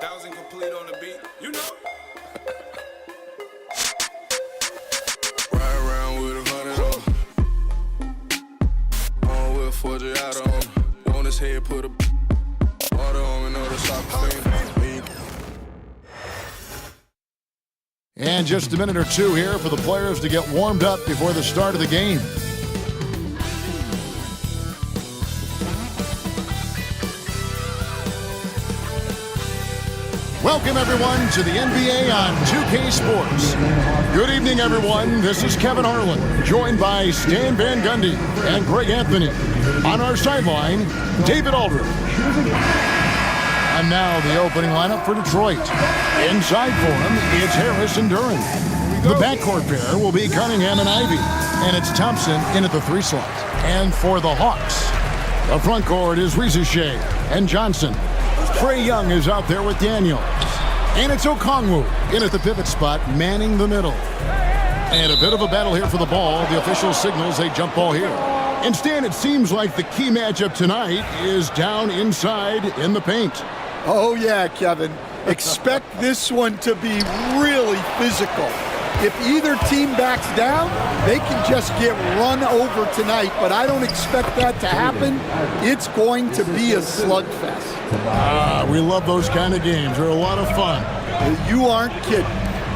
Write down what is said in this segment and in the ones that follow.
1,000 complete on the beat, you know. Ride around with 100 on with 40 out on his head, put a water on and know the soccer fiend. And just a minute or two here for the players to get warmed up before the start of the game. Welcome, everyone, to the NBA on 2K Sports. Good evening, everyone. This is Kevin Harlan, joined by Stan Van Gundy and Greg Anthony. On our sideline, David Aldridge. And now the opening lineup for Detroit. Inside for him, it's Harris and Duran. The backcourt pair will be Cunningham and Ivey. And it's Thompson in at the 3 slot. And for the Hawks, the front court is Rizushea and Johnson. Trae Young is out there with Daniels. And it's Okongwu in at the pivot spot, manning the middle. And a bit of a battle here for the ball. The official signals a jump ball here. And Stan, it seems like the key matchup tonight is down inside in the paint. Oh, yeah, Kevin. Expect this one to be really physical. If either team backs down, they can just get run over tonight, but I don't expect that to happen. It's going to be a slugfest. We love those kind of games. They're a lot of fun. You aren't kidding.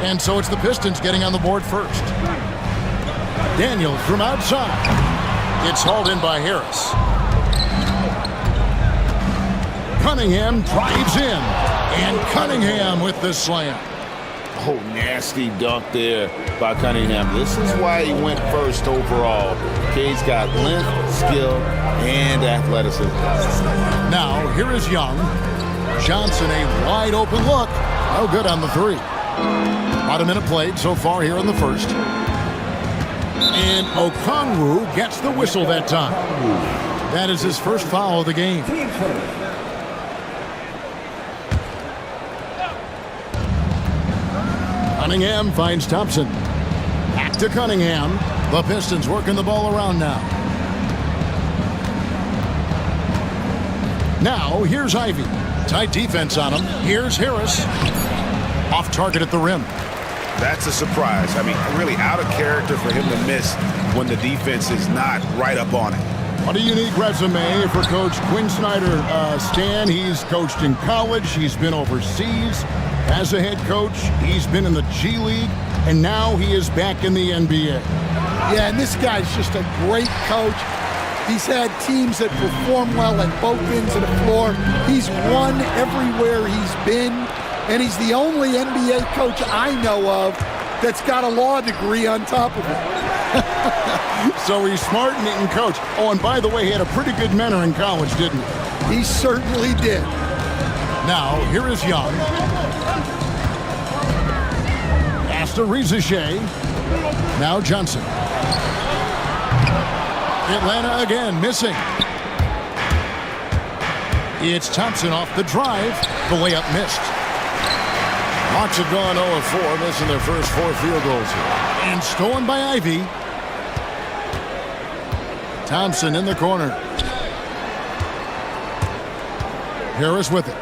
And so it's the Pistons getting on the board first. Daniels from outside. It's hauled in by Harris. Cunningham drives in. And Cunningham with the slam. Oh, nasty dunk there by Cunningham. This is why he went first overall. He's got length, skill, and athleticism. Now, here is Young. Johnson, a wide open look. No good on the 3. About a minute played so far here in the first. And Okongwu gets the whistle that time. That is his first foul of the game. Cunningham finds Thompson. Back to Cunningham. The Pistons working the ball around now. Now, here's Ivey. Tight defense on him. Here's Harris. Off target at the rim. That's a surprise. I mean, really out of character for him to miss when the defense is not right up on it. What a unique resume for Coach Quinn Snyder. Stan, he's coached in college. He's been overseas as a head coach. He's been in the G League, and now he is back in the NBA. Yeah, and this guy's just a great coach. He's had teams that perform well at both ends of the floor. He's won everywhere he's been, and he's the only NBA coach I know of that's got a law degree on top of it. So he's smart and he can coach. Oh, and by the way, he had a pretty good mentor in college, didn't he? He certainly did. Now, here is Young. Pass to Rizushea. Now Johnson. Atlanta again, missing. It's Thompson off the drive. The layup missed. Hawks have gone 0-4, missing their first 4 field goals here. And stolen by Ivey. Thompson in the corner. Harris with it.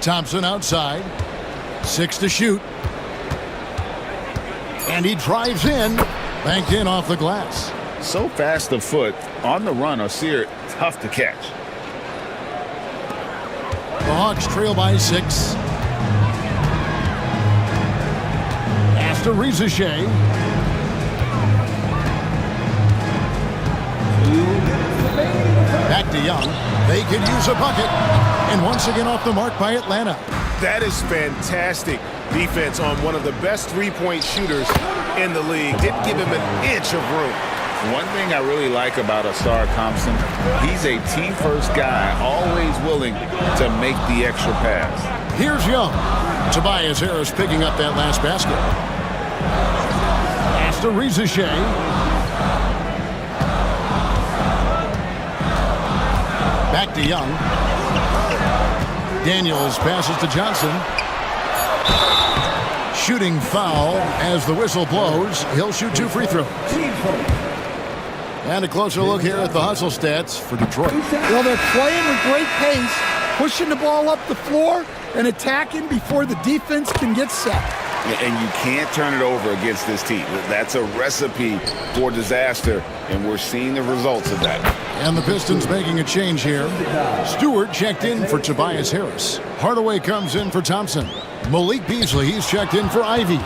Thompson outside. 6 to shoot. And he drives in. Banked in off the glass. So fast of foot on the run or Sear, tough to catch. The Hawks trail by 6. Pass to Rizushea. Back to Young. They could use a bucket. And once again off the mark by Atlanta. That is fantastic defense on one of the best three-point shooters in the league. Didn't give him an inch of room. One thing I really like about Asar Thompson, he's a team-first guy, always willing to make the extra pass. Here's Young. Tobias Harris picking up that last basket. Pass to Rizushea. Back to Young. Daniels passes to Johnson. Shooting foul as the whistle blows. He'll shoot 2 free throws. And a closer look here at the hustle stats for Detroit. Well, they're playing with great pace, pushing the ball up the floor and attacking before the defense can get set. And you can't turn it over against this team. That's a recipe for disaster, and we're seeing the results of that. And the Pistons making a change here. Stewart checked in for Tobias Harris. Hardaway comes in for Thompson. Malik Beasley, he's checked in for Ivy.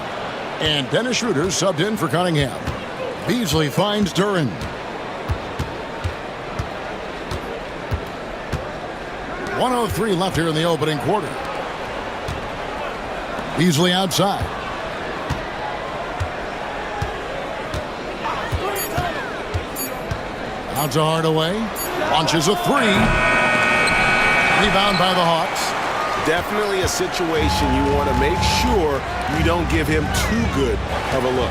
And Dennis Schroeder subbed in for Cunningham. Beasley finds Duren. .103 left here in the opening quarter. Beasley outside. Out to Hardaway. Launches a three. Rebound by the Hawks. Definitely a situation you want to make sure you don't give him too good of a look.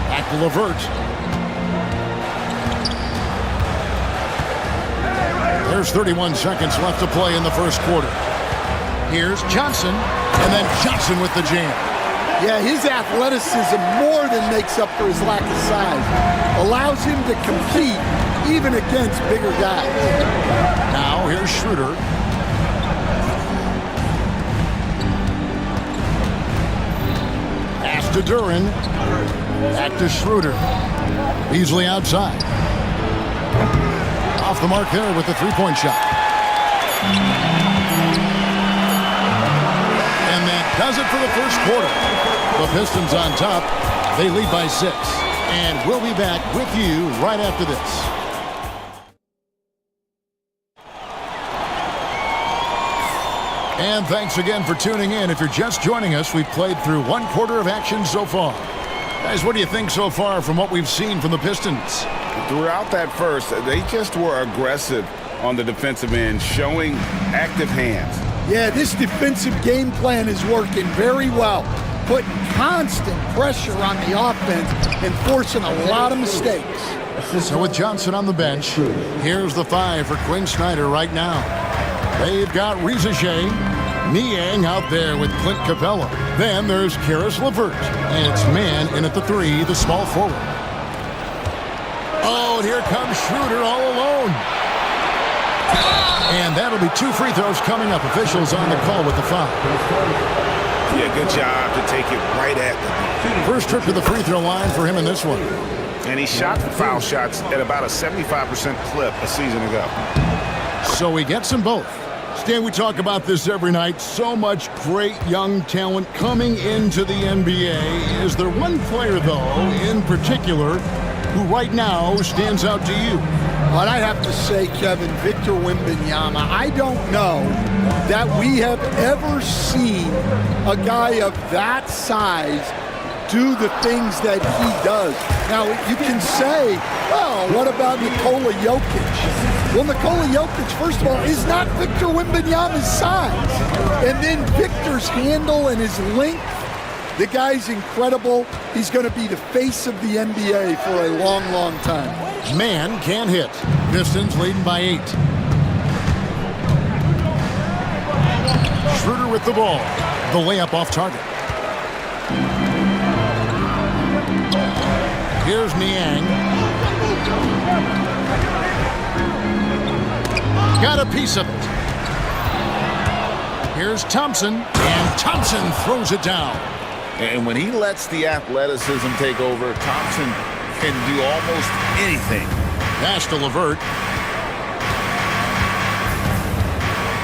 Back to LeVert. There's 31 seconds left to play in the first quarter. Here's Johnson, and then Johnson with the jam. Yeah, his athleticism more than makes up for his lack of size. Allows him to compete even against bigger guys. Now here's Schroeder. Pass to Duren. Back to Schroeder. Beasley outside. Off the mark there with the three-point shot. And that does it for the first quarter. The Pistons on top. They lead by 6. And we'll be back with you right after this. And thanks again for tuning in. If you're just joining us, we've played through one quarter of action so far. Guys, what do you think so far from what we've seen from the Pistons? Throughout that first, they just were aggressive on the defensive end, showing active hands. Yeah, this defensive game plan is working very well, putting constant pressure on the offense and forcing a lot of mistakes. So with Johnson on the bench, here's the 5 for Quinn Snyder right now. They've got Reza Shea, Niang out there with Clint Capella. Then there's Karis LeVert, and it's man in at the 3, the small forward. Oh, and here comes Schroeder all alone. And that'll be 2 free throws coming up. Officials on the call with the foul. Yeah, good job to take it right at them. First trip to the free throw line for him in this one. And he shot foul shots at about a 75% clip a season ago. So he gets them both. Stan, we talk about this every night. So much great young talent coming into the NBA. Is there one player, though, in particular, who right now stands out to you? But I have to say, Kevin, Victor Wembanyama, I don't know that we have ever seen a guy of that size do the things that he does. Now, you can say, well, what about Nikola Jokic? Well, Nikola Jokic, first of all, is not Victor Wembanyama's size. And then Victor's handle and his length, the guy's incredible. He's going to be the face of the NBA for a long, long time. Man can hit. Pistons leading by 8. Schroeder with the ball. The layup off target. Here's Niang. Got a piece of it. Here's Thompson. And Thompson throws it down. And when he lets the athleticism take over, Thompson can do almost anything. Pass to LeVert.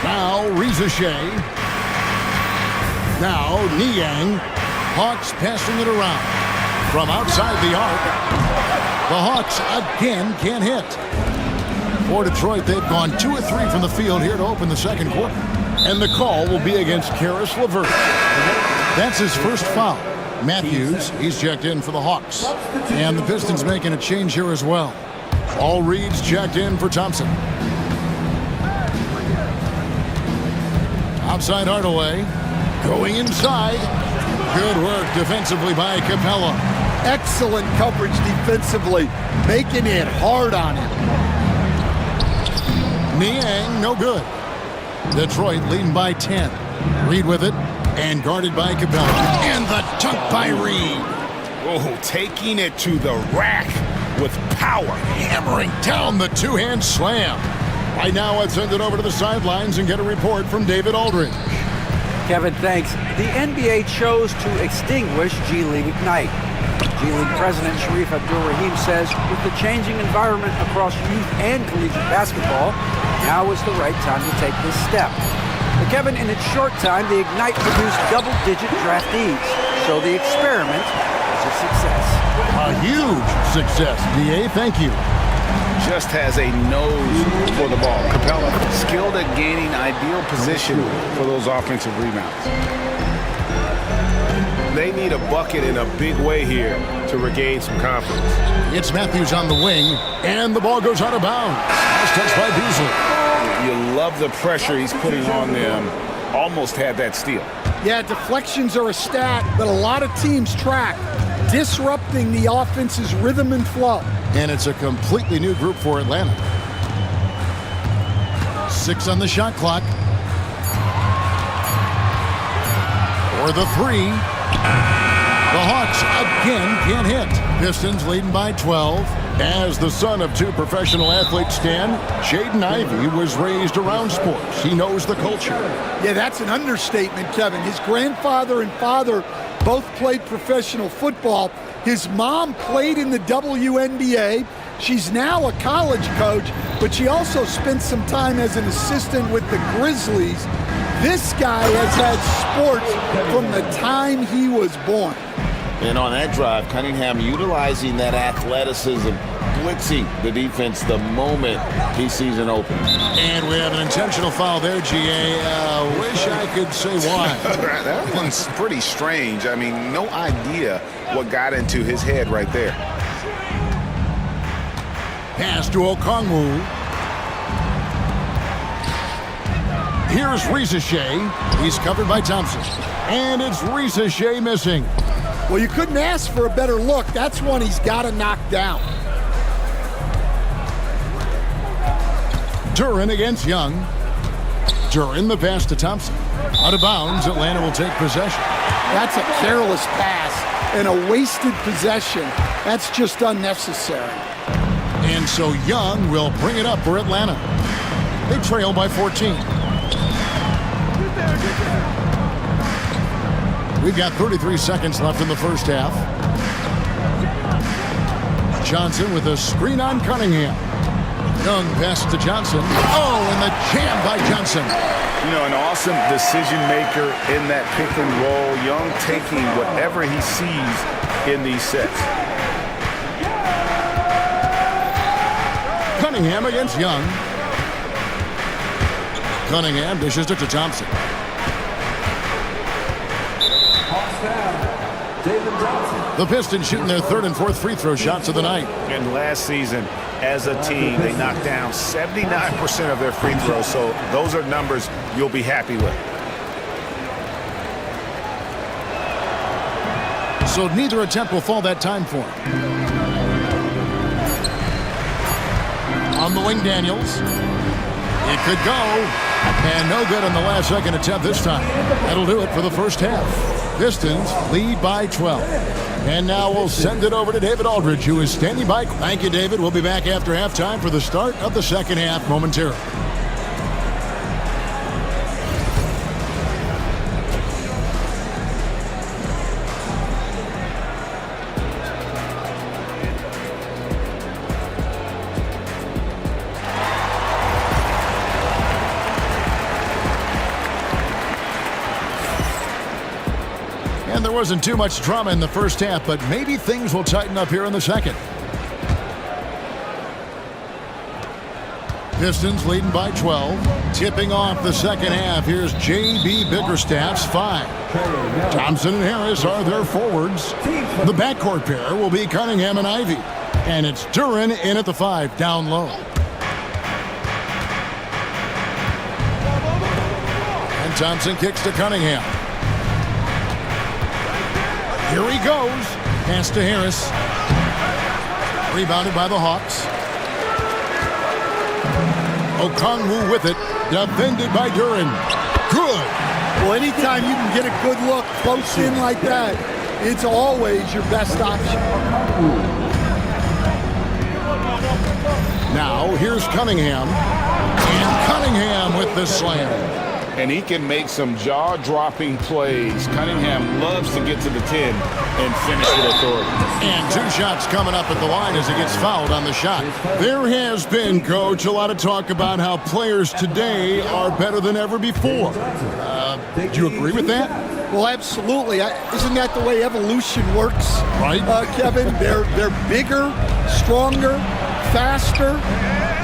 Now Reza Shea. Now Niang. Hawks passing it around. From outside the arc, the Hawks again can't hit. For Detroit, they've gone 2 of 3 from the field here to open the second quarter. And the call will be against Karis LeVert. That's his first foul. Matthews, he's checked in for the Hawks. And the Pistons making a change here as well. All Reed's checked in for Thompson. Outside Hardaway. Going inside. Good work defensively by Capella. Excellent coverage defensively, making it hard on him. Niang, no good. Detroit leading by 10. Reed with it, and guarded by Capella. And the dunk by Reed. Oh, taking it to the rack with power. Hammering down the two-hand slam. Right now, let's send it over to the sidelines and get a report from David Aldridge. Kevin, thanks. The NBA chose to extinguish G League Ignite. G League President Sharif Abdul-Rahim says with the changing environment across youth and collegiate basketball, now is the right time to take this step. But Kevin, in its short time, the Ignite produced double-digit draftees, so the experiment was a success. A huge success, DA. Thank you. Just has a nose for the ball. Capella skilled at gaining ideal position for those offensive rebounds. They need a bucket in a big way here to regain some confidence. It's Matthews on the wing, and the ball goes out of bounds. Last touch by Beasley. You love the pressure he's putting on them. Almost had that steal. Yeah, deflections are a stat that a lot of teams track, disrupting the offense's rhythm and flow. And it's a completely new group for Atlanta. 6 on the shot clock. For the 3. The Hawks again can't hit. Pistons leading by 12. As the son of 2 professional athletes, Stan, Jaden Ivey was raised around sports. He knows the culture. Yeah, that's an understatement, Kevin. His grandfather and father both played professional football. His mom played in the WNBA. She's now a college coach, but she also spent some time as an assistant with the Grizzlies. This guy has had sports from the time he was born. And on that drive, Cunningham utilizing that athleticism, blitzing the defense the moment he sees an opening. And we have an intentional foul there, GA. Wish I could say why. That one's pretty strange. I mean, no idea what got into his head right there. Pass to Okongwu. Here's Risache. He's covered by Thompson. And it's Risache missing. Well, you couldn't ask for a better look. That's one he's got to knock down. Duren against Young. Duren the pass to Thompson. Out of bounds, Atlanta will take possession. That's a careless pass and a wasted possession. That's just unnecessary. And so Young will bring it up for Atlanta. They trail by 14. We've got 33 seconds left in the first half. Johnson with a screen on Cunningham. Young pass to Johnson. Oh, and the jam by Johnson. You know, an awesome decision maker in that pick and roll. Young taking whatever he sees in these sets. Cunningham against Young. Cunningham dishes it to Thompson. The Pistons shooting their 3rd and 4th free throw shots of the night. And last season, as a team, they knocked down 79% of their free throws. So those are numbers you'll be happy with. So neither attempt will fall that time for him. On the wing, Daniels. It could go. And no good on the last second attempt this time. That'll do it for the first half. Pistons lead by 12. And now we'll send it over to David Aldridge, who is standing by. Thank you, David. We'll be back after halftime for the start of the second half momentarily. And there wasn't too much drama in the first half, but maybe things will tighten up here in the second. Pistons leading by 12. Tipping off the second half. Here's J.B. Bickerstaff's 5. Thompson and Harris are their forwards. The backcourt pair will be Cunningham and Ivey. And it's Duren in at the 5, down low. And Thompson kicks to Cunningham. Here he goes. Pass to Harris. Rebounded by the Hawks. Okongwu with it. Defended by Duren. Good. Well, anytime you can get a good look close in like that, it's always your best option. Now, here's Cunningham. And Cunningham with the slam. And he can make some jaw-dropping plays. Cunningham loves to get to the 10 and finish with authority. And 2 shots coming up at the line as he gets fouled on the shot. There has been, Coach, a lot of talk about how players today are better than ever before. Do you agree with that? Well, absolutely. Isn't that the way evolution works? Right. Kevin, they're bigger, stronger, faster,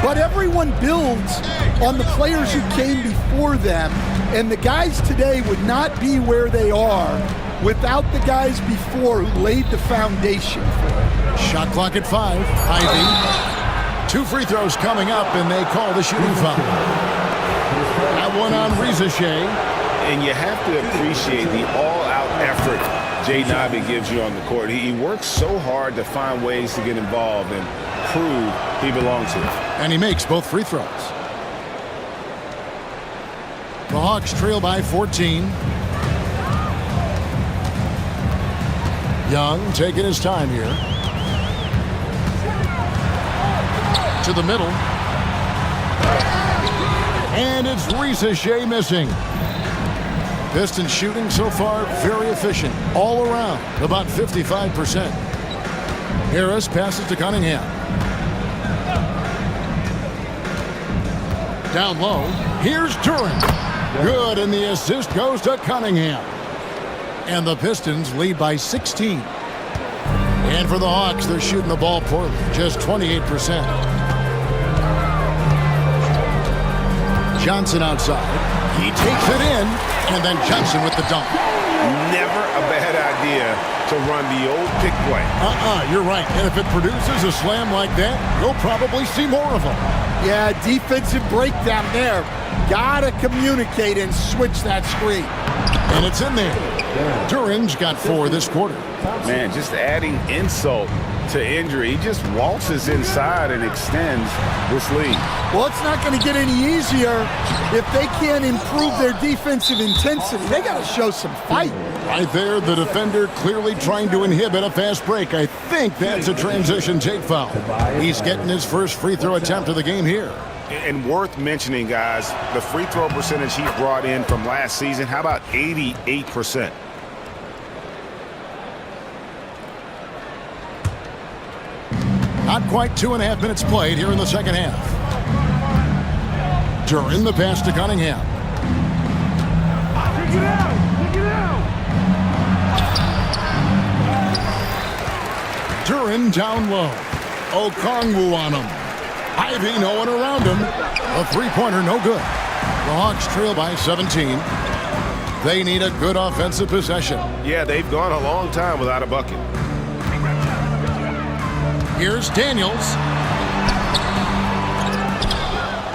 but everyone builds on the players who came before them, and the guys today would not be where they are without the guys before who laid the foundation for it. Shot clock at 5. Ivy. 2 free throws coming up, and they call the shooting foul. That one on Rizashea. And you have to appreciate the all-out effort Jaden Ivey gives you on the court. He works so hard to find ways to get involved and prove he belongs here. And he makes both free throws. The Hawks trail by 14. Young taking his time here. To the middle. And it's Rizashea missing. Pistons shooting so far very efficient. All around, about 55%. Harris passes to Cunningham. Down low. Here's Duran. Good, and the assist goes to Cunningham. And the Pistons lead by 16. And for the Hawks, they're shooting the ball poorly, just 28%. Johnson outside. He takes it in, and then Johnson with the dunk. Never a bad idea to run the old pick play. You're right. And if it produces a slam like that, you'll probably see more of them. Yeah, defensive breakdown there. Gotta communicate and switch that screen. And it's in there. Duran's got 4 this quarter. Man, just adding insult to injury. He just waltzes inside and extends this lead. Well, it's not going to get any easier if they can't improve their defensive intensity. They got to show some fight. Right there, the defender clearly trying to inhibit a fast break. I think that's a transition take foul. He's getting his first free throw attempt of the game here. And worth mentioning, guys, the free throw percentage he brought in from last season, how about 88%? Not quite 2.5 minutes played here in the second half. Duran the pass to Cunningham. Take it out! Take it out! Duran down low. Okongwu on him. Ivy no one around him. A three-pointer no good. The Hawks trail by 17. They need a good offensive possession. Yeah, they've gone a long time without a bucket. Here's Daniels.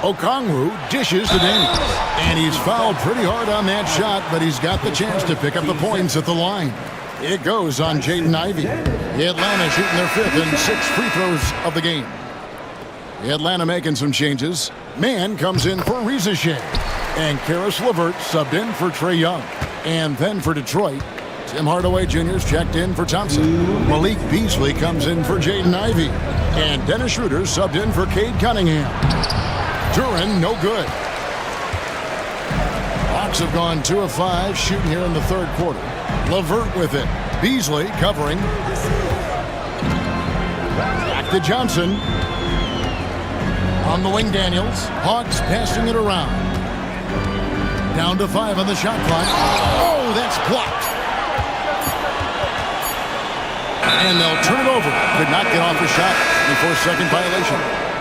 Okongwu dishes to Daniels. And he's fouled pretty hard on that shot, but he's got the chance to pick up the points at the line. It goes on Jaden Ivey. Atlanta shooting their 5th and 6th free throws of the game. Atlanta making some changes. Mann comes in for Rizashea. And Karis LeVert subbed in for Trae Young. And then for Detroit, Tim Hardaway Jr.'s checked in for Thompson. Malik Beasley comes in for Jaden Ivey. And Dennis Schroeder subbed in for Cade Cunningham. Duran, no good. Hawks have gone 2 of 5 shooting here in the third quarter. LeVert with it. Beasley covering. Back to Johnson. On the wing, Daniels. Hawks passing it around. Down to 5 on the shot clock. Oh, that's blocked. And they'll turn it over. Could not get off the shot before second violation.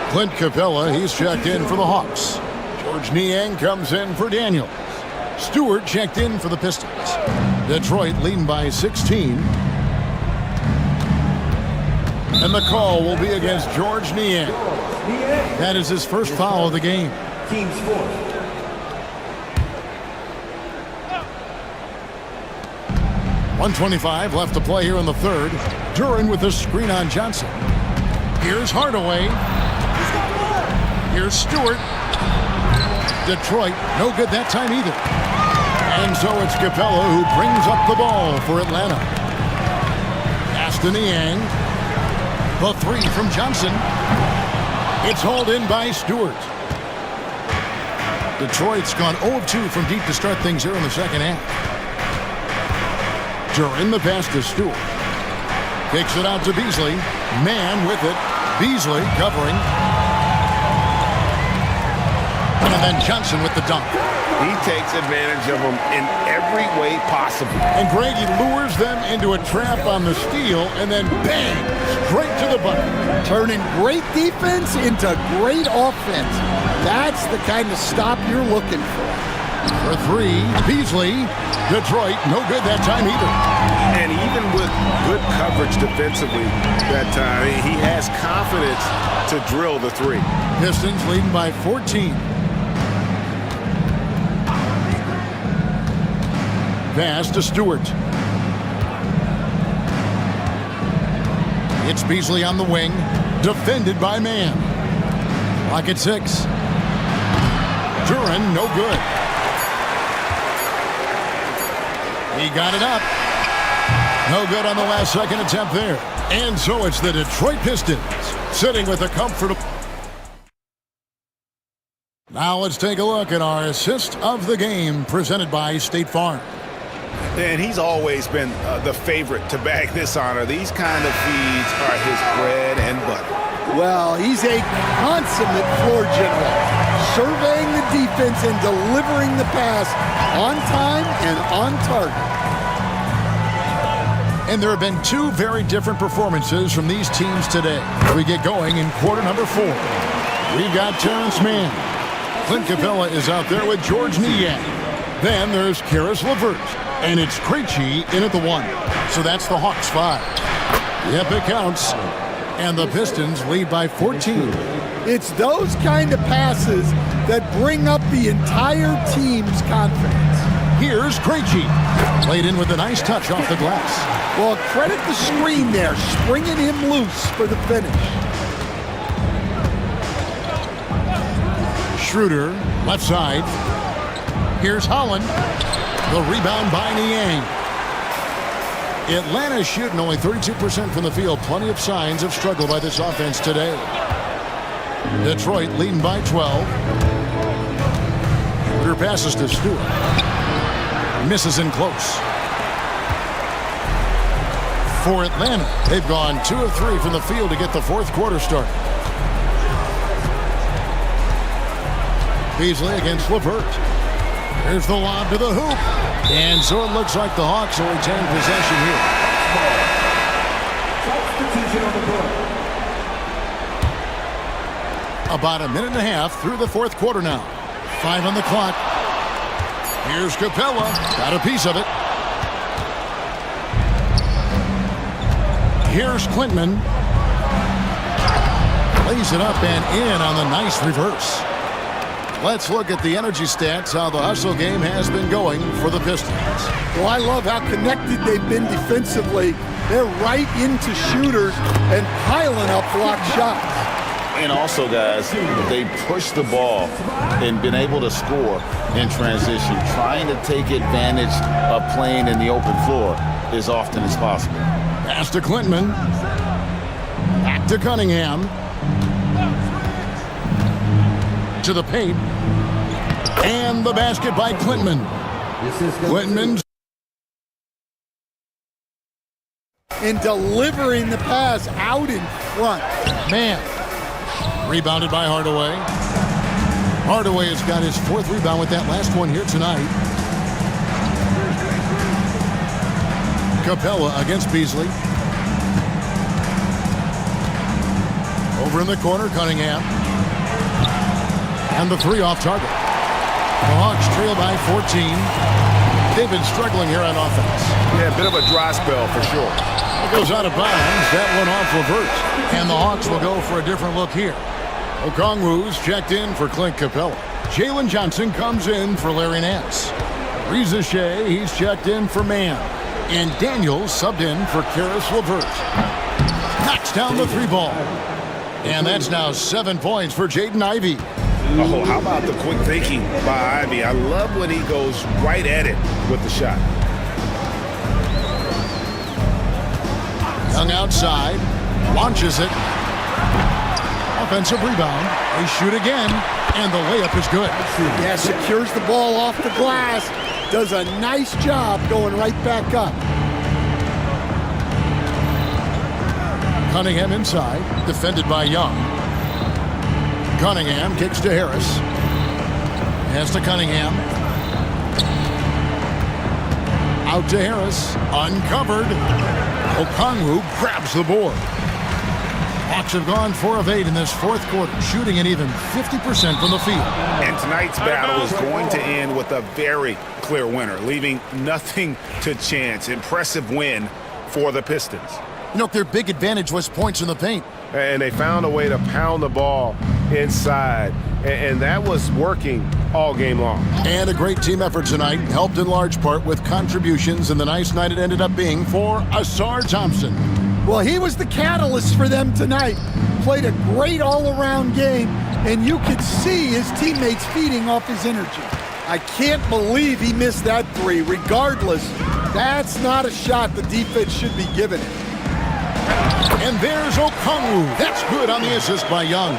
Clint Capella, he's checked in for the Hawks. George Niang comes in for Daniels. Stewart checked in for the Pistons. Detroit leading by 16. And the call will be against George Niang. That is his first foul of the game. Team's fourth. 1:25 left to play here in the third. Duran with the screen on Johnson. Here's Hardaway. Here's Stewart. Detroit, no good that time either. And so it's Capella who brings up the ball for Atlanta. to Niang. The three from Johnson. It's hauled in by Stewart. Detroit's gone 0 of 2 from deep to start things here in the second half. Duran, the pass to Stewart. Kicks it out to Beasley. Man with it. Beasley covering. And then Johnson with the dunk. He takes advantage of them in every way possible. And Greg, he lures them into a trap on the steal, and then bang, straight to the button. Turning great defense into great offense. That's the kind of stop you're looking for. For three, Beasley. Detroit, no good that time either. And even with good coverage defensively that time, he has confidence to drill the three. Pistons leading by 14. Pass to Stewart. It's Beasley on the wing. Defended by Man. Clock at 6. Duran, no good. He got it up. No good on the last second attempt there. And so it's the Detroit Pistons sitting with a comfortable... Now let's take a look at our assist of the game presented by State Farm. And he's always been the favorite to bag this honor. These kind of feeds are his bread and butter. Well, he's a consummate floor general, surveying the defense and delivering the pass on time and on target. And there have been two very different performances from these teams today. We get going in quarter number 4. We've got Terrence Mann. Clint Capella is out there with George Niang. Then there's Karis LeVert. And it's Krejci in at the 1. So that's the Hawks 5. Yep, it counts. And the Pistons lead by 14. It's those kind of passes that bring up the entire team's confidence. Here's Krejci. Played in with a nice touch off the glass. Well, credit the screen there, springing him loose for the finish. Schroeder, left side. Here's Holland. The rebound by Niang. Atlanta's shooting only 32% from the field. Plenty of signs of struggle by this offense today. Detroit leading by 12. Schroeder passes to Stewart. Misses in close. For Atlanta, they've gone 2 of 3 from the field to get the fourth quarter started. Beasley against LeVert. Here's the lob to the hoop. And so it looks like the Hawks will retain possession here. About a minute and a half through the fourth quarter now. 5 on the clock. Here's Capella. Got a piece of it. Here's Klintman. Lays it up and in on the nice reverse. Let's look at the energy stats, how the hustle game has been going for the Pistons. Well, I love how connected they've been defensively. They're right into shooters and piling up block shots. And also, guys, they push the ball and been able to score in transition, trying to take advantage of playing in the open floor as often as possible. Pass to Klintman. Back to Cunningham. To the paint. And the basket by Klintman. Klintman. And delivering the pass out in front. Man. Rebounded by Hardaway. Hardaway has got his 4th rebound with that last one here tonight. Capella against Beasley. Over in the corner, Cunningham. And the 3 off target. The Hawks trail by 14. They've been struggling here on offense. Yeah, a bit of a dry spell for sure. It goes out of bounds. That one off reverse. And the Hawks will go for a different look here. Okongwu's checked in for Clint Capella. Jalen Johnson comes in for Larry Nance. Reza Shea, he's checked in for Mann. And Daniels subbed in for Karis LeVert. Knocks down the 3 ball. And that's now 7 points for Jaden Ivey. Oh, how about the quick thinking by Ivy? I love when he goes right at it with the shot. Young outside, launches it. Offensive rebound. They shoot again, and the layup is good. Yeah, secures the ball off the glass. Does a nice job going right back up. Cunningham inside, defended by Young. Cunningham kicks to Harris. Has to Cunningham. Out to Harris. Uncovered. Okongwu grabs the board. Hawks have gone 4 of 8 in this fourth quarter, shooting an even 50% from the field. And tonight's battle is going to end with a very clear winner, leaving nothing to chance. Impressive win for the Pistons. You know, their big advantage was points in the paint. And they found a way to pound the ball inside, and that was working all game long. And a great team effort tonight, helped in large part with contributions, and the nice night it ended up being for Asar Thompson. Well, he was the catalyst for them tonight. Played a great all-around game, and you could see his teammates feeding off his energy. I can't believe he missed that three. Regardless, that's not a shot the defense should be giving it. And there's Okongwu. That's good on the assist by Young.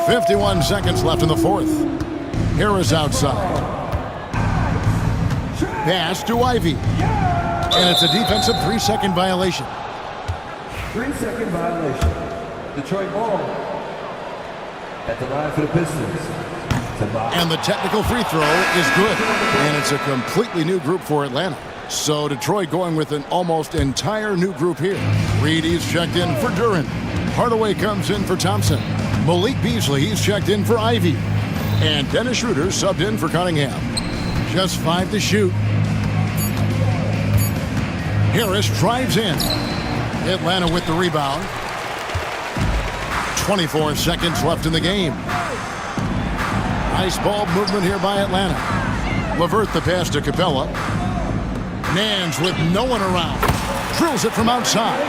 51 seconds left in the fourth. Harris outside. Pass to Ivy. And it's a defensive 3-second violation. 3-second violation. Detroit ball at the line for the Pistons. And the technical free throw is good. And it's a completely new group for Atlanta. So Detroit going with an almost entire new group here. Reedy's checked in for Duren. Hardaway comes in for Thompson. Malik Beasley, he's checked in for Ivy. And Dennis Schroeder subbed in for Cunningham. Just 5 to shoot. Harris drives in. Atlanta with the rebound. 24 seconds left in the game. Nice ball movement here by Atlanta. LeVert the pass to Capella. Nance with no one around. Drills it from outside.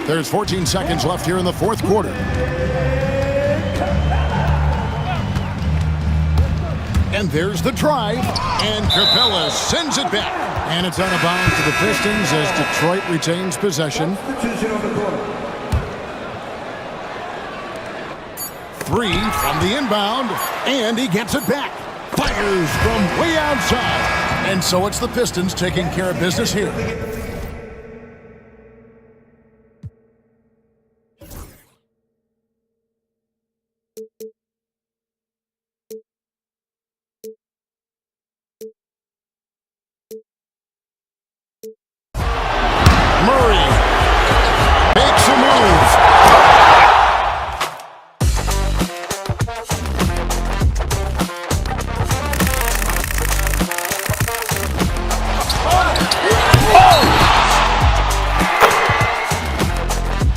There's 14 seconds left here in the fourth quarter. And there's the drive. And Capella sends it back. And it's out of bounds to the Pistons as Detroit retains possession. 3 from the inbound. And he gets it back. Fires from way outside. And so it's the Pistons taking care of business here. Murray makes a move.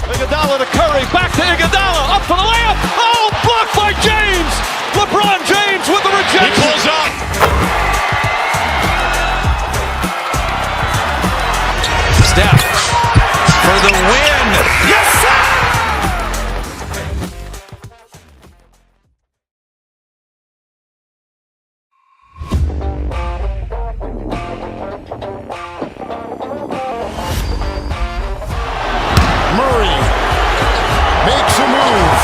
Iguodala to Curry, back to Iguodala, up for the layup. Oh, blocked by James. LeBron James with the rejection. He pulls up. Steph for the win. Yes, sir. Murray makes a move.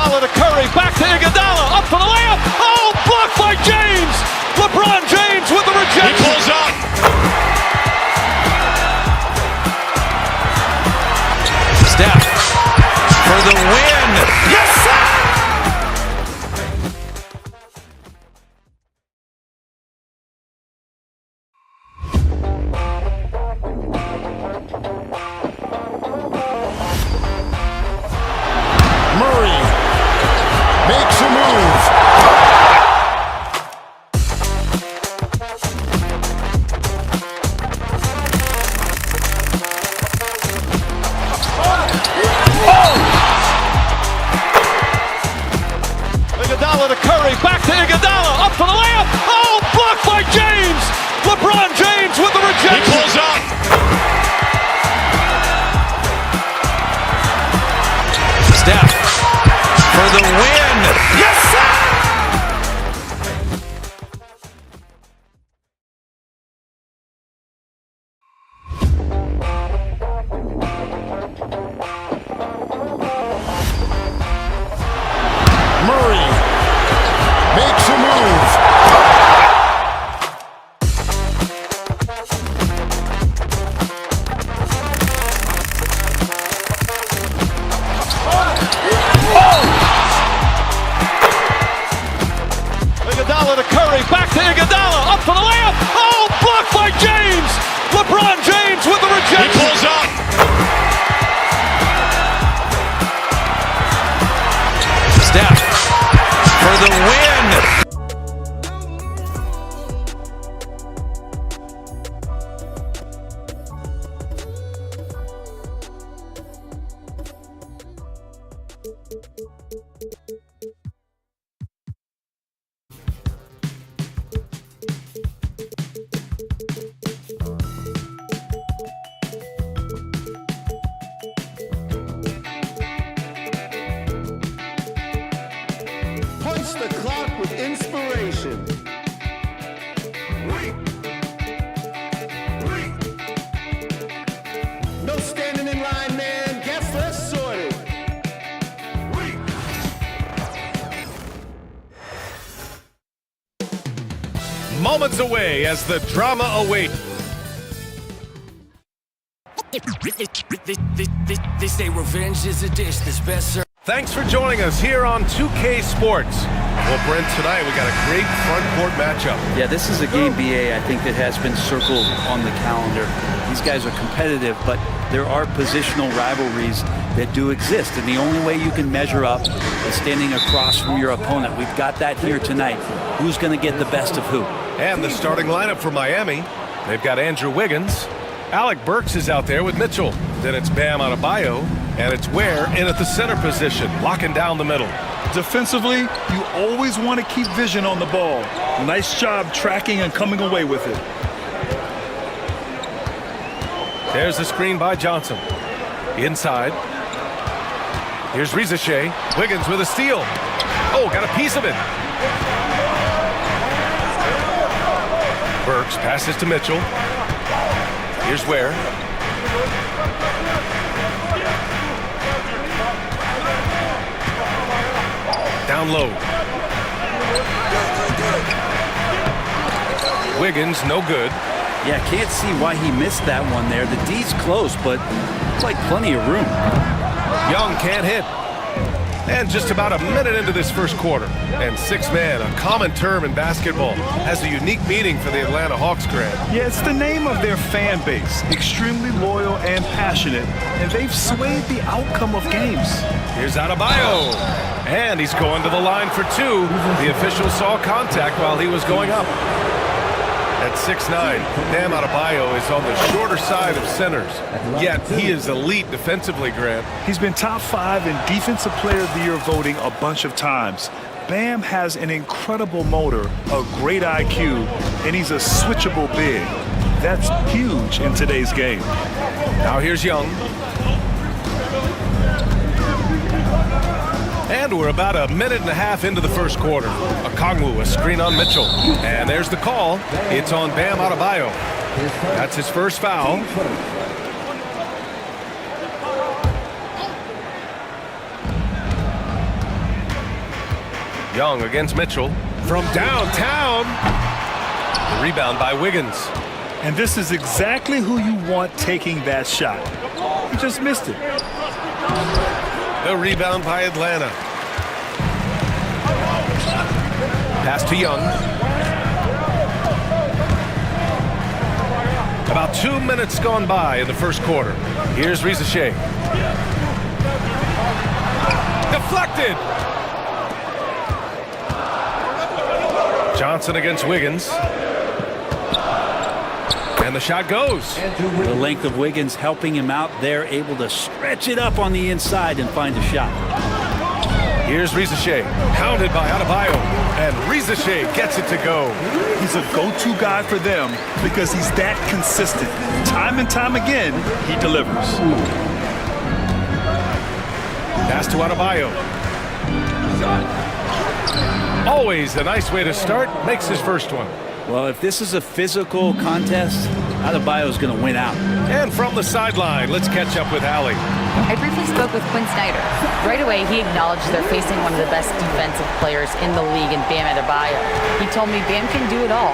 Iguodala to Curry, back to Iguodala, up for the layup. Oh, blocked by James. LeBron James with the rejection. He pulls up. Steph for the win. Yes, sir! Murray makes a move. Iguodala to Curry, back to Iguodala, up for the layup. Oh, blocked by James. LeBron James with the rejection. He pulls up. Steph for the win. Yes, sir! Murray makes a move. Iguodala to Curry, back to Iguodala, up for the layup. Oh, blocked by James. LeBron James with the rejection. He pulls up. Steph for the win. Punch the clock with inspiration. No standing in line, man. Guess less sorted. Moments away as the drama awaits. They say revenge is a dish that's best served. Thanks for joining us here on 2K Sports. Well, Brent, tonight we got a great front court matchup. Yeah, this is a game, BA, I think that has been circled on the calendar. These guys are competitive, but there are positional rivalries that do exist, and the only way you can measure up is standing across from your opponent. We've got that here tonight. Who's going to get the best of who? And the starting lineup for Miami, they've got Andrew Wiggins. Alec Burks is out there with Mitchell. Then it's Bam Adebayo, and it's Ware in at the center position, locking down the middle. Defensively, you always want to keep vision on the ball. Nice job tracking and coming away with it. There's the screen by Johnson. Inside. Here's Rizachet. Wiggins with a steal. Oh, got a piece of it. Burks passes to Mitchell. Here's Ware. Down low. Wiggins, no good. Yeah, can't see why he missed that one there. The D's close, but it's like plenty of room. Young can't hit. And just about a minute into this first quarter. And six-man, a common term in basketball, has a unique meaning for the Atlanta Hawks, Grant. Yeah, it's the name of their fan base. Extremely loyal and passionate, and they've swayed the outcome of games. Here's Adebayo. And he's going to the line for two. The official saw contact while he was going up. At 6'9", Bam Adebayo is on the shorter side of centers. Yet he is elite defensively, Grant. He's been top 5 in Defensive Player of the Year voting a bunch of times. Bam has an incredible motor, a great IQ, and he's a switchable big. That's huge in today's game. Now here's Young. And we're about a minute and a half into the first quarter. Okongwu, a screen on Mitchell. And there's the call. It's on Bam Adebayo. That's his first foul. Young against Mitchell. From downtown. The rebound by Wiggins. And this is exactly who you want taking that shot. He just missed it. The rebound by Atlanta. Pass to Young. About 2 minutes gone by in the first quarter. Here's Riza Shea. Deflected. Johnson against Wiggins. And the shot goes. The length of Wiggins helping him out there, able to stretch it up on the inside and find a shot. Here's Riza Shea, pounded by Adebayo, and Riza Shea gets it to go. He's a go-to guy for them because he's that consistent. Time and time again, he delivers. Pass to Adebayo. Always a nice way to start, makes his first one. Well, if this is a physical contest, Adebayo's going to win out. And from the sideline, let's catch up with Allie. I briefly spoke with Quinn Snyder. Right away, he acknowledged they're facing one of the best defensive players in the league in Bam Adebayo. He told me Bam can do it all.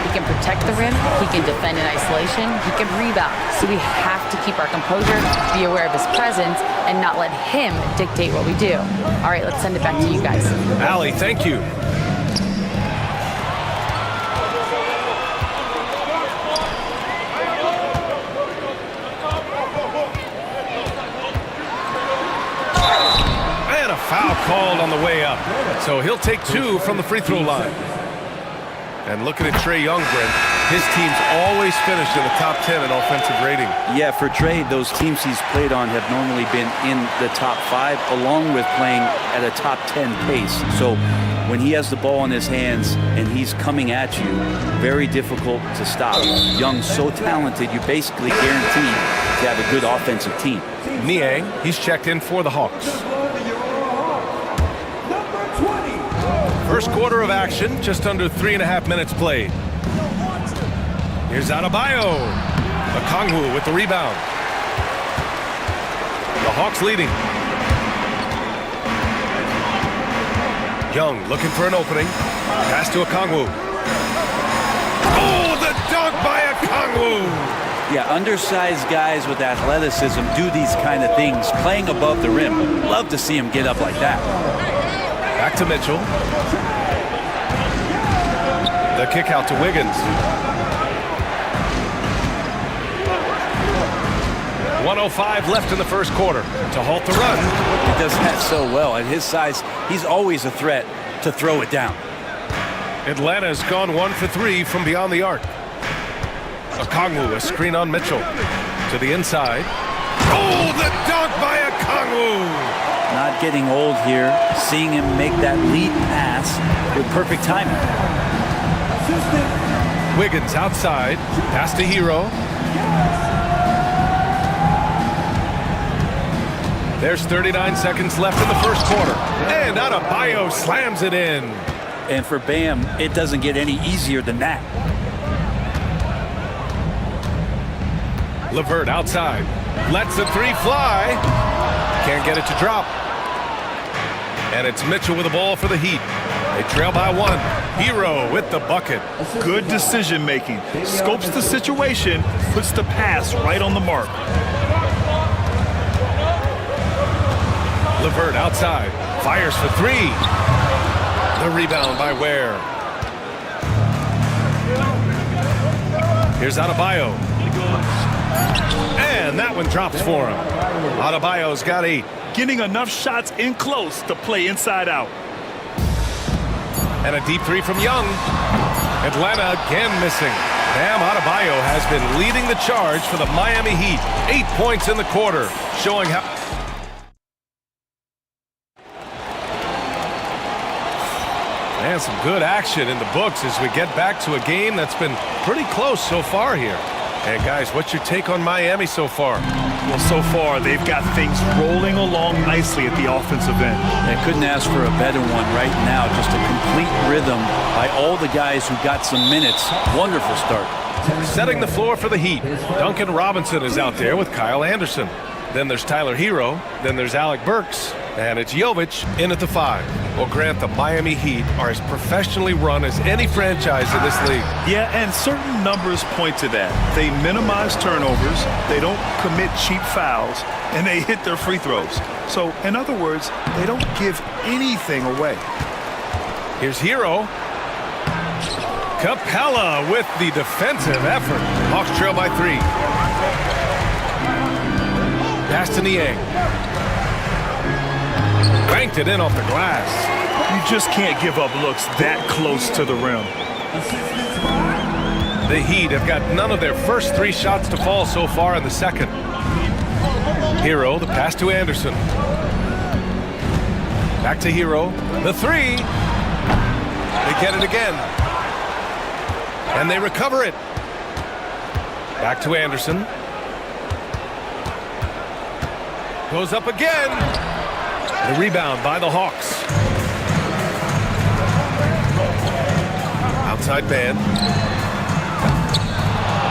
He can protect the rim, he can defend in isolation, he can rebound. So we have to keep our composure, be aware of his presence, and not let him dictate what we do. All right, let's send it back to you guys. Allie, thank you. Foul called on the way up. So he'll take 2 from the free throw line. And looking at Trae Young, Brent, his teams always finish in the top 10 in offensive rating. Yeah, for Trae, those teams he's played on have normally been in the top 5, along with playing at a top 10 pace. So when he has the ball in his hands and he's coming at you, very difficult to stop. Young's so talented, you basically guaranteed to have a good offensive team. Niang, he's checked in for the Hawks. First quarter of action, just under 3.5 minutes played. Here's Adebayo. Okongwu with the rebound. The Hawks leading. Young looking for an opening. Pass to Okongwu. Oh, the dunk by Okongwu! Yeah, undersized guys with athleticism do these kind of things, playing above the rim. Love to see him get up like that. Back to Mitchell. The kick out to Wiggins. 1:05 left in the first quarter to halt the run. He does that so well. At his size, he's always a threat to throw it down. Atlanta's gone 1 for 3 from beyond the arc. Okongwu, a screen on Mitchell. To the inside. Oh, the dunk by Okongwu! Not getting old here. Seeing him make that lead pass with perfect timing. Wiggins outside. Pass to Hero. There's 39 seconds left in the first quarter. And Adebayo slams it in. And for Bam, it doesn't get any easier than that. LeVert outside. Lets the 3 fly. Can't get it to drop. And it's Mitchell with the ball for the Heat. They trail by 1. Hero with the bucket. Good decision making. Scopes the situation, puts the pass right on the mark. LeVert outside. Fires for 3. The rebound by Ware. Here's Adebayo. And that one drops for him. Adebayo's got 8. Getting enough shots in close to play inside out. And a deep 3 from Young. Atlanta again missing. Bam Adebayo has been leading the charge for the Miami Heat. 8 points in the quarter, showing how... And some good action in the books as we get back to a game that's been pretty close so far here. And guys, what's your take on Miami so far? Well, so far, they've got things rolling along nicely at the offensive end. They couldn't ask for a better one right now. Just a complete rhythm by all the guys who got some minutes. Wonderful start. Setting the floor for the Heat. Duncan Robinson is out there with Kyle Anderson. Then there's Tyler Hero. Then there's Alec Burks. And it's Jovic in at the 5. Well, Grant, the Miami Heat are as professionally run as any franchise in this league. Yeah, and certain numbers point to that. They minimize turnovers, they don't commit cheap fouls, and they hit their free throws. So, in other words, they don't give anything away. Here's Hero. Capella with the defensive effort. Hawks trail by 3. Pass to Niang. Banked it in off the glass. You just can't give up looks that close to the rim. The Heat have got none of their first 3 shots to fall so far in the second. Hero, the pass to Anderson. Back to Hero. The 3. They get it again. And they recover it. Back to Anderson. Goes up again. The rebound by the Hawks. Outside man.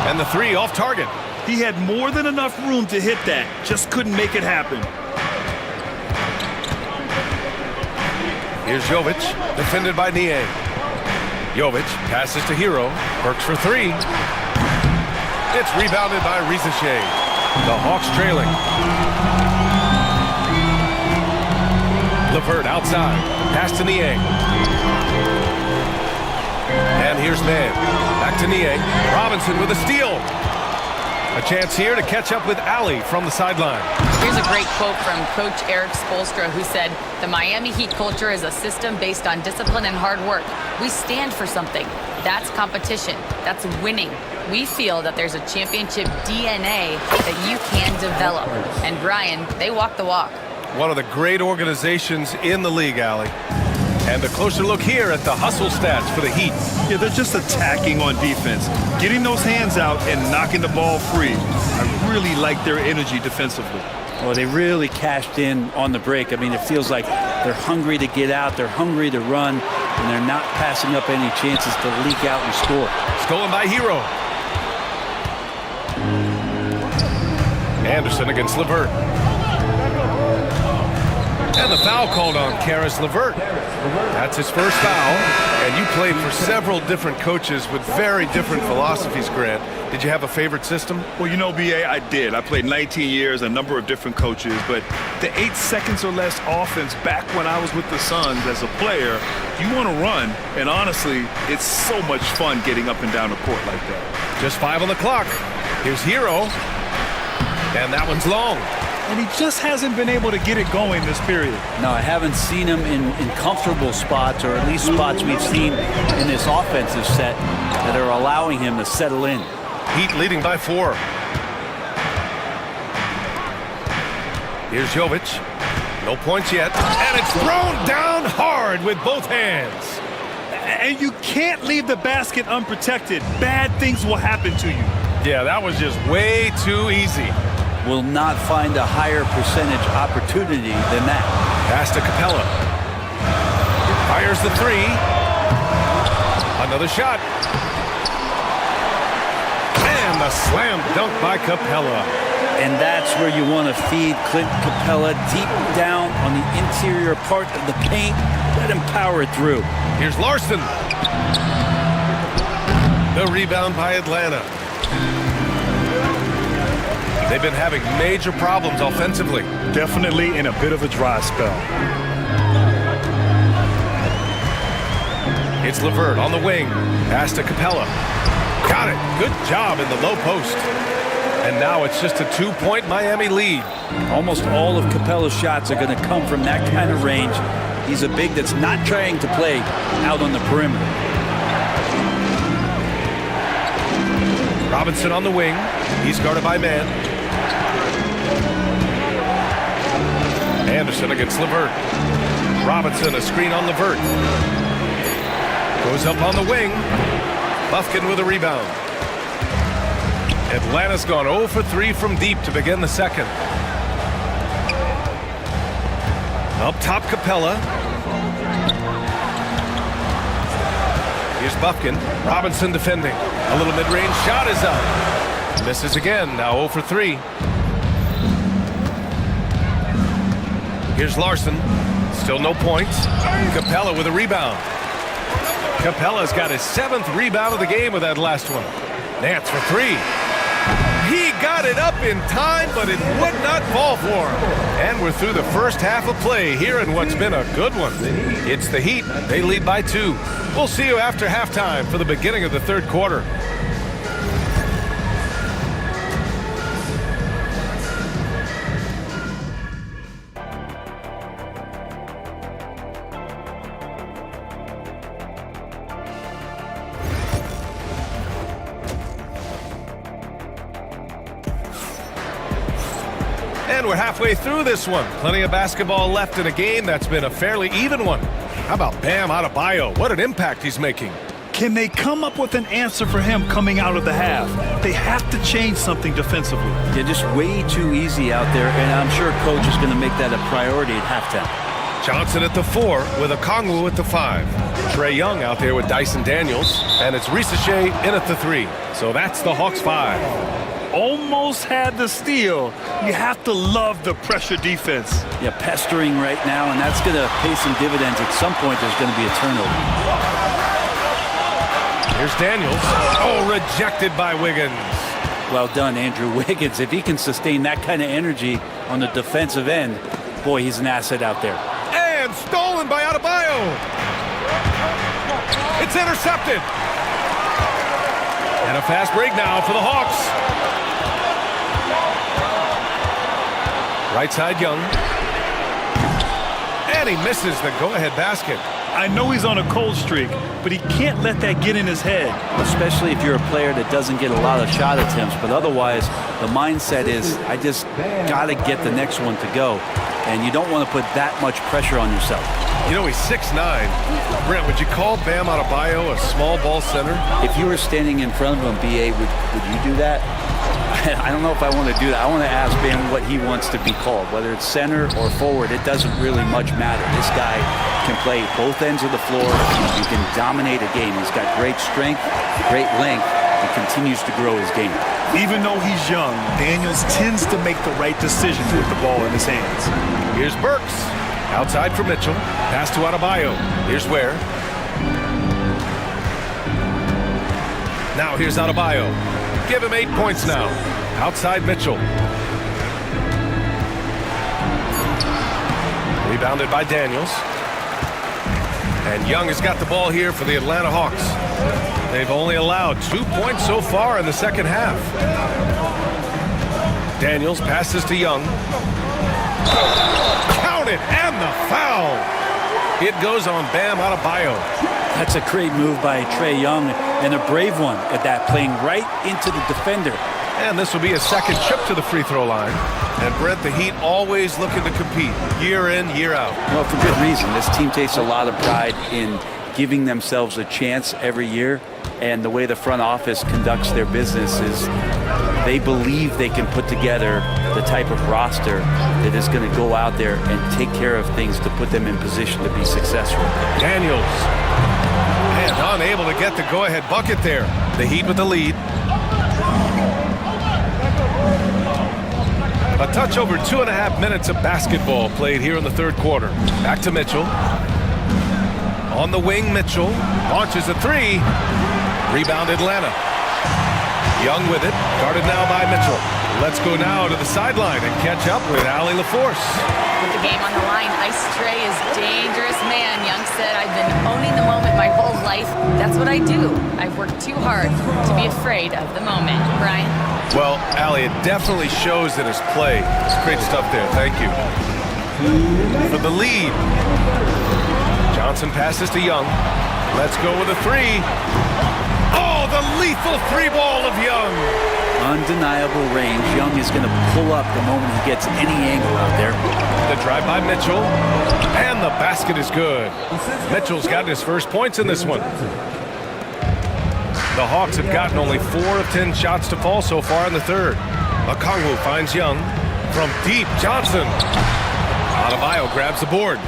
And the 3 off target. He had more than enough room to hit that. Just couldn't make it happen. Here's Jovic, defended by Niang. Jovic passes to Hero. Works for 3. It's rebounded by Rizachet. The Hawks trailing. LeVert outside. Pass to Niang. And here's Mann. Back to Niang. Robinson with a steal. A chance here to catch up with Alley from the sideline. Here's a great quote from Coach Eric Spoelstra, who said, "The Miami Heat culture is a system based on discipline and hard work. We stand for something. That's competition. That's winning. We feel that there's a championship DNA that you can develop." And Brian, they walk the walk. One of the great organizations in the league, Alley. And a closer look here at the hustle stats for the Heat. Yeah, they're just attacking on defense, getting those hands out and knocking the ball free. I really like their energy defensively. Well, they really cashed in on the break. I mean, it feels like they're hungry to get out, they're hungry to run, and they're not passing up any chances to leak out and score. Stolen by Hero. Anderson against LeVert. And the foul called on Karis LeVert. That's his first foul. And you played for several different coaches with very different philosophies, Grant. Did you have a favorite system? Well, you know, B.A., I did. I played 19 years, a number of different coaches, but the 8 seconds or less offense back when I was with the Suns as a player, you want to run, and honestly, it's so much fun getting up and down the court like that. Just 5 on the clock. Here's Hero. And that one's long. And he just hasn't been able to get it going this period. No, I haven't seen him in comfortable spots, or at least spots we've seen in this offensive set that are allowing him to settle in. Heat leading by 4. Here's Jovic. No points yet. And it's thrown down hard with both hands. And you can't leave the basket unprotected. Bad things will happen to you. Yeah, that was just way too easy. Will not find a higher percentage opportunity than that. Pass to Capella. Fires the 3. Another shot. And the slam dunk by Capella. And that's where you want to feed Clint Capella, deep down on the interior part of the paint. Let him power it through. Here's Larson. The rebound by Atlanta. They've been having major problems offensively. Definitely in a bit of a dry spell. It's LeVert on the wing. Pass to Capella. Got it. Good job in the low post. And now it's just a 2-point Miami lead. Almost all of Capella's shots are going to come from that kind of range. He's a big that's not trying to play out on the perimeter. Robinson on the wing. He's guarded by Mann. Anderson against LeVert. Robinson, a screen on LeVert. Goes up on the wing. Bufkin with a rebound. Atlanta's gone 0 for 3 from deep to begin the second. Up top, Capella. Here's Bufkin. Robinson defending. A little mid-range shot is up. Misses again, now 0 for 3. Here's Larson. Still no points. Capella with a rebound. Capella's got his 7th rebound of the game with that last one. Nance for 3. He got it up in time, but it would not fall for him. And we're through the first half of play here in what's been a good one. It's the Heat. They lead by 2. We'll see you after halftime for the beginning of the third quarter. And we're halfway through this one. Plenty of basketball left in a game that's been a fairly even one. How about Bam Adebayo? What an impact he's making. Can they come up with an answer for him coming out of the half? They have to change something defensively. They're just way too easy out there, and I'm sure coach is going to make that a priority at halftime. Johnson at the 4 with Okongwu at the 5. Trae Young out there with Dyson Daniels, and it's Risache in at the 3. So that's the Hawks 5. Almost had the steal. You have to love the pressure defense. Yeah, pestering right now, and that's going to pay some dividends. At some point, there's going to be a turnover. Here's Daniels. Oh, rejected by Wiggins. Well done, Andrew Wiggins. If he can sustain that kind of energy on the defensive end, boy, he's an asset out there. And stolen by Adebayo. It's intercepted. And a fast break now for the Hawks. Right side, Young. And he misses the go-ahead basket. I know he's on a cold streak, but he can't let that get in his head. Especially if you're a player that doesn't get a lot of shot attempts. But otherwise, the mindset is, I just got to get the next one to go. And you don't want to put that much pressure on yourself. You know, he's 6'9". Brent, would you call Bam Adebayo a small ball center? If you were standing in front of him, B.A., would you do that? I don't know if I want to do that. I want to ask Bam what he wants to be called. Whether it's center or forward, it doesn't really much matter. This guy can play both ends of the floor. He can dominate a game. He's got great strength, great length. He continues to grow his game. Even though he's young, Daniels tends to make the right decisions with the ball in his hands. Here's Burks. Outside for Mitchell. Pass to Adebayo. Here's Ware. Now here's Adebayo. Give him 8 points now. Outside Mitchell. Rebounded by Daniels. And Young has got the ball here for the Atlanta Hawks. They've only allowed 2 points so far in the second half. Daniels passes to Young. Counted, and the foul. It goes on Bam Adebayo. That's a great move by Trae Young, and a brave one at that, playing right into the defender. And this will be a second trip to the free throw line. And Brent, the Heat always looking to compete year in, year out. Well, for good reason. This team takes a lot of pride in giving themselves a chance every year. And the way the front office conducts their business is they believe they can put together the type of roster that is going to go out there and take care of things to put them in position to be successful. Daniels. And unable to get the go-ahead bucket there. The Heat with the lead. A touch over 2.5 minutes of basketball played here in the third quarter. Back to Mitchell. On the wing, Mitchell launches a 3. Rebound Atlanta. Young with it. Guarded now by Mitchell. Let's go now to the sideline and catch up with Allie LaForce. With the game on the line, Ice Trae is dangerous man. Young said, I've been owning the moment my whole life. That's what I do. I've worked too hard to be afraid of the moment. Brian? Well, Allie, it definitely shows in his play. It's great stuff there. Thank you. For the lead. Johnson passes to Young. Let's go with a 3. Oh, the lethal 3-ball of Young. Undeniable range. Young is going to pull up the moment he gets any angle out there. The drive by Mitchell. And the basket is good. Mitchell's got his first points in this one. The Hawks have gotten only 4 of 10 shots to fall so far in the third. Okongwu finds Young. From deep, Johnson. Adebayo grabs the board.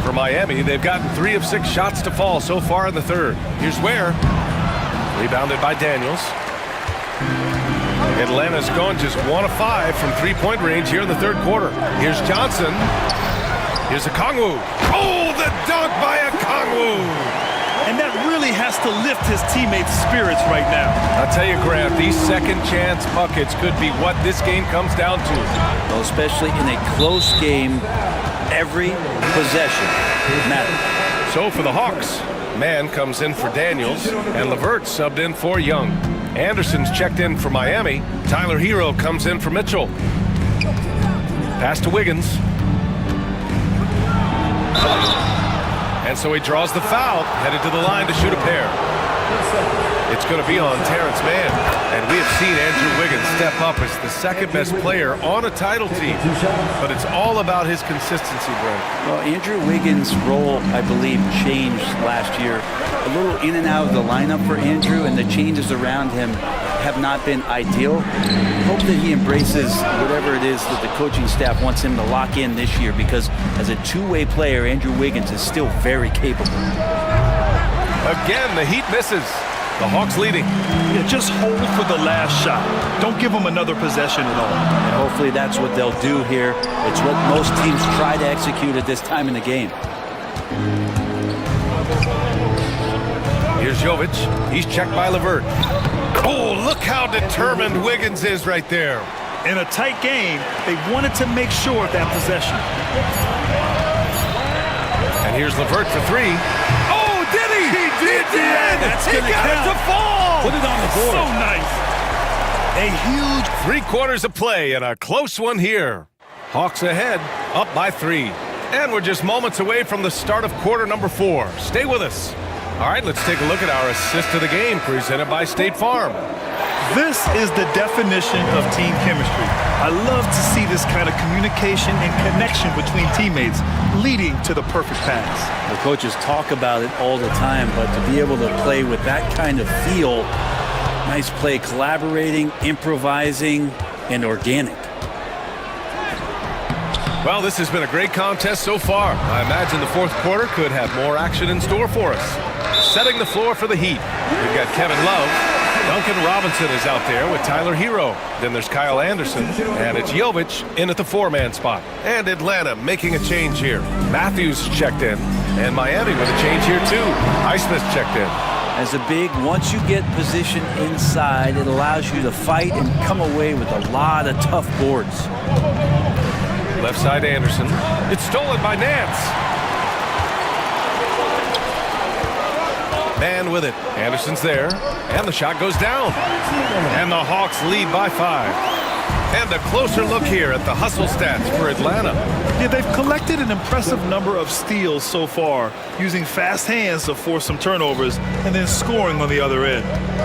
For Miami, they've gotten 3 of 6 shots to fall so far in the third. Here's Ware. Rebounded by Daniels. Atlanta's gone just 1 of 5 from 3-point range here in the third quarter. Here's Johnson. Here's a Kongwu. Oh, the dunk by a Kongwu. And that really has to lift his teammates' spirits right now. I'll tell you, Grant, these second chance buckets could be what this game comes down to. Well, especially in a close game, every possession matters. So for the Hawks, Mann comes in for Daniels, and LeVert subbed in for Young. Anderson's checked in for Miami. Tyler Hero comes in for Mitchell. Pass to Wiggins. And so he draws the foul, headed to the line to shoot a pair. It's going to be on Terrence Mann. And we have seen Andrew Wiggins step up as the second best player on a title team. But it's all about his consistency, Brent. Well, Andrew Wiggins' role, I believe, changed last year. A little in and out of the lineup for Andrew, and the changes around him have not been ideal. Hope that he embraces whatever it is that the coaching staff wants him to lock in this year, because as a two-way player, Andrew Wiggins is still very capable. Again, the Heat misses. The Hawks leading. Yeah, just hold for the last shot. Don't give them another possession at all. And hopefully that's what they'll do here. It's what most teams try to execute at this time in the game. Here's Jovic. He's checked by LeVert. Oh, look how determined Wiggins is right there. In a tight game, they wanted to make sure of that possession. And here's LeVert for three. Oh, did he? He did! That's he gonna got count. it to fall! Put it on the board. So nice. A huge 3 quarters of play and a close one here. Hawks ahead, up by 3. And we're just moments away from the start of quarter number 4. Stay with us. All right, let's take a look at our assist of the game presented by State Farm. This is the definition of team chemistry. I love to see this kind of communication and connection between teammates leading to the perfect pass. The coaches talk about it all the time, but to be able to play with that kind of feel, nice play, collaborating, improvising, and organic. Well, this has been a great contest so far. I imagine the fourth quarter could have more action in store for us. Setting the floor for the Heat, we've got Kevin Love. Duncan Robinson is out there with Tyler Hero. Then there's Kyle Anderson, and it's Jovic in at the 4-man spot. And Atlanta making a change here. Matthews checked in, and Miami with a change here too. Highsmith checked in. As a big, once you get position inside, it allows you to fight and come away with a lot of tough boards. Left side Anderson. It's stolen by Nance. Man with it. Anderson's there. And the shot goes down. And the Hawks lead by 5. And a closer look here at the hustle stats for Atlanta. Yeah, they've collected an impressive number of steals so far, using fast hands to force some turnovers and then scoring on the other end.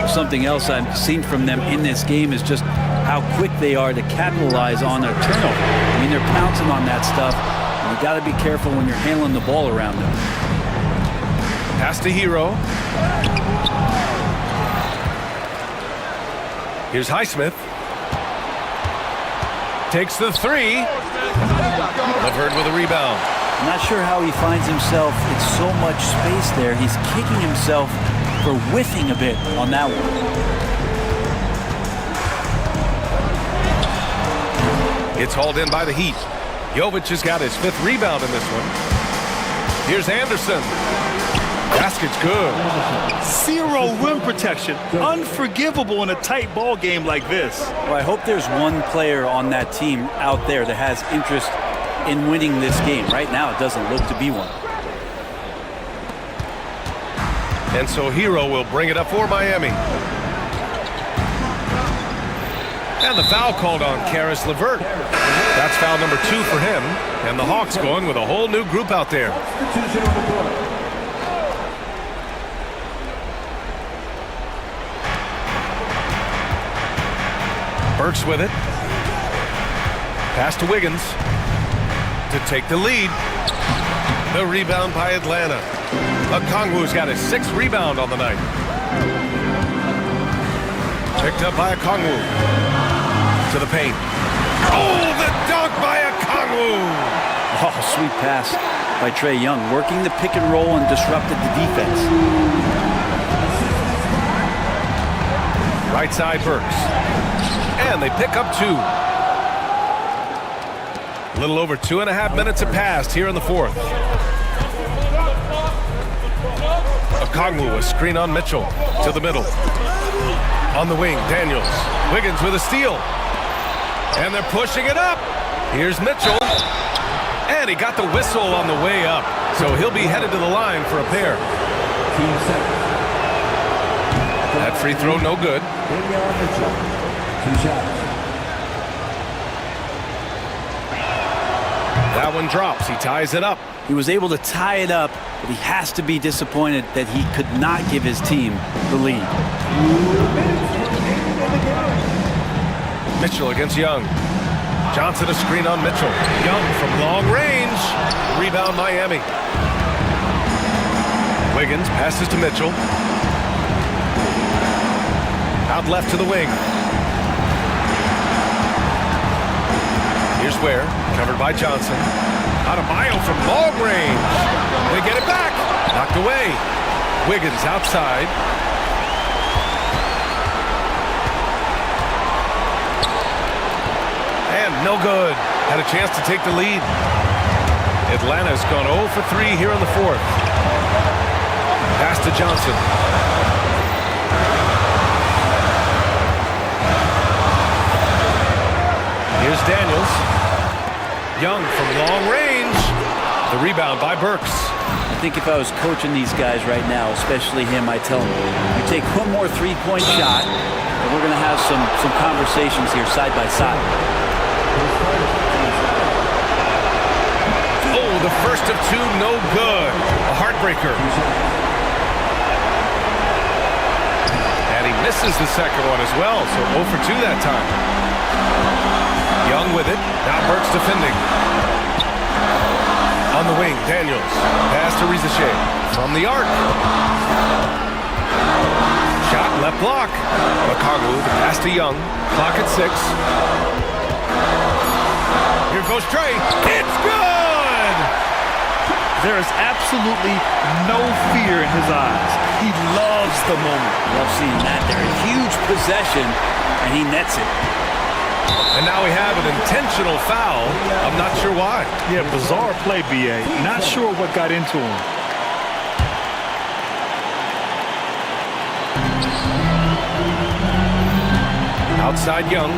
Something else I've seen from them in this game is just how quick they are to capitalize on their turnover. I mean, they're pouncing on that stuff, and you got to be careful when you're handling the ball around them. Pass to Hero. Here's Highsmith. Takes the 3. LeVert with a rebound. I'm not sure how he finds himself in so much space there. He's kicking himself for whiffing a bit on that one. It's hauled in by the Heat. Jovic has got his 5th rebound in this one. Here's Anderson. Basket's good. 0 rim protection. Unforgivable in a tight ball game like this. Well, I hope there's one player on that team out there that has interest in winning this game. Right now, it doesn't look to be one. And so Hero will bring it up for Miami. And the foul called on Karis LeVert. That's foul number 2 for him. And the Hawks going with a whole new group out there. Burks with it. Pass to Wiggins to take the lead. The rebound by Atlanta. Okongwu's got his 6th rebound on the night. Picked up by Okongwu. To the paint. Oh, the dunk by Okongwu! Oh, sweet pass by Trae Young, working the pick and roll and disrupted the defense. Right side Burks. And they pick up 2. A little over 2.5 minutes have passed here in the fourth. Okongwu, a screen on Mitchell to the middle. On the wing, Daniels. Wiggins with a steal. And they're pushing it up. Here's Mitchell. And he got the whistle on the way up. So he'll be headed to the line for a pair. That free throw, no good. That one drops. He ties it up. He was able to tie it up, but he has to be disappointed that he could not give his team the lead. Mitchell against Young. Johnson a screen on Mitchell. Young from long range. Rebound Miami. Wiggins passes to Mitchell. Out left to the wing. Here's Ware, covered by Johnson. Adebayo from long range. They get it back. Knocked away. Wiggins outside. And no good. Had a chance to take the lead. Atlanta's gone 0 for 3 here in the fourth. Pass to Johnson. Here's Daniels. Young from long range. The rebound by Burks. I think if I was coaching these guys right now, especially him, I tell him, you take one more three-point shot, and we're going to have some conversations here side by side. Oh, the first of two, no good. A heartbreaker. And he misses the second one as well, so 0 for 2 that time. Young with it. Now Burks defending. On the wing, Daniels. Pass to Rizachet. From the arc. Shot, left block. Okongwu, the pass to Young. Clock at 6. Here goes Trey. It's good! There is absolutely no fear in his eyes. He loves the moment. Love seeing that there. A huge possession, and he nets it. And now we have an intentional foul. I'm not sure why. Yeah, bizarre play, B.A. Not sure what got into him. Outside Young.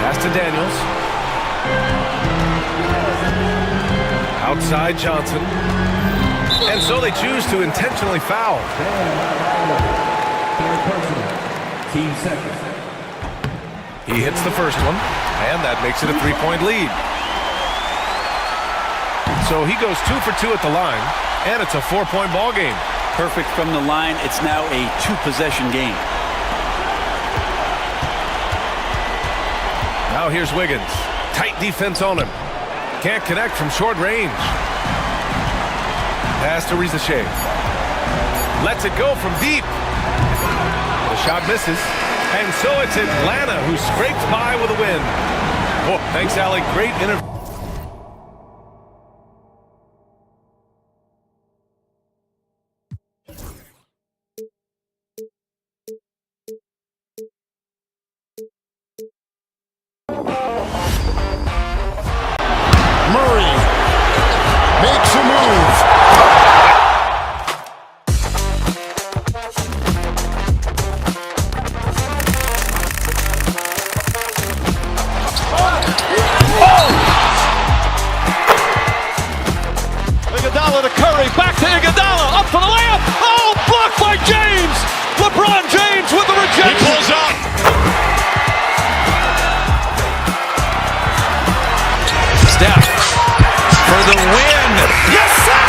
Pass to Daniels. Outside Johnson. And so they choose to intentionally foul. Team second. He hits the first one, and that makes it a 3-point lead. So he goes 2 for 2 at the line, and it's a 4-point ball game. Perfect from the line. It's now a 2-possession game. Now here's Wiggins. Tight defense on him. Can't connect from short range. Pass to Rizachet. Lets it go from deep. The shot misses. And so it's Atlanta who scrapes by with a win. Oh, thanks, Allie. Great interview. Murray makes a move. Iguodala to Curry, back to Iguodala, up for the layup. Oh, blocked by James. LeBron James with the rejection. He pulls up. Steph for the win. Yes, sir!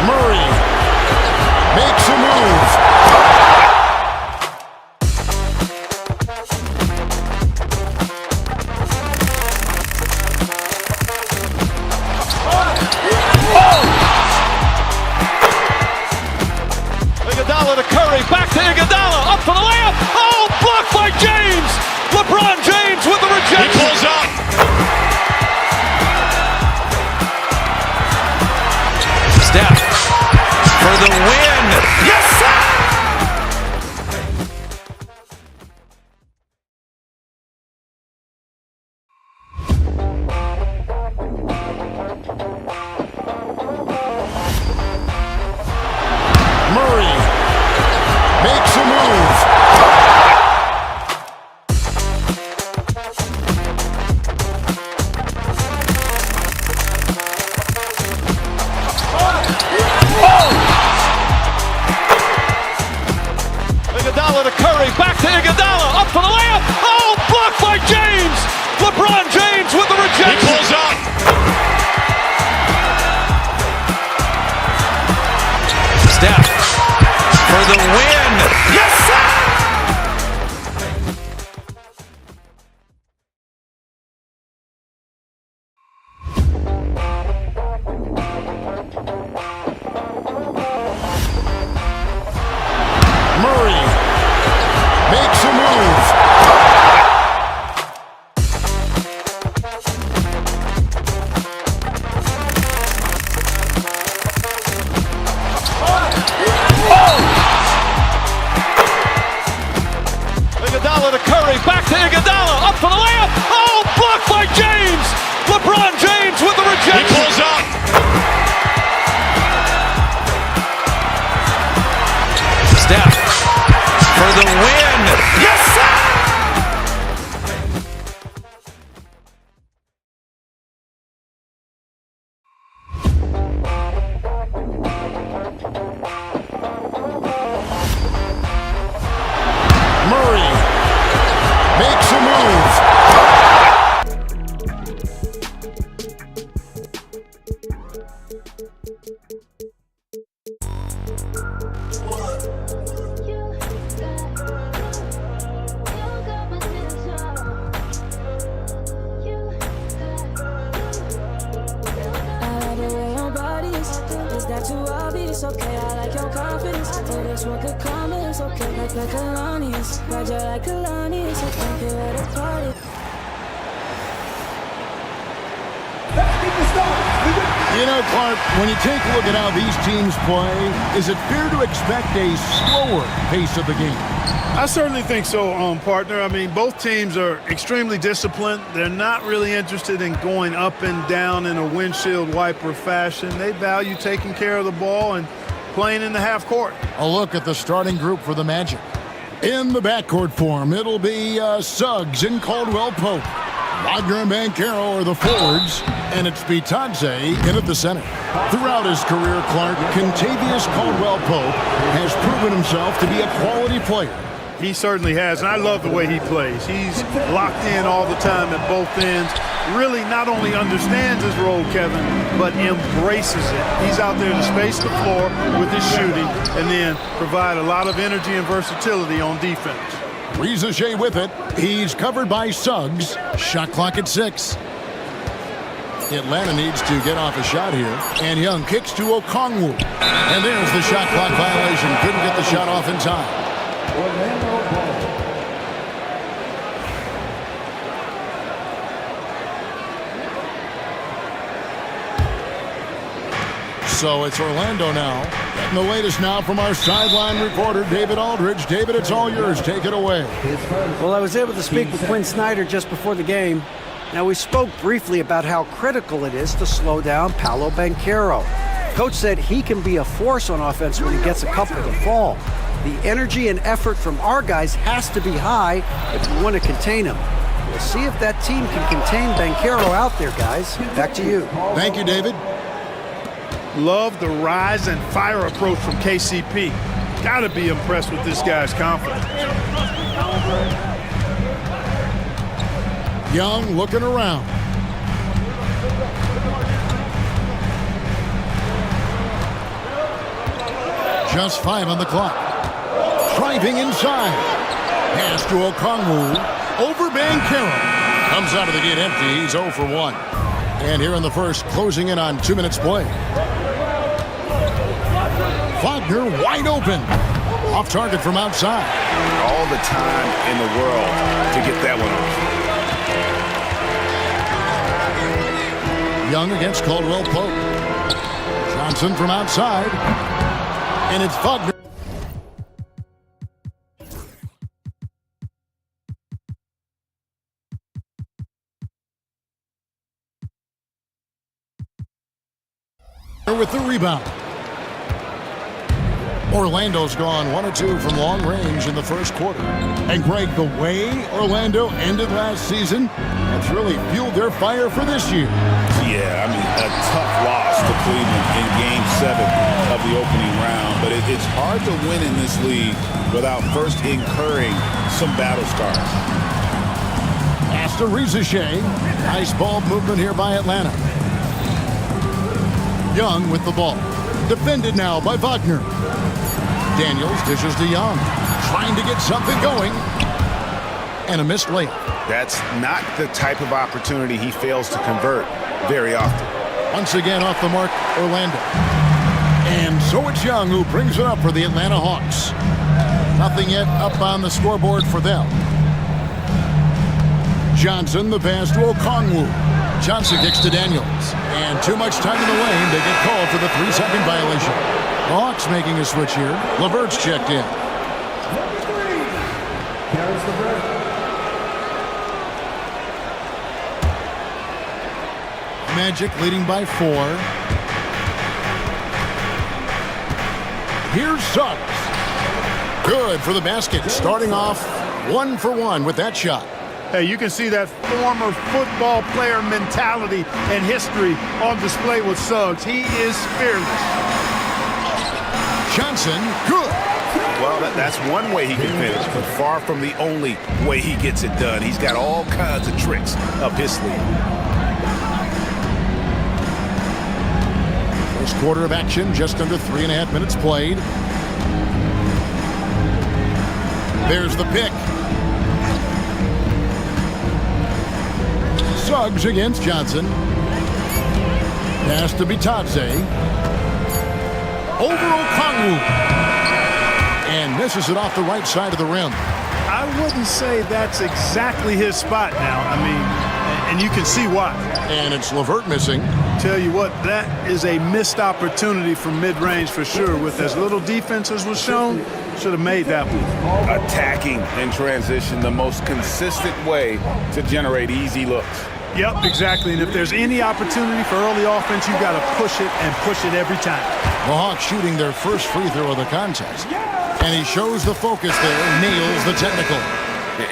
Murray makes a move. Iguodala to Curry, back to Iguodala, up for the layup. Oh, blocked by James. LeBron James with the rejection. He pulls up. for the win. Yes, sir! Murray makes a move. Iguodala to Curry, back to Iguodala, up for the layup. Oh, blocked by James. LeBron James with the rejection. He pulls up. Steph for the win. Yes, sir! Murray makes a move. Iguodala to Curry, back to Iguodala, up for the layup. Oh, blocked by James. LeBron James with the rejection. He pulls up. Steph for the win. Yes, sir! Murray makes a move. Is that too obvious? Okay, I like your confidence. Oh, this one could come in. It's okay, like Kalani's. Roger like Kalani's. I think you're at a party. You know, Clark, when you take a look at how these teams play, is it fair to expect a slower pace of the game? I certainly think so, partner. I mean, both teams are extremely disciplined. They're not really interested in going up and down in a windshield wiper fashion. They value taking care of the ball and playing in the half court. A look at the starting group for the Magic. In the backcourt form, it'll be Suggs and Caldwell Pope. Wagner and Banchero are the forwards, and it's Bitadze in at the center. Throughout his career, Clark, Kentavious Caldwell Pope has proven himself to be a quality player. He certainly has, and I love the way he plays. He's locked in all the time at both ends. Really not only understands his role, Kevin, but embraces it. He's out there to space the floor with his shooting and then provide a lot of energy and versatility on defense. Rizachet with it. He's covered by Suggs. Shot clock at 6. Atlanta needs to get off a shot here. And Young kicks to Okongwu. And there's the shot clock violation. Couldn't get the shot off in time. So it's Orlando now. And the latest now from our sideline reporter, David Aldridge. David, it's all yours. Take it away. Well, I was able to speak with Quinn Snyder just before the game. Now, we spoke briefly about how critical it is to slow down Paolo Banchero. Coach said he can be a force on offense when he gets a couple to fall. The energy and effort from our guys has to be high if we want to contain him. We'll see if that team can contain Banchero out there, guys. Back to you. Thank you, David. Love the rise and fire approach from KCP. Got to be impressed with this guy's confidence. Young looking around. Just 5 on the clock. Driving inside. Pass to Okongwu. Over Banchero. Comes out of the gate empty. He's 0 for 1. And here in the first, closing in on 2 minutes play. Wagner wide open. Off target from outside. All the time in the world to get that one off. Young against Caldwell Pope. Johnson from outside. And it's Wagner. With the rebound. Orlando's gone 1 of 2 from long range in the first quarter. And Greg, the way Orlando ended last season, that's really fueled their fire for this year. Yeah, I mean, a tough loss to Cleveland in Game 7 of the opening round. But it's hard to win in this league without first incurring some battle scars. Pass to Shea. Nice ball movement here by Atlanta. Young with the ball. Defended now by Wagner. Daniels dishes to Young. Trying to get something going. And a missed layup. That's not the type of opportunity he fails to convert very often. Once again off the mark, Orlando. And so it's Young who brings it up for the Atlanta Hawks. Nothing yet up on the scoreboard for them. Johnson, the pass to Okongwu. Johnson kicks to Daniels. And too much time in the lane. They get called for the 3-second violation. The Hawks making a switch here. LeVert's checked in. Magic leading by 4. Here's Suggs. Good for the basket. Starting off 1 for 1 with that shot. Hey, you can see that former football player mentality and history on display with Suggs. He is fearless. Johnson, good. Well, that's one way he can finish, but far from the only way he gets it done. He's got all kinds of tricks up his sleeve. First quarter of action, just under 3.5 minutes played. There's the pick. Suggs against Johnson. Pass to Bitadze. Over Okongwu. And misses it off the right side of the rim. I wouldn't say that's exactly his spot now. I mean, and you can see why. And it's LeVert missing. Tell you what, that is a missed opportunity from mid-range for sure. With as little defense as was shown, should have made that one. Attacking in transition, the most consistent way to generate easy looks. Yep, exactly. And if there's any opportunity for early offense, you've got to push it and push it every time. The Hawks shooting their first free throw of the contest. And he shows the focus there, nails the technical.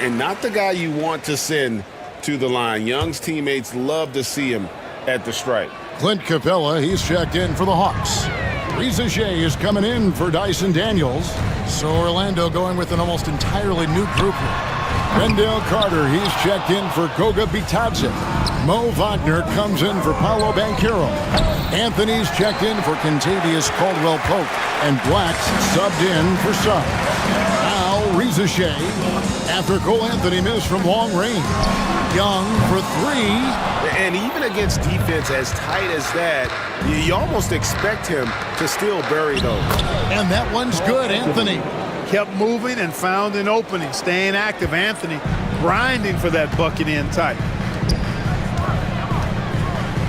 And not the guy you want to send to the line. Young's teammates love to see him at the stripe. Clint Capella, he's checked in for the Hawks. Shea is coming in for Dyson Daniels. So Orlando going with an almost entirely new group here. Wendell Carter, he's checked in for Goga Bitadze. Mo Wagner comes in for Paolo Banchero. Anthony's checked in for Contavious Caldwell-Pope. And Black's subbed in for Suggs. Now Shea, after Cole Anthony missed from long range. Young for 3. And even against defense as tight as that, you almost expect him to still bury those. And that one's good, Anthony. Kept moving and found an opening. Staying active, Anthony grinding for that bucket in tight.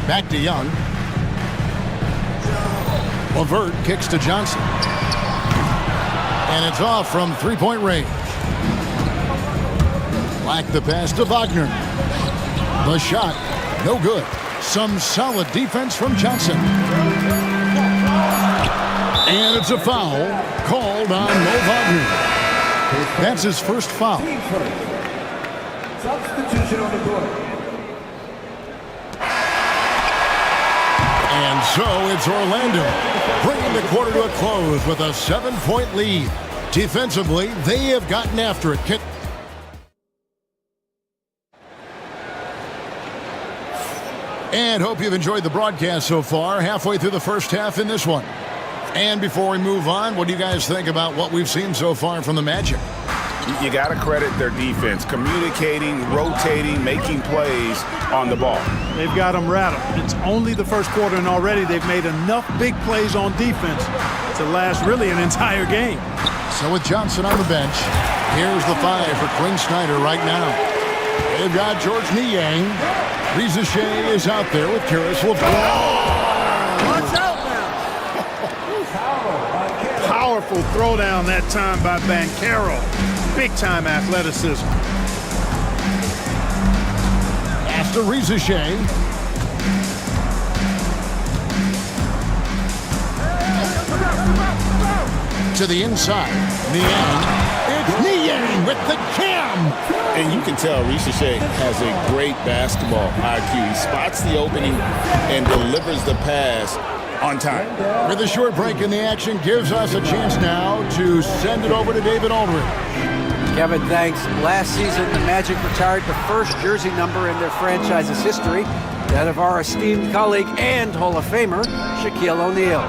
Back to Young. LeVert kicks to Johnson. And it's off from 3-point range. Black the pass to Wagner. The shot, no good. Some solid defense from Johnson. And it's a foul called on Mo Wagner. That's his first foul. Substitution on the court. And so it's Orlando bringing the quarter to a close with a 7-point lead. Defensively, they have gotten after it. And hope you've enjoyed the broadcast so far. Halfway through the first half in this one. And before we move on, what do you guys think about what we've seen so far from the Magic? You got to credit their defense, communicating, rotating, making plays on the ball. They've got them rattled. It's only the first quarter, and already they've made enough big plays on defense to last really an entire game. So with Johnson on the bench, here's the 5 for Quinn Snyder right now. They've got George Niang. Shea is out there with Karis LeVert. Power powerful throwdown that time by Banchero. Big-time athleticism. After Rizachet. To the inside. Niang. It's Niang with the cam. And you can tell Rizachet has a great basketball IQ. He spots the opening and delivers the pass on time. With a short break in the action, gives us a chance now to send it over to David Aldridge. Kevin, thanks. Last season, the Magic retired the first jersey number in their franchise's history, that of our esteemed colleague and Hall of Famer, Shaquille O'Neal.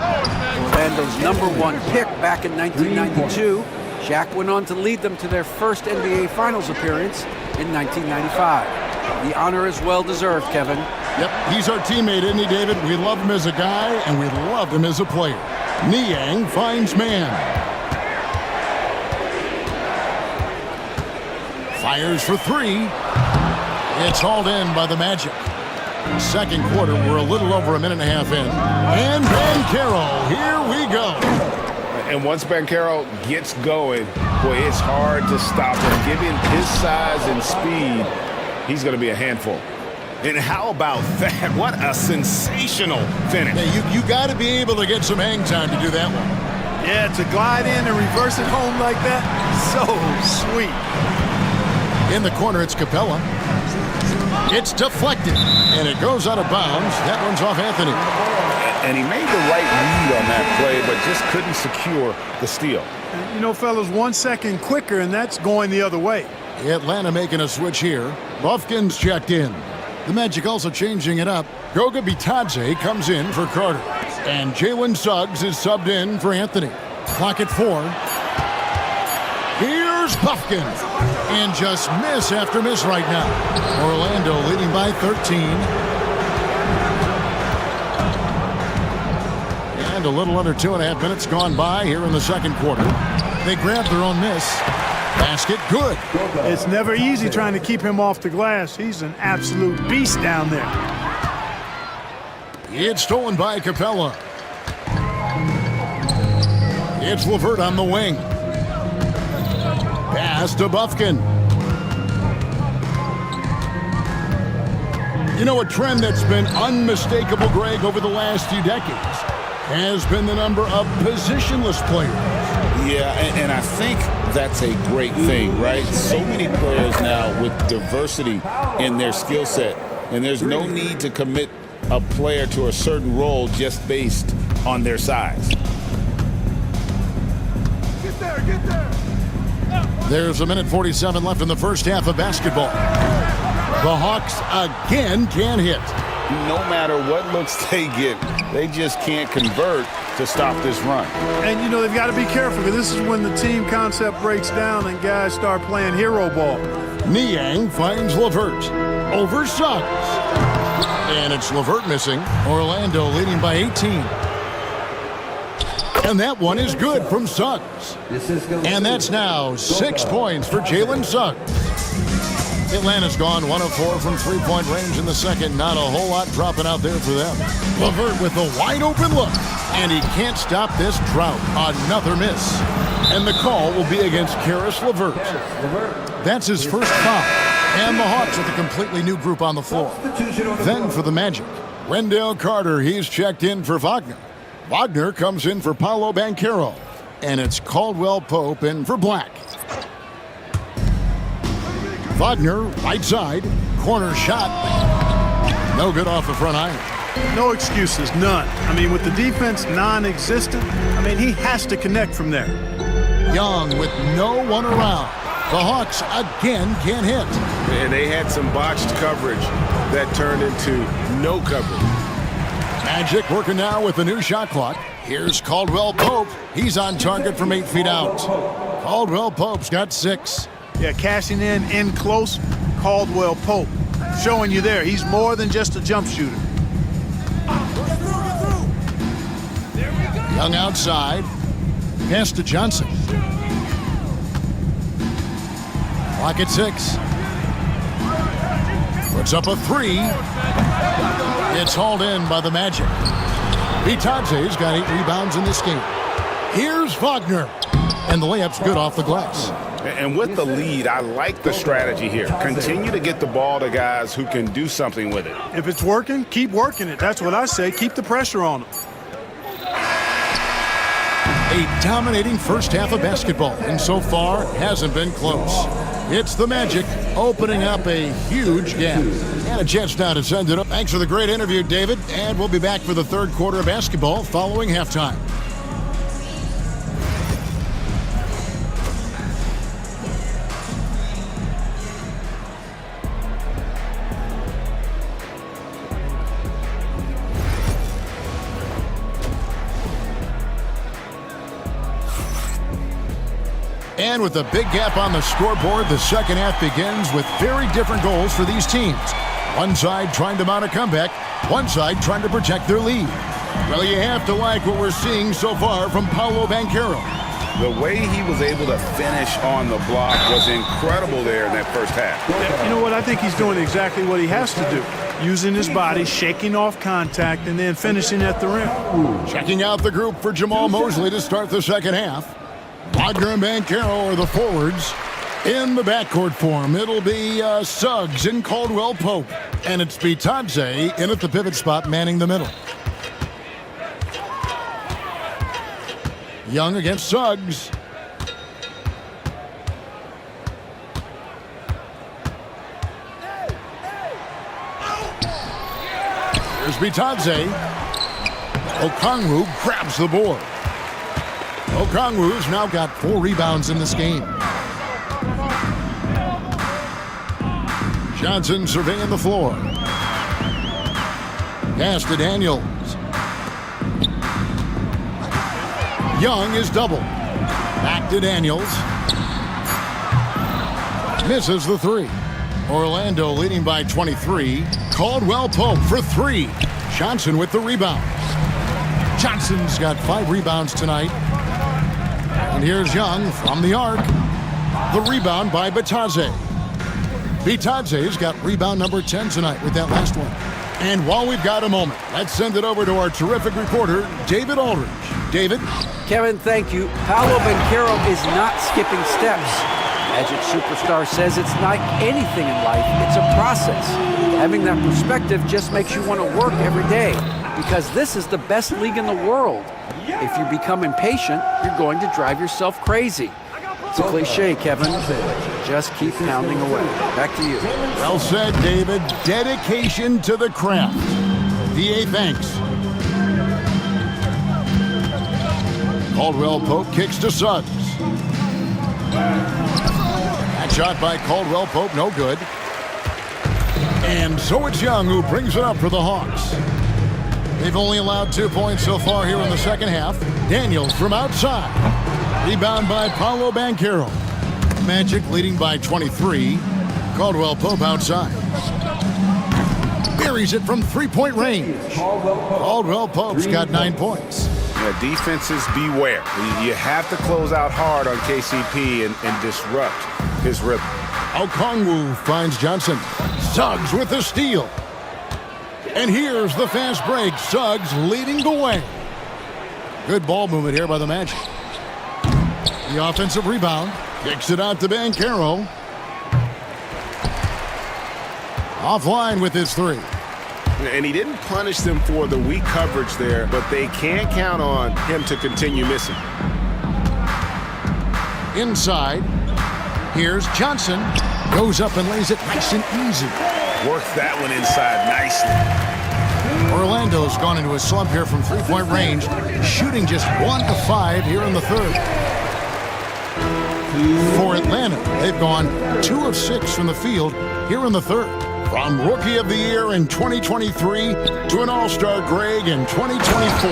Orlando's #1 pick back in 1992, Shaq went on to lead them to their first NBA Finals appearance in 1995. The honor is well-deserved, Kevin. Yep, he's our teammate, isn't he, David? We love him as a guy, and we love him as a player. Niang finds man. Fires for three. It's hauled in by the Magic. Second quarter, we're a little over a minute and a half in. And Banchero, here we go. And once Banchero gets going, boy, it's hard to stop him. Given his size and speed, he's going to be a handful. And how about that? What a sensational finish. Yeah, you got to be able to get some hang time to do that one. Yeah, to glide in and reverse it home like that, so sweet. In the corner, it's Capella. It's deflected, and it goes out of bounds. That one's off Anthony. And he made the right read on that play, but just couldn't secure the steal. You know, fellas, 1 second quicker, and that's going the other way. Atlanta making a switch here. Buffkin's checked in. The Magic also changing it up. Goga Bitadze comes in for Carter. And Jalen Suggs is subbed in for Anthony. Clock at 4. Here's Buffkin. And just miss after miss right now. Orlando leading by 13. And a little under 2.5 minutes gone by here in the second quarter. They grabbed their own miss. Basket good. It's never easy trying to keep him off the glass. He's an absolute beast down there. It's stolen by Capella. It's LeVert on the wing. Pass to Buffkin. You know, a trend that's been unmistakable, Greg, over the last few decades has been the number of positionless players. Yeah, and I think that's a great thing, right? So many players now with diversity in their skill set, and there's no need to commit a player to a certain role just based on their size. Get there, get there. There's a minute 47 left in the first half of basketball. The Hawks again can't hit. No matter what looks they get, they just can't convert to stop this run. And, you know, they've got to be careful because this is when the team concept breaks down and guys start playing hero ball. Niang finds LeVert. Over Suggs. And it's LeVert missing. Orlando leading by 18. And that one is good from Suggs. And that's now 6 points for Jalen Suggs. Atlanta's gone 1 of 4 from three-point range in the second. Not a whole lot dropping out there for them. LeVert with a wide-open look. And he can't stop this drought. Another miss. And the call will be against Karis LeVert. That's his first foul. And the Hawks with a completely new group on the floor. Then for the Magic, Wendell Carter, he's checked in for Wagner. Wagner comes in for Paolo Banchero. And it's Caldwell Pope in for Black. Wagner, right side, corner shot. No good off the front iron. No excuses, none. I mean, with the defense non-existent, he has to connect from there. Young with no one around. The Hawks again can't hit. And they had some botched coverage that turned into no coverage. Magic working now with the new shot clock. Here's Caldwell Pope. He's on target from 8 feet out. Caldwell Pope's got 6. Yeah, cashing in close, Caldwell Pope. Showing you there, he's more than just a jump shooter. Young outside. Pass to Johnson. Clock at 6. Puts up a 3. It's hauled in by the Magic. Bitadze's got 8 rebounds in this game. Here's Wagner. And the layup's good off the glass. And with the lead, I like the strategy here. Continue to get the ball to guys who can do something with it. If it's working, keep working it. That's what I say. Keep the pressure on them. A dominating first half of basketball, and so far hasn't been close. It's the Magic opening up a huge gap. And a chance now to send it up. Thanks for the great interview, David. And we'll be back for the third quarter of basketball following halftime. And with a big gap on the scoreboard, the second half begins with very different goals for these teams. One side trying to mount a comeback, one side trying to protect their lead. Well, you have to like what we're seeing so far from Paolo Banchero. The way he was able to finish on the block was incredible there in that first half. You know what? I think he's doing exactly what he has to do. Using his body, shaking off contact, and then finishing at the rim. Checking out the group for Jamal Mosley to start the second half. Wagner and Banchero are the forwards. In the backcourt form, it'll be Suggs and Caldwell Pope. And it's Bitadze in at the pivot spot, manning the middle. Young against Suggs. Here's Bitadze. Okongwu grabs the board. Okongwu's now got 4 rebounds in this game. Johnson surveying the floor. Pass to Daniels. Young is double. Back to Daniels. Misses the 3. Orlando leading by 23. Caldwell Pope for 3. Johnson with the rebound. Johnson's got 5 rebounds tonight. And here's Young from the arc. The rebound by Bitadze. Bitadze's got rebound number 10 tonight with that last one. And while we've got a moment, let's send it over to our terrific reporter, David Aldridge. David? Kevin, thank you. Paolo Banchero is not skipping steps. Magic Superstar says it's like anything in life. It's a process. Having that perspective just makes you want to work every day because this is the best league in the world. If you become impatient, you're going to drive yourself crazy. It's a cliche, Kevin. Just keep pounding away. Back to you. Well said, David. Dedication to the craft. DA, thanks. Caldwell Pope kicks to Suggs. That shot by Caldwell Pope, no good. And so it's Young who brings it up for the Hawks. They've only allowed 2 points so far here in the second half. Daniels from outside. Rebound by Paolo Banchero. Magic leading by 23. Caldwell Pope outside. Buries it from three-point range. Caldwell Pope's got 9 points. Yeah, defenses beware. You have to close out hard on KCP and disrupt his rhythm. Okongwu finds Johnson. Suggs with the steal. And here's the fast break. Suggs leading the way. Good ball movement here by the Magic. The offensive rebound. Kicks it out to Banchero. Offline with his 3. And he didn't punish them for the weak coverage there, but they can't count on him to continue missing. Inside. Here's Johnson. Goes up and lays it nice and easy. Works that one inside nicely. Orlando's gone into a slump here from three-point range, shooting just 1 of 5 here in the third. For Atlanta, they've gone 2 of 6 from the field here in the third. From Rookie of the Year in 2023 to an All-Star grade in 2024,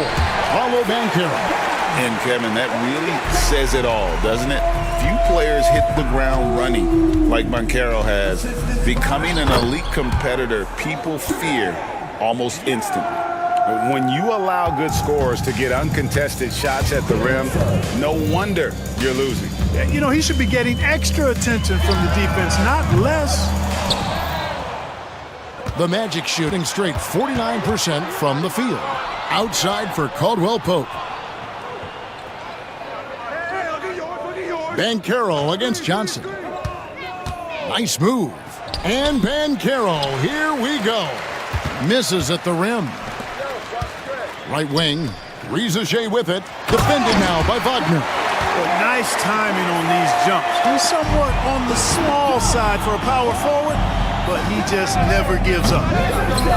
Paolo Banchero. And Kevin, that really says it all, doesn't it? Few players hit the ground running like Banchero has. Becoming an elite competitor, people fear almost instantly. When you allow good scorers to get uncontested shots at the rim, no wonder you're losing. You know, he should be getting extra attention from the defense, not less. The Magic shooting straight 49% from the field. Outside for Caldwell Pope. Banchero against Johnson. Nice move. And Banchero, here we go. Misses at the rim. Right wing, Rizachet with it. Defended now by Wagner. Well, nice timing on these jumps. He's somewhat on the small side for a power forward, but he just never gives up.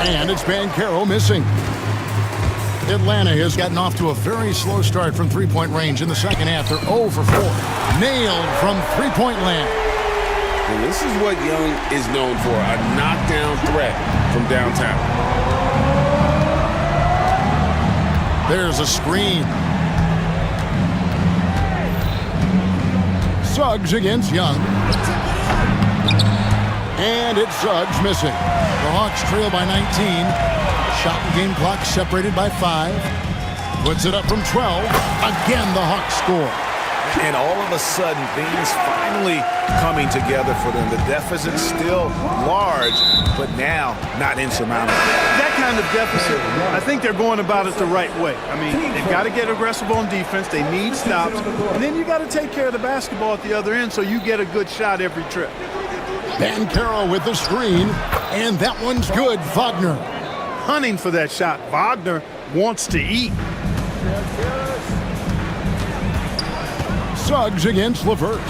And it's Banchero missing. Atlanta has gotten off to a very slow start from three-point range in the second half. They're 0 for 4. Nailed from three-point land. And this is what Young is known for, a knockdown threat from downtown. There's a screen. Suggs against Young. And it's Suggs missing. The Hawks trail by 19. Shot and game clock separated by 5. Puts it up from 12. Again, the Hawks score. And all of a sudden, things finally coming together for them. The deficit's still large, but now not insurmountable. That kind of deficit, I think they're going about it the right way. I mean, they've got to get aggressive on defense. They need stops. And then you got to take care of the basketball at the other end so you get a good shot every trip. Banchero with the screen, and that one's good. Wagner hunting for that shot. Wagner wants to eat. Suggs against LeVert.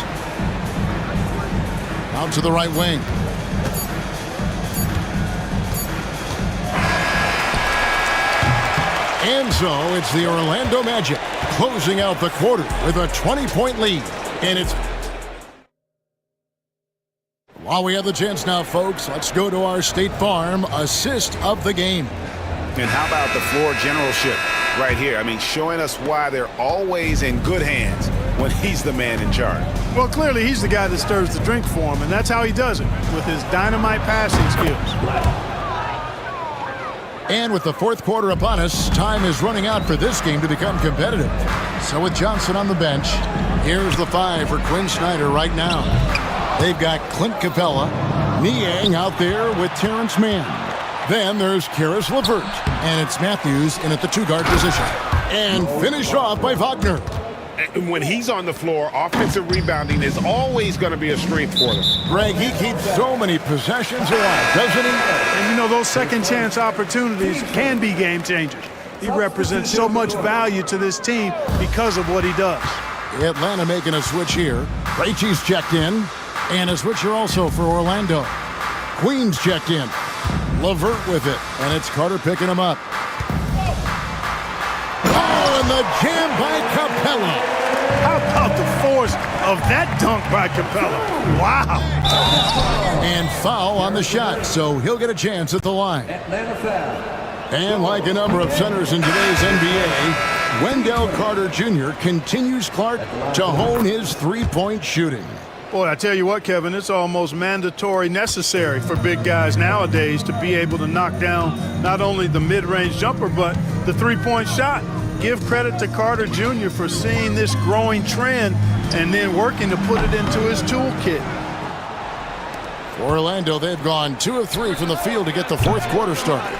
Out to the right wing. And so it's the Orlando Magic closing out the quarter with a 20-point lead. And it's... While we have the chance now, folks, let's go to our State Farm assist of the game. And how about the floor generalship right here? I mean, showing us why they're always in good hands when he's the man in charge. Well, clearly he's the guy that stirs the drink for him, and that's how he does it, with his dynamite passing skills. And with the fourth quarter upon us, time is running out for this game to become competitive. So with Johnson on the bench, here's the 5 for Quinn Snyder right now. They've got Clint Capella, Niang out there with Terrence Mann. Then there's Karis LeVert, and it's Matthews in at the 2-guard position. And finished off by Wagner. When he's on the floor, offensive rebounding is always going to be a strength for them. Greg, he keeps so many possessions alive, doesn't he? And you know, those second chance opportunities can be game changers. He represents so much value to this team because of what he does. Atlanta making a switch here. Krejci's checked in. And a switcher also for Orlando. Queens checked in. LeVert with it. And it's Carter picking him up. Oh, and the jam by Capella. How about the force of that dunk by Capella? Wow. And foul on the shot, so he'll get a chance at the line. And like a number of centers in today's NBA, Wendell Carter Jr. continues, Clark, to hone his three-point shooting. Boy, I tell you what, Kevin, it's almost mandatory necessary for big guys nowadays to be able to knock down not only the mid-range jumper, but the three-point shot. Give credit to Carter Jr. for seeing this growing trend and then working to put it into his toolkit. For Orlando, they've gone 2 of 3 from the field to get the fourth quarter started.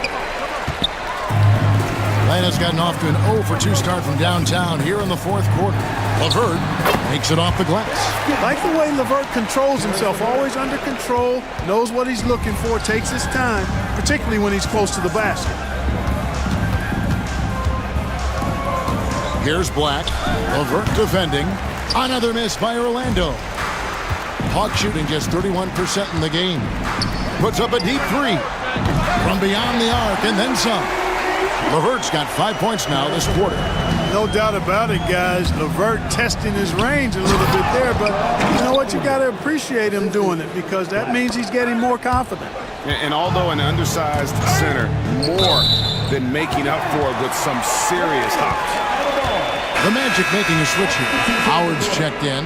Atlanta's gotten off to an 0 for 2 start from downtown here in the fourth quarter. LeVert makes it off the glass. Like the way LeVert controls himself, always under control, knows what he's looking for, takes his time, particularly when he's close to the basket. Here's Black. LeVert defending. Another miss by Orlando. Hawks shooting just 31% in the game. Puts up a deep 3 from beyond the arc and then some. LeVert's got 5 points now this quarter. No doubt about it, guys. LeVert testing his range a little bit there, but you know what? You got to appreciate him doing it because that means he's getting more confident. And although an undersized center, more than making up for it with some serious hops. The Magic making a switch here. Howard's checked in.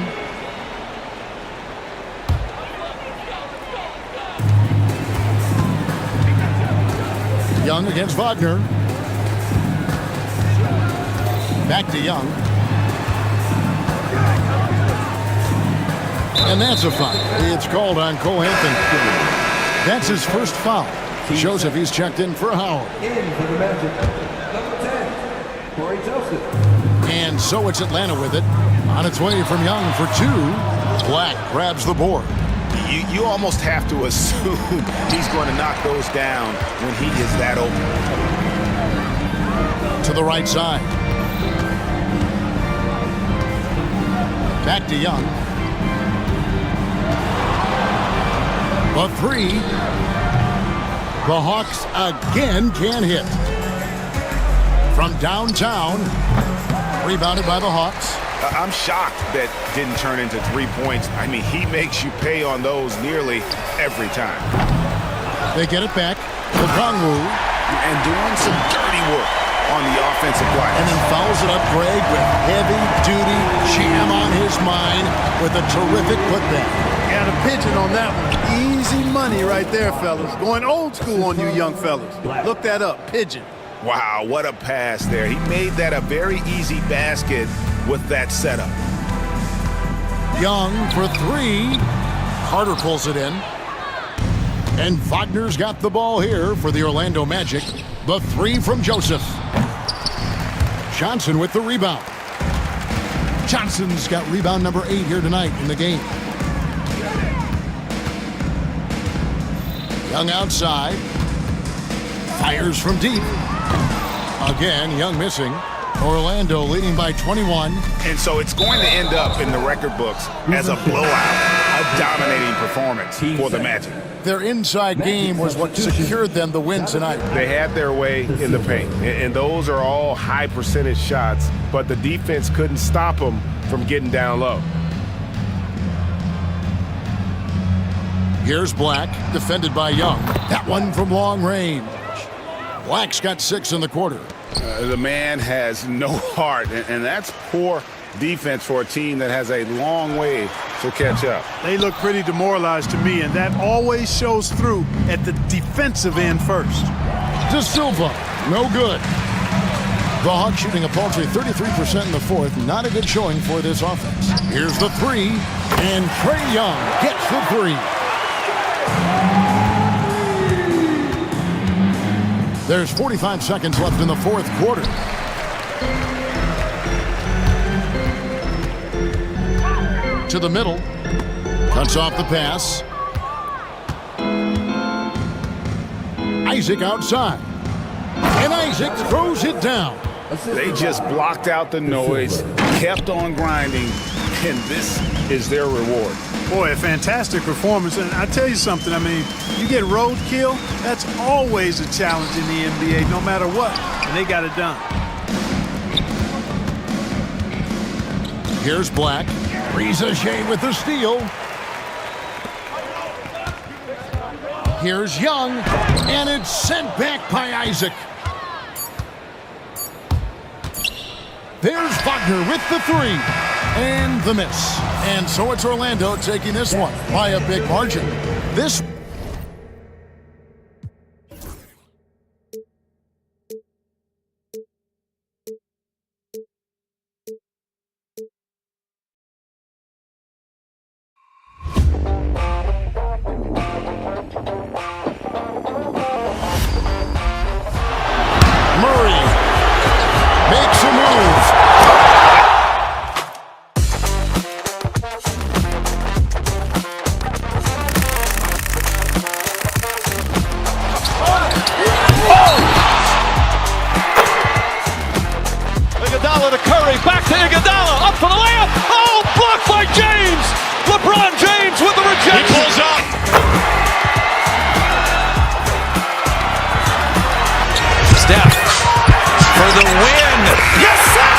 Young against Wagner. Back to Young. And that's a foul. It's called on Cole Anthony. That's his first foul. Shows if he's checked in for Howard. In for the Magic, number 10, Corey Joseph. And so it's Atlanta with it. On its way from Young for two. Black grabs the board. You almost have to assume he's going to knock those down when he is that open. To the right side. Back to Young. The three. The Hawks again can't hit. From downtown. Rebounded by the Hawks. I'm shocked that didn't turn into 3 points. I mean, he makes you pay on those nearly every time. They get it back. Okongwu. And doing some dirty work on the offensive glass. And then fouls it up Greg with heavy-duty jam on his mind with a terrific putback. Got a pigeon on that one. Easy money right there, fellas. Going old school on you young fellas. Look that up, pigeon. Wow, what a pass there. He made that a very easy basket with that setup. Young for three. Carter pulls it in. And Wagner's got the ball here for the Orlando Magic. The three from Joseph. Johnson with the rebound. Johnson's got rebound number 8 here tonight in the game. Young outside. Fires from deep. Again, Young missing. Orlando leading by 21. And so it's going to end up in the record books as a blowout, a dominating performance for the Magic. Their inside game was what secured them the win tonight. They had their way in the paint, and those are all high percentage shots, but the defense couldn't stop them from getting down low. Here's Black, defended by Young. That one from long range. Black's got 6 in the quarter. The man has no heart, and that's poor defense for a team that has a long way to catch up. They look pretty demoralized to me, and that always shows through at the defensive end first. De Silva, no good. The Hawks shooting a paltry 33% in the fourth. Not a good showing for this offense. Here's the three, and Trae Young gets the three. There's 45 seconds left in the fourth quarter. To the middle. Cuts off the pass. Isaac outside. And Isaac throws it down. They just blocked out the noise, kept on grinding, and this is their reward. Boy, a fantastic performance. And I tell you something, I mean, you get roadkill, that's always a challenge in the NBA, no matter what. And they got it done. Here's Black. Ricochet with the steal. Here's Young, and it's sent back by Isaac. There's Wagner with the three, and the miss. And so it's Orlando taking this one by a big margin. This Murray makes a move. Iguodala to Curry, back to Iguodala, up for the layup. Oh, blocked by James. LeBron James with the rejection. He pulls up. Steph for the win. Yes, sir!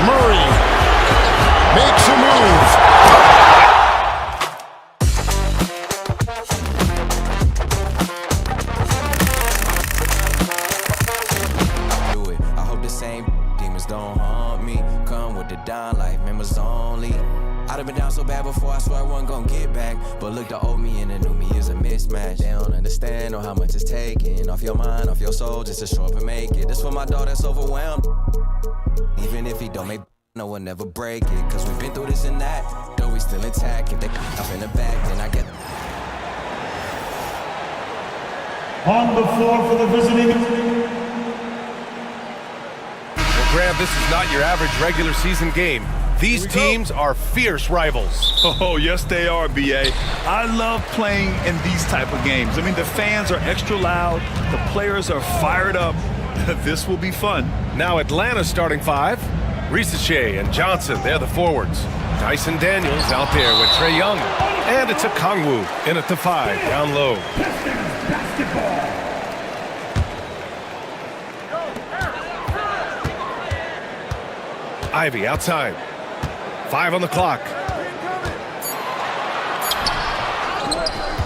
Murray makes a move. Do it. I hope the same demons don't haunt me. Come with the down life, members only. I'd have been down so bad before, I swear I wasn't gonna get back. But look, the old me and the new me is a mismatch. They don't understand or how much it's taking off your mind, off your soul, just to show up and make it. This for my dog that's overwhelmed. Even if he don't make No one never break it, cause we've been through this and that. Though we still intact, if they up in the back, then I get. On the floor for the visiting. Well, Graham, this is not your average regular season game. These teams are fierce rivals. Oh, yes, they are, B.A. I love playing in these type of games. I mean, the fans are extra loud. The players are fired up. This will be fun. Now Atlanta's starting five. Risache and Johnson, they're the forwards. Dyson Daniels out there with Trae Young. And it's a Kongwu in at the 5, down low. Ivy outside. 5 on the clock.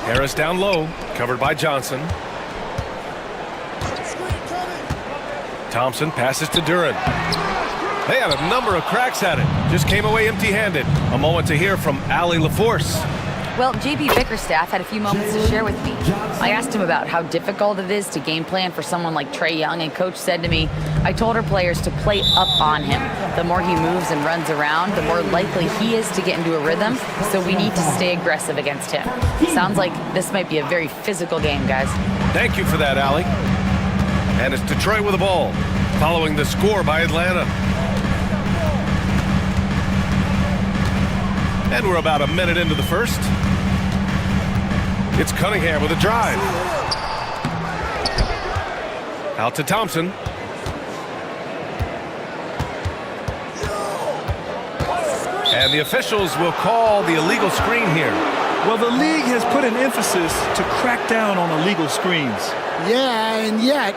Harris down low, covered by Johnson. Thompson passes to Duren. They had a number of cracks at it. Just came away empty-handed. A moment to hear from Allie LaForce. Well, JB Bickerstaff had a few moments to share with me. I asked him about how difficult it is to game plan for someone like Trae Young, and Coach said to me, I told our players to play up on him. The more he moves and runs around, the more likely he is to get into a rhythm, so we need to stay aggressive against him. Sounds like this might be a very physical game, guys. Thank you for that, Allie. And it's Detroit with the ball, following the score by Atlanta. And we're about a minute into the first. It's Cunningham with a drive. Out to Thompson. And the officials will call the illegal screen here. Well, the league has put an emphasis to crack down on illegal screens. Yeah, and yet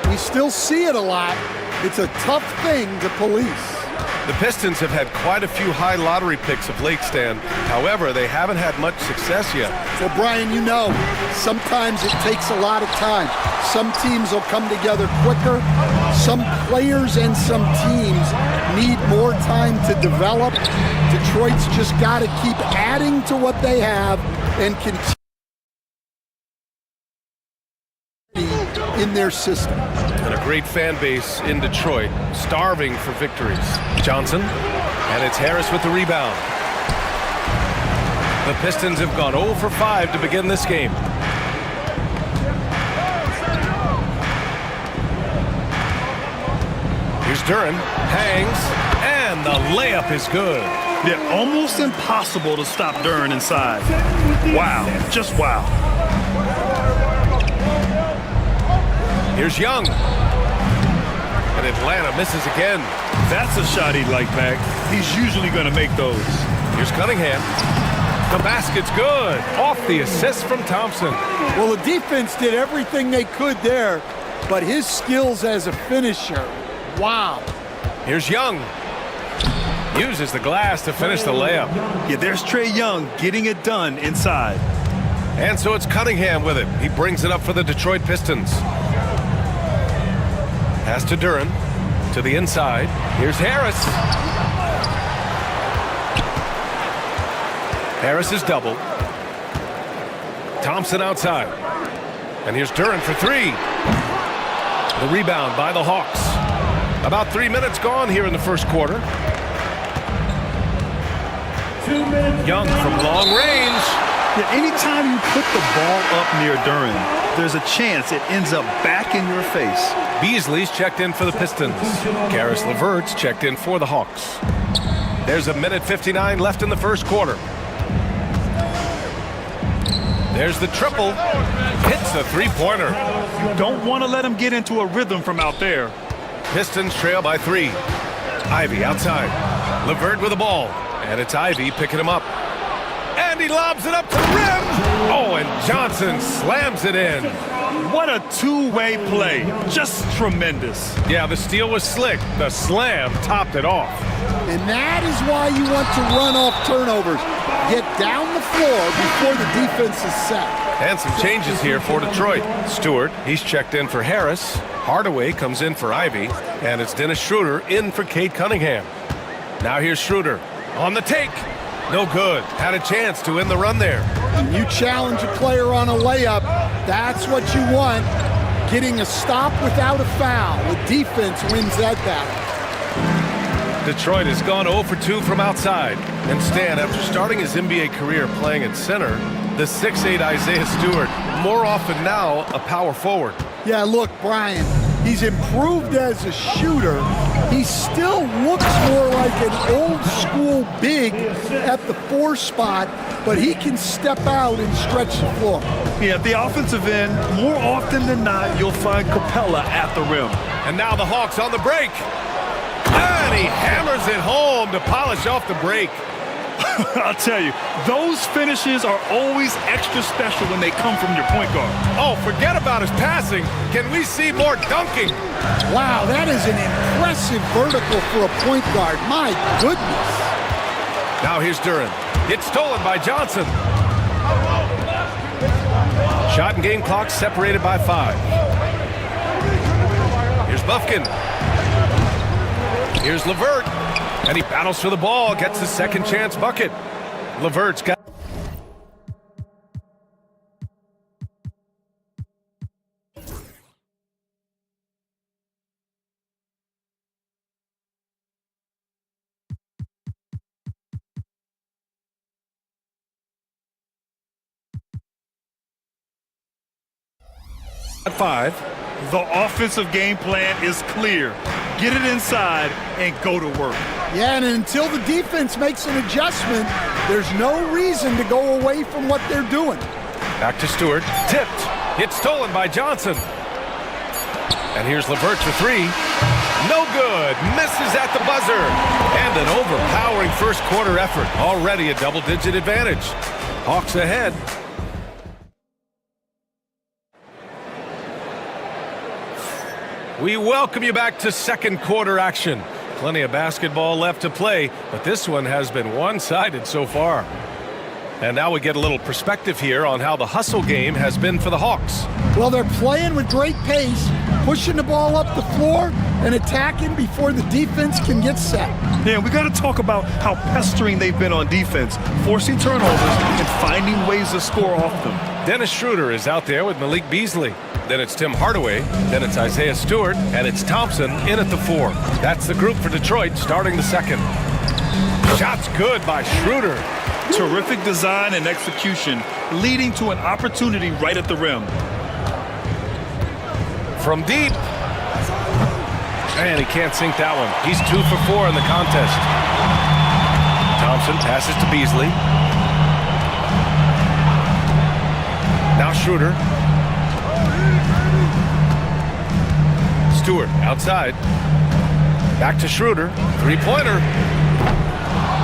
we still see it a lot. It's a tough thing to police. The Pistons have had quite a few high lottery picks of late, Stan. However, they haven't had much success yet. Well, Brian, you know, sometimes it takes a lot of time. Some teams will come together quicker. Some players and some teams need more time to develop. Detroit's just got to keep adding to what they have and continue in their system. And a great fan base in Detroit, starving for victories. Johnson, and it's Harris with the rebound. The Pistons have gone 0 for 5 to begin this game. Here's Duren, hangs, and the layup is good. Yeah, almost impossible to stop Duren inside. Wow, just wow. Here's Young. And Atlanta misses again. That's a shot he'd like back. He's usually going to make those. Here's Cunningham. The basket's good. Off the assist from Thompson. Well, the defense did everything they could there, but his skills as a finisher, wow. Here's Young. Uses the glass to finish the layup. Yeah, there's Trae Young getting it done inside. And so it's Cunningham with it. He brings it up for the Detroit Pistons. Pass to Duren, to the inside. Here's Harris. Harris is double. Thompson outside. And here's Duren for 3. The rebound by the Hawks. About 3 minutes gone here in the first quarter. 2 minutes. Young from long range. Yeah, anytime you put the ball up near Duren, there's a chance it ends up back in your face. Beasley's checked in for the Pistons. Karis LeVert's checked in for the Hawks. There's a minute 59 left in the first quarter. There's the triple. Hits the three-pointer. You don't want to let him get into a rhythm from out there. Pistons trail by 3. Ivy outside. LeVert with the ball. And it's Ivy picking him up. And he lobs it up to the rim. Oh, and Johnson slams it in. What a two-way play. Just tremendous. Yeah, the steal was slick. The slam topped it off. And that is why you want to run off turnovers. Get down the floor before the defense is set. And some changes here for Detroit. Stewart, he's checked in for Harris. Hardaway comes in for Ivy. And it's Dennis Schroeder in for Cade Cunningham. Now here's Schroeder on the take. No good. Had a chance to end the run there. When you challenge a player on a layup, that's what you want. Getting a stop without a foul. The defense wins that battle. Detroit has gone 0 for 2 from outside. And Stan, after starting his NBA career playing at center, the 6'8" Isaiah Stewart, more often now a power forward. Yeah, look, Brian, he's improved as a shooter. He still looks more like an old-school big at the 4 spot, but he can step out and stretch the floor. Yeah, at the offensive end, more often than not, you'll find Capella at the rim. And now the Hawks on the break. And he hammers it home to polish off the break. I'll tell you, those finishes are always extra special when they come from your point guard. Oh, forget about his passing. Can we see more dunking? Wow, that is an impressive vertical for a point guard. My goodness. Now here's Duren. It's stolen by Johnson. Shot and game clock separated by 5. Here's Bufkin. Here's LeVert. And he battles for the ball, gets his second chance bucket. LeVert's got... At 5. The offensive game plan is clear. Get it inside and go to work. Yeah, and until the defense makes an adjustment, there's no reason to go away from what they're doing. Back to Stewart. Tipped. It's stolen by Johnson. And here's LeVert for 3. No good. Misses at the buzzer. And an overpowering first quarter effort. Already a double-digit advantage. Hawks ahead. We welcome you back to second quarter action. Plenty of basketball left to play, but this one has been one-sided so far. And now we get a little perspective here on how the hustle game has been for the Hawks. Well, they're playing with great pace, pushing the ball up the floor and attacking before the defense can get set. Yeah, we got to talk about how pestering they've been on defense, forcing turnovers and finding ways to score off them. Dennis Schroeder is out there with Malik Beasley. Then it's Tim Hardaway, then it's Isaiah Stewart, and it's Thompson in at the 4. That's the group for Detroit starting the second. Shots good by Schroeder. Terrific design and execution, leading to an opportunity right at the rim. From deep. And he can't sink that one. He's 2 for 4 in the contest. Thompson passes to Beasley. Now Schroeder. Stewart outside. Back to Schroeder. 3-pointer.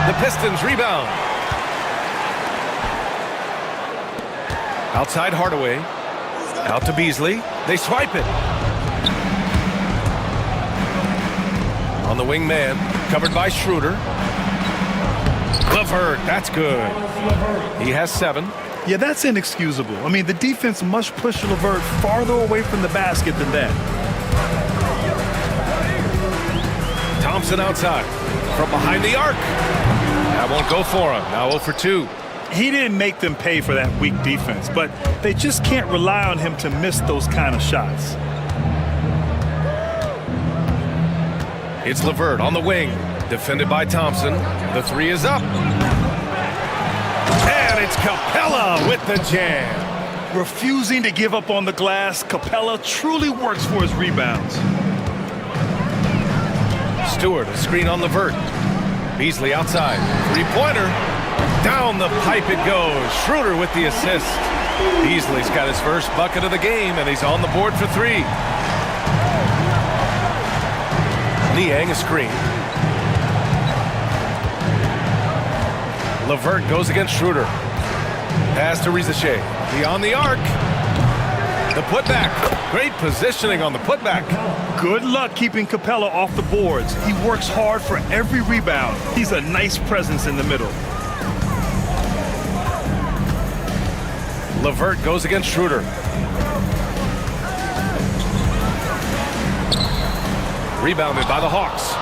The Pistons rebound. Outside Hardaway. Out to Beasley. They swipe it. On the wing man. Covered by Schroeder. LeVert. That's good. He has 7. Yeah, that's inexcusable. I mean, the defense must push LeVert farther away from the basket than that. Thompson outside. From behind the arc. That won't go for him. Now 0 for 2. He didn't make them pay for that weak defense, but they just can't rely on him to miss those kind of shots. It's LeVert on the wing. Defended by Thompson. The 3 is up. And it's Capella with the jam. Refusing to give up on the glass, Capella truly works for his rebounds. Stewart, a screen on LeVert. Beasley outside. 3-pointer. Down the pipe it goes. Schroeder with the assist. Beasley's got his first bucket of the game, and he's on the board for 3. Niang a screen. LeVert goes against Schroeder. Pass to Rizachet. Beyond the arc. The putback. Great positioning on the putback. Good luck keeping Capella off the boards. He works hard for every rebound. He's a nice presence in the middle. LeVert goes against Schroeder. Rebounded by the Hawks.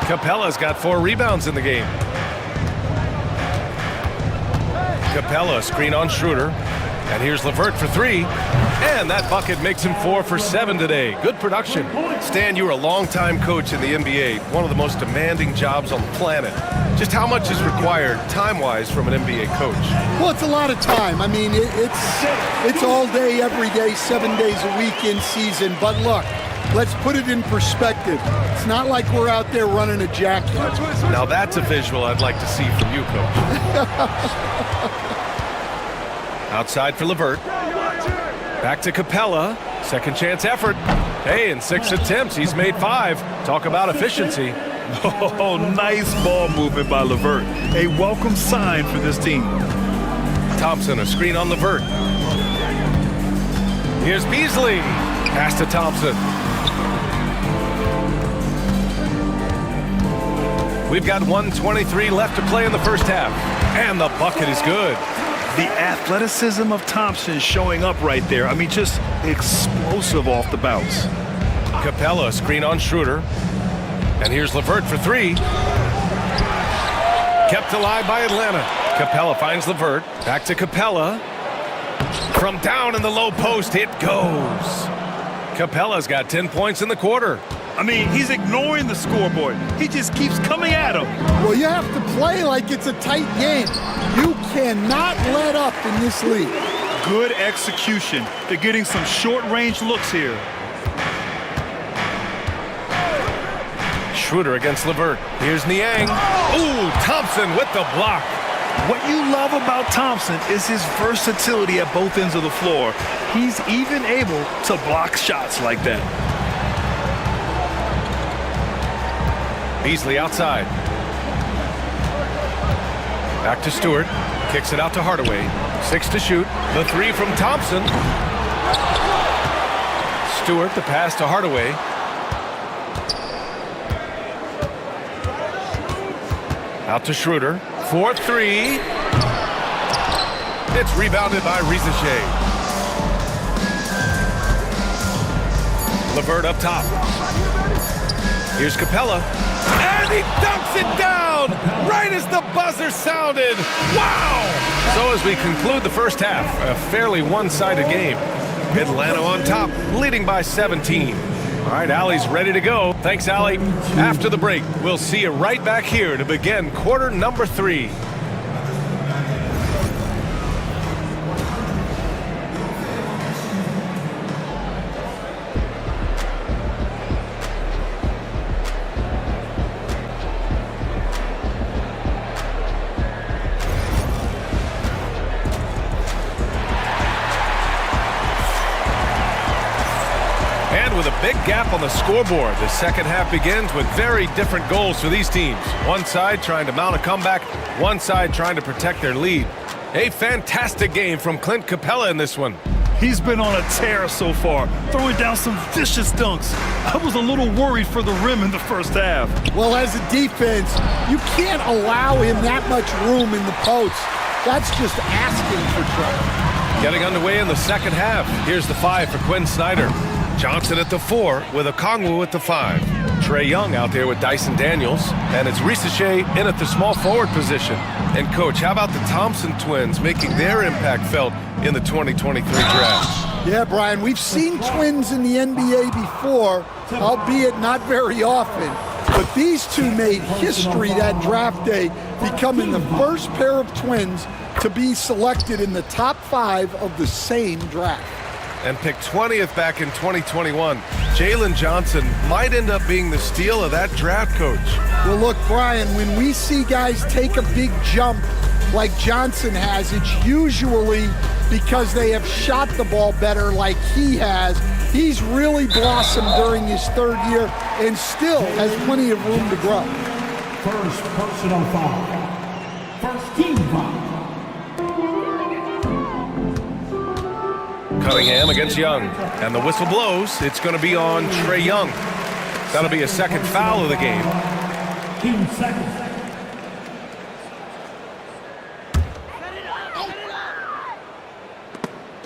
Capella's got 4 rebounds in the game. Capella, screen on Schroeder. And here's LeVert for three. And that bucket makes him 4 for 7 today. Good production. Stan, you were a longtime coach in the NBA, one of the most demanding jobs on the planet. Just how much is required time-wise from an NBA coach? Well, it's a lot of time. I mean, it's all day, every day, 7 days a week in season. But look, let's put it in perspective. It's not like we're out there running a jacket. Now that's a visual I'd like to see from you, Coach. Outside for LeVert. Back to Capella. Second chance effort. Hey, in 6 attempts, he's made 5. Talk about efficiency. Oh, nice ball movement by LeVert. A welcome sign for this team. Thompson, a screen on LeVert. Here's Beasley. Pass to Thompson. We've got 1:23 left to play in the first half. And the bucket is good. The athleticism of Thompson showing up right there. I mean, just explosive off the bounce. Capella, screen on Schroeder. And here's LeVert for 3. Kept alive by Atlanta. Capella finds LeVert. Back to Capella. From down in the low post, it goes. Capella's got 10 points in the quarter. I mean, he's ignoring the scoreboard. He just keeps coming at him. Well, you have to play like it's a tight game. You cannot let up in this league. Good execution. They're getting some short-range looks here. Schroeder against LeVert. Here's Niang. Ooh, Thompson with the block. What you love about Thompson is his versatility at both ends of the floor. He's even able to block shots like that. Beasley outside. Back to Stewart. Kicks it out to Hardaway. 6 to shoot. The 3 from Thompson. Stewart, the pass to Hardaway. Out to Schroeder. 4-3. It's rebounded by Rizachet. LeVert up top. Here's Capella. And he dunks it down right as the buzzer sounded. Wow! So as we conclude the first half, a fairly one-sided game. Atlanta on top, leading by 17. All right, Allie's ready to go. Thanks, Allie. After the break, we'll see you right back here to begin quarter number 3. With a big gap on the scoreboard, the second half begins with very different goals for these teams. One side trying to mount a comeback, one side trying to protect their lead. A fantastic game from Clint Capella in this one. He's been on a tear so far, throwing down some vicious dunks. I was a little worried for the rim in the first half. Well, as a defense, you can't allow him that much room in the post. That's just asking for trouble. Getting underway in the second half. Here's the 5 for Quinn Snyder. Johnson at the 4 with Okongwu at the 5. Trae Young out there with Dyson Daniels. And it's Rizachet in at the small forward position. And, Coach, how about the Thompson twins making their impact felt in the 2023 draft? Yeah, Brian, we've seen twins in the NBA before, albeit not very often. But these two made history that draft day, becoming the first pair of twins to be selected in the top 5 of the same draft. And picked 20th back in 2021. Jalen Johnson might end up being the steal of that draft, Coach. Well, look, Brian, when we see guys take a big jump like Johnson has, it's usually because they have shot the ball better like he has. He's really blossomed during his 3rd year and still has plenty of room to grow. First personal foul. First team foul. Cunningham against Young. And the whistle blows. It's going to be on Trae Young. That'll be a second foul of the game. 15 seconds.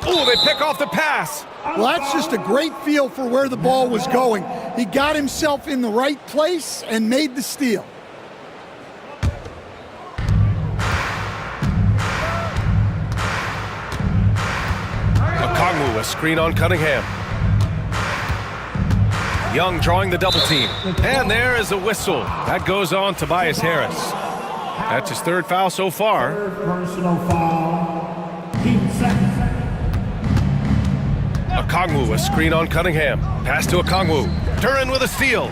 Oh, they pick off the pass. Well, that's just a great feel for where the ball was going. He got himself in the right place and made the steal. a screen on Cunningham. Young drawing the double team. And there is a whistle. That goes on Tobias Harris. That's his third foul so far. Personal foul. Team second. Okongwu, a screen on Cunningham. Pass to Okongwu. Duren with a steal.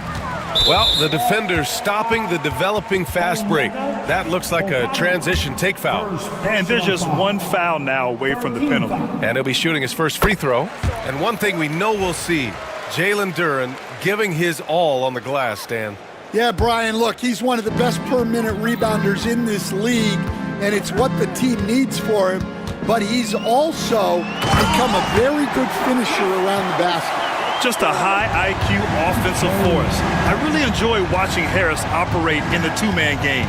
Well, the defender's stopping the developing fast break. That looks like a transition take foul. And there's just one foul now away from the penalty. And he'll be shooting his first free throw. And one thing we know we'll see, Jalen Duren giving his all on the glass, Stan. Yeah, Brian, look, he's one of the best per-minute rebounders in this league, and it's what the team needs for him. But he's also become a very good finisher around the basket. Just a high IQ offensive force. I really enjoy watching Harris operate in the two-man game.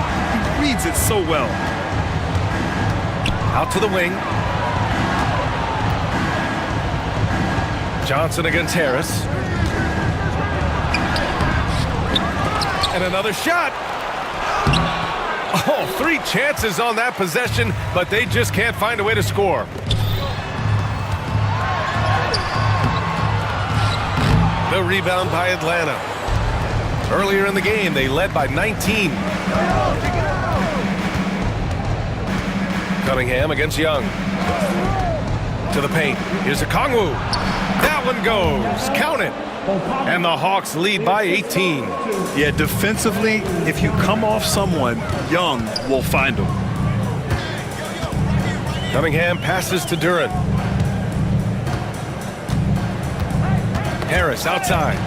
He reads it so well. Out to the wing. Johnson against Harris. And another shot. Oh, 3 chances on that possession, but they just can't find a way to score. The rebound by Atlanta. Earlier in the game, they led by 19. Cunningham against Young. To the paint. Here's Okongwu. That one goes. Count it. And the Hawks lead by 18. Yeah, defensively, if you come off someone, Young will find him. Cunningham passes to Duren. Harris outside.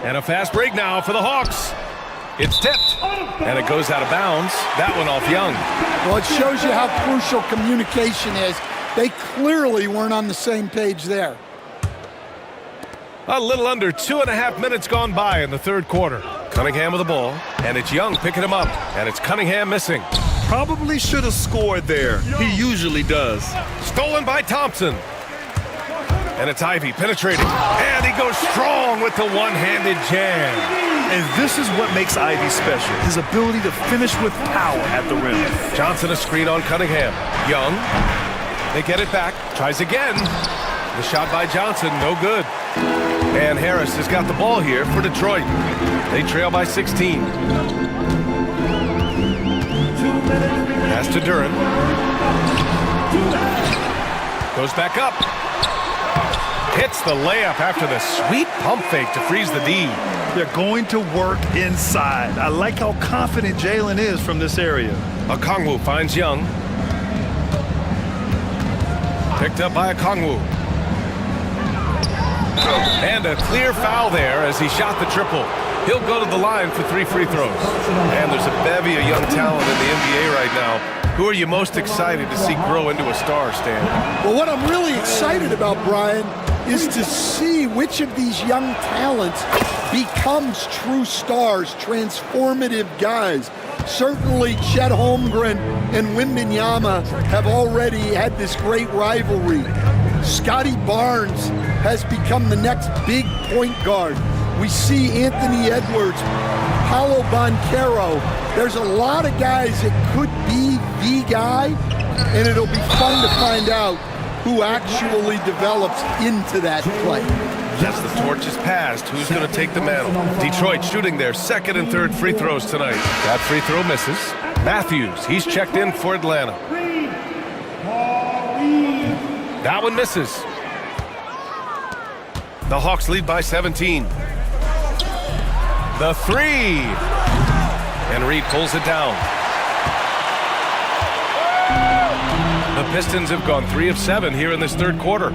And a fast break now for the Hawks. It's tipped. And it goes out of bounds. That one off Young. Well, it shows you how crucial communication is. They clearly weren't on the same page there. A little under 2.5 minutes gone by in the third quarter. Cunningham with the ball, and it's Young picking him up, and it's Cunningham missing. Probably should have scored there. He usually does. Stolen by Thompson. And it's Ivy penetrating, and he goes strong with the one-handed jam. And this is what makes Ivy special, his ability to finish with power at the rim. Johnson a screen on Cunningham. Young, they get it back, tries again. The shot by Johnson, no good. And Harris has got the ball here for Detroit. They trail by 16. Pass to Duren. Goes back up. Hits the layup after the sweet pump fake to freeze the D. They're going to work inside. I like how confident Jalen is from this area. Okongwu finds Young. Picked up by Okongwu. And a clear foul there as he shot the triple. He'll go to the line for 3 free throws. And there's a bevy of young talent in the NBA right now. Who are you most excited to see grow into a star, Stan? Well, what I'm really excited about, Brian, is to see which of these young talents becomes true stars, transformative guys. Certainly, Chet Holmgren and Wembanyama have already had this great rivalry. Scotty Barnes has become the next big point guard. We see Anthony Edwards, Paolo Banchero. There's a lot of guys that could be the guy, and it'll be fun to find out who actually develops into that play. As the torch is passed, who's going to take the mantle? Detroit shooting their second and third free throws tonight. That free throw misses. Matthews, he's checked in for Atlanta. That one misses. The Hawks lead by 17. The three. And Reed pulls it down. The Pistons have gone 3 of 7 here in this third quarter.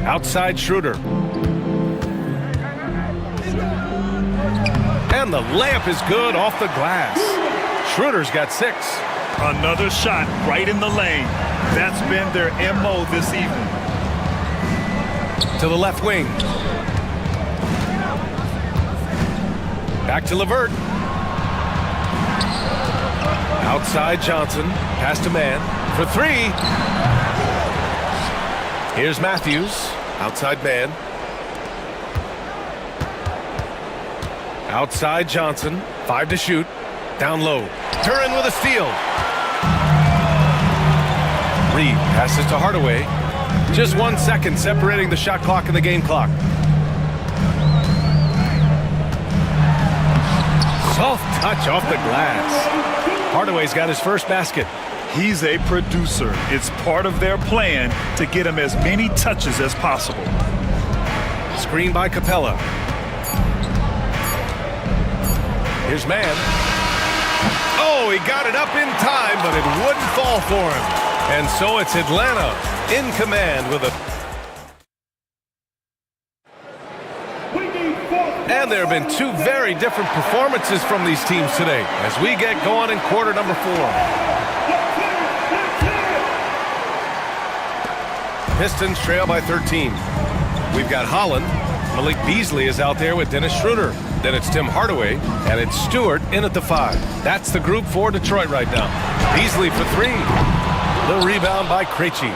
Outside Schroeder. And the layup is good off the glass. Schroeder's got 6. Another shot right in the lane. That's been their MO this evening. To the left wing. Back to LeVert. Outside Johnson. Pass to man for 3. Here's Matthews. Outside man. Outside Johnson. 5 to shoot. Down low. Duren with a steal. Reed passes to Hardaway. Just 1 second separating the shot clock and the game clock. Soft touch off the glass. Hardaway's got his first basket. He's a producer. It's part of their plan to get him as many touches as possible. Screen by Capella. Here's Mann. Oh, he got it up in time, but it wouldn't fall for him. And so it's Atlanta in command with a... And there have been two very different performances from these teams today as we get going in quarter number 4. Pistons trail by 13. We've got Holland. Malik Beasley is out there with Dennis Schroeder. Then it's Tim Hardaway, and it's Stewart in at the 5. That's the group for Detroit right now. Beasley for 3. The rebound by Krejci.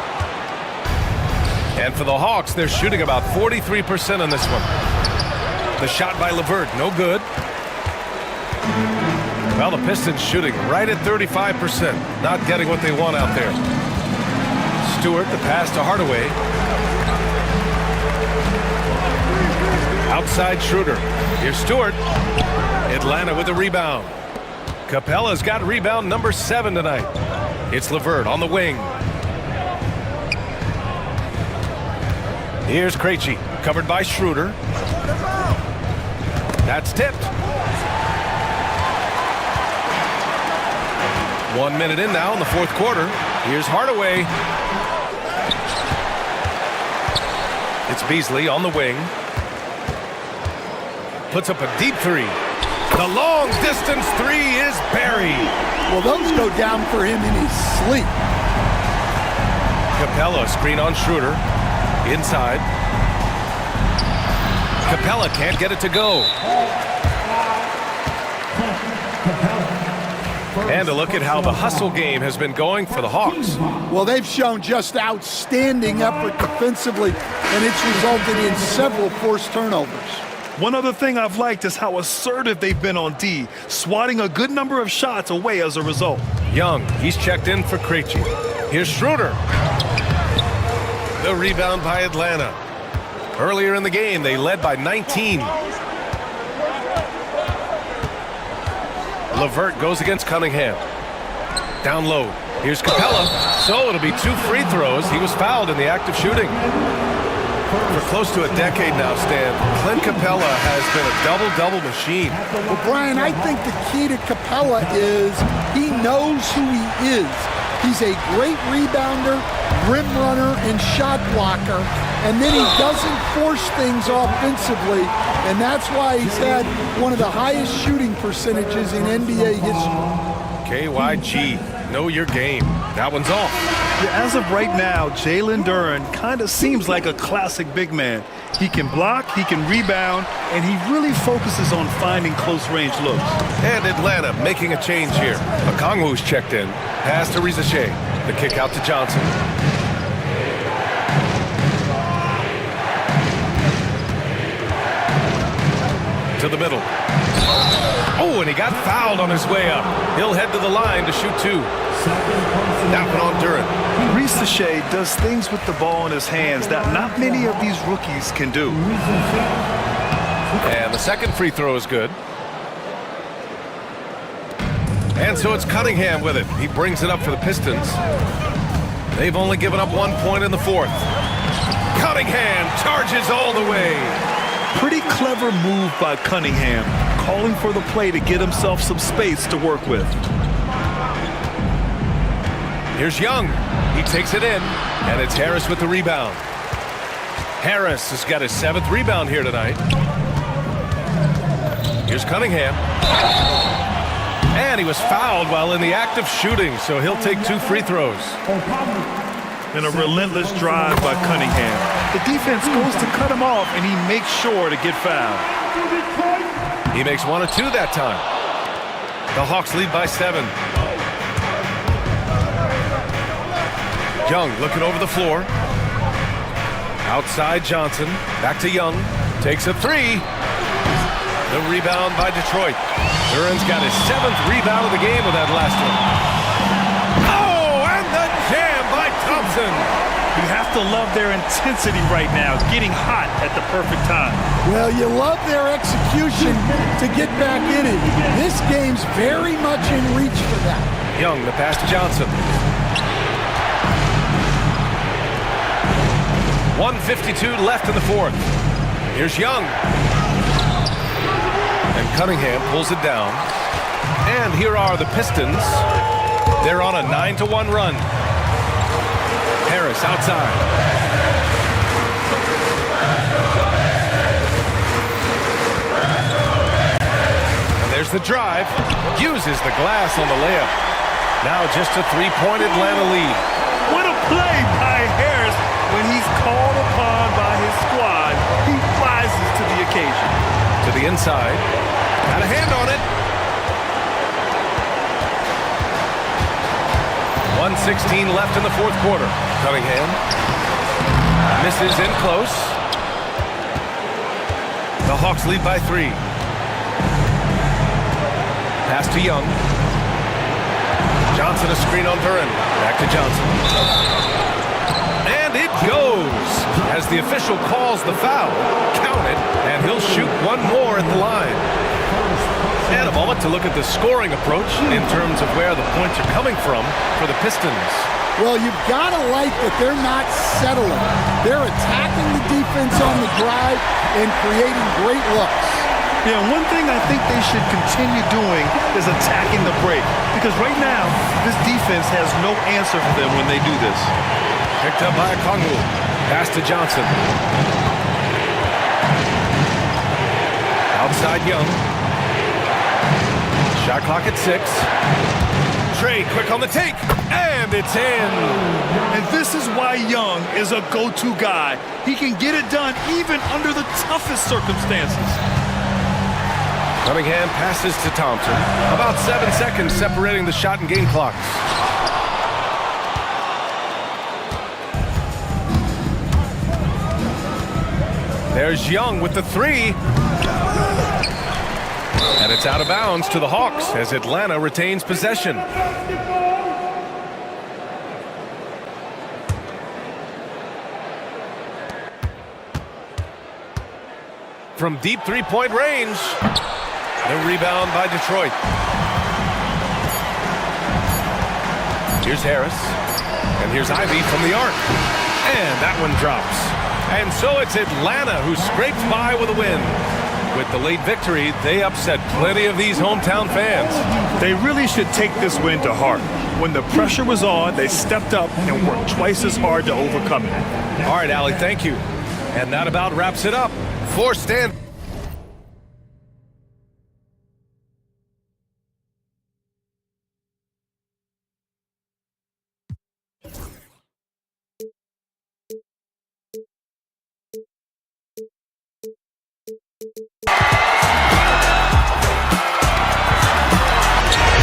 And for the Hawks, they're shooting about 43% on this one. The shot by LeVert, no good. Well, the Pistons shooting right at 35%. Not getting what they want out there. Stewart, the pass to Hardaway. Outside Schroeder. Here's Stewart. Atlanta with the rebound. Capella's got rebound number 7 tonight. It's LeVert on the wing. Here's Krejci, covered by Schroeder. That's tipped. 1 minute in now in the fourth quarter. Here's Hardaway. It's Beasley on the wing. Puts up a deep 3. The long distance 3 is buried. Well, those go down for him in his sleep. Capella screen on Schroeder. Inside. Capella can't get it to go. And a look at how the hustle game has been going for the Hawks. Well, they've shown just outstanding effort defensively, and it's resulted in several forced turnovers. One other thing I've liked is how assertive they've been on D, swatting a good number of shots away as a result. Young, he's checked in for Krejci. Here's Schroeder. The rebound by Atlanta. Earlier in the game, they led by 19. LeVert goes against Cunningham. Down low. Here's Capella. So it'll be 2 free throws. He was fouled in the act of shooting. For close to a decade now, Stan, Clint Capella has been a double-double machine. Well, Brian, I think the key to Capella is he knows who he is. He's a great rebounder, rim runner, and shot blocker, and then he doesn't force things offensively, and that's why he's had one of the highest shooting percentages in NBA history. KYG, know your game. That one's off. Yeah, as of right now, Jalen Duren kind of seems like a classic big man. He can block, he can rebound, and he really focuses on finding close-range looks. And Atlanta making a change here. Okongwu's checked in. Pass to Rizachet. The kick out to Johnson. To the middle. Oh, and he got fouled on his way up. He'll head to the line to shoot 2. That one on Duren. Rizachet does things with the ball in his hands that not many of these rookies can do. And the second free throw is good. And so it's Cunningham with it. He brings it up for the Pistons. They've only given up 1 point in the fourth. Cunningham charges all the way. Pretty clever move by Cunningham, calling for the play to get himself some space to work with. Here's Young. He takes it in, and it's Harris with the rebound. Harris has got his 7th rebound here tonight. Here's Cunningham. And he was fouled while in the act of shooting, so he'll take 2 free throws. And a relentless drive by Cunningham. The defense goes to cut him off, and he makes sure to get fouled. He makes 1 of 2 that time. The Hawks lead by 7. Young looking over the floor. Outside Johnson. Back to Young. Takes a 3. The rebound by Detroit. Duren's got his 7th rebound of the game with that last one. Oh, and the jam by Thompson. You have to love their intensity right now, getting hot at the perfect time. Well, you love their execution to get back in it. This game's very much in reach for that. Young, the pass to Johnson. 1:52 left in the fourth. Here's Young. And Cunningham pulls it down. And here are the Pistons. They're on a 9-1 run. Harris outside. And there's the drive. Uses the glass on the layup. Now just a three-point Atlanta lead. What a play by Harris when he's called upon by his squad. He rises to the occasion. To the inside. Got a hand on it. 1:16 left in the fourth quarter. Cunningham misses in close. The Hawks lead by 3. Pass to Young. Johnson a screen on Duran. Back to Johnson. And it goes as the official calls the foul. Count it, and he'll shoot one more at the line. And a moment to look at the scoring approach in terms of where the points are coming from for the Pistons. Well, you've got to like that they're not settling. They're attacking the defense on the drive and creating great looks. Yeah, one thing I think they should continue doing is attacking the break. Because right now, this defense has no answer for them when they do this. Picked up by Kongu. Pass to Johnson. Outside Young. Shot clock at 6. Trey quick on the take, and it's in. And this is why Young is a go-to guy. He can get it done even under the toughest circumstances. Cunningham passes to Thompson. About 7 seconds separating the shot and game clocks. There's Young with the 3. And it's out of bounds to the Hawks as Atlanta retains possession. From deep three-point range. The rebound by Detroit. Here's Harris. And here's Ivy from the arc. And that one drops. And so it's Atlanta who scrapes by with a win. With the late victory, they upset plenty of these hometown fans. They really should take this win to heart. When the pressure was on, they stepped up and worked twice as hard to overcome it. All right, Allie, thank you. And that about wraps it up for Stan.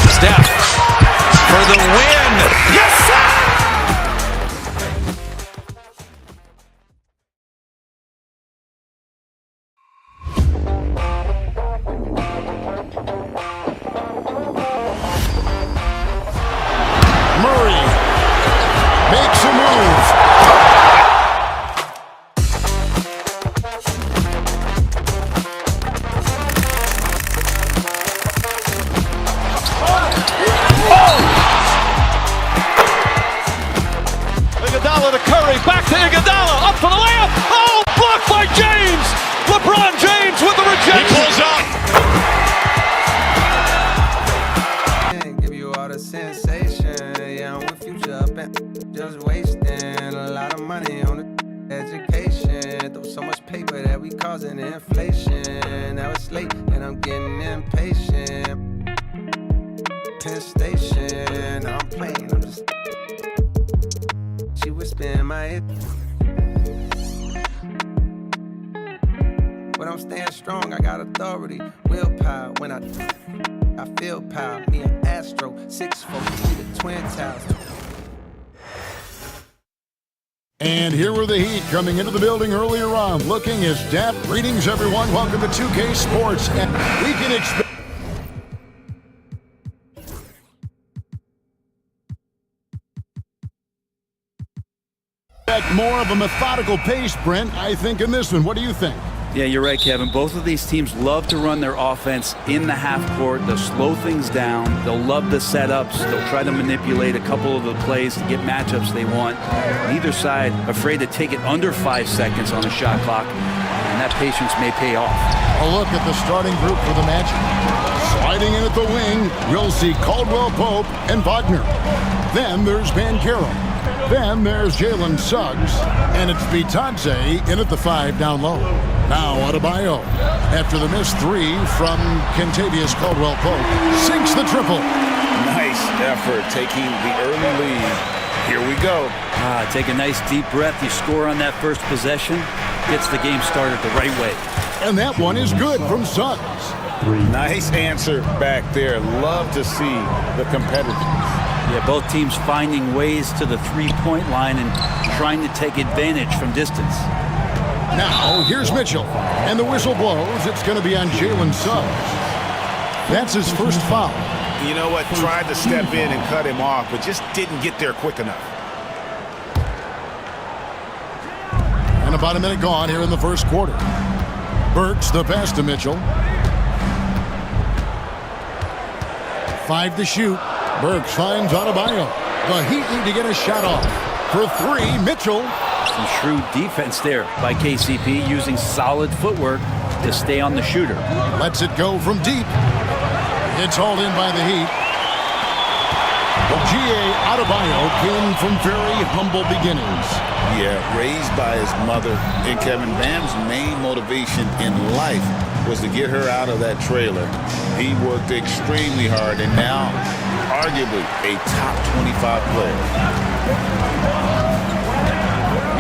Steph for the win. Yes, sir! Murray makes a move. Iguodala to Curry, back to Iguodala, up for the layup. Oh, blocked by James. LeBron James with the rejection. He pulls up. Give you all the sensation. Yeah, I'm with Future up and just wasting a lot of money on the education. Throw so much paper that we causing inflation. Now it's late and I'm getting impatient. Penn Station, I'm playing. I'm just. She whispering in my ear. But I'm staying strong, I got authority, willpower. When I feel power, me and Astro, 6'4", the twin towers. And here were the Heat coming into the building earlier on, looking as death. Greetings, everyone. Welcome to 2K Sports. And we can expect expect more of a methodical pace, Brent, I think, in this one. What do you think? Yeah, you're right, Kevin. Both of these teams love to run their offense in the half court. They'll slow things down. They'll love the setups. They'll try to manipulate a couple of the plays to get matchups they want. Neither side afraid to take it under 5 seconds on a shot clock, and that patience may pay off. A look at the starting group for the Magic. Sliding in at the wing, you'll see Caldwell Pope and Wagner. Then there's Banchero. Then there's Jalen Suggs, and it's Vitadze in at the 5 down low. Now Adebayo, after the missed 3 from Kentavious Caldwell-Pope, sinks the triple. Nice effort taking the early lead. Here we go. Take a nice deep breath. You score on that first possession, gets the game started the right way. And that one is good from Suggs. Nice answer back there. Love to see the competitiveness. Yeah, both teams finding ways to the three-point line and trying to take advantage from distance. Now, here's Mitchell, and the whistle blows. It's going to be on Jalen Suggs. That's his first foul. You know what? Tried to step in and cut him off, but just didn't get there quick enough. And about a minute gone here in the first quarter. Burks the pass to Mitchell. 5 to shoot. Burks finds Adebayo. The Heat need to get a shot off. For 3, Mitchell. Some shrewd defense there by KCP, using solid footwork to stay on the shooter. Lets it go from deep. It's hauled in by the Heat. G.A. Adebayo came from very humble beginnings. Yeah, raised by his mother. And Kevin, Bam's main motivation in life was to get her out of that trailer. He worked extremely hard, and now arguably a top 25 player.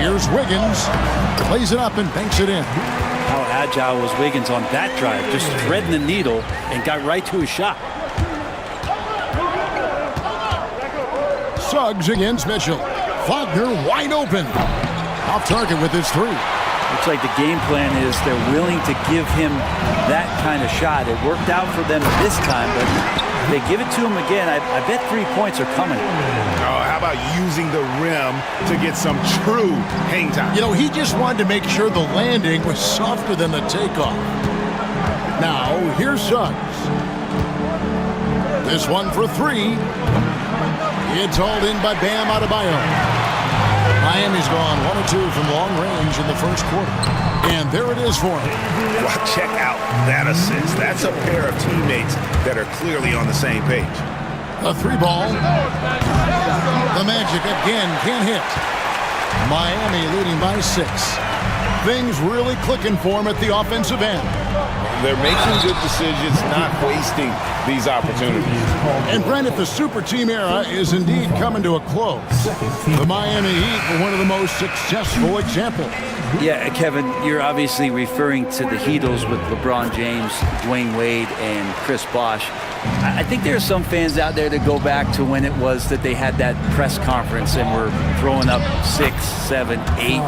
Here's Wiggins. Plays it up and banks it in. How agile was Wiggins on that drive? Just threading the needle and got right to his shot. Suggs against Mitchell. Wagner wide open. Off target with his 3. Looks like the game plan is they're willing to give him that kind of shot. It worked out for them this time, but if they give it to him again, I bet 3 points are coming. Oh, how about using the rim to get some true hang time? You know, he just wanted to make sure the landing was softer than the takeoff. Now, here's Suggs. This one for 3. It's hauled in by Bam Adebayo. Miami's gone 1 or 2 from long range in the first quarter. And there it is for him. Well, check out that assist. That's a pair of teammates that are clearly on the same page. A 3 ball. The Magic again can't hit. Miami leading by 6. Things really clicking for him at the offensive end. They're making good decisions, not wasting these opportunities. And Brent, if the super team era is indeed coming to a close, the Miami Heat were one of the most successful examples. Yeah, Kevin, you're obviously referring to the Heatles with LeBron James, Dwayne Wade, and Chris Bosh. I think there are some fans out there that go back to when it was that they had that press conference and were throwing up 6, 7, 8.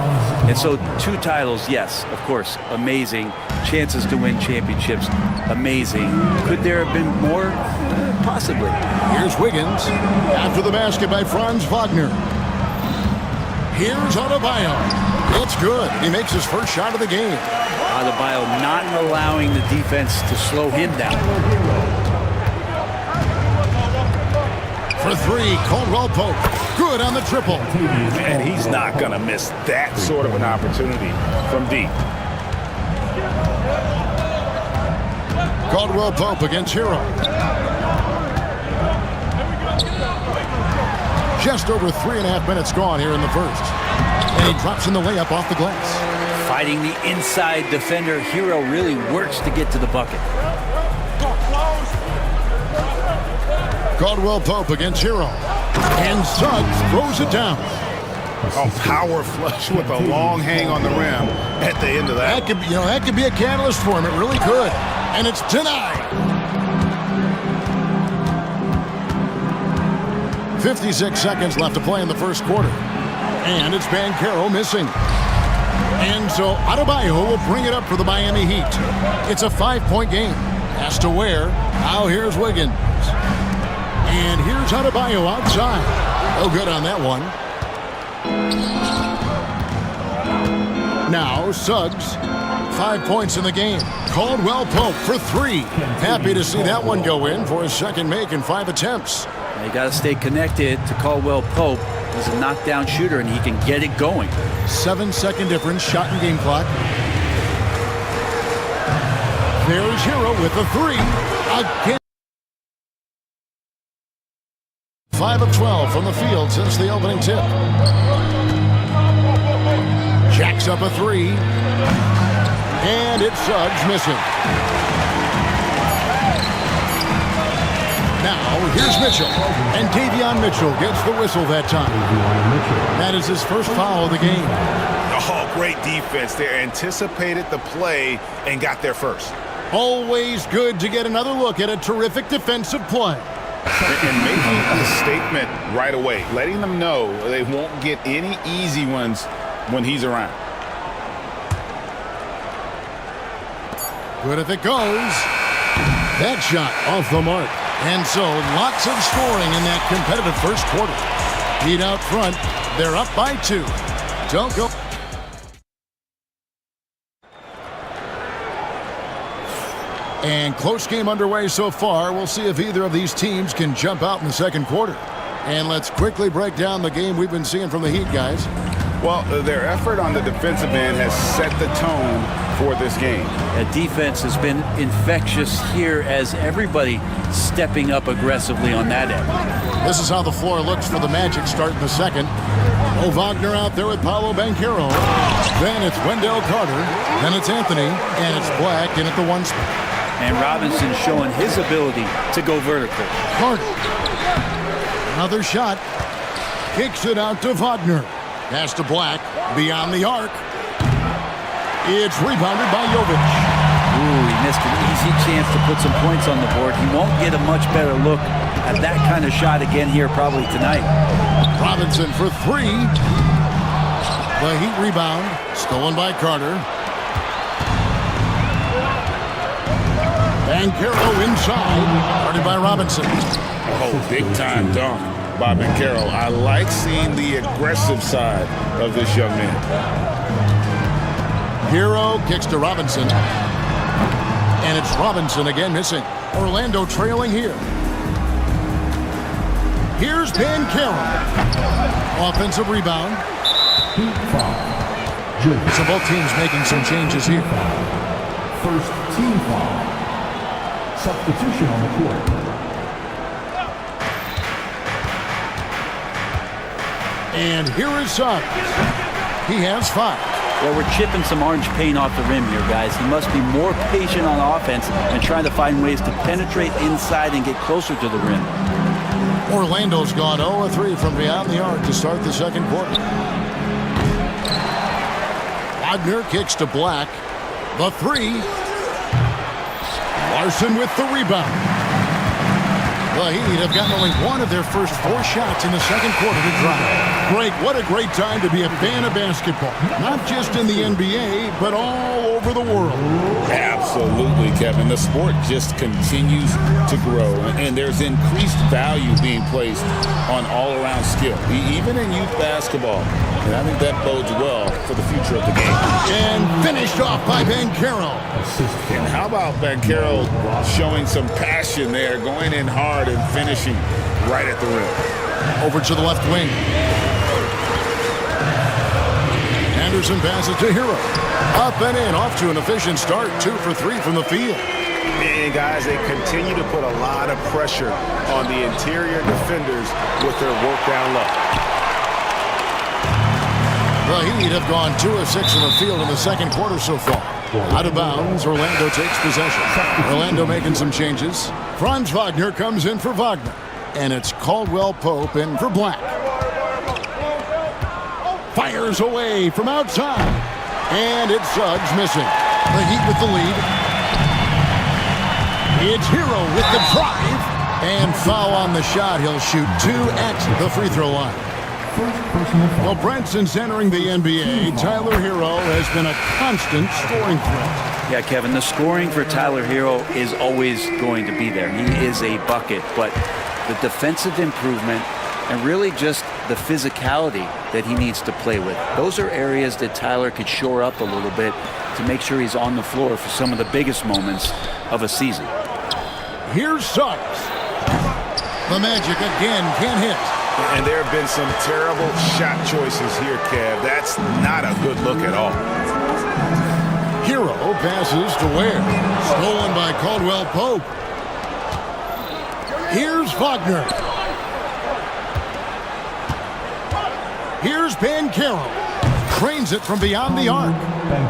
And so 2 titles, yes, of course, amazing. Chances to win championships, amazing. Could there have been more? Possibly. Here's Wiggins. After the basket by Franz Wagner. Here's Adebayo. It's good. He makes his first shot of the game. Adebayo not allowing the defense to slow him down. For 3, Caldwell Pope. Good on the triple. And he's not going to miss that sort of an opportunity from deep. Caldwell Pope against Hero. Just over 3.5 minutes gone here in the first. And he drops in the layup off the glass. Fighting the inside defender, Hero really works to get to the bucket. Caldwell Pope against Hero. And Suggs throws it down. A power flush with a long hang on the rim at the end of that. That could be a catalyst for him. It really could. And it's denied. 56 seconds left to play in the first quarter. And it's Banchero missing. And so Adebayo will bring it up for the Miami Heat. It's a 5-point game. Has to wear. Now here's Wiggins. And here's Adebayo outside. Oh, good on that one. Now Suggs, 5 points in the game. Caldwell Pope for 3. Happy to see that one go in for his second make in 5 attempts. You got to stay connected to Caldwell Pope. He's a knockdown shooter, and he can get it going. 7-second difference, shot and game clock. There's Hero with a 3. Again. 5 of 12 from the field since the opening tip. Jacks up a 3. And it's Suggs missing. Now, here's Mitchell. And Davion Mitchell gets the whistle that time. That is his first foul of the game. Oh, great defense there. Anticipated the play and got there first. Always good to get another look at a terrific defensive play. And making a statement right away, letting them know they won't get any easy ones when he's around. Good if it goes. That shot off the mark. And so lots of scoring in that competitive first quarter. Heat out front. They're up by 2. Don't go. And close game underway so far. We'll see if either of these teams can jump out in the second quarter. And let's quickly break down the game we've been seeing from the Heat, guys. Well, their effort on the defensive end has set the tone for this game. That defense has been infectious here as everybody stepping up aggressively on that end. This is how the floor looks for the Magic start in the second. Oh, Wagner out there with Paolo Banchero. Then it's Wendell Carter. Then it's Anthony. And it's Black in at the 1 spot. And Robinson showing his ability to go vertical. Carter. Another shot. Kicks it out to Wagner. Pass to Black. Beyond the arc. It's rebounded by Jovic. Ooh, he missed an easy chance to put some points on the board. He won't get a much better look at that kind of shot again here probably tonight. Robinson for 3. The Heat rebound. Stolen by Carter. Banchero inside. Guarded by Robinson. Oh, big-time dunk by Banchero. I like seeing the aggressive side of this young man. Hero kicks to Robinson. And it's Robinson again missing. Orlando trailing here. Here's Banchero. Offensive rebound. So both teams making some changes here. First team foul. Substitution on the court. And here is Suggs. He has 5. Well, we're chipping some orange paint off the rim here, guys. He must be more patient on offense and trying to find ways to penetrate inside and get closer to the rim. Orlando's gone 0-3 from beyond the arc to start the second quarter. Wagner kicks to Black. The 3. Larson with the rebound. The Heat have gotten only 1 of their first 4 shots in the second quarter to drive. Greg, what a great time to be a fan of basketball. Not just in the NBA, but all over the world. Absolutely, Kevin. The sport just continues to grow, and there's increased value being placed on all-around skill, even in youth basketball. And I think that bodes well for the future of the game. And finished off by Banchero. And how about Banchero showing some passion there, going in hard and finishing right at the rim. Over to the left wing. Anderson passes to Hero. Up and in, off to an efficient start. 2 for 3 from the field. And guys, they continue to put a lot of pressure on the interior defenders with their work down low. The Heat have gone 2 of 6 from the field in the second quarter so far. Out of bounds, Orlando takes possession. Orlando making some changes. Franz Wagner comes in for Wagner. And it's Caldwell Pope in for Black. Fires away from outside. And it's Suggs missing. The Heat with the lead. It's Hero with the drive. And foul on the shot. He'll shoot 2 at the free throw line. Well, Brent, since entering the NBA, Tyler Hero has been a constant scoring threat. Yeah, Kevin, the scoring for Tyler Hero is always going to be there. He is a bucket, but the defensive improvement and really just the physicality that he needs to play with. Those are areas that Tyler could shore up a little bit to make sure he's on the floor for some of the biggest moments of a season. Here's Suggs. The Magic again can't hit. And there have been some terrible shot choices here, Kev. That's not a good look at all. Hero passes to Ware. Stolen by Caldwell Pope. Here's Wagner. Here's Banchero. Cranes it from beyond the arc.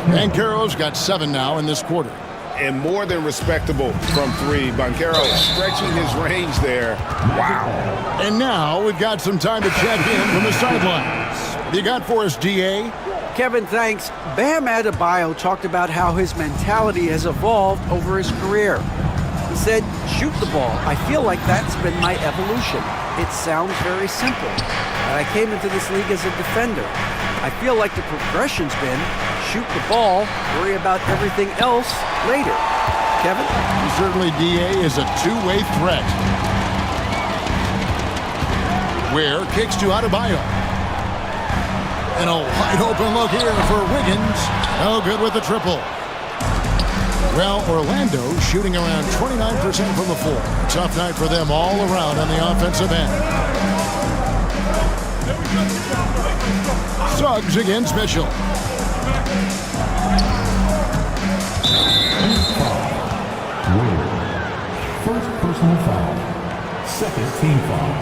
Banchero's got 7 now in this quarter. And more than respectable from 3. Banchero stretching his range there. Wow. And now we've got some time to check in from the sidelines. What do you got for us, DA? Kevin, thanks. Bam Adebayo talked about how his mentality has evolved over his career. He said, shoot the ball. I feel like that's been my evolution. It sounds very simple. But I came into this league as a defender. I feel like the progression's been shoot the ball, worry about everything else later. Kevin? Certainly DA is a two-way threat. Ware kicks to Adebayo. And a wide open look here for Wiggins. No good with the triple. Well, Orlando shooting around 29% from the floor. Tough night for them all around on the offensive end. Suggs against Mitchell. First personal foul. Second team foul.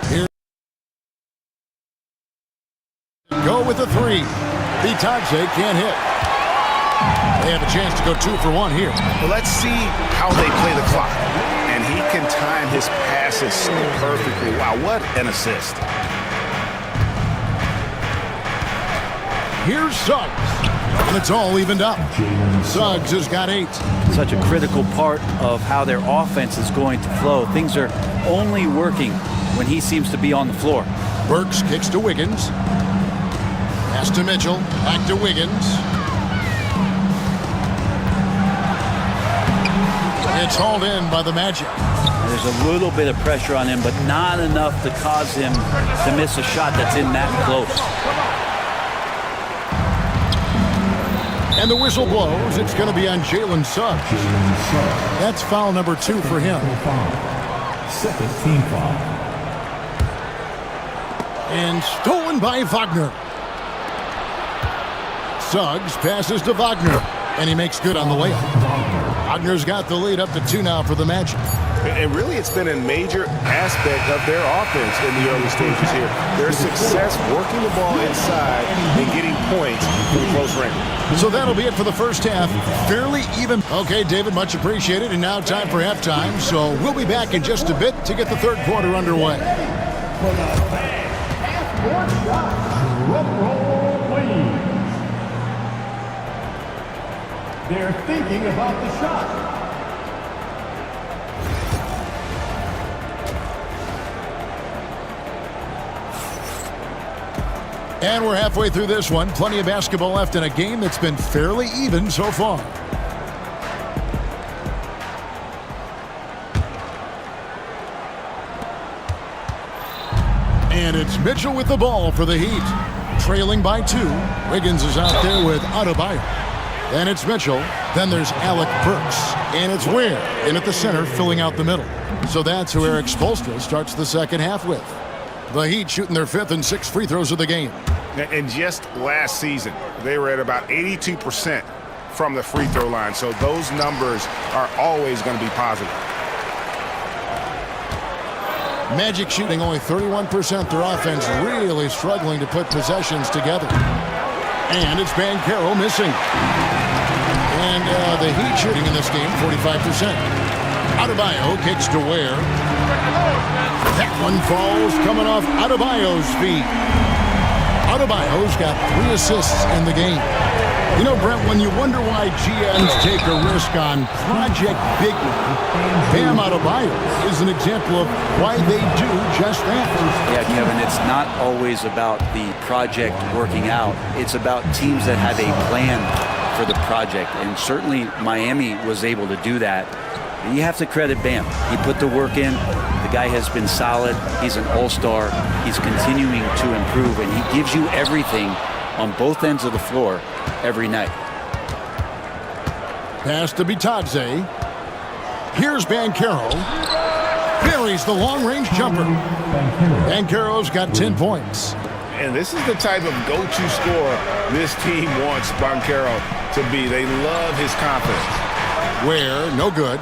Here. Go with the 3. Bitadze can't hit. They have a chance to go 2 for 1 here. Well, let's see how they play the clock. And he can time his passes so perfectly. Wow, what an assist. Here's Suggs. And it's all evened up. Suggs has got 8. Such a critical part of how their offense is going to flow. Things are only working when he seems to be on the floor. Burks kicks to Wiggins. Pass to Mitchell. Back to Wiggins. It's hauled in by the Magic. There's a little bit of pressure on him, but not enough to cause him to miss a shot that's in that close. And the whistle blows. It's going to be on Jalen Suggs. That's foul number 2 for him. Second team foul. And stolen by Wagner. Suggs passes to Wagner. And he makes good on the layup. Wagner's got the lead up to 2 now for the Magic. And really, it's been a major aspect of their offense in the early stages here. Their success working the ball inside and getting points from close range. So that'll be it for the first half. Fairly even. Okay, David, much appreciated. And now time for halftime. So we'll be back in just a bit to get the third quarter underway. For the half-court shot, drum roll, please. They're thinking about the shot. And we're halfway through this one. Plenty of basketball left in a game that's been fairly even so far. And it's Mitchell with the ball for the Heat. Trailing by 2. Wiggins is out there with Adebayo. And it's Mitchell. Then there's Alec Burks. And it's Ware in at the center, filling out the middle. So that's who Eric Spoelstra starts the second half with. The Heat shooting their 5th and 6th free throws of the game. And just last season, they were at about 82% from the free throw line. So those numbers are always going to be positive. Magic shooting only 31%. Their offense really struggling to put possessions together. And it's Banchero missing. And the Heat shooting in this game, 45%. Adebayo kicks to Ware. That one falls coming off Adebayo's feet. Adebayo's got 3 assists in the game. You know, Brent, when you wonder why GMs take a risk on Project Big One, Bam Adebayo is an example of why they do just that. Yeah, Kevin, it's not always about the project working out. It's about teams that have a plan for the project. And certainly Miami was able to do that You have to credit Bam. He put the work in. The guy has been solid. He's an all-star. He's continuing to improve, and he gives you everything on both ends of the floor every night. Pass to Bitadze. Here's Banchero. Buries the long-range jumper. Banchero's got 10 points. And this is the type of go-to scorer this team wants Banchero to be. They love his confidence. Ware, no good.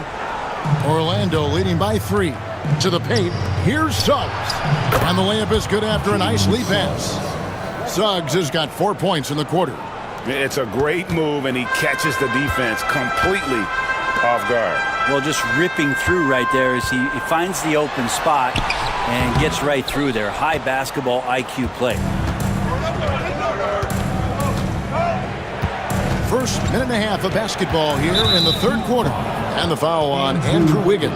Orlando leading by 3. To the paint, here's Suggs. And the layup is good after a nice lead pass. Suggs has got 4 points in the quarter. It's a great move, and he catches the defense completely off guard. Well, just ripping through right there as he finds the open spot and gets right through there. High basketball IQ play. First minute and a half of basketball here in the third quarter. And the foul on Andrew Wiggins.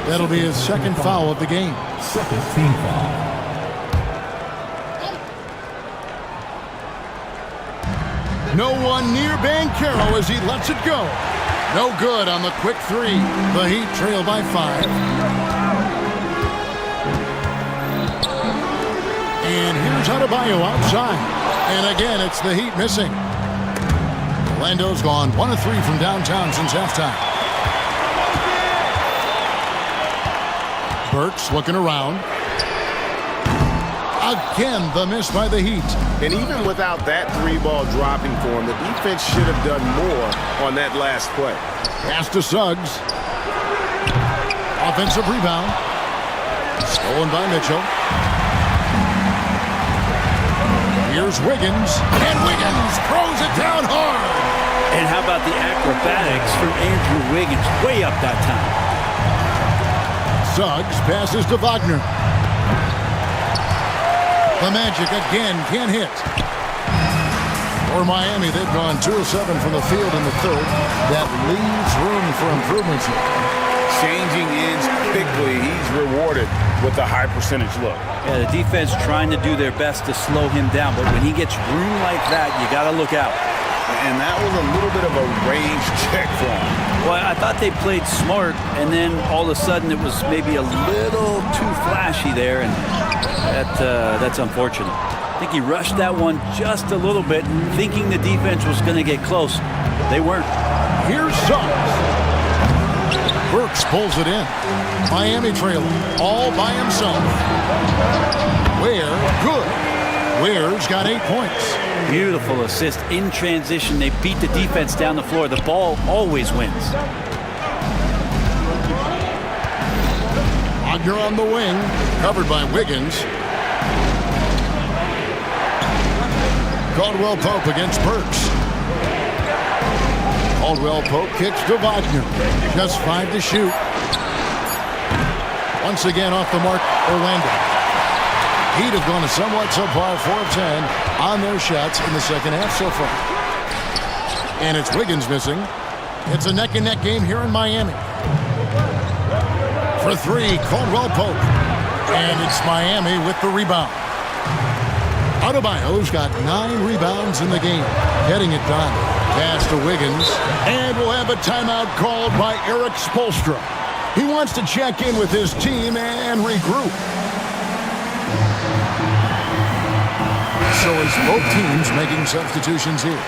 That'll be his second foul of the game. Second team foul. No one near Banchero as he lets it go. No good on the quick 3. The Heat trail by 5. And here's Adebayo outside. And again, it's the Heat missing. Orlando's gone 1 of 3 from downtown since halftime. Burks looking around. Again, the miss by the Heat. And even without that 3-ball dropping for him, the defense should have done more on that last play. Pass to Suggs. Offensive rebound. Stolen by Mitchell. Here's Wiggins. And Wiggins throws it down hard. And how about the acrobatics from Andrew Wiggins? Way up that time. Suggs passes to Wagner. The Magic again can't hit. For Miami, they've gone 2 of 7 from the field in the third. That leaves room for improvements here. Changing ends quickly. He's rewarded with a high percentage look. Yeah, the defense trying to do their best to slow him down, but when he gets room like that, you got to look out. And that was a little bit of a range check for him. Well, I thought they played smart, and then all of a sudden it was maybe a little too flashy there, and that's unfortunate. I think he rushed that one just a little bit, thinking the defense was going to get close. They weren't. Here's Suggs. Burks pulls it in. Miami trailing all by himself. Ware, good. Ware's got 8 points. Beautiful assist in transition. They beat the defense down the floor. The ball always wins. Wagner on the wing, covered by Wiggins. Caldwell Pope against Burks. Caldwell Pope kicks to Wagner. Just 5 to shoot. Once again off the mark, Orlando. Heat have gone a somewhat subpar 4 of 10 on their shots in the second half so far. And it's Wiggins missing. It's a neck-and-neck game here in Miami. For 3, Caldwell Pope. And it's Miami with the rebound. Adebayo's got 9 rebounds in the game. Getting it done. Pass to Wiggins. And we'll have a timeout called by Eric Spoelstra. He wants to check in with his team and regroup. So it's both teams making substitutions here.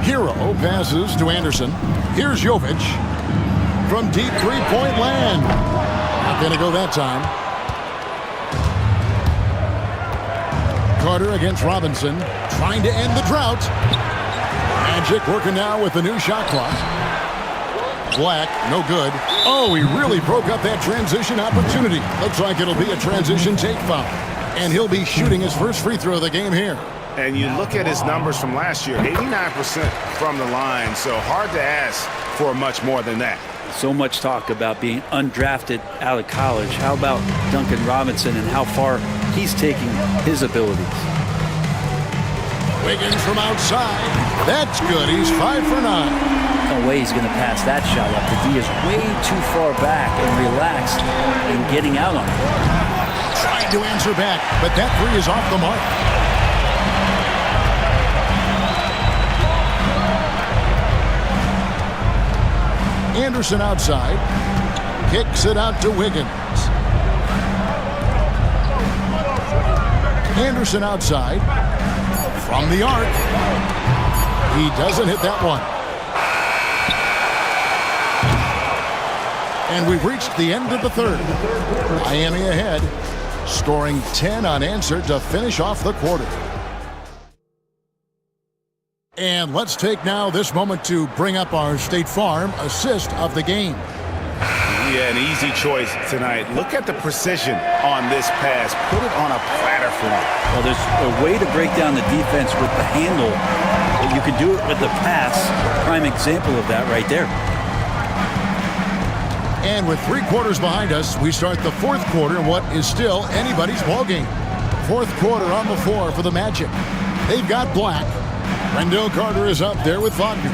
Hero passes to Anderson. Here's Jovic from deep three-point land. Not going to go that time. Carter against Robinson, trying to end the drought. Magic working now with the new shot clock. Black, no good. Oh, he really broke up that transition opportunity. Looks like it'll be a transition take foul. And he'll be shooting his first free throw of the game here. And you look at his numbers from last year, 89% from the line, so hard to ask for much more than that. So much talk about being undrafted out of college. How about Duncan Robinson and how far he's taking his abilities? Wiggins from outside. That's good. He's 5 for 9. No way he's going to pass that shot up. The D is way too far back and relaxed in getting out on it. Trying to answer back, but that 3 is off the mark. Anderson outside. Kicks it out to Wiggins. Anderson outside. From the arc. He doesn't hit that one. And we've reached the end of the third. Miami ahead, scoring 10 unanswered to finish off the quarter. And let's take now this moment to bring up our State Farm assist of the game. Yeah, an easy choice tonight. Look at the precision on this pass. Put it on a platter for him. Well, there's a way to break down the defense with the handle. But you can do it with the pass. Prime example of that right there. And with 3 quarters behind us, we start the fourth quarter in what is still anybody's ballgame. Fourth quarter on the floor for the Magic. They've got Black. Wendell Carter is up there with Wagner.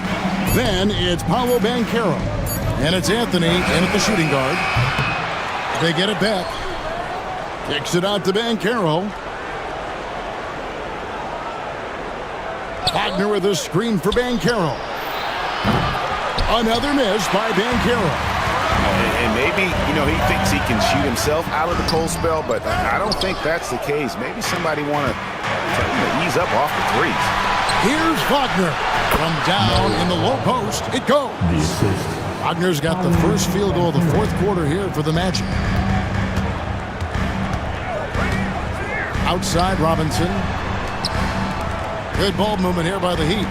Then it's Paolo Banchero. And it's Anthony in at the shooting guard. They get it back. Kicks it out to Banchero. Wagner with a screen for Banchero. Another miss by Banchero. And maybe, he thinks he can shoot himself out of the cold spell, but I don't think that's the case. Maybe somebody want to ease up off the threes. Here's Wagner. From down in the low post, it goes. Wagner's got the first field goal of the fourth quarter here for the Magic. Outside Robinson. Good ball movement here by the Heat.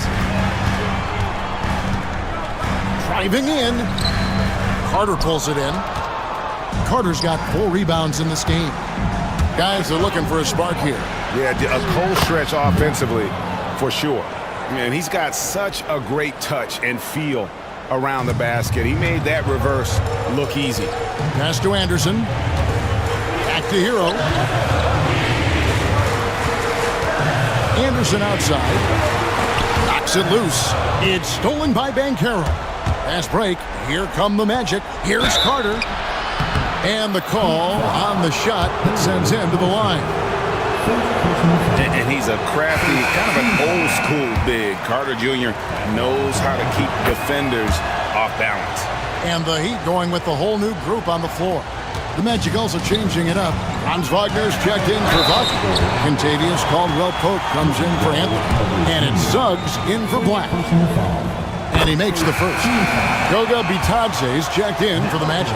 Driving in. Carter pulls it in. Carter's got 4 rebounds in this game. Guys are looking for a spark here. Yeah, a cold stretch offensively for sure. And he's got such a great touch and feel around the basket. He made that reverse look easy. Pass to Anderson. Back to Hero. Anderson outside. Knocks it loose. It's stolen by Banchero. Fast break. Here come the Magic. Here's Carter. And the call on the shot that sends him to the line. And he's a crafty, kind of an old school big. Carter Jr. knows how to keep defenders off balance. And the Heat going with the whole new group on the floor. The Magic also changing it up. Franz Wagner's checked in for Wagner. Contavious Caldwell-Pope comes in for Anthony. And it's Suggs in for Black. And he makes the first. Goga Bitadze's checked in for the Magic.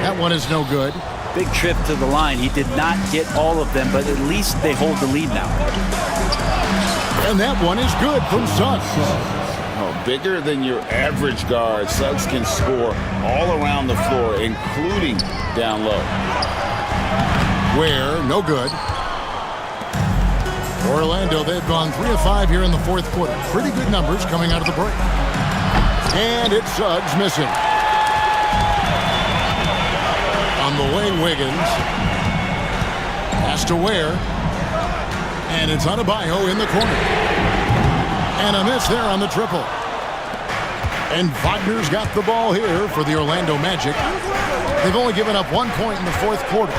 That one is no good. Big trip to the line. He did not get all of them, but at least they hold the lead now. And that one is good from Suggs. Oh, bigger than your average guard, Suggs can score all around the floor, including down low. Where, no good. Orlando, they've gone 3 of 5 here in the fourth quarter. Pretty good numbers coming out of the break. And it's Suggs missing. On the wing, Wiggins. Pass to Ware. And it's Adebayo in the corner. And a miss there on the triple. And Wagner's got the ball here for the Orlando Magic. They've only given up 1 point in the fourth quarter.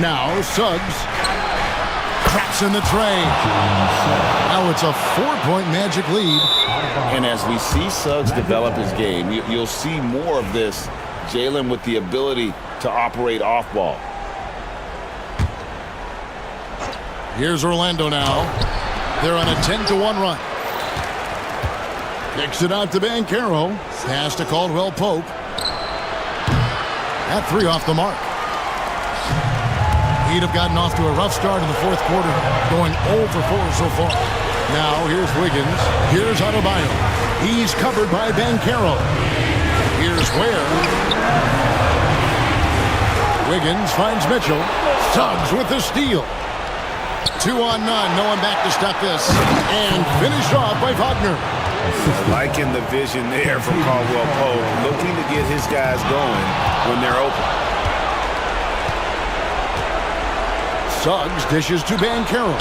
Now Suggs traps in the tray. Now it's a 4-point Magic lead. And as we see Suggs develop his game, you'll see more of this. Jalen with the ability to operate off ball. Here's Orlando now. They're on a 10-1 run. Kicks it out to Banchero. Pass to Caldwell-Pope. That 3 off the mark. He'd have gotten off to a rough start in the fourth quarter, going 0 for 4 so far. Now here's Wiggins. Here's Adebayo. He's covered by Banchero. Here's Ware. Wiggins finds Mitchell. Suggs with the steal. 2 on none. No one back to stop this. And finished off by Wagner. Liking the vision there from Caldwell-Pope. Looking to get his guys going when they're open. Suggs dishes to Banchero.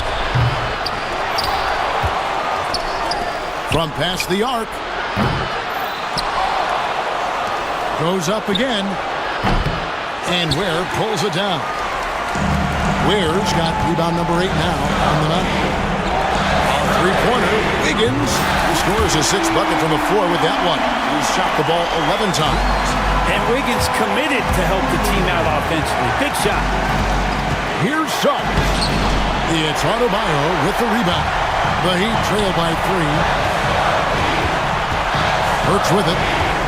From past the arc. Goes up again. And Ware pulls it down. Ware's got rebound number 8 now on the night. Three-pointer Wiggins scores a sixth bucket from the floor with that one. He's shot the ball 11 times. And Wiggins committed to help the team out offensively. Big shot. Here's Suggs. It's Adebayo with the rebound. The Heat trail by 3. Hurts with it.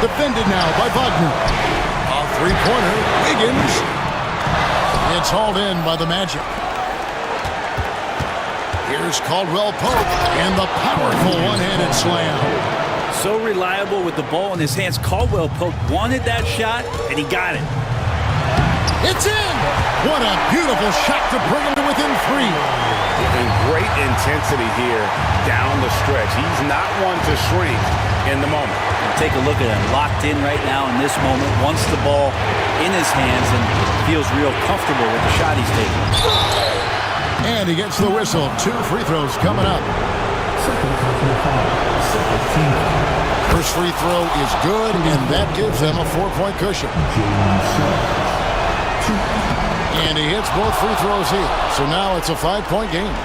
Defended now by Wagner. A three-pointer. Wiggins. It's hauled in by the Magic. Here's Caldwell Pope and the powerful one-handed slam. So reliable with the ball in his hands. Caldwell Pope wanted that shot, and he got it. It's in! What a beautiful shot to bring him to within 3. And great intensity here down the stretch. He's not one to shrink in the moment. Take a look at him, locked in right now in this moment, wants the ball in his hands and feels real comfortable with the shot he's taking. And he gets the whistle. 2 free throws coming up. First free throw is good, and that gives them a 4-point cushion. And he hits both free throws here. So now it's a 5-point game.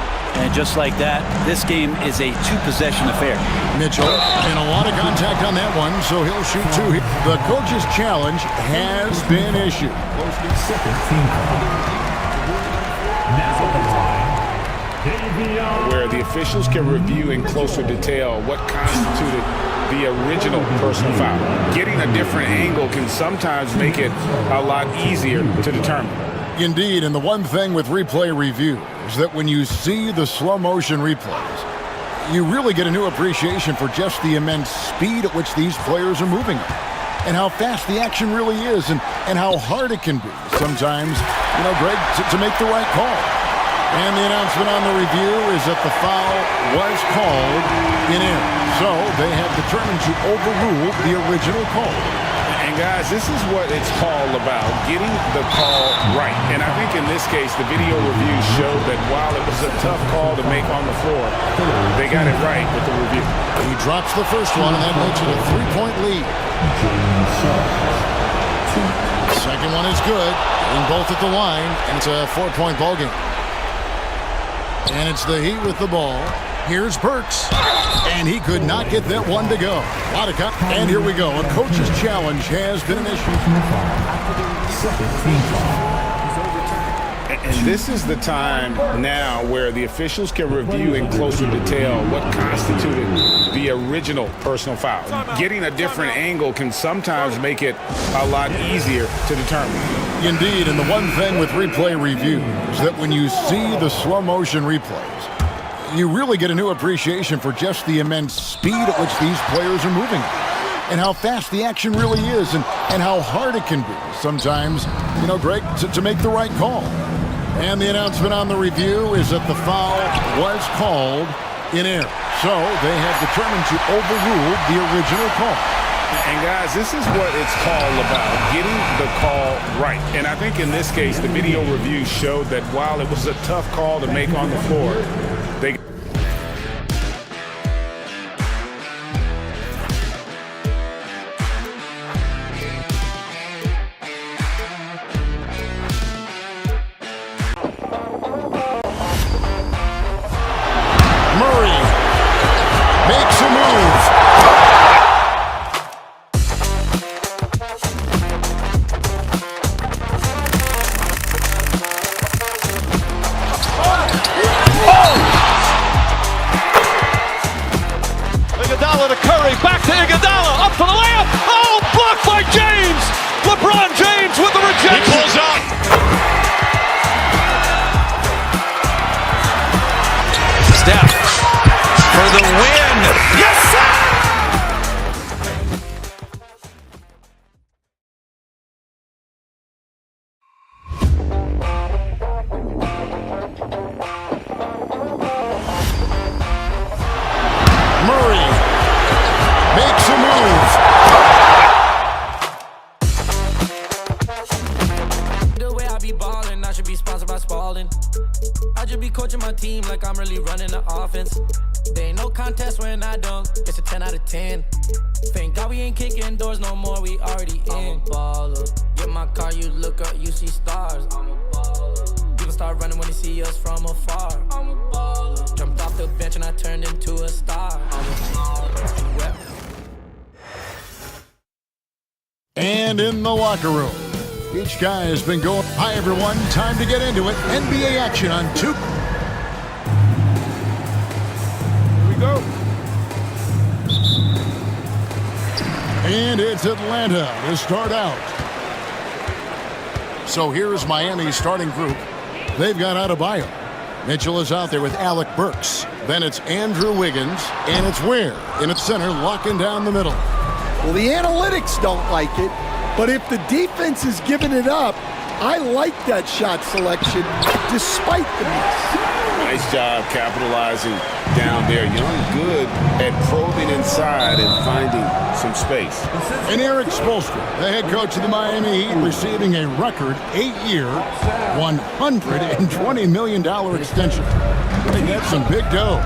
And just like that, this game is a 2-possession affair. Mitchell, and a lot of contact on that one, so he'll shoot 2 here. The coach's challenge has been issued. Where the officials can review in closer detail what constituted the original personal foul. Getting a different angle can sometimes make it a lot easier to determine. Indeed, and the one thing with replay review is that when you see the slow motion replays, you really get a new appreciation for just the immense speed at which these players are moving and how fast the action really is and how hard it can be sometimes, Greg, to make the right call. And the announcement on the review is that the foul was called in error. So they have determined to overrule the original call. And guys, this is what it's all about, getting the call right. And I think in this case, the video review showed that while it was a tough call to make on the floor, they got it right with the review. He drops the first one, and that makes it a 3-point lead. The second one is good, being both at the line, and it's a 4-point ball game. And it's the Heat with the ball. Here's Burks, and he could not get that one to go. A lot of cut, and here we go. A coach's challenge has been initiated. And this is the time now where the officials can review in closer detail what constituted the original personal foul. Getting a different angle can sometimes make it a lot easier to determine. Indeed, and the one thing with replay review is that when you see the slow motion replays, you really get a new appreciation for just the immense speed at which these players are moving and how fast the action really is and how hard it can be sometimes, Greg, to make the right call. And the announcement on the review is that the foul was called in error. So they have determined to overrule the original call. And guys, this is what it's all about, getting the call right. And I think in this case, the video review showed that while it was a tough call to make on the floor, they the bench and I turned into a star. And in the locker room, each guy has been going. Hi, everyone. Time to get into it. NBA action on 2. Here we go. And it's Atlanta to start out. So here's Miami's starting group. They've got Adebayo. Mitchell is out there with Alec Burks. Then it's Andrew Wiggins. And it's Ware in at center, locking down the middle. Well, the analytics don't like it, but if the defense is giving it up, I like that shot selection despite the miss. Nice job capitalizing down there. Young good at probing inside and finding some space. And Eric Spoelstra, the head coach of the Miami Heat, receiving a record 8-year, $120 million extension. That's some big dough.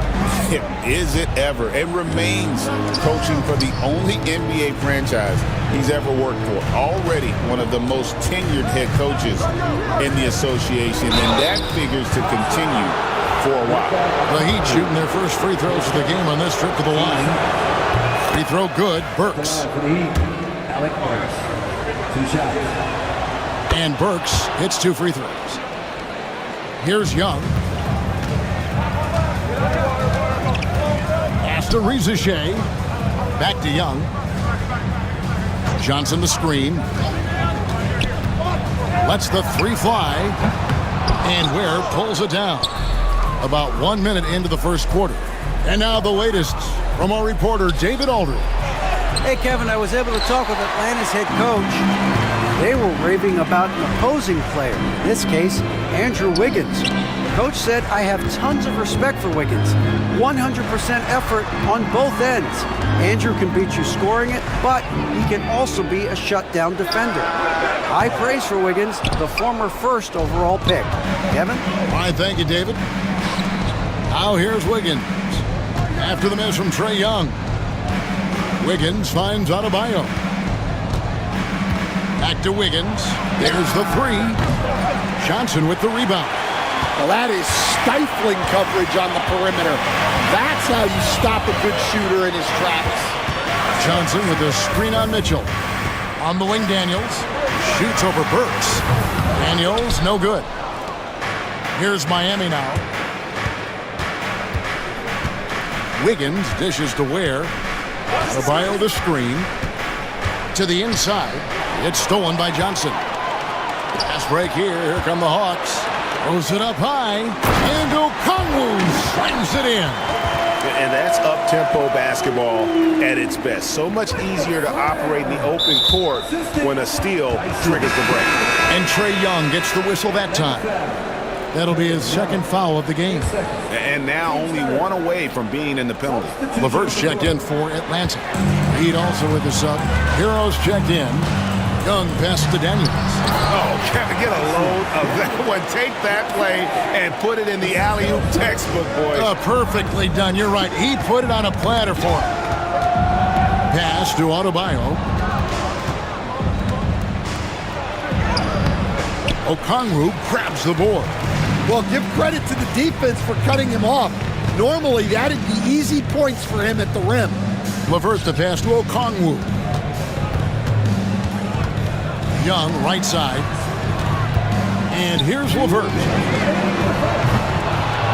Is it ever? And remains coaching for the only NBA franchise he's ever worked for. Already one of the most tenured head coaches in the association, and that figures to continue for a while. The Heat shooting their first free throws of the game on this trip to the line. Free throw good, Burks. Alec Burks. 2 shots. And Burks hits 2 free throws. Here's Young. Pass to Rizachet. Back to Young. Johnson the screen. Lets the 3 fly. And Ware pulls it down. About 1 minute into the first quarter. And now the latest from our reporter, David Aldridge. Hey, Kevin, I was able to talk with Atlanta's head coach. They were raving about an opposing player, in this case, Andrew Wiggins. The coach said, I have tons of respect for Wiggins. 100% effort on both ends. Andrew can beat you scoring it, but he can also be a shutdown defender. High praise for Wiggins, the former first overall pick. Kevin? All right, thank you, David. Now here's Wiggins. After the miss from Trae Young. Wiggins finds Adebayo. Back to Wiggins. There's the 3. Johnson with the rebound. Well, that is stifling coverage on the perimeter. That's how you stop a good shooter in his tracks. Johnson with the screen on Mitchell. On the wing, Daniels. Shoots over Burks. Daniels, no good. Here's Miami now. Wiggins dishes to Ware. Adebayo the screen. To the inside. It's stolen by Johnson. Pass break here. Here come the Hawks. Throws it up high. And Okongwu slams it in. And that's up-tempo basketball at its best. So much easier to operate in the open court when a steal triggers the break. And Trae Young gets the whistle that time. That'll be his second foul of the game. And now only 1 away from being in the penalty. LeVert's checked in for Atlanta. Heat also with the sub. Heroes checked in. Young pass to Daniels. Oh, Kevin, get a load of that one. Take that play and put it in the alley-oop textbook, boys. Perfectly done. You're right. He put it on a platter for him. Pass to Adebayo. Okongwu grabs the board. Well, give credit to the defense for cutting him off. Normally, that'd be easy points for him at the rim. LeVert the pass to Okongwu. Young, right side. And here's LeVert.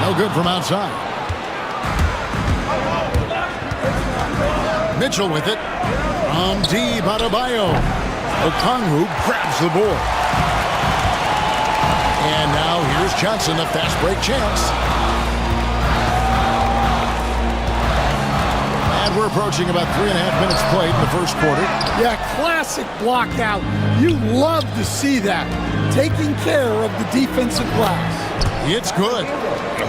No good from outside. Mitchell with it. From deep, Adebayo. Okongwu grabs the board. And now here's Johnson, a fast break chance. And we're approaching about 3.5 minutes played in the first quarter. Yeah, classic block out. You love to see that. Taking care of the defensive glass. It's good.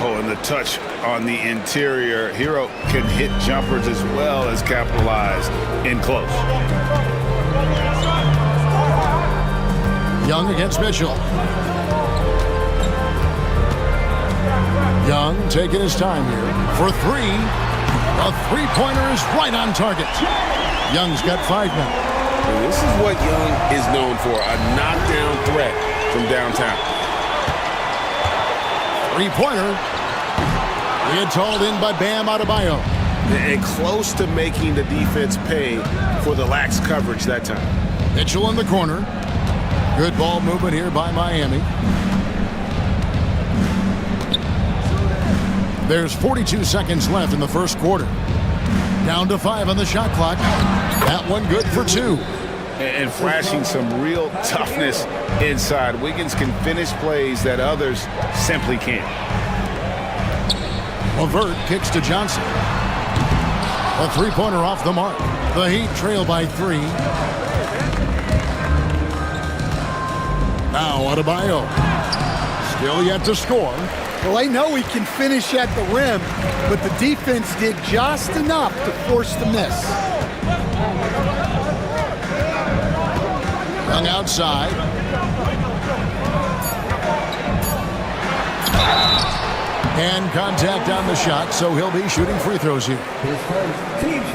Oh, and the touch on the interior. Hero can hit jumpers as well as capitalize in close. Young against Mitchell. Young taking his time here for 3. A 3-pointer is right on target. Young's got 5 now. And this is what Young is known for, a knockdown threat from downtown. 3-pointer It's hauled in by Bam Adebayo. And close to making the defense pay for the lax coverage that time. Mitchell in the corner. Good ball movement here by Miami. There's 42 seconds left in the first quarter. Down to 5 on the shot clock. That one good for 2. And flashing some real toughness inside. Wiggins can finish plays that others simply can't. LeVert kicks to Johnson. A three-pointer off the mark. The Heat trail by 3. Now Adebayo. Still yet to score. Well, I know he can finish at the rim, but the defense did just enough to force the miss. Young outside. And contact on the shot, so he'll be shooting free throws here.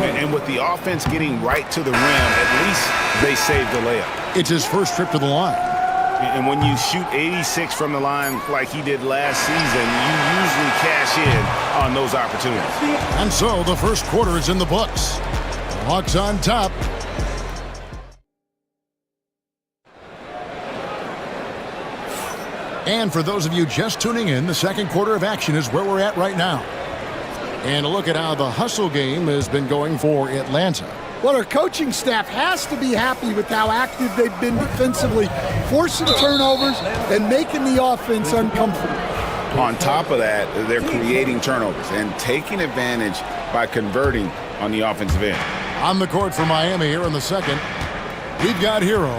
And with the offense getting right to the rim, at least they saved the layup. It's his first trip to the line. And when you shoot 86 from the line like he did last season, you usually cash in on those opportunities. And so the first quarter is in the books. The Hawks on top. And for those of you just tuning in, the second quarter of action is where we're at right now. And a look at how the hustle game has been going for Atlanta. Well, our coaching staff has to be happy with how active they've been defensively, forcing turnovers and making the offense uncomfortable. On top of that, they're creating turnovers and taking advantage by converting on the offensive end. On the court for Miami here in the second, we've got Hero.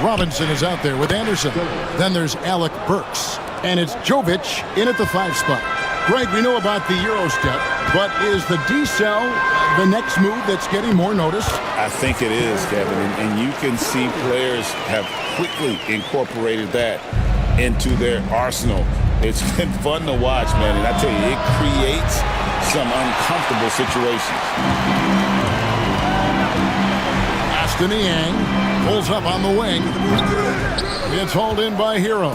Robinson is out there with Anderson. Then there's Alec Burks. And it's Jovic in at the 5 spot. Greg, we know about the Euro step, but is the D-cell the next move that's getting more notice? I think it is, Kevin, and you can see players have quickly incorporated that into their arsenal. It's been fun to watch, man, and I tell you, it creates some uncomfortable situations. Aston Yang pulls up on the wing. It's hauled in by Hero.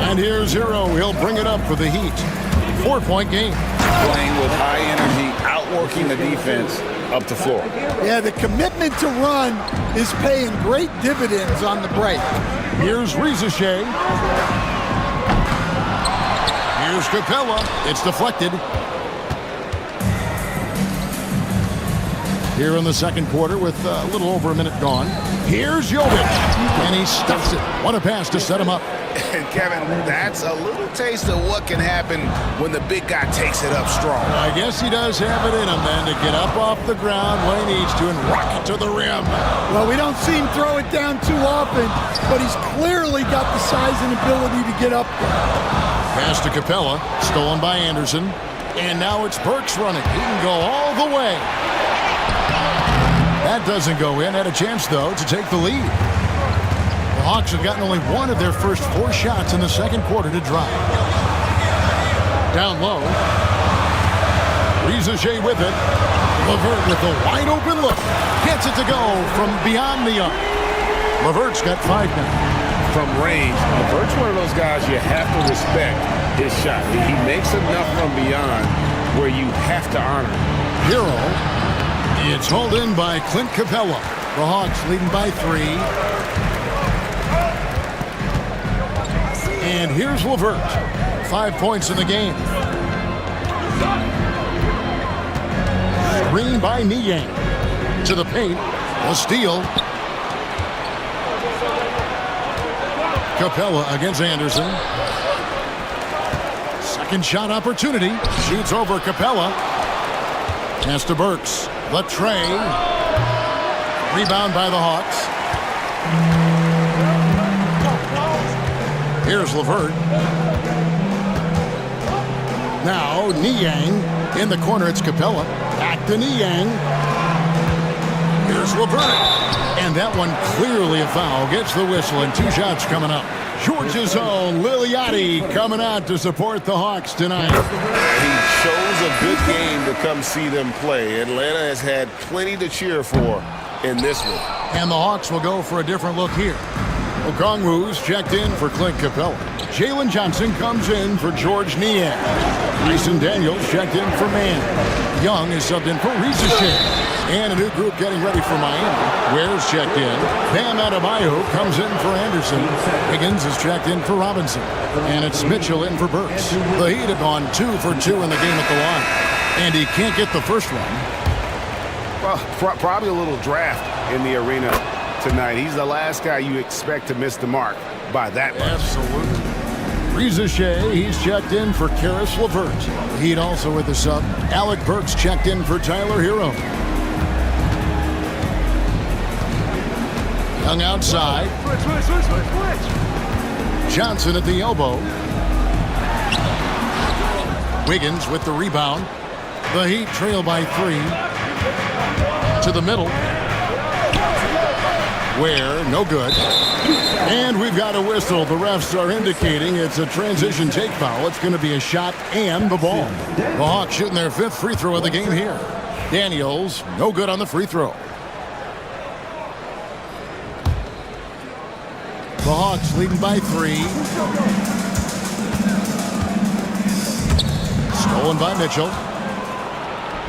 And here's Hero. He'll bring it up for the Heat. 4-point game. Playing with high energy, outworking the defense up the floor. Yeah, the commitment to run is paying great dividends on the break. Here's Rizachet. Here's Capella. It's deflected. Here in the second quarter with a little over a minute gone. Here's Jovic. And he stuffs it. What a pass to set him up. And Kevin, that's a little taste of what can happen when the big guy takes it up strong. I guess he does have it in him then to get up off the ground when he needs to and rock it to the rim. Well, we don't see him throw it down too often, but he's clearly got the size and ability to get up there. Pass to Capella, stolen by Anderson. And now it's Burks running. He can go all the way. That doesn't go in. Had a chance, though, to take the lead. The Hawks have gotten only one of their first 4 shots in the second quarter to drive. Down low. Rizachet with it. LeVert with a wide-open look. Gets it to go from beyond the arc. LeVert's got 5 now. From range, LeVert's one of those guys you have to respect his shot. He makes enough from beyond where you have to honor him. Hero. It's hauled in by Clint Capella. The Hawks leading by 3. And here's LeVert. 5 points in the game. Screen by Niang. To the paint. A steal. Capella against Anderson. Second shot opportunity. Shoots over Capella. Pass to Burks. The tray. Rebound by the Hawks. Here's LeVert. Now Niang in the corner. It's Capella. Back to Niang. Here's LeVert. And that one clearly a foul. Gets the whistle and 2 shots coming up. Georgia's own Liliati coming out to support the Hawks tonight. He chose a good game to come see them play. Atlanta has had plenty to cheer for in this one. And the Hawks will go for a different look here. Okongwu's checked in for Clint Capella. Jalen Johnson comes in for George Niang. Tyson Daniels checked in for Mann. Young is subbed in for Rizachet. And a new group getting ready for Miami. Ware's checked in. Bam Adebayo comes in for Anderson. Higgins is checked in for Robinson. And it's Mitchell in for Burks. The Heat have gone 2 for 2 in the game at the line. And he can't get the first one. Well, probably a little draft in the arena tonight. He's the last guy you expect to miss the mark by that much. Absolutely. Rizachet, he's checked in for Karis LeVert. The Heat also with the sub. Alec Burks checked in for Tyler Hero. Young outside. Johnson at the elbow. Wiggins with the rebound. The Heat trail by 3. To the middle. Ware, no good. And we've got a whistle. The refs are indicating it's a transition take foul. It's going to be a shot and the ball. The Hawks shooting their 5th free throw of the game here. Daniels, no good on the free throw. The Hawks leading by 3. Stolen by Mitchell.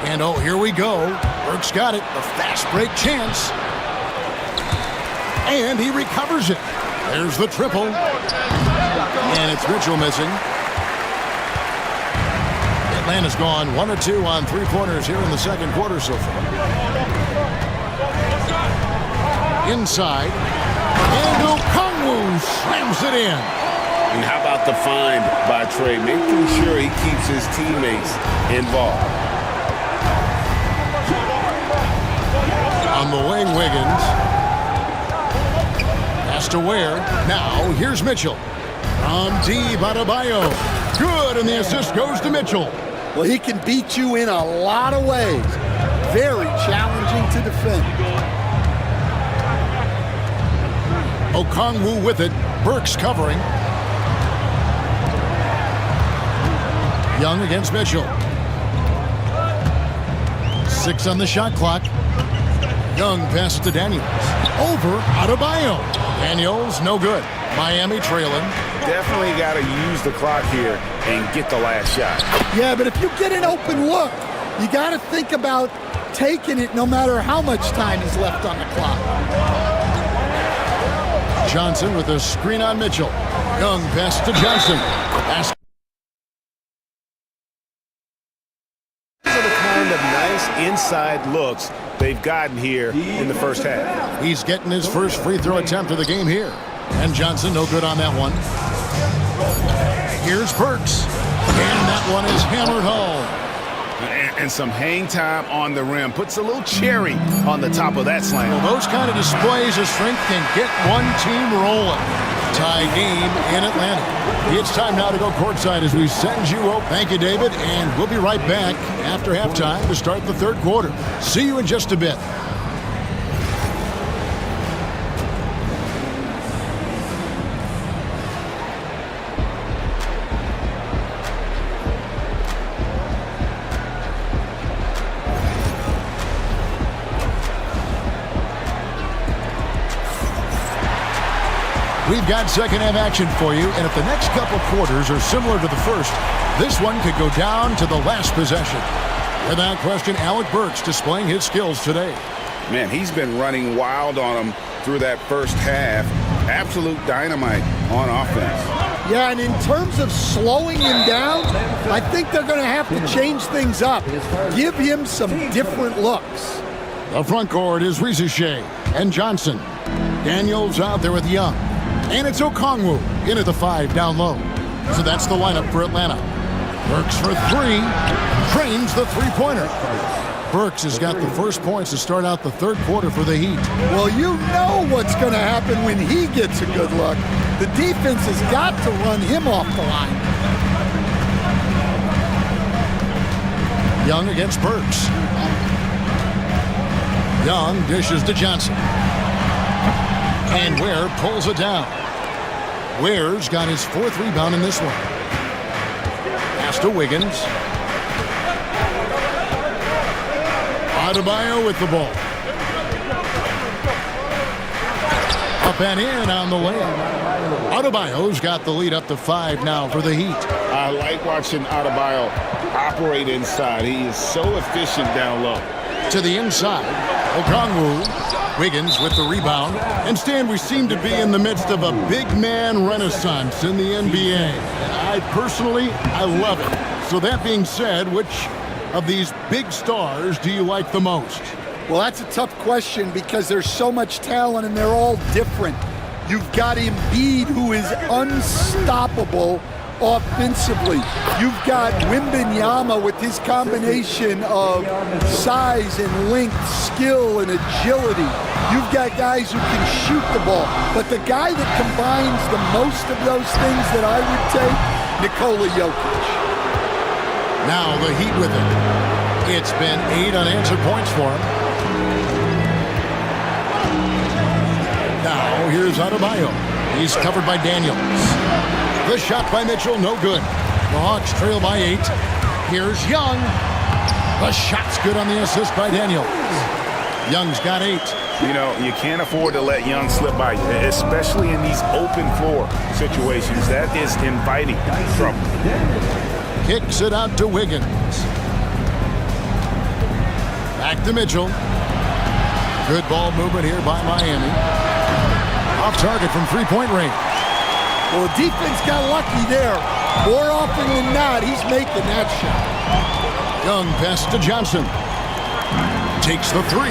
And oh, here we go. Burks got it. A fast break chance. And he recovers it. There's the triple. And it's Mitchell missing. Atlanta's gone 1 or 2 on 3-pointers here in the second quarter so far. Inside. And Okongwu slams it in. And how about the find by Trey? Making sure he keeps his teammates involved. On the wing, Wiggins. To Ware. Now, here's Mitchell. From deep, Adebayo. Good, and the assist goes to Mitchell. Well, he can beat you in a lot of ways. Very challenging to defend. Okongwu with it. Burks covering. Young against Mitchell. 6 on the shot clock. Young pass to Daniels. Over Adebayo. Daniels, no good. Miami trailing. Definitely got to use the clock here and get the last shot. Yeah, but if you get an open look, you got to think about taking it no matter how much time is left on the clock. Johnson with a screen on Mitchell. Young pass to Johnson. Pass. These are the kind of nice inside looks they've gotten here in the first half. He's getting his first free throw attempt of the game here. And Johnson, no good on that one. Here's Burks. And that one is hammered home. And some hang time on the rim. Puts a little cherry on the top of that slam. Well, those kind of displays of strength can get one team rolling. Tie game in Atlanta. It's time now to go courtside as we send you up. Thank you, David, and we'll be right back after halftime to start the third quarter. See you in just a bit. We've got second half action for you, and if the next couple quarters are similar to the first, this one could go down to the last possession. Without question, Alec Burks displaying his skills today. Man, he's been running wild on him through that first half. Absolute dynamite on offense. Yeah, and in terms of slowing him down, I think they're going to have to change things up. Give him some different looks. The front court is Rizachet and Johnson. Daniels out there with Young. And it's Okongwu in at the 5 down low. So that's the lineup for Atlanta. Burks for 3. Trains the three-pointer. Burks has got the first points to start out the third quarter for the Heat. Well, you know what's going to happen when he gets a good look. The defense has got to run him off the line. Young against Burks. Young dishes to Johnson. And Ware pulls it down. Ware's got his 4th rebound in this one. Pass to Wiggins. Adebayo with the ball. Up Up and in on the layup. Adebayo's got the lead up to 5 now for the Heat. I like watching Adebayo operate inside. He is so efficient down low. To the inside, Okongwu. Wiggins with the rebound. And Stan, we seem to be in the midst of a big man renaissance in the NBA. And I love it. So that being said, which of these big stars do you like the most? Well, that's a tough question because there's so much talent and they're all different. You've got Embiid, who is unstoppable offensively. You've got Wembanyama with his combination of size and length, skill and agility. You've got guys who can shoot the ball. But the guy that combines the most of those things that I would take, Nikola Jokic. Now the Heat with it. It's been 8 unanswered points for him. Now here's Adebayo. He's covered by Daniels. The shot by Mitchell, no good. The Hawks trail by 8. Here's Young. The shot's good on the assist by Daniels. Young's got 8. You know, you can't afford to let Young slip by, especially in these open floor situations. That is inviting trouble. Kicks it out to Wiggins. Back to Mitchell. Good ball movement here by Miami. Off target from three-point range. Well, the defense got lucky there. More often than not, he's making that shot. Young pass to Johnson. Takes the 3.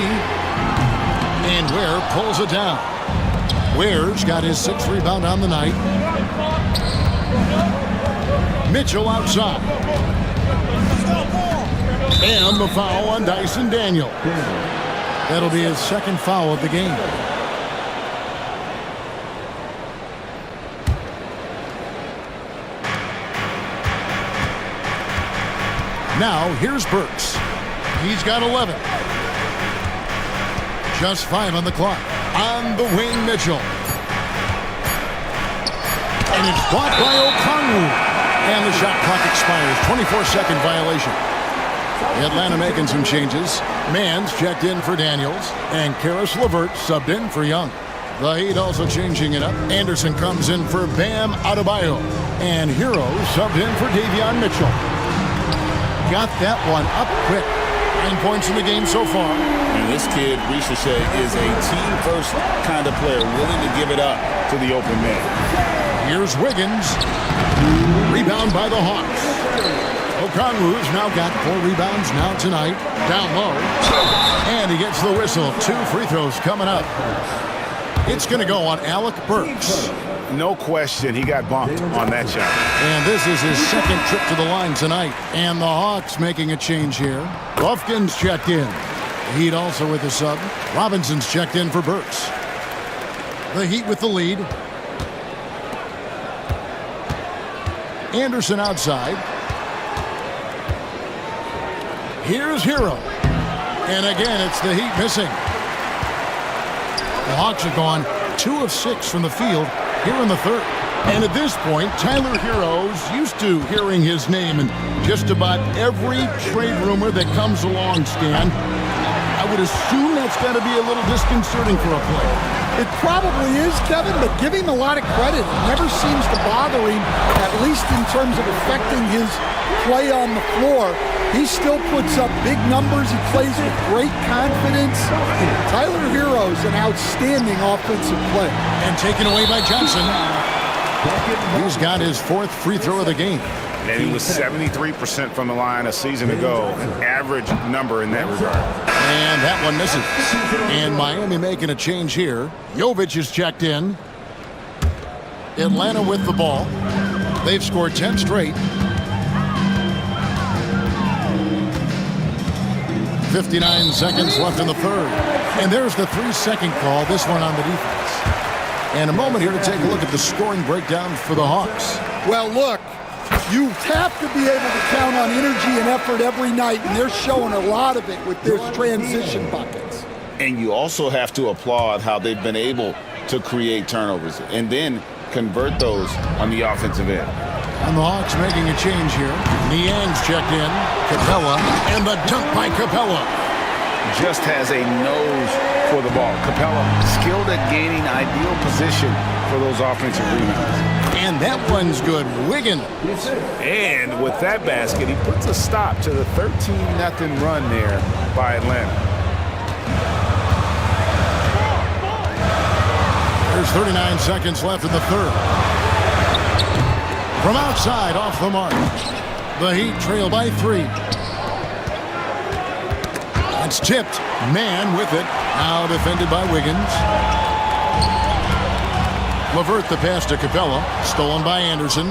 And Ware pulls it down. Ware's got his 6th rebound on the night. Mitchell outside. And the foul on Dyson Daniel. That'll be his 2nd foul of the game. Now, here's Burks. He's got 11. Just 5 on the clock. On the wing, Mitchell. And it's blocked by Okongwu. And the shot clock expires. 24-second violation. Atlanta making some changes. Mann's checked in for Daniels. And Karis LeVert subbed in for Young. The Heat also changing it up. Anderson comes in for Bam Adebayo. And Hero subbed in for Davion Mitchell. Got that one up quick. 9 points in the game so far. And this kid, Ricochet, is a team-first kind of player, willing to give it up to the open man. Here's Wiggins. Rebound by the Hawks. Okongwu's now got 4 rebounds now tonight. Down low. And he gets the whistle. 2 free throws coming up. It's going to go on Alec Burks. No question, he got bumped on that shot. And this is his 2nd trip to the line tonight. And the Hawks making a change here. Lufkin's checked in. Heat also with a sub. Robinson's checked in for Burks. The Heat with the lead. Anderson outside. Here's Hero. And again, it's the Heat missing. The Hawks have gone 2 of 6 from the field here in the 3rd. And at this point, Tyler Hero's used to hearing his name in just about every trade rumor that comes along, Stan. I would assume that's got to be a little disconcerting for a player. It probably is, Kevin, but give him a lot of credit. It never seems to bother him, at least in terms of affecting his play on the floor. He still puts up big numbers. He plays with great confidence. Tyler Hero's an outstanding offensive player. And taken away by Johnson. He's got his 4th free throw of the game. And he was 73% from the line a season ago, an average number in that regard. And that one misses. And Miami making a change here. Jovic is checked in. Atlanta with the ball. They've scored 10 straight. 59 seconds left in the 3rd. And there's the 3-second call, this one on the defense. And a moment here to take a look at the scoring breakdown for the Hawks. Well, look, you have to be able to count on energy and effort every night, and they're showing a lot of it with their transition buckets. And you also have to applaud how they've been able to create turnovers and then convert those on the offensive end. And the Hawks making a change here. Niang's checked in. Capella. And the dunk by Capella. Just has a nose for the ball. Capella skilled at gaining ideal position for those offensive rebounds. And that one's good. Wiggins. And with that basket, he puts a stop to the 13-0 run there by Atlanta. There's 39 seconds left in the third. From outside, off the mark. The Heat trail by 3. It's tipped. Man with it. Now defended by Wiggins. LeVert the pass to Capella. Stolen by Anderson.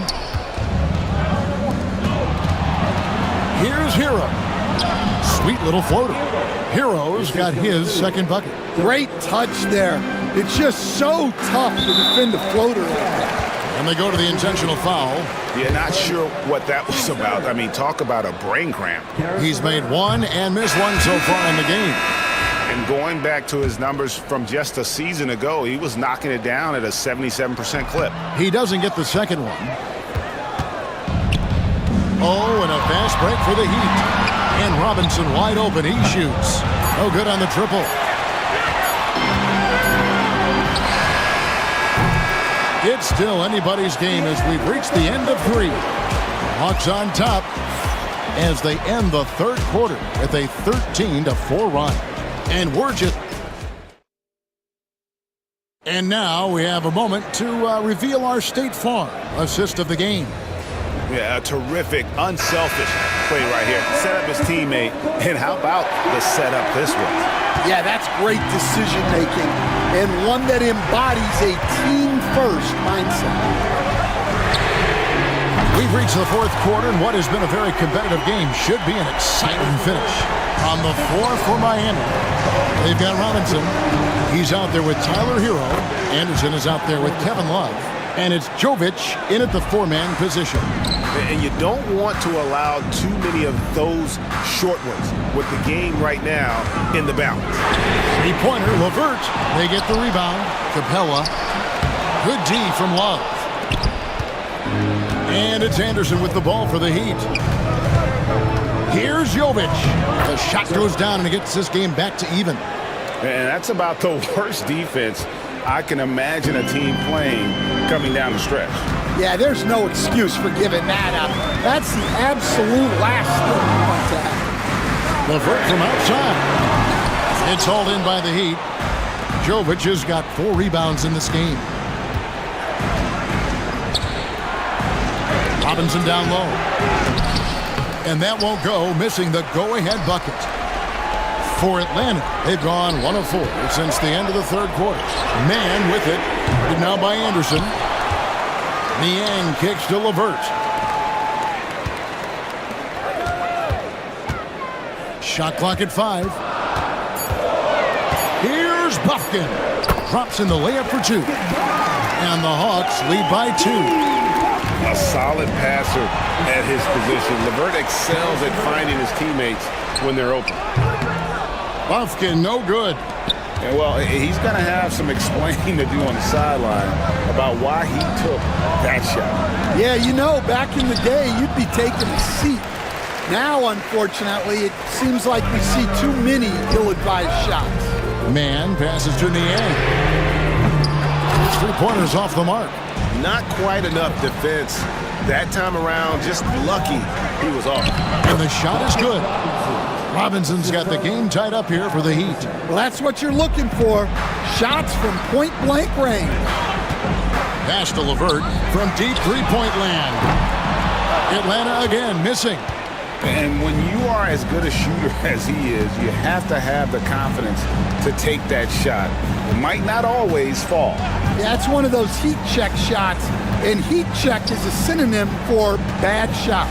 Here's Hero. Sweet little floater. Hero's got his second bucket. Great touch there. It's just so tough to defend a floater like that. And they go to the intentional foul. Yeah, not sure what that was about. I mean, talk about a brain cramp. He's made one and missed one so far in the game. And going back to his numbers from just a season ago, he was knocking it down at a 77% clip. He doesn't get the second one. Oh, and a fast break for the Heat. And Robinson wide open. He shoots. No good on the triple. It's still anybody's game as we've reached the end of 3. Hawks on top as they end the third quarter with a 13-4 run. And we're just... And now we have a moment to reveal our State Farm assist of the game. Yeah, a terrific, unselfish play right here. Set up his teammate. And how about the setup this was? Yeah, that's great decision making and one that embodies a team-first mindset. We've reached the fourth quarter, and what has been a very competitive game should be an exciting finish. On the floor for Miami, they've got Robinson. He's out there with Tyler Hero. Anderson is out there with Kevin Love. And it's Jovic in at the 4-man position. And you don't want to allow too many of those short ones with the game right now in the balance. Three-pointer, LeVert. They get the rebound. Capella. Good D from Love. And it's Anderson with the ball for the Heat. Here's Jovic. The shot goes down and it gets this game back to even. And that's about the worst defense I can imagine a team playing coming down the stretch. Yeah, there's no excuse for giving that up. That's the absolute last thing you want to happen. LeVert from outside. It's hauled in by the Heat. Jovic has got 4 rebounds in this game. Robinson down low. And that won't go, missing the go-ahead bucket. For Atlanta, they've gone 1 of 4 since the end of the third quarter. Man with it, but now by Anderson. Niang kicks to LeVert. Shot clock at 5. Here's Buffkin. Drops in the layup for 2. And the Hawks lead by 2. A solid passer at his position. LeVert excels at finding his teammates when they're open. Buffkin, no good. And well, he's going to have some explaining to do on the sideline about why he took that shot. Yeah, you know, back in the day, you'd be taking a seat. Now, unfortunately, it seems like we see too many ill-advised shots. Man passes to Niang. 3-pointers off the mark. Not quite enough defense that time around. Just lucky he was off. And the shot is good. Robinson's got the game tied up here for the Heat. Well, that's what you're looking for. Shots from point-blank range. Pass to LeVert from deep three-point land. Atlanta again missing. And when you are as good a shooter as he is, you have to have the confidence to take that shot. It might not always fall. Yeah, it's one of those heat check shots, and heat check is a synonym for bad shot.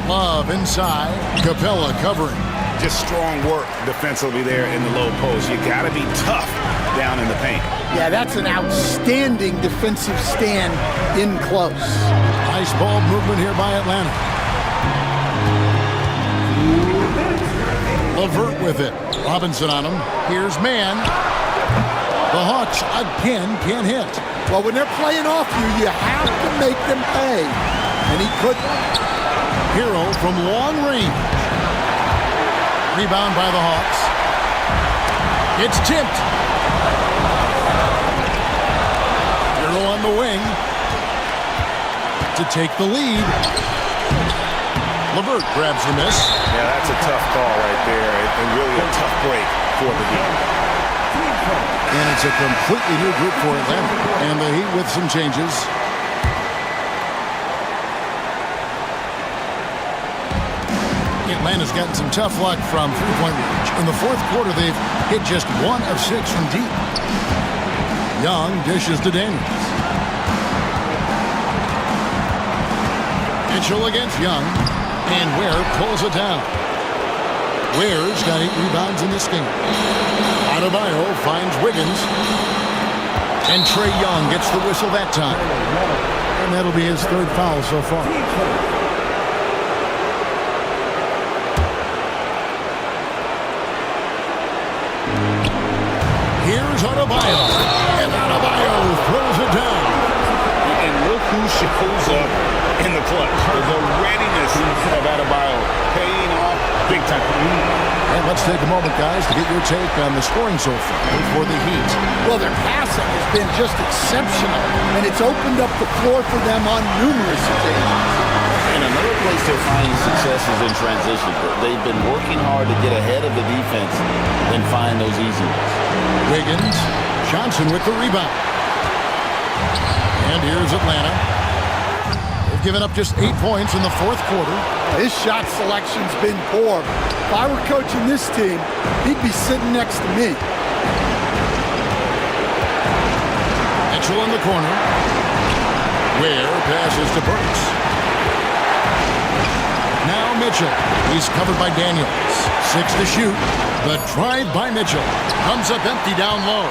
Love inside. Capella covering. Just strong work defensively there in the low post. You got to be tough down in the paint. Yeah, that's an outstanding defensive stand in close. Nice ball movement here by Atlanta. LeVert with it. Robinson on him. Here's Man. The Hawks again can't hit. Well, when they're playing off you, you have to make them pay. And he couldn't. Hero from long range. Rebound by the Hawks. It's tipped. Euro on the wing to take the lead. LeVert grabs the miss. Yeah, that's a tough call right there, and really a tough break for the Heat. And it's a completely new group for Atlanta. And the Heat with some changes. Atlanta's gotten some tough luck from three-point range. In the fourth quarter, they've hit just 1 of 6 from deep. Young dishes to Daniels. Mitchell against Young. And Ware pulls it down. Ware's got 8 rebounds in this game. Adebayo finds Wiggins. And Trae Young gets the whistle that time. And that'll be his 3rd foul so far. Here's Adebayo. And Adebayo throws it down. And look who shows up in the clutch. The readiness of Adebayo paying off big time. And let's take a moment, guys, to get your take on the scoring so far for the Heat. Well, their passing has been just exceptional, and it's opened up the floor for them on numerous occasions. And another place they're finding success is in transition. They've been working hard to get ahead of the defense and find those easy ones. Wiggins, Johnson with the rebound. And here's Atlanta. They've given up just 8 points in the fourth quarter. His shot selection's been poor. If I were coaching this team, he'd be sitting next to me. Mitchell in the corner. Ware passes to Burks. Now Mitchell. He's covered by Daniels. 6 to shoot. The drive by Mitchell. Comes up empty down low.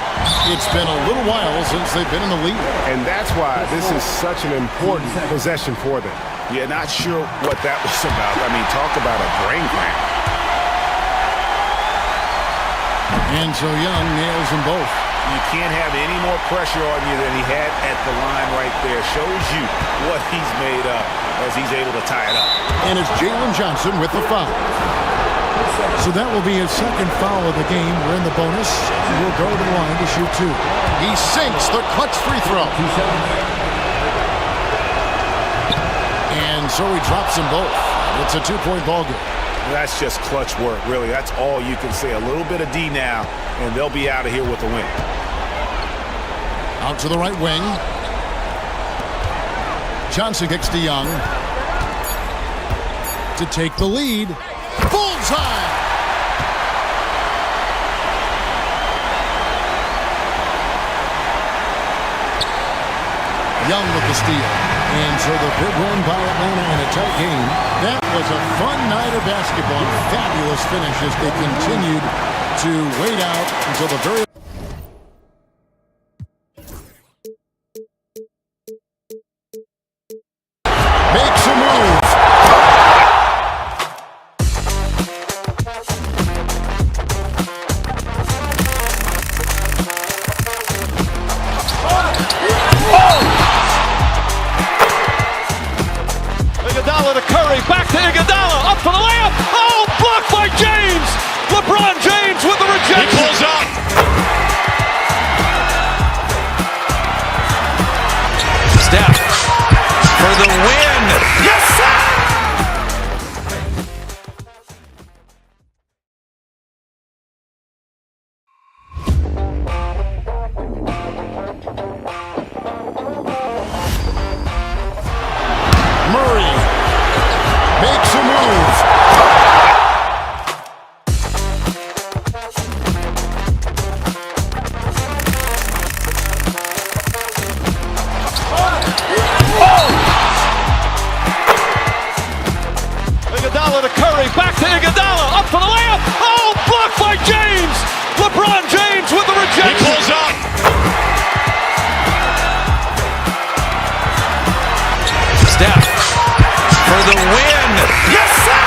It's been a little while since they've been in the lead. And that's why this is such an important possession for them. Yeah, not sure what that was about. I mean, talk about a brain cramp. And so Young nails them both. You can't have any more pressure on you than he had at the line right there. Shows you what he's made up as he's able to tie it up. And it's Jalen Johnson with the foul. So that will be his 2nd foul of the game. We're in the bonus. He'll go to the line to shoot 2. He sinks the clutch free throw. And so he drops them both. It's a 2-point ball game. That's just clutch work, really. That's all you can say. A little bit of D now, and they'll be out of here with a win. Out to the right wing. Johnson kicks to Young. To take the lead. Bullseye! Young with the steal. And so the big win by Atlanta in a tight game. That was a fun night of basketball. Fabulous finish as they continued to wait out until the very makes a move. Iguodala to Curry, back to Iguodala, up for the layup. Oh, blocked by James. LeBron James with the rejection. He pulls up. Steph for the win. Yes, sir! Murray makes a move. Iguodala to Curry, back to Iguodala, up for the layup. Oh, blocked by James. LeBron James with the rejection. He pulls up. Steph for the win. Yes, sir!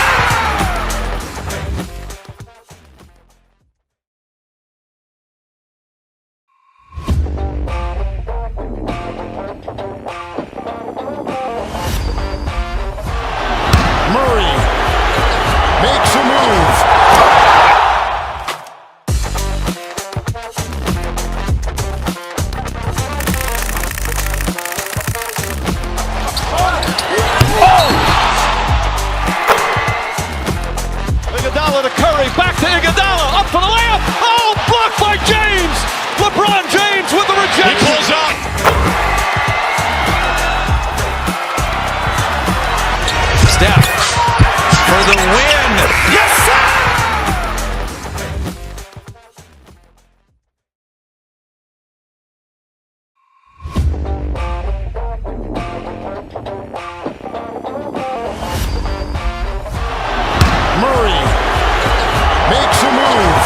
Murray makes a move. Steph for the win. Yes, sir! Murray makes a move.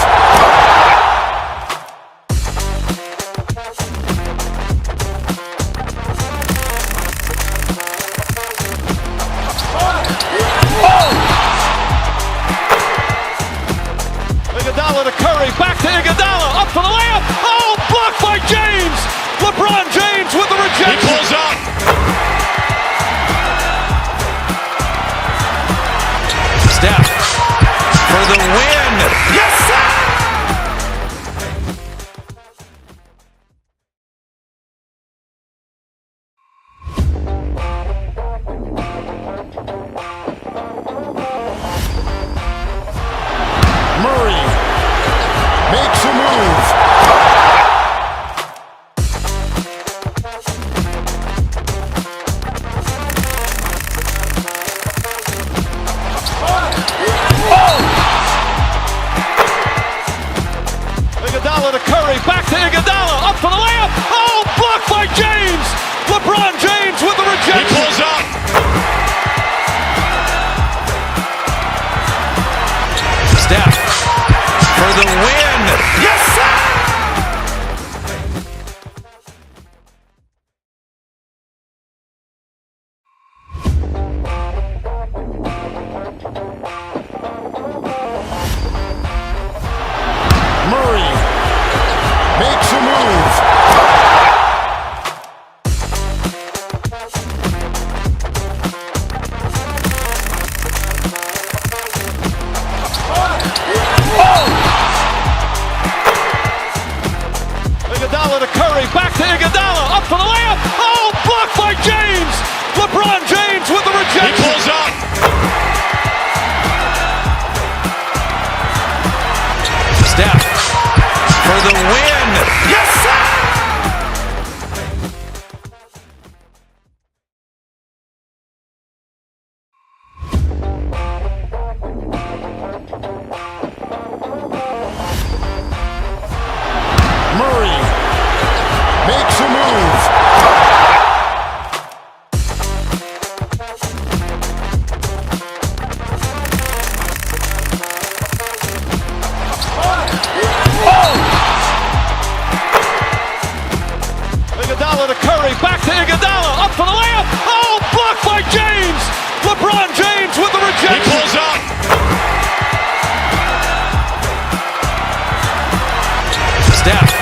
Iguodala to Curry, back to Iguodala, up for the layup. Oh, blocked by James. LeBron James with the rejection. He pulls up. Steph for the win. Yes, sir! Murray makes a move. Iguodala to Curry, back to Iguodala, up for the layup. Oh, blocked by James. LeBron James with the rejection. He pulls up. Steph for the win. Yes, sir! Murray makes a move. Iguodala to Curry, back to Iguodala, up for the layup. Oh, blocked by James. LeBron James with the rejection. He pulls up. Steph for the win. Yes, sir! Murray makes a move. Iguodala to Curry, back to Iguodala, up for the layup. Oh, blocked by James. LeBron James with the rejection. He pulls up. Steph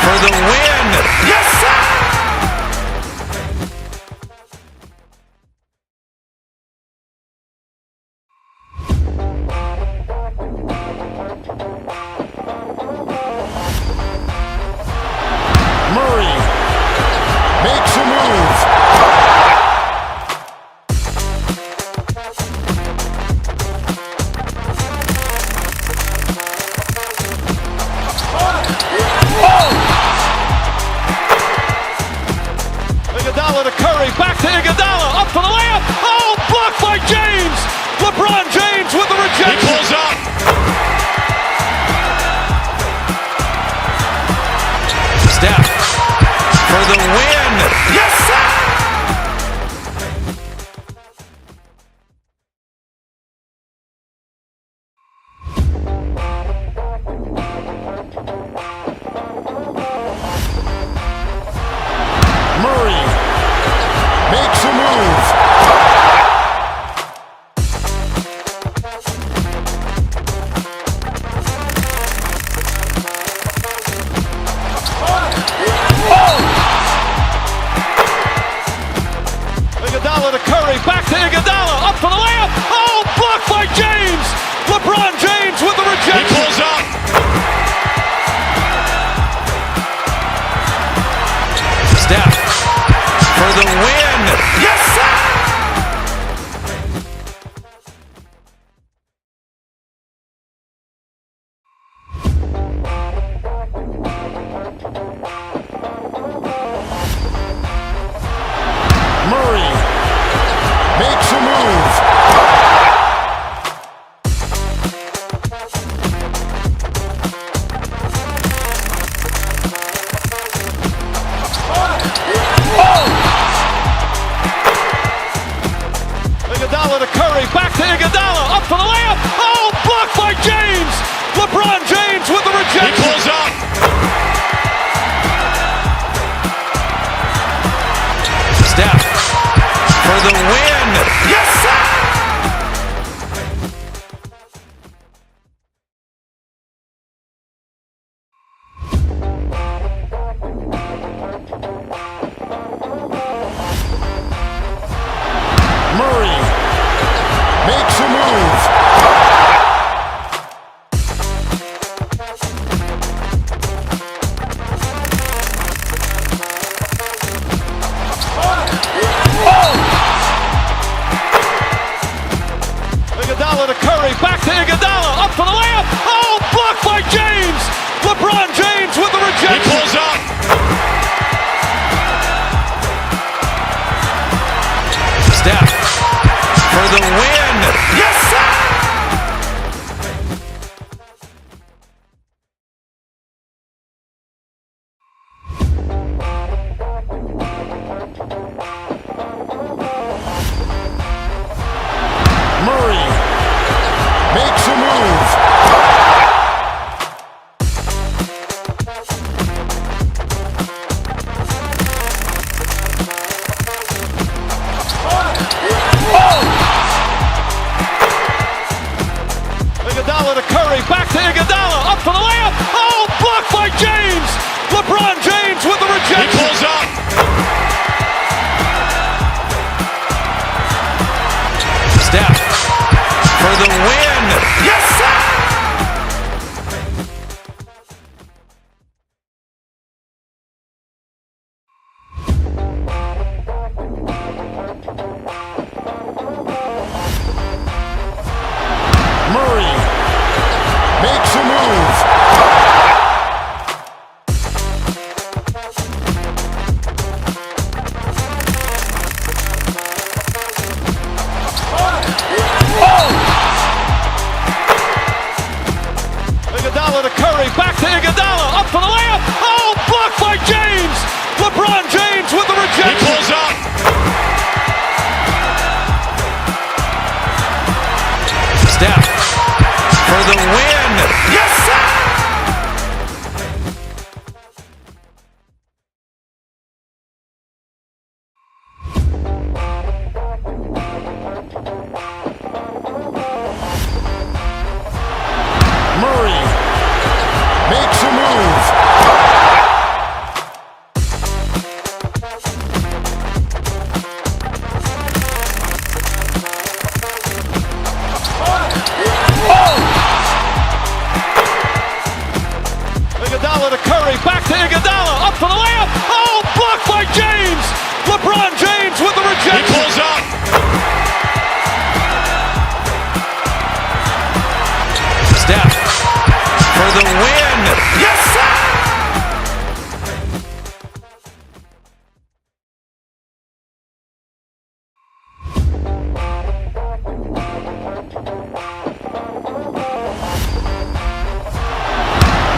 for the win. Yes, sir! Murray makes a move. Iguodala to Curry, back to Iguodala, up for the layup. Oh, blocked by James. LeBron James with the rejection. He pulls up. Steph for the win. Yes, sir! Murray makes a move. Iguodala to Curry, back to Iguodala, up for the layup. Oh, blocked by James. LeBron James with the rejection. He pulls up. Steph for the win. Yes, sir! Murray makes a move. Iguodala to Curry, back to Iguodala, up for the layup. Oh, blocked by James. LeBron James with the rejection. He pulls up. Steph for the win. Yes, sir! Murray makes a move. Iguodala to Curry, back to Iguodala, up for the layup. Oh, blocked by James. LeBron James with the rejection. He pulls up. Steph for the win. Yes, sir! Murray makes a move. Iguodala to Curry, back to Iguodala, up for the layup. Oh, blocked by James. LeBron James with the rejection. He pulls up. Steph for the win. Yes, sir!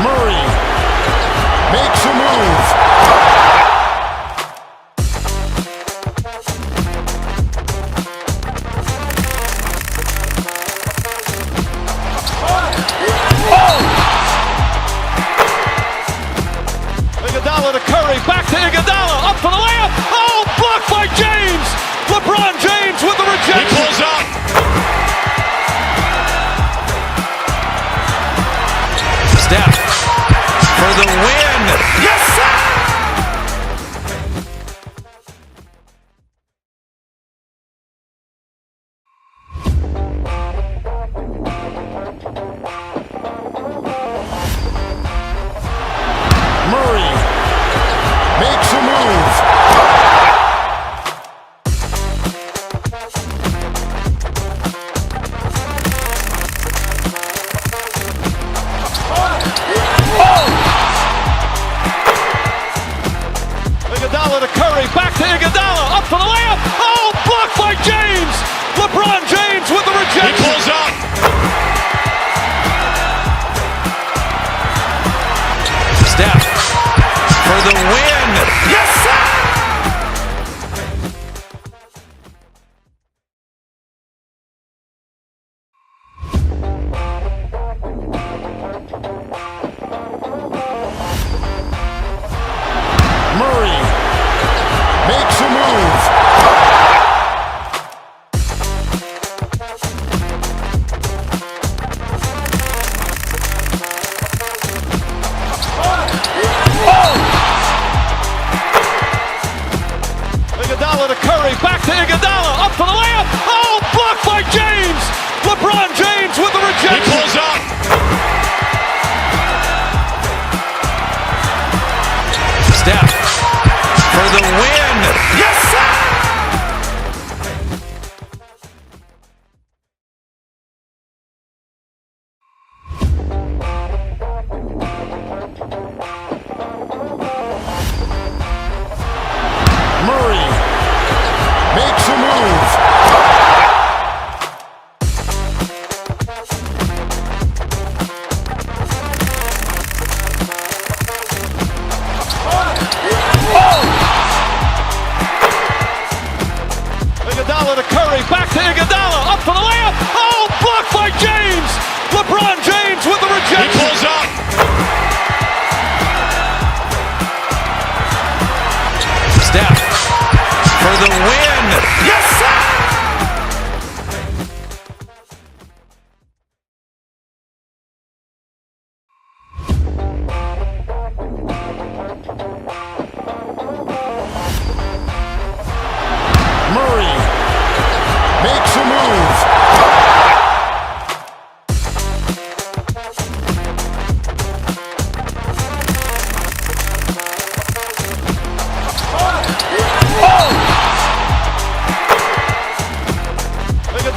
Murray makes a move. Iguodala to Curry, back to Iguodala, up for the layup. Oh, blocked by James. LeBron James with the rejection. He pulls up. Steph for the win. Yes, sir! Murray makes a move.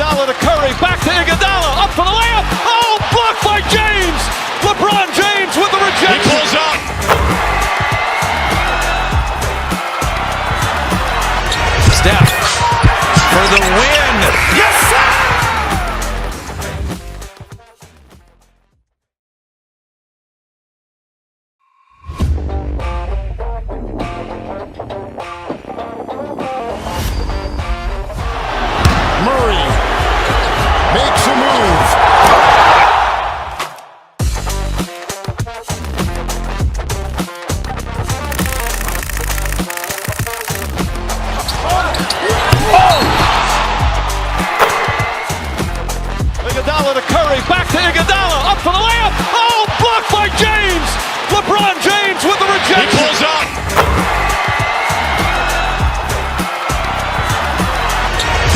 Iguodala to Curry, back to Iguodala, up for the layup. Oh, blocked by James. LeBron James with the rejection. He pulls up. Steph for the win. Yes, sir! Murray makes a move. Iguodala to Curry, back to Iguodala, up for the layup. Oh, blocked by James. LeBron James with the rejection. He pulls up.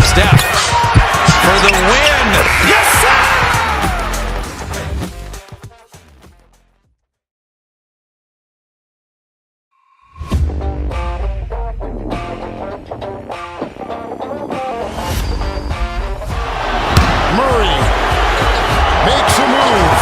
Steph for the win. Yes, sir! Murray makes a move.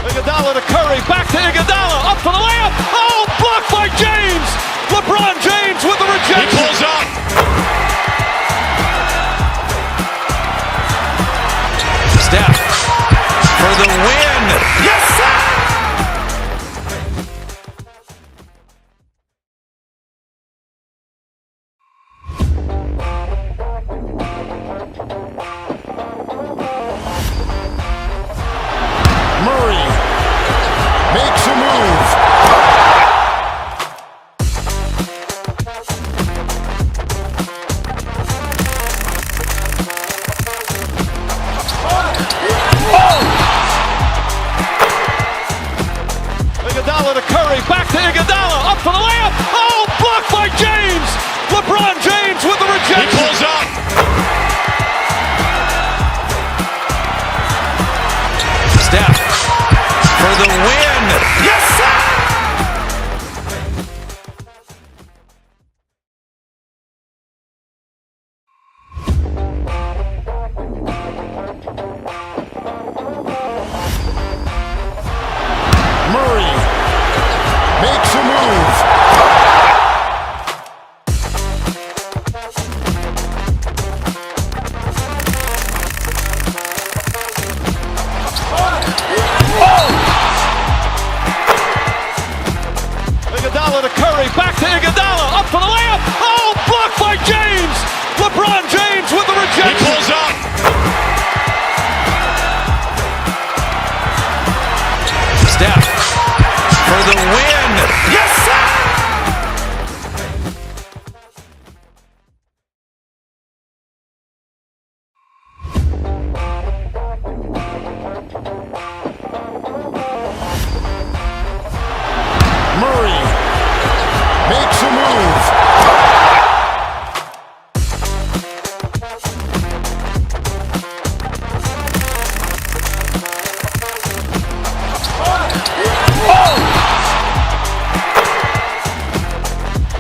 Iguodala to Curry, back to Iguodala, up for the layup. Oh, blocked by James. LeBron James with the rejection. He pulls up. Steph for the win. Yes, sir! Murray makes a move. Iguodala to Curry, back to Iguodala, up for the layup. Oh, blocked by James. LeBron James with the rejection. He pulls up. Steph for the win. Yes, sir! Murray makes a move. Iguodala to Curry, back to Iguodala, up for the layup. Oh, blocked by James. LeBron James with the rejection. He pulls up. Steph for the win. Yes, sir! Murray makes a move.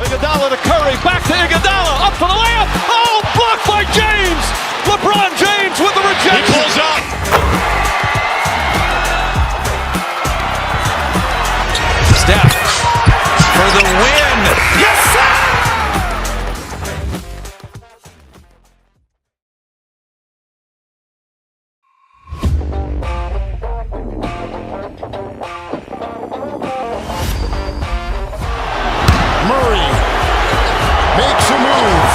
Iguodala to Curry, back to Iguodala, up for the layup. Oh, blocked by James. LeBron James with the rejection. He pulls up. Steph for the win. Yes, sir! Murray makes a move.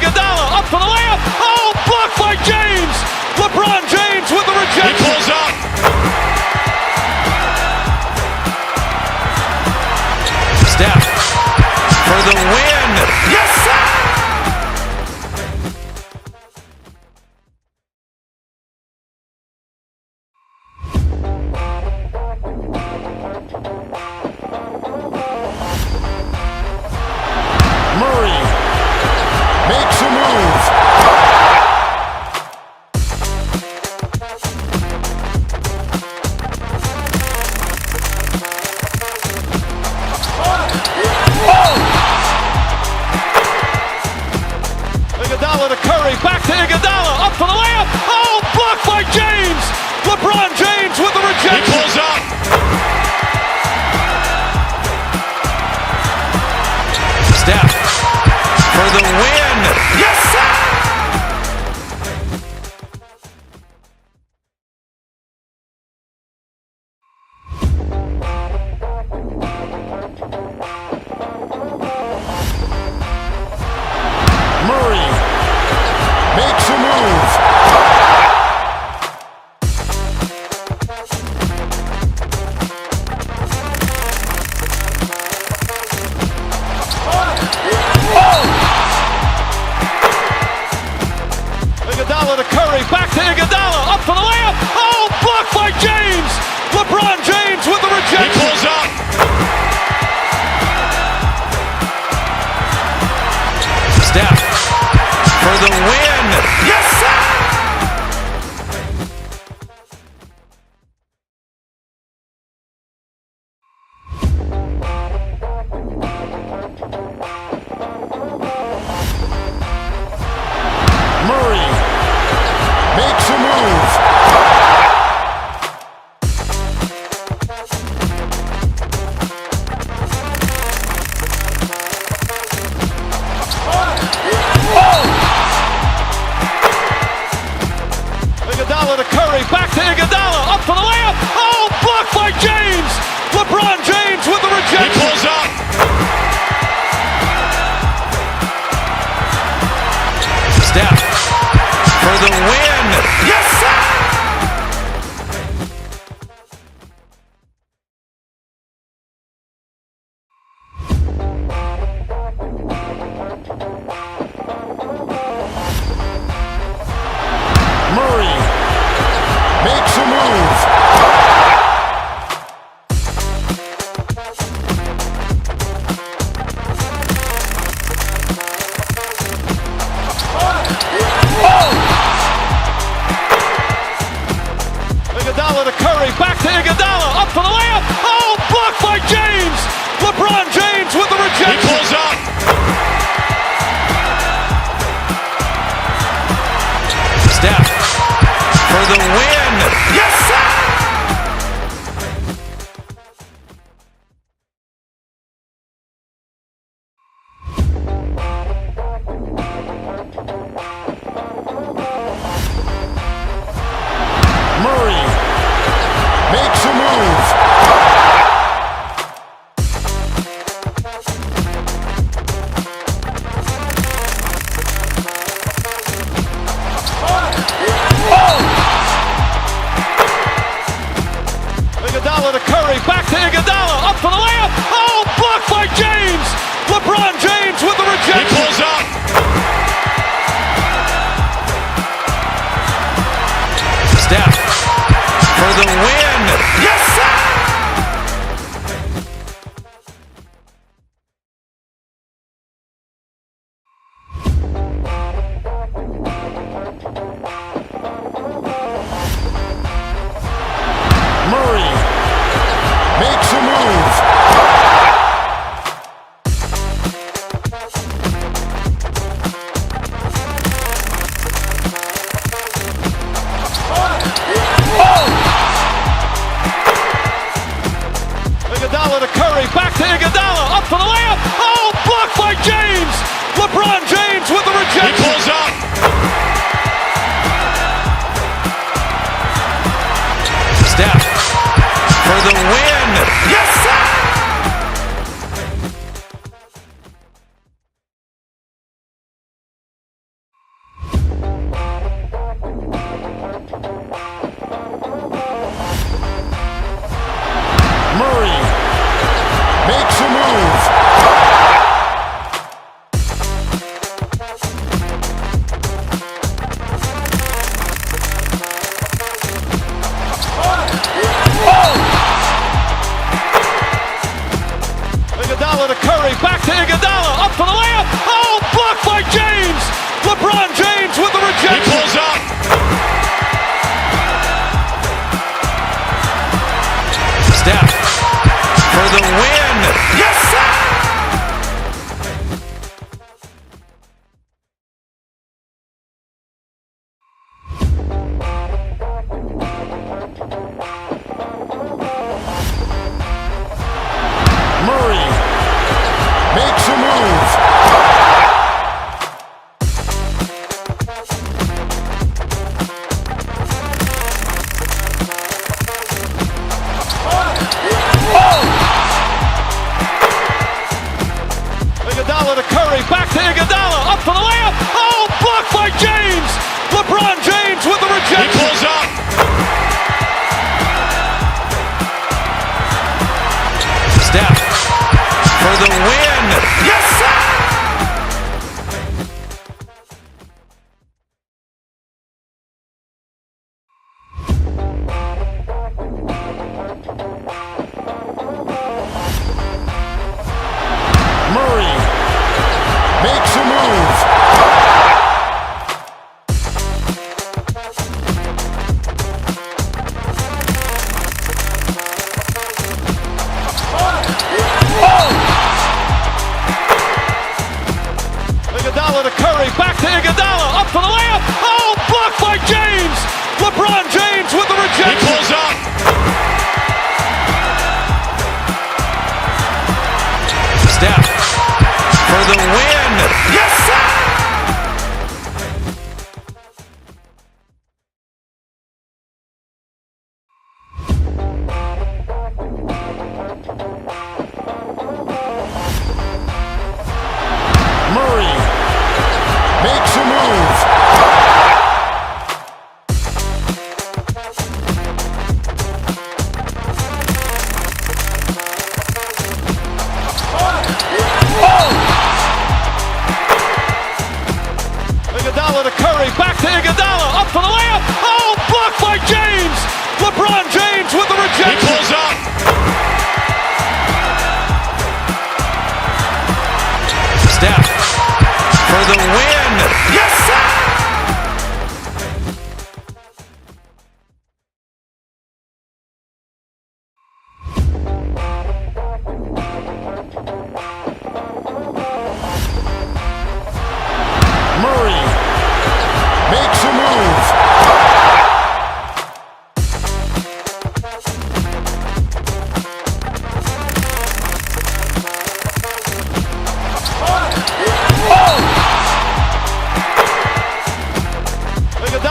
Iguodala, up for the layup. Oh, blocked by James. LeBron James with the rejection. He pulls up. Steph for the win. Yes, sir! Murray makes a move. Iguodala to Curry, back to Iguodala, up for the layup. Oh, blocked by James. LeBron James with the rejection. He pulls up. Steph for the win. Yes, sir! Murray makes a move. Iguodala to Curry, back to Iguodala, up for the layup. Oh, blocked by James. LeBron James with the rejection. He pulls up. Steph for the win. Yes, sir! Murray makes a move. Iguodala to Curry, back to Iguodala, up for the layup. Oh, blocked by James. LeBron James with the He rejection. pulls up. Steph for the win. Yes, sir! Murray makes a move. Iguodala to Curry, back to Iguodala, up for the layup. Oh, blocked by James. LeBron James with the He rejection. pulls up. Steph for the win. Yes, sir! Murray makes a move. Iguodala to Curry, back to Iguodala, up for the layup. Oh, blocked by James. LeBron James with the He rejection. pulls up. Steph for the win. Yes, sir! Murray makes a move. Iguodala to Curry, back to Iguodala, up for the layup. Oh, blocked by James. LeBron James with the He rejection. pulls up. Steph for the win. Yes, sir!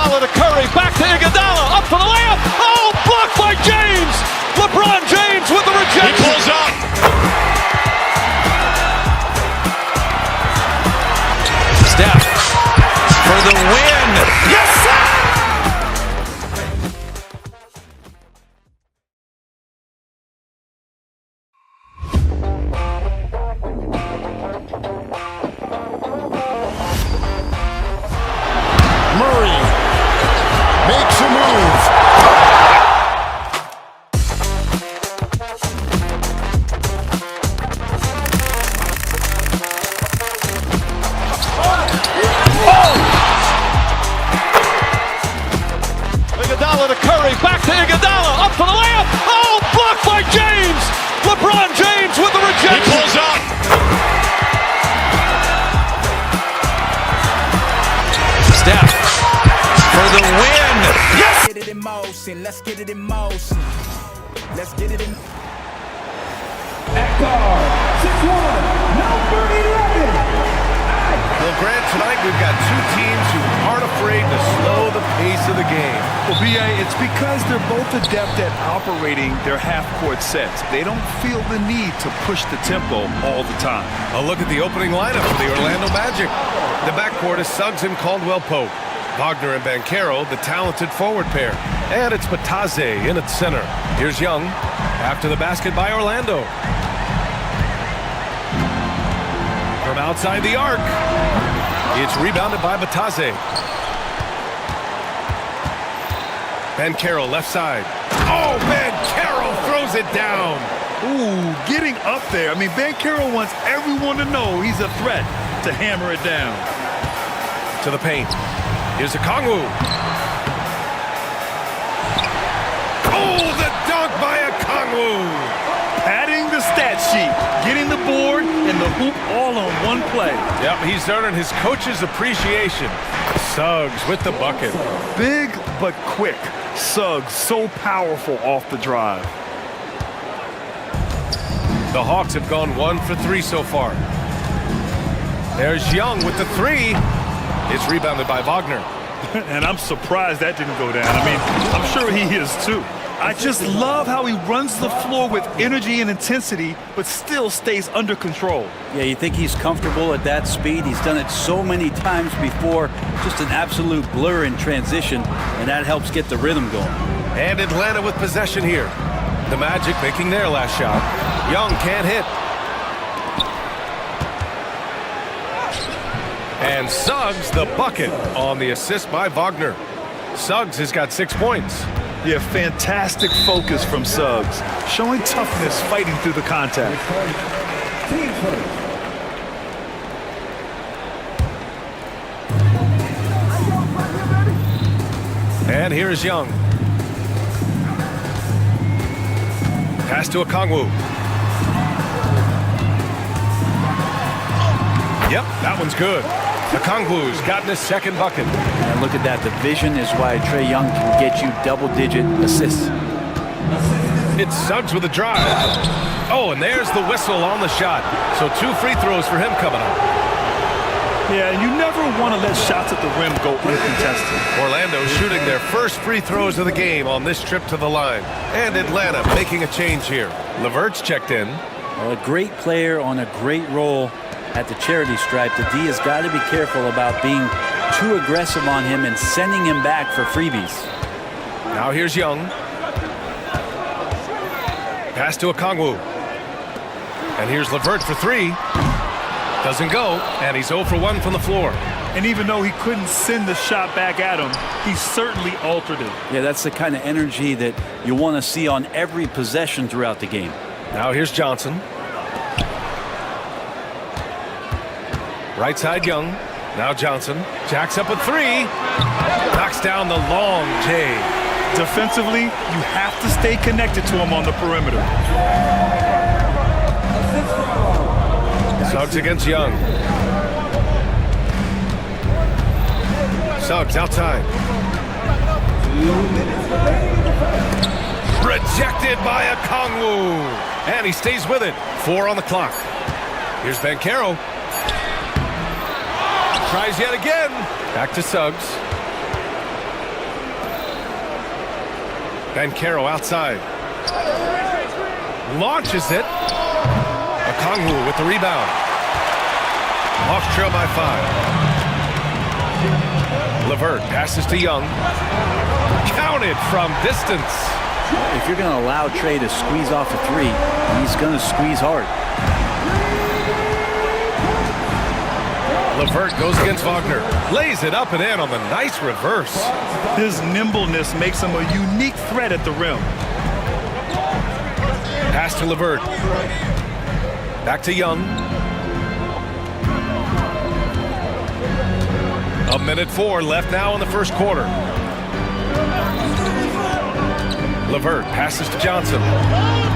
Iguodala to Curry, back to Iguodala, up for the layup. Oh, blocked by James. LeBron James with the rejection. He pulls up. Steph for the win. Yes, sir! Murray makes a move. Iguodala to Curry, back to Iguodala, up for the layup. Oh, blocked by James. LeBron James with the rejection. He pulls up. Steph for the win. Yes! Get it in motion. Let's get it in motion. Let's get it in. At guard, 6'1", number 11. Well, Grant, tonight we've got two teams who aren't afraid to slow the pace of the game. Well, B.A., it's because they're both adept at operating their half-court sets. They don't feel the need to push the tempo all the time. A look at the opening lineup for the Orlando Magic. The backcourt is Suggs and Caldwell-Pope. Wagner and Banchero, the talented forward pair. And it's Bataze in at center. Here's Young after the basket by Orlando. From outside the arc, it's rebounded by Bataze. Banchero left side. Oh, Banchero throws it down. Ooh, getting up there. I mean, Banchero wants everyone to know he's a threat to hammer it down. To the paint. Here's Okongwu. Oh, the dunk by Okongwu. Padding the stat sheet, getting the board and the hoop all on one play. Yep, he's earning his coach's appreciation. Suggs with the bucket. Big but quick. Suggs so powerful off the drive. The Hawks have gone 1 for 3 so far. There's Young with the three. It's rebounded by Wagner. And I'm surprised that didn't go down. I mean, I'm sure he is too. I just love how he runs the floor with energy and intensity, but still stays under control. Yeah, you think he's comfortable at that speed. He's done it so many times before. Just an absolute blur in transition, and that helps get the rhythm going. And Atlanta with possession here. The Magic making their last shot. Young can't hit. And Suggs the bucket on the assist by Wagner. Suggs has got 6 points. Yeah, fantastic focus from Suggs. Showing toughness, fighting through the contact. And here's Young. Pass to Okongwu. Yep, that one's good. Okongwu's gotten his second bucket. And look at that. The vision is why Trae Young can get you double-digit assists. It's Suggs with a drive. Oh, and there's the whistle on the shot. So 2 free throws for him coming up. Yeah, you never want to let shots at the rim go uncontested. Orlando shooting their first free throws of the game on this trip to the line. And Atlanta making a change here. LeVert's checked in. Well, a great player on a great role at the charity stripe. The D has got to be careful about being too aggressive on him and sending him back for freebies. Now here's Young. Pass to Okongwu. And here's LeVert for 3. Doesn't go, and he's 0 for 1 from the floor. And even though he couldn't send the shot back at him, he certainly altered it. Yeah, that's the kind of energy that you want to see on every possession throughout the game. Now here's Johnson. Right side Young. Now Johnson. Jacks up a 3. Knocks down the long J. Defensively, you have to stay connected to him on the perimeter. Suggs against Young. Suggs outside. Rejected by Okongwu. And he stays with it. 4 on the clock. Here's Banchero. Tries yet again. Back to Suggs. Banchero outside. Launches it. Okongwu with the rebound. Hawks trail by 5. LeVert passes to Young. Counted from distance. If you're going to allow Trey to squeeze off a three, he's going to squeeze hard. LeVert goes against Wagner. Lays it up and in on the nice reverse. His nimbleness makes him a unique threat at the rim. Pass to LeVert. Back to Young. 1:04 left now in the first quarter. LeVert passes to Johnson.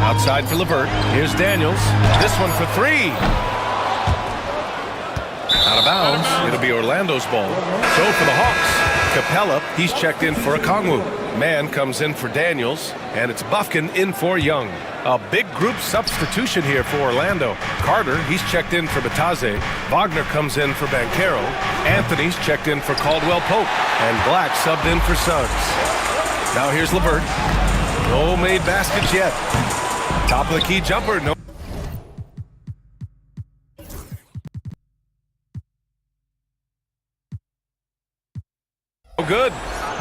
Outside for LeVert. Here's Daniels. This one for 3. Out of bounds. It'll be Orlando's ball. So for the Hawks, Capella, he's checked in for Okongwu. Mann comes in for Daniels, and it's Bufkin in for Young. A big group substitution here for Orlando. Carter, he's checked in for Bataze. Wagner comes in for Banchero. Anthony's checked in for Caldwell Pope. And Black subbed in for Suggs. Now here's LeVert. No made baskets yet. Top of the key jumper. No. Good.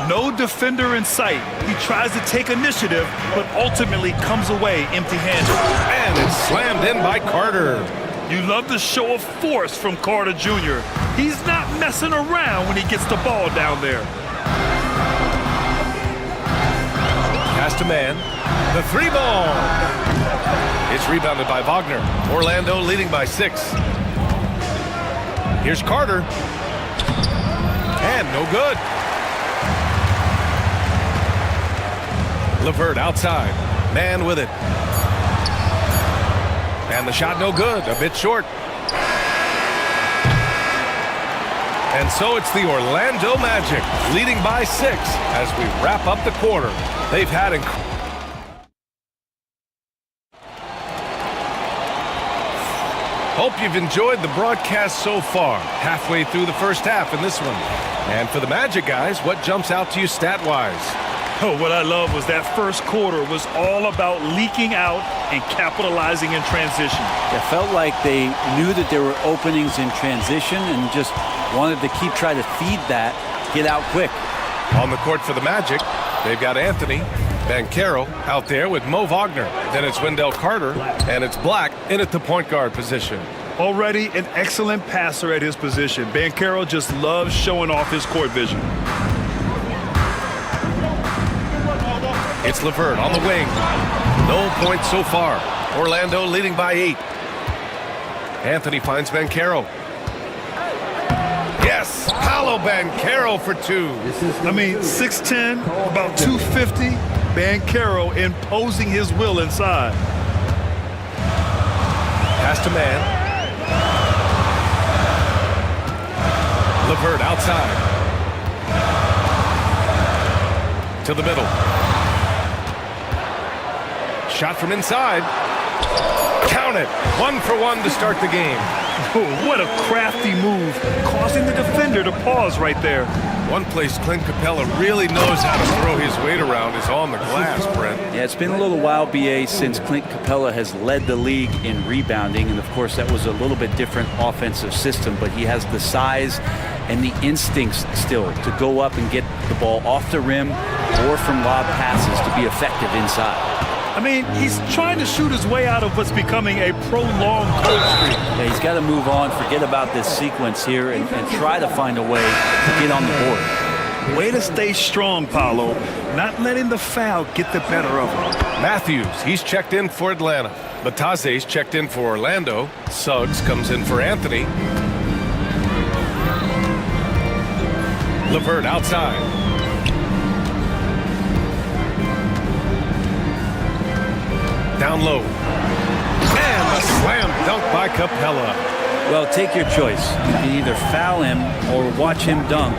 No defender in sight. He tries to take initiative, but ultimately comes away empty-handed. And it's slammed in by Carter. You love the show of force from Carter Jr. He's not messing around when he gets the ball down there. Pass to Mann. The 3 ball. It's rebounded by Wagner. Orlando leading by 6. Here's Carter. And no good. LeVert outside. Mann with it. And the shot no good. A bit short. And so it's the Orlando Magic leading by 6 as we wrap up the quarter. They've had Hope you've enjoyed the broadcast so far. Halfway through the first half in this one. And for the Magic guys, what jumps out to you stat-wise? Oh, what I love was that first quarter was all about leaking out and capitalizing in transition. It felt like they knew that there were openings in transition and just wanted to try to feed that, get out quick. On the court for the Magic, they've got Anthony Banchero out there with Mo Wagner. Then it's Wendell Carter, and it's Black in at the point guard position. Already an excellent passer at his position. Banchero just loves showing off his court vision. It's LeVert on the wing. No points so far. Orlando leading by 8. Anthony finds Banchero. Yes, Paolo Banchero for 2. I mean, 6'10", about 250. Banchero imposing his will inside. Pass to Mann. LeVert outside. To the middle. Shot from inside. Count it. 1 for 1 to start the game. Oh, what a crafty move, causing the defender to pause right there. One place Clint Capella really knows how to throw his weight around is on the glass, Brent. Yeah, it's been a little while, BA, since Clint Capella has led the league in rebounding. And, of course, that was a little bit different offensive system. But he has the size and the instincts still to go up and get the ball off the rim or from lob passes to be effective inside. I mean, he's trying to shoot his way out of what's becoming a prolonged cold streak. Yeah, he's got to move on, forget about this sequence here, and try to find a way to get on the board. Way to stay strong, Paolo. Not letting the foul get the better of him. Matthews, he's checked in for Atlanta. Bataze's checked in for Orlando. Suggs comes in for Anthony. LeVert outside. Down low. And a slam dunk by Capella. Well, take your choice. You can either foul him or watch him dunk.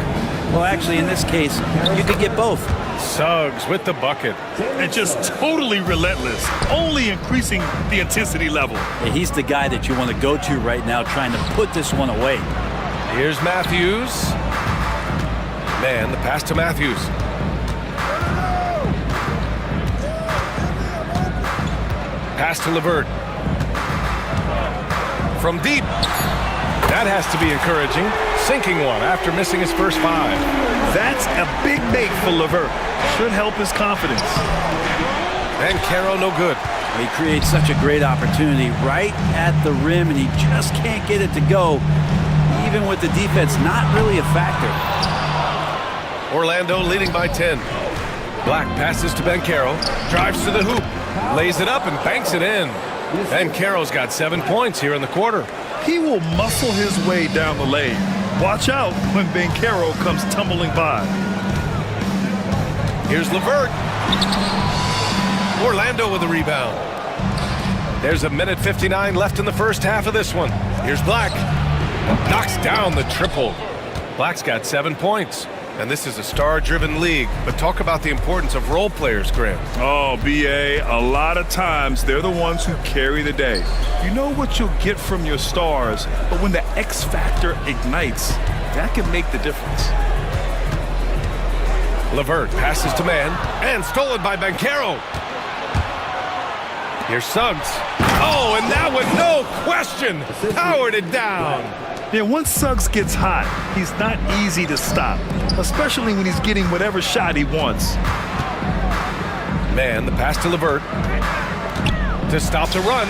Well, actually, in this case, you could get both. Suggs with the bucket. And just totally relentless, only increasing the intensity level. Yeah, he's the guy that you want to go to right now, trying to put this one away. Here's Matthews. Man, the pass to Matthews. Pass to LeVert. From deep. That has to be encouraging. Sinking one after missing his first 5. That's a big make for LeVert. Should help his confidence. And Caro no good. He creates such a great opportunity right at the rim, and he just can't get it to go, even with the defense not really a factor. Orlando leading by 10. Black passes to Banchero, drives to the hoop, lays it up and banks it in. Banchero's got 7 points here in the quarter. He will muscle his way down the lane. Watch out when Banchero comes tumbling by. Here's LeVert. Orlando with the rebound. There's 1:59 left in the first half of this one. Here's Black. Knocks down the triple. Black's got 7 points. And this is a star-driven league. But talk about the importance of role players, Graham. Oh, B.A., a lot of times they're the ones who carry the day. You know what you'll get from your stars, but when the X factor ignites, that can make the difference. LeVert passes to man, and stolen by Banchero. Here's Suggs. Oh, and that one, no question, powered it down. Yeah, once Suggs gets hot, he's not easy to stop, especially when he's getting whatever shot he wants. Man, the pass to LeVert to stop the run.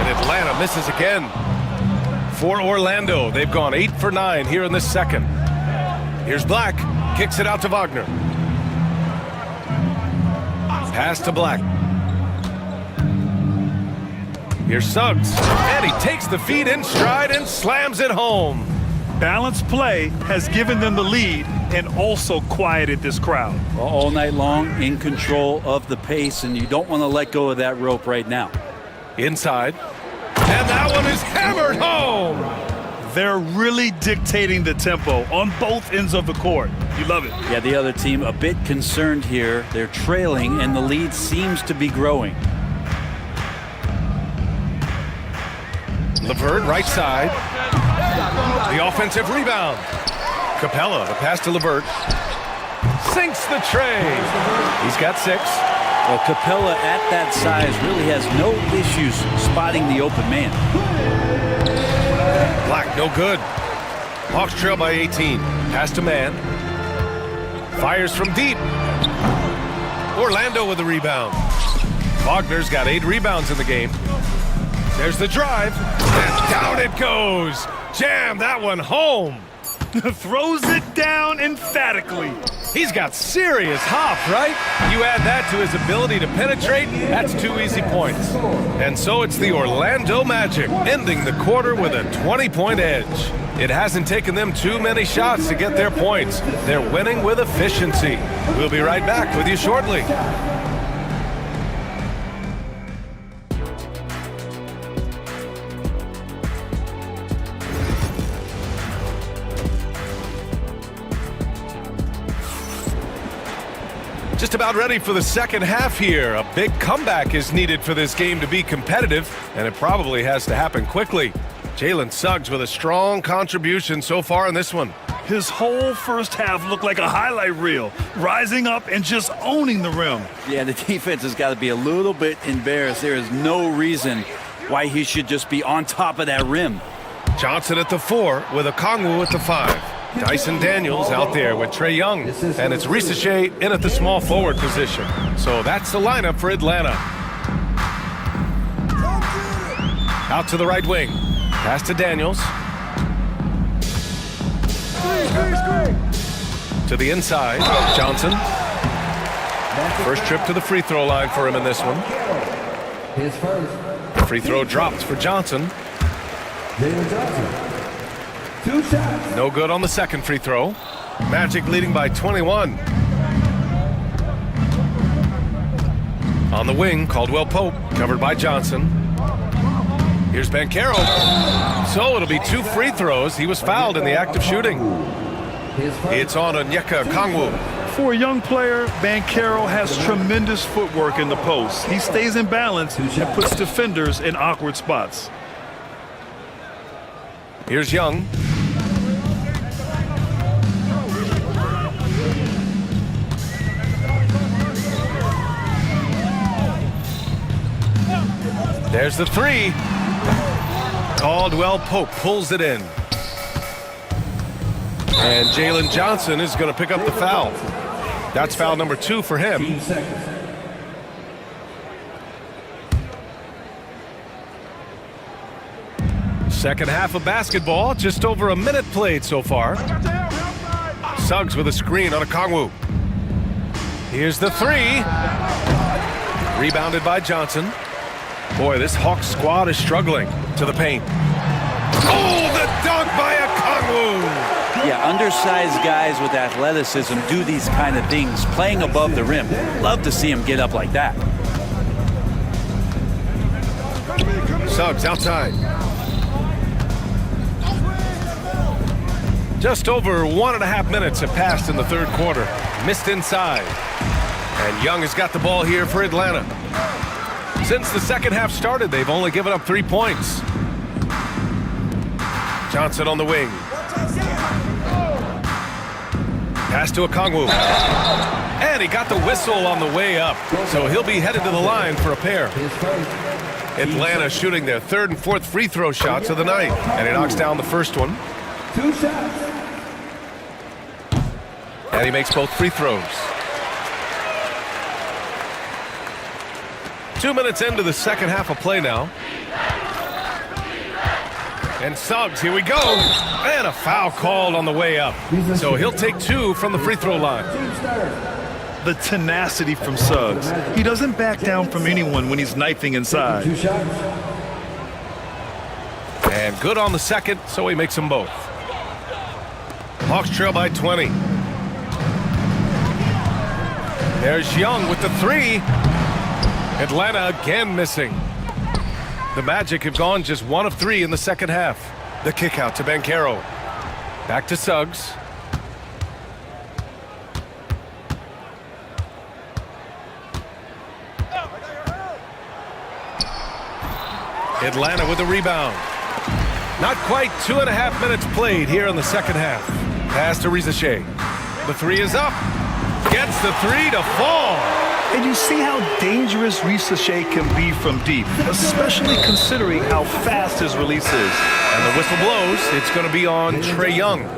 And Atlanta misses again. For Orlando, they've gone 8 for 9 here in this second. Here's Black, kicks it out to Wagner. Pass to Black. Here's Suggs, and he takes the feed in stride and slams it home. Balanced play has given them the lead and also quieted this crowd. All night long, in control of the pace, and you don't want to let go of that rope right now. Inside, and that one is hammered home. They're really dictating the tempo on both ends of the court. You love it. Yeah, the other team a bit concerned here. They're trailing, and the lead seems to be growing. LeVert, right side. The offensive rebound. Capella, the pass to LeVert. Sinks the tray. He's got 6. Well, Capella at that size really has no issues spotting the open man. Black, no good. Hawks trail by 18. Pass to man. Fires from deep. Orlando with the rebound. Wagner's got 8 rebounds in the game. There's the drive, and down it goes. Jam that one home. Throws it down emphatically. He's got serious hop, right? You add that to his ability to penetrate, that's 2 easy points. And so it's the Orlando Magic, ending the quarter with a 20-point edge. It hasn't taken them too many shots to get their points. They're winning with efficiency. We'll be right back with you shortly. Just about ready for the second half here. A big comeback is needed for this game to be competitive, and it probably has to happen quickly. Jalen Suggs with a strong contribution so far in this one. His whole first half looked like a highlight reel, rising up and just owning the rim. Yeah, the defense has got to be a little bit embarrassed. There is no reason why he should just be on top of that rim. Johnson at the 4 with Okongwu at the 5. Dyson Daniels out there with Trae Young, and it's Ricochet in at the small forward position. So that's the lineup for Atlanta. Out to the right wing. Pass to Daniels. To the inside, Johnson. First trip to the free throw line for him in this one. Free throw dropped for Johnson. No good on the second free throw. Magic leading by 21. On the wing, Caldwell Pope, covered by Johnson. Here's Banchero. So it'll be 2 free throws. He was fouled in the act of shooting. It's on Onyeka Okongwu. For a young player, Banchero has tremendous footwork in the post. He stays in balance and puts defenders in awkward spots. Here's Young. There's the three. Caldwell Pope pulls it in. And Jalen Johnson is going to pick up the foul. That's foul number 2 for him. Second half of basketball, just over a minute played so far. Suggs with a screen on Okongwu. Here's the three. Rebounded by Johnson. Boy, this Hawks squad is struggling to the paint. Oh, the dunk by Okongwu! Yeah, undersized guys with athleticism do these kind of things, playing above the rim. Love to see him get up like that. Suggs outside. Just over 1.5 minutes have passed in the third quarter. Missed inside. And Young has got the ball here for Atlanta. Since the second half started, they've only given up 3 points. Johnson on the wing. Pass to Okongwu. And he got the whistle on the way up. So he'll be headed to the line for a pair. Atlanta shooting their third and fourth free throw shots of the night. And he knocks down the first one. 2 shots. And he makes both free throws. 2 minutes into the second half of play now. And Suggs, here we go. And a foul called on the way up. So he'll take 2 from the free throw line. The tenacity from Suggs. He doesn't back down from anyone when he's knifing inside. And good on the second, so he makes them both. Hawks trail by 20. There's Young with the three. Atlanta again missing. The Magic have gone just 1 of 3 in the second half. The kick out to Banchero. Back to Suggs. Atlanta with a rebound. Not quite 2.5 minutes played here in the second half. Pass to Rizachet. The three is up. Gets the three to fall. And you see how dangerous Rizachet can be from deep, especially considering how fast his release is. And the whistle blows. It's going to be on Trae Young.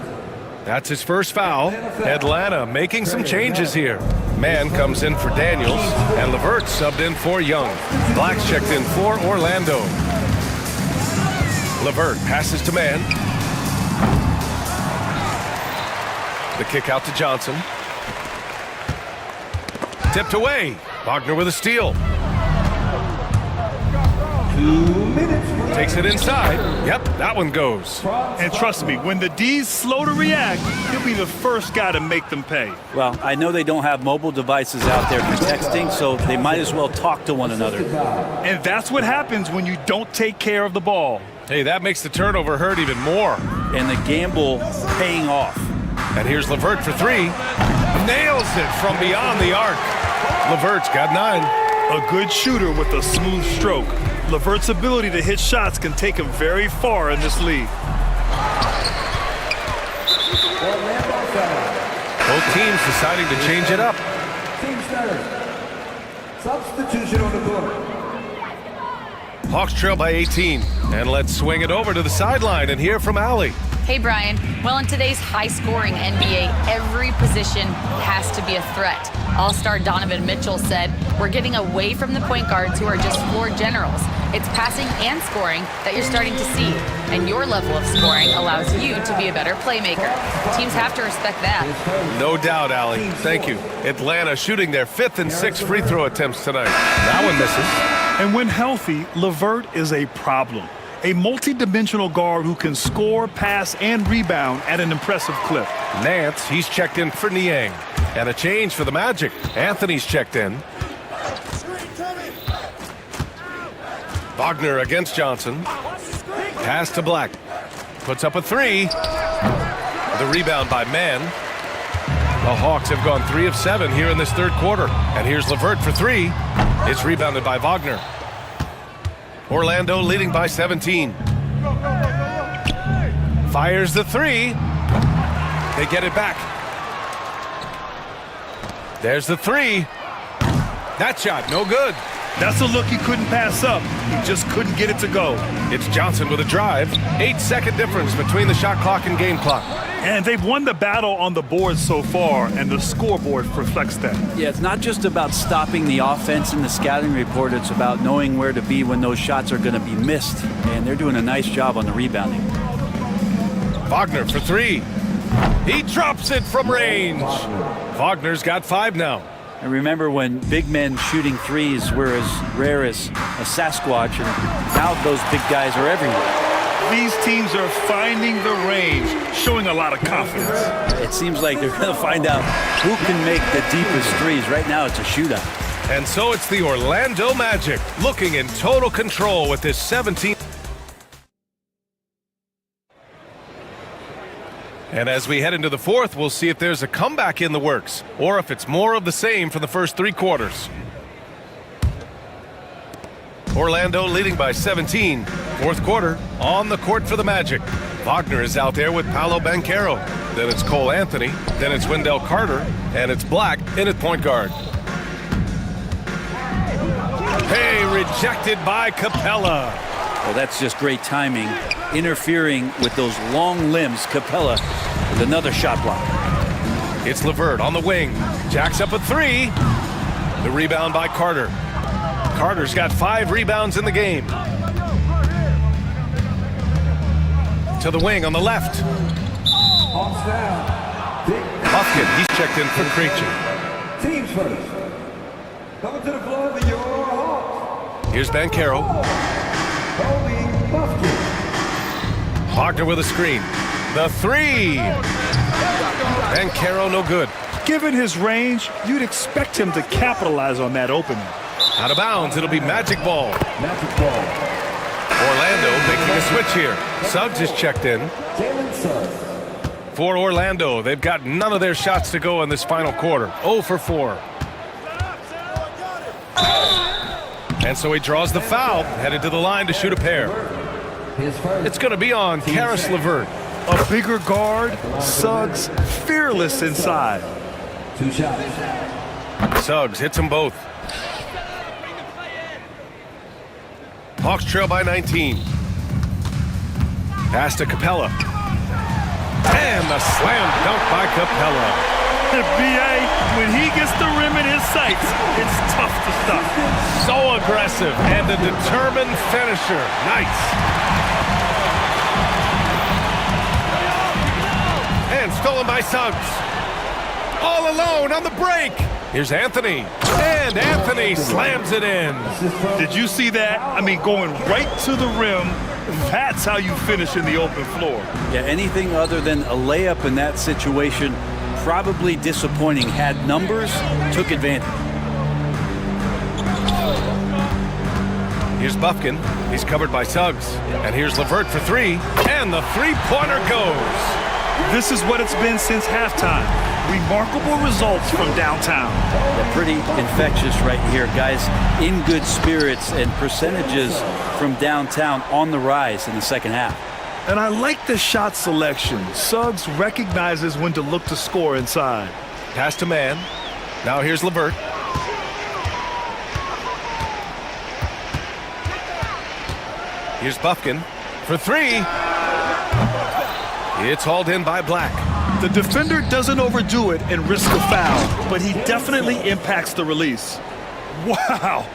That's his first foul. Atlanta making some changes here. Mann comes in for Daniels, and LeVert subbed in for Young. Black's checked in for Orlando. LeVert passes to Mann. The kick out to Johnson. Tipped away. Wagner with a steal. 2 minutes. Takes it inside. Yep, that one goes. And trust me, when the D's slow to react, he'll be the first guy to make them pay. Well, I know they don't have mobile devices out there for texting, so they might as well talk to one another. And that's what happens when you don't take care of the ball. Hey, that makes the turnover hurt even more. And the gamble paying off. And here's LeVert for three. Nails it from beyond the arc. LeVert's got 9. A good shooter with a smooth stroke. LeVert's ability to hit shots can take him very far in this league. Both teams deciding to change it up. Team starter. Substitution on the court. Hawks trail by 18. And let's swing it over to the sideline and hear from Allie. Hey, Brian. Well, in today's high-scoring NBA, every position has to be a threat. All-star Donovan Mitchell said, "We're getting away from the point guards who are just floor generals. It's passing and scoring that you're starting to see, and your level of scoring allows you to be a better playmaker. Teams have to respect that." No doubt, Allie. Thank you. Atlanta shooting their 5th and 6th free throw attempts tonight. That one misses. And when healthy, LeVert is a problem. A multi-dimensional guard who can score, pass, and rebound at an impressive clip. Nance, he's checked in for Niang. And a change for the Magic. Anthony's checked in. Wagner against Johnson. Pass to Black. Puts up a three. The rebound by Mann. The Hawks have gone 3 of 7 here in this third quarter. And here's LeVert for 3. It's rebounded by Wagner. Orlando leading by 17. Fires the 3. They get it back. There's the 3. That shot, no good. That's a look he couldn't pass up. He just couldn't get it to go. It's Johnson with a drive. 8-second difference between the shot clock and game clock. And they've won the battle on the board so far, and the scoreboard reflects that. Yeah, it's not just about stopping the offense in the scouting report. It's about knowing where to be when those shots are going to be missed. And they're doing a nice job on the rebounding. Wagner for 3. He drops it from range. Wagner's got 5 now. And remember when big men shooting threes were as rare as a Sasquatch, and now those big guys are everywhere. These teams are finding the range, showing a lot of confidence. It seems like they're going to find out who can make the deepest threes. Right now it's a shootout. And so it's the Orlando Magic looking in total control with this 17. And as we head into the fourth, we'll see if there's a comeback in the works or if it's more of the same for the first 3 quarters. Orlando leading by 17. Fourth quarter on the court for the Magic. Wagner is out there with Paolo Banchero. Then it's Cole Anthony. Then it's Wendell Carter. And it's Black in at point guard. Hey, rejected by Capella. Well, that's just great timing. Interfering with those long limbs. Capella with another shot block. It's LeVert on the wing. Jacks up a 3. The rebound by Carter. Carter's got 5 rebounds in the game. To the wing on the left. Buffkin, he's checked in for Krejci. Teams first. Coming to the floor for your Hawks. Here's Banchero. Wagner with a screen. The 3. Banchero no good. Given his range, you'd expect him to capitalize on that opening. Out of bounds, it'll be Magic ball. Magic ball. Orlando making a switch here. Suggs is checked in. For Orlando, they've got none of their shots to go in this final quarter. 0 for 4. And so he draws the foul, headed to the line to shoot a pair. It's going to be on Karis LeVert. A bigger guard, Suggs fearless inside. 2 shots. Suggs hits them both. Hawks trail by 19. Pass to Capella. And the slam dunk by Capella. The BA, when he gets the rim in his sights, it's tough to stop. So aggressive and a determined finisher. Nice. And stolen by Suggs. All alone on the break. Here's Anthony. And Anthony slams it in. Did you see that? I mean, going right to the rim. That's how you finish in the open floor. Yeah, anything other than a layup in that situation, probably disappointing. Had numbers, took advantage. Here's Buffkin. He's covered by Suggs. And here's LeVert for 3. And the 3-pointer goes. This is what it's been since halftime. Remarkable results from downtown. They're pretty infectious right here, guys. In good spirits and percentages from downtown on the rise in the second half. And I like the shot selection. Suggs recognizes when to look to score inside. Pass to man. Now here's LeVert. Here's Buffkin for 3. It's hauled in by Black. The defender doesn't overdo it and risk a foul, but he definitely impacts the release. Wow.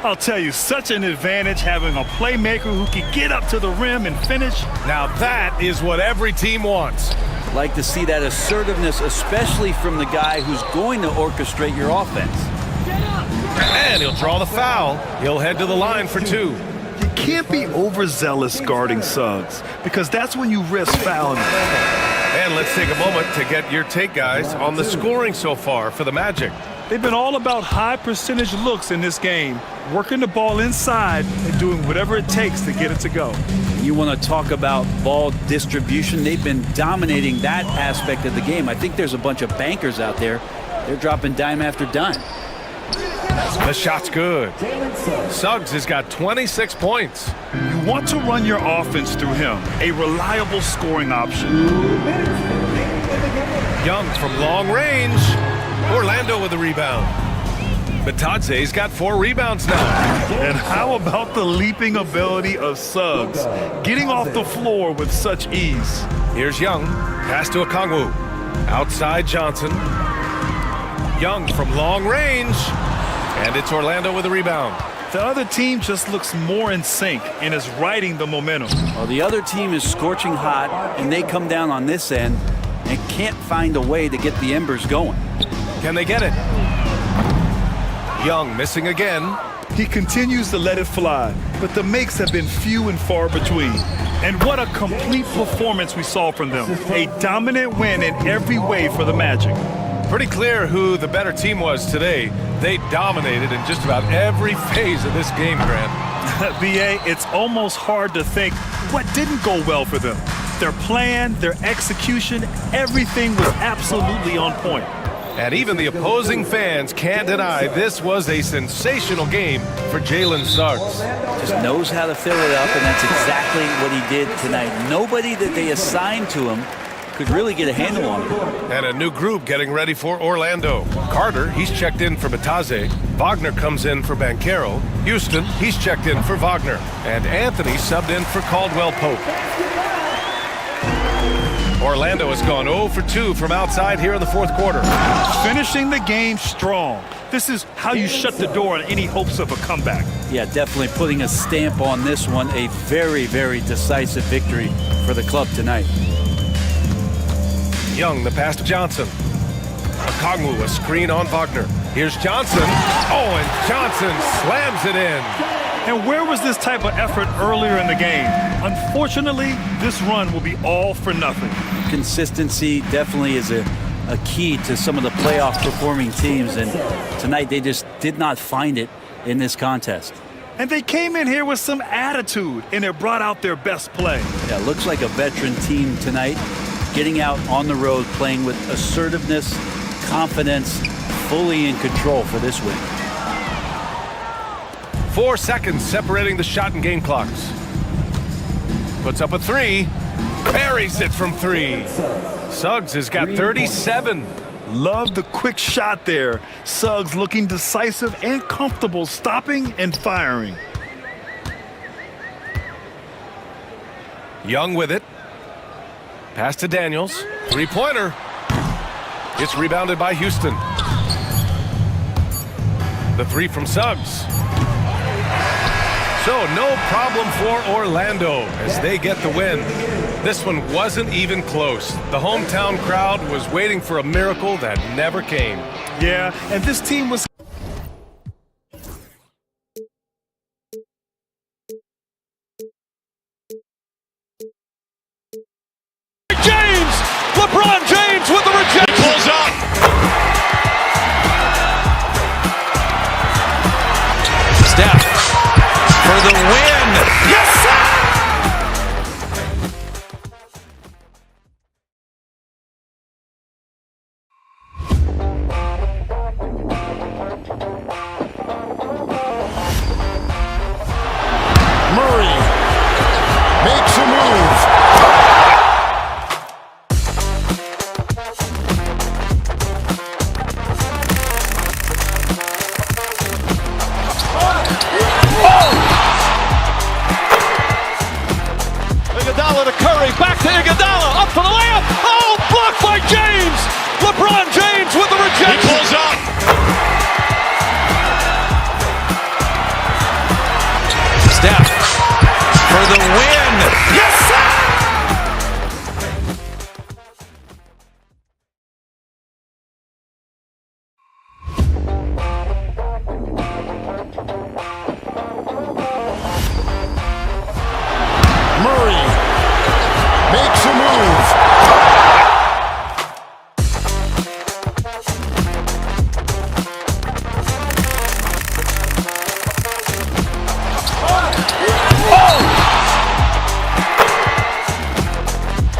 I'll tell you, such an advantage having a playmaker who can get up to the rim and finish. Now that is what every team wants. Like to see that assertiveness, especially from the guy who's going to orchestrate your offense. And he'll draw the foul. He'll head to the line for 2. You can't be overzealous guarding Suggs, because that's when you risk fouling. And let's take a moment to get your take, guys, on the scoring so far for the Magic. They've been all about high percentage looks in this game, working the ball inside and doing whatever it takes to get it to go. You want to talk about ball distribution? They've been dominating that aspect of the game. I think there's a bunch of bankers out there. They're dropping dime after dime. The shot's good. Suggs has got 26 points. You want to run your offense through him, a reliable scoring option. Young from long range. Orlando with the rebound. Batadze's got 4 rebounds now. And how about the leaping ability of Suggs, getting off the floor with such ease? Here's Young. Pass to Okongwu. Outside Johnson. Young from long range. And it's Orlando with a rebound. The other team just looks more in sync and is riding the momentum. Well, the other team is scorching hot, and they come down on this end and can't find a way to get the embers going. Can they get it? Young missing again. He continues to let it fly, but the makes have been few and far between. And what a complete performance we saw from them. A dominant win in every way for the Magic. Pretty clear who the better team was today. They dominated in just about every phase of this game, Grant. B.A., it's almost hard to think what didn't go well for them. Their plan, their execution, everything was absolutely on point. And even the opposing fans can't deny this was a sensational game for Jalen Suggs. Just knows how to fill it up, and that's exactly what he did tonight. Nobody that they assigned to him could really get a handle on him. And a new group getting ready for Orlando. Carter, he's checked in for Batadze. Wagner comes in for Banchero. Houston, he's checked in for Wagner. And Anthony subbed in for Caldwell Pope. Orlando has gone 0 for 2 from outside here in the fourth quarter. Finishing the game strong. This is how you shut the door on any hopes of a comeback. Yeah, definitely putting a stamp on this one. A very, very decisive victory for the club tonight. Young, the pass to Johnson. Okongwu, a screen on Wagner. Here's Johnson. Oh, and Johnson slams it in. And where was this type of effort earlier in the game? Unfortunately, this run will be all for nothing. Consistency definitely is a key to some of the playoff performing teams, and tonight they just did not find it in this contest. And they came in here with some attitude, and it brought out their best play. Yeah, looks like a veteran team tonight, getting out on the road, playing with assertiveness, confidence, fully in control for this win. 4 seconds separating the shot and game clocks. Puts up a 3. Buries it from 3. Suggs has got 37. Love the quick shot there. Suggs looking decisive and comfortable, stopping and firing. Young with it. Pass to Daniels. 3-pointer. It's rebounded by Houston. The 3 from Suggs. So no problem for Orlando as they get the win. This one wasn't even close. The hometown crowd was waiting for a miracle that never came. Yeah, and this team was... James! LeBron James with the rejection! He pulls up! Steph for the win. Yes, sir! Murray makes a move. Iguodala to Curry, back to Iguodala, up for the layup. Oh, blocked by James. LeBron James with the rejection. He pulls up. Steph for the win. Yes, sir! Murray makes a move.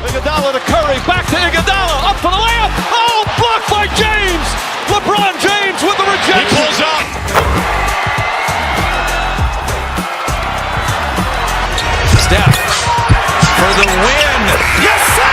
Iguodala to Curry, back to Iguodala, up for the layup. Oh, blocked by James. LeBron James with the rejection. He pulls up. Steph for the win. Yes, sir!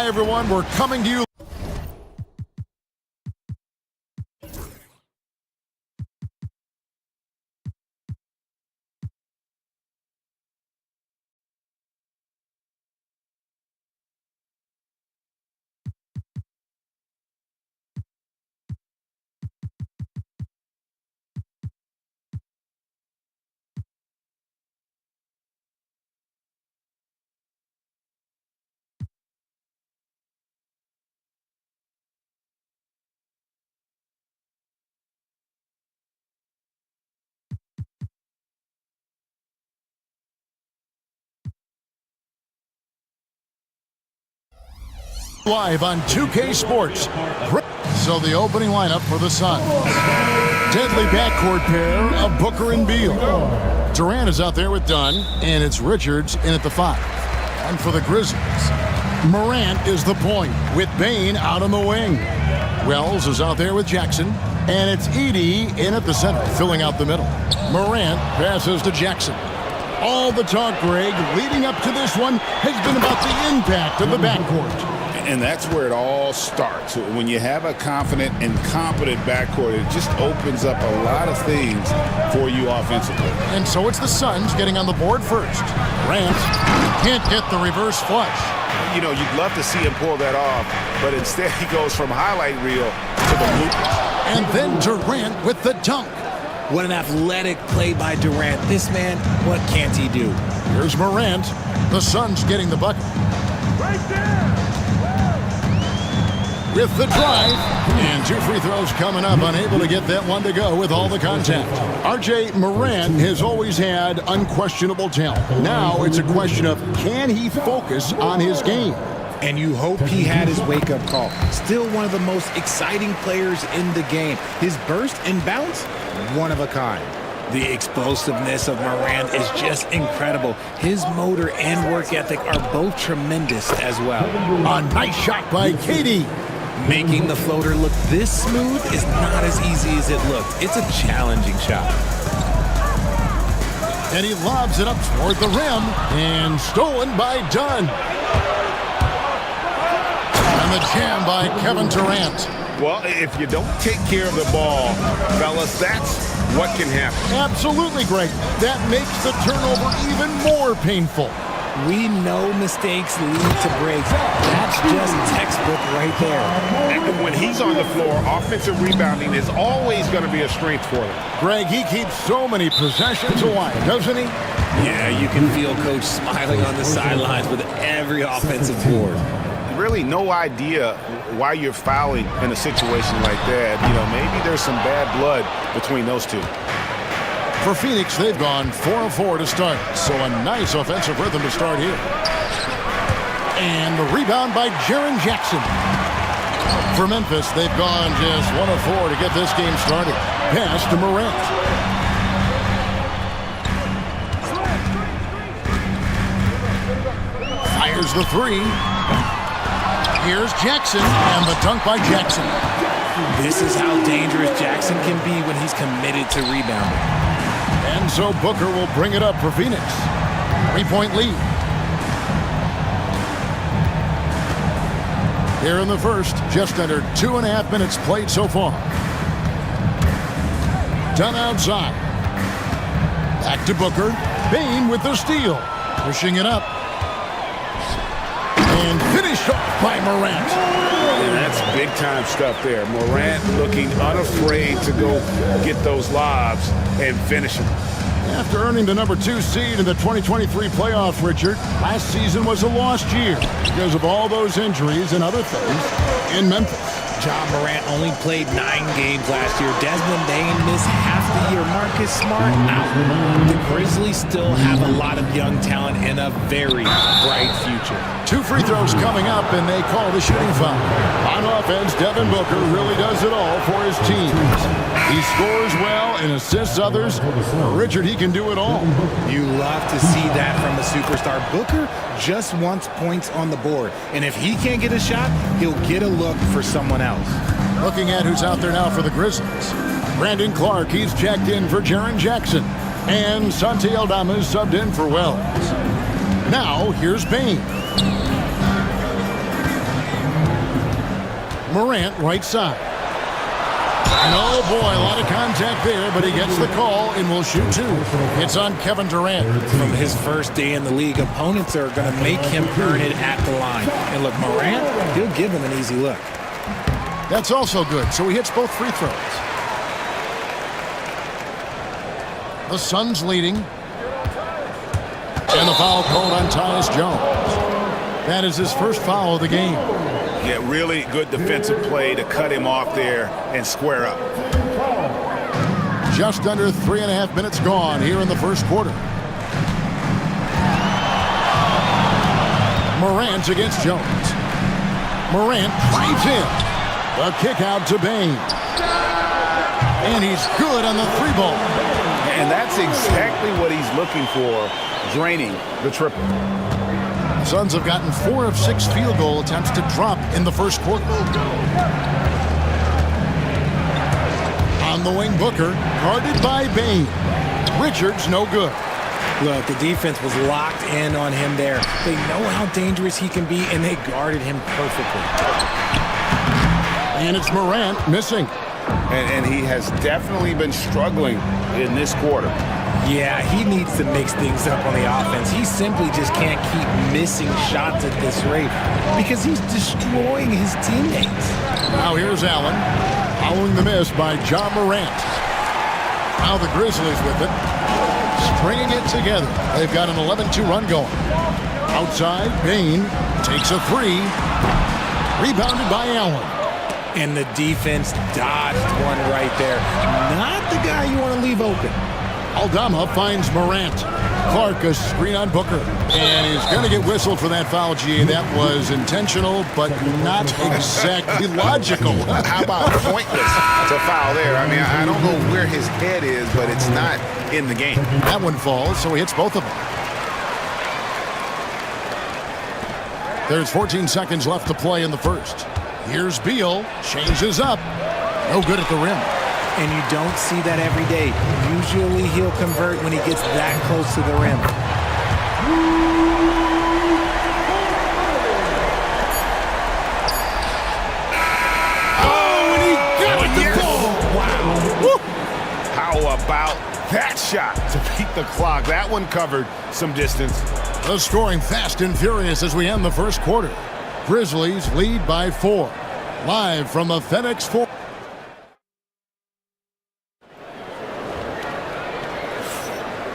Hi, everyone. We're coming to you. Live on 2K Sports. So the opening lineup for the Suns. Deadly backcourt pair of Booker and Beal. Durant is out there with Dunn, and it's Richards in at the 5. And for the Grizzlies, Morant is the point with Bane out on the wing. Wells is out there with Jackson, and it's Edey in at the center, filling out the middle. Morant passes to Jackson. All the talk, Greg, leading up to this one has been about the impact of the backcourt. And that's where it all starts. When you have a confident and competent backcourt, it just opens up a lot of things for you offensively. And so it's the Suns getting on the board first. Durant can't get the reverse flush. You know, you'd love to see him pull that off, but instead he goes from highlight reel to the bloopers. And then Durant with the dunk. What an athletic play by Durant. This man, what can't he do? Here's Morant. The Suns getting the bucket. Right there! With the drive, and 2 free throws coming up, unable to get that one to go with all the contact. RJ Morant has always had unquestionable talent. Now it's a question of, can he focus on his game? And you hope he had his wake-up call. Still one of the most exciting players in the game. His burst and bounce, one of a kind. The explosiveness of Morant is just incredible. His motor and work ethic are both tremendous as well. A nice shot by KD. Making the floater look this smooth is not as easy as it looked. It's a challenging shot. And he lobs it up toward the rim, and stolen by Dunn. And the jam by Kevin Durant. Well, if you don't take care of the ball, fellas, that's what can happen. Absolutely, Greg. That makes the turnover even more painful. We know mistakes lead to breaks. That's just textbook right there. And when he's on the floor, offensive rebounding is always going to be a strength for him. Greg, he keeps so many possessions alive, doesn't he? Yeah, you can feel Coach smiling on the sidelines with every offensive board. Really no idea why you're fouling in a situation like that. You know, maybe there's some bad blood between those two. For Phoenix, they've gone 4 of 4 to start, so a nice offensive rhythm to start here. And the rebound by Jaren Jackson. For Memphis, they've gone just 1 of 4 to get this game started. Pass to Morant. Fires the 3. Here's Jackson, and the dunk by Jackson. This is how dangerous Jackson can be when he's committed to rebounding. And so Booker will bring it up for Phoenix. 3-point lead. Here in the first, just under 2.5 minutes played so far. Dunn outside. Back to Booker. Bane with the steal. Pushing it up. And finished off by Morant. And that's big-time stuff there. Morant looking unafraid to go get those lobs and finish them. After earning the number 2 seed in the 2023 playoffs, Richard, last season was a lost year because of all those injuries and other things in Memphis. John Morant only played 9 games last year. Desmond Bane missed half the year. Marcus Smart out. The Grizzlies still have a lot of young talent and a very bright future. 2 free throws coming up, and they call the shooting foul. On offense, Devin Booker really does it all for his team. He scores well and assists others. Richard, he can do it all. You love to see that from a superstar. Booker just wants points on the board, and if he can't get a shot, he'll get a look for someone else. Looking at who's out there now for the Grizzlies. Brandon Clark, he's checked in for Jaren Jackson. And Santi Aldama is subbed in for Wells. Now, here's Bane. Morant, right side. And oh boy, a lot of contact there, but he gets the call and will shoot two. It's on Kevin Durant. From his first day in the league, opponents are going to make him earn it at the line. And look, Morant, he'll give him an easy look. That's also good, so he hits both free throws. The Suns leading. And the foul called on Tyus Jones. That is his first foul of the game. Yeah, really good defensive play to cut him off there and square up. Just under 3.5 minutes gone here in the first quarter. Morant against Jones. Morant drives in. The kick out to Bane. And he's good on the three ball. And that's exactly what he's looking for, draining the triple. Suns have gotten 4 of 6 field goal attempts to drop in the first quarter. On the wing, Booker, guarded by Bane. Richards, no good. Look, the defense was locked in on him there. They know how dangerous he can be, and they guarded him perfectly. And it's Morant missing. And he has definitely been struggling in this quarter. Yeah, he needs to mix things up on the offense. He simply just can't keep missing shots at this rate because he's destroying his teammates. Now here's Allen, following the miss by John Morant. Now the Grizzlies with it, stringing it together. They've got an 11-2 run going. Outside, Bane takes a three, rebounded by Allen. And the defense dodged one right there. Not the guy you want to leave open. Aldama finds Morant. Clark a screen on Booker. And he's going to get whistled for that foul, G. That was intentional, but not exactly logical. How about pointless to foul there? I mean, I don't know where his head is, but it's not in the game. That one falls, so he hits both of them. There's 14 seconds left to play in the first. Here's Beal, changes up. No good at the rim. And you don't see that every day. Usually he'll convert when he gets that close to the rim. Oh, and he got the ball. Wow. Woo. How about that shot to beat the clock? That one covered some distance. The scoring fast and furious as we end the first quarter. Grizzlies lead by 4. Live from the FedEx Forum.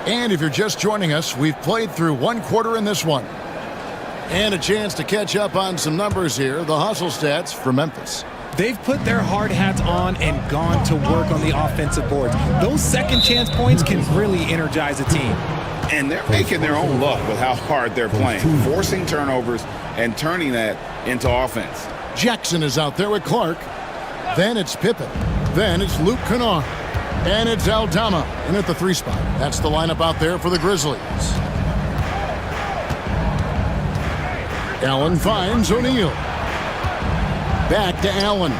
And if you're just joining us, we've played through one quarter in this one. And a chance to catch up on some numbers here, the hustle stats for Memphis. They've put their hard hats on and gone to work on the offensive boards. Those second chance points can really energize a team. And they're making their own luck with how hard they're playing, forcing turnovers and turning that into offense. Jackson is out there with Clark. Then it's Pippen. Then it's Luke Kennard. And it's Aldama in at the 3 spot. That's the lineup out there for the Grizzlies. Allen finds O'Neal. Back to Allen.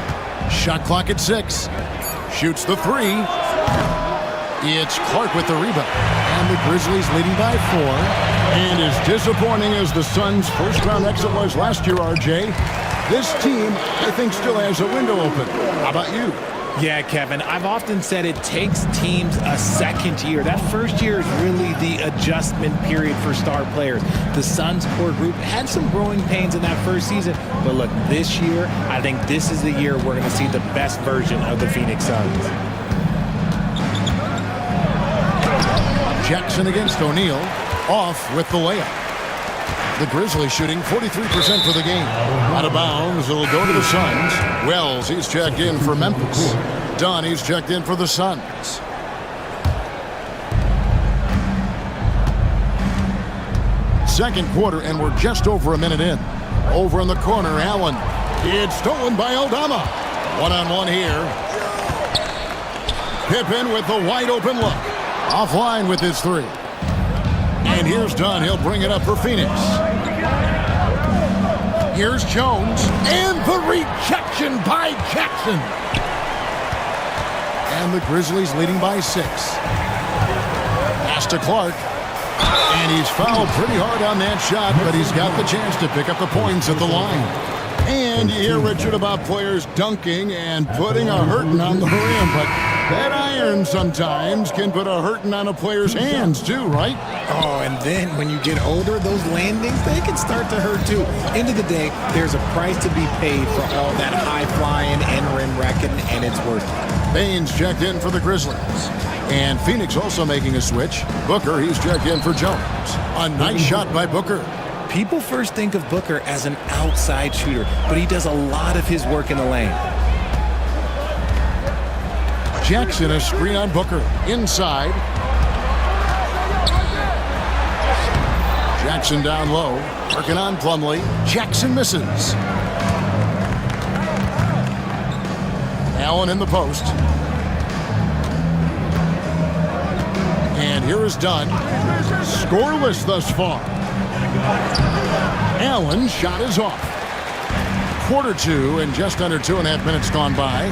Shot clock at 6. Shoots the 3. It's Clark with the rebound. And the Grizzlies leading by 4. And as disappointing as the Suns' first-round exit was last year, RJ, this team, I think, still has a window open. How about you? Yeah, Kevin, I've often said it takes teams a second year. That first year is really the adjustment period for star players. The Suns core group had some growing pains in that first season, but look, this year, I think this is the year we're going to see the best version of the Phoenix Suns. Jackson against O'Neal, off with the layup. The Grizzlies shooting 43% for the game. Out of bounds, it'll go to the Suns. Wells, he's checked in for Memphis. Dunn, he's checked in for the Suns. Second quarter, and we're just over a minute in. Over in the corner, Allen. It's stolen by Aldama. One-on-one here. Pippen with the wide open look. Offline with his 3. And here's Dunn. He'll bring it up for Phoenix. Here's Jones. And the rejection by Jackson. And the Grizzlies leading by 6. Pass to Clark. And he's fouled pretty hard on that shot, but he's got the chance to pick up the points at the line. And you hear, Richard, about players dunking and putting a hurting on the rim, but that iron sometimes can put a hurting on a player's hands too, right? Oh, and then when you get older, those landings, they can start to hurt too. End of the day, there's a price to be paid for all that high-flying and rim wrecking, and it's worth it. Baines checked in for the Grizzlies. And Phoenix also making a switch. Booker, he's checked in for Jones. A nice shot by Booker. People first think of Booker as an outside shooter, but he does a lot of his work in the lane. Jackson, a screen on Booker. Inside. Jackson down low. Working on Plumlee. Jackson misses. Allen in the post. And here is Dunn. Scoreless thus far. Allen's shot is off. Quarter two and just under 2.5 minutes gone by.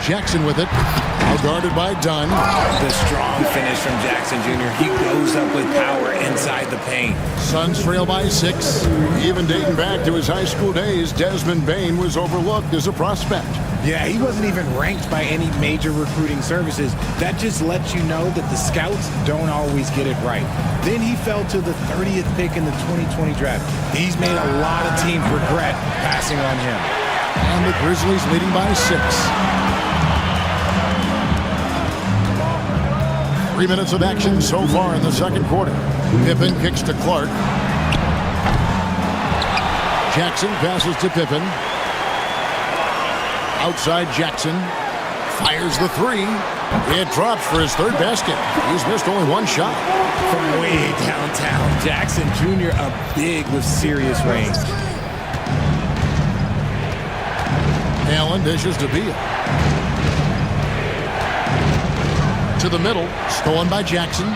Jackson with it. Now guarded by Dunn. The strong finish from Jackson Jr. He goes up with power inside the paint. Suns trail by 6. Even dating back to his high school days, Desmond Bane was overlooked as a prospect. Yeah, he wasn't even ranked by any major recruiting services. That just lets you know that the scouts don't always get it right. Then he fell to the 30th pick in the 2020 draft. He's made a lot of teams regret passing on him. And the Grizzlies leading by 6. 3 minutes of action so far in the second quarter. Pippen kicks to Clark. Jackson passes to Pippen. Outside Jackson. Fires the 3. It drops for his 3rd basket. He's missed only 1 shot. From way downtown, Jackson Jr. a big with serious range. Allen dishes to Beal. To the middle, stolen by Jackson.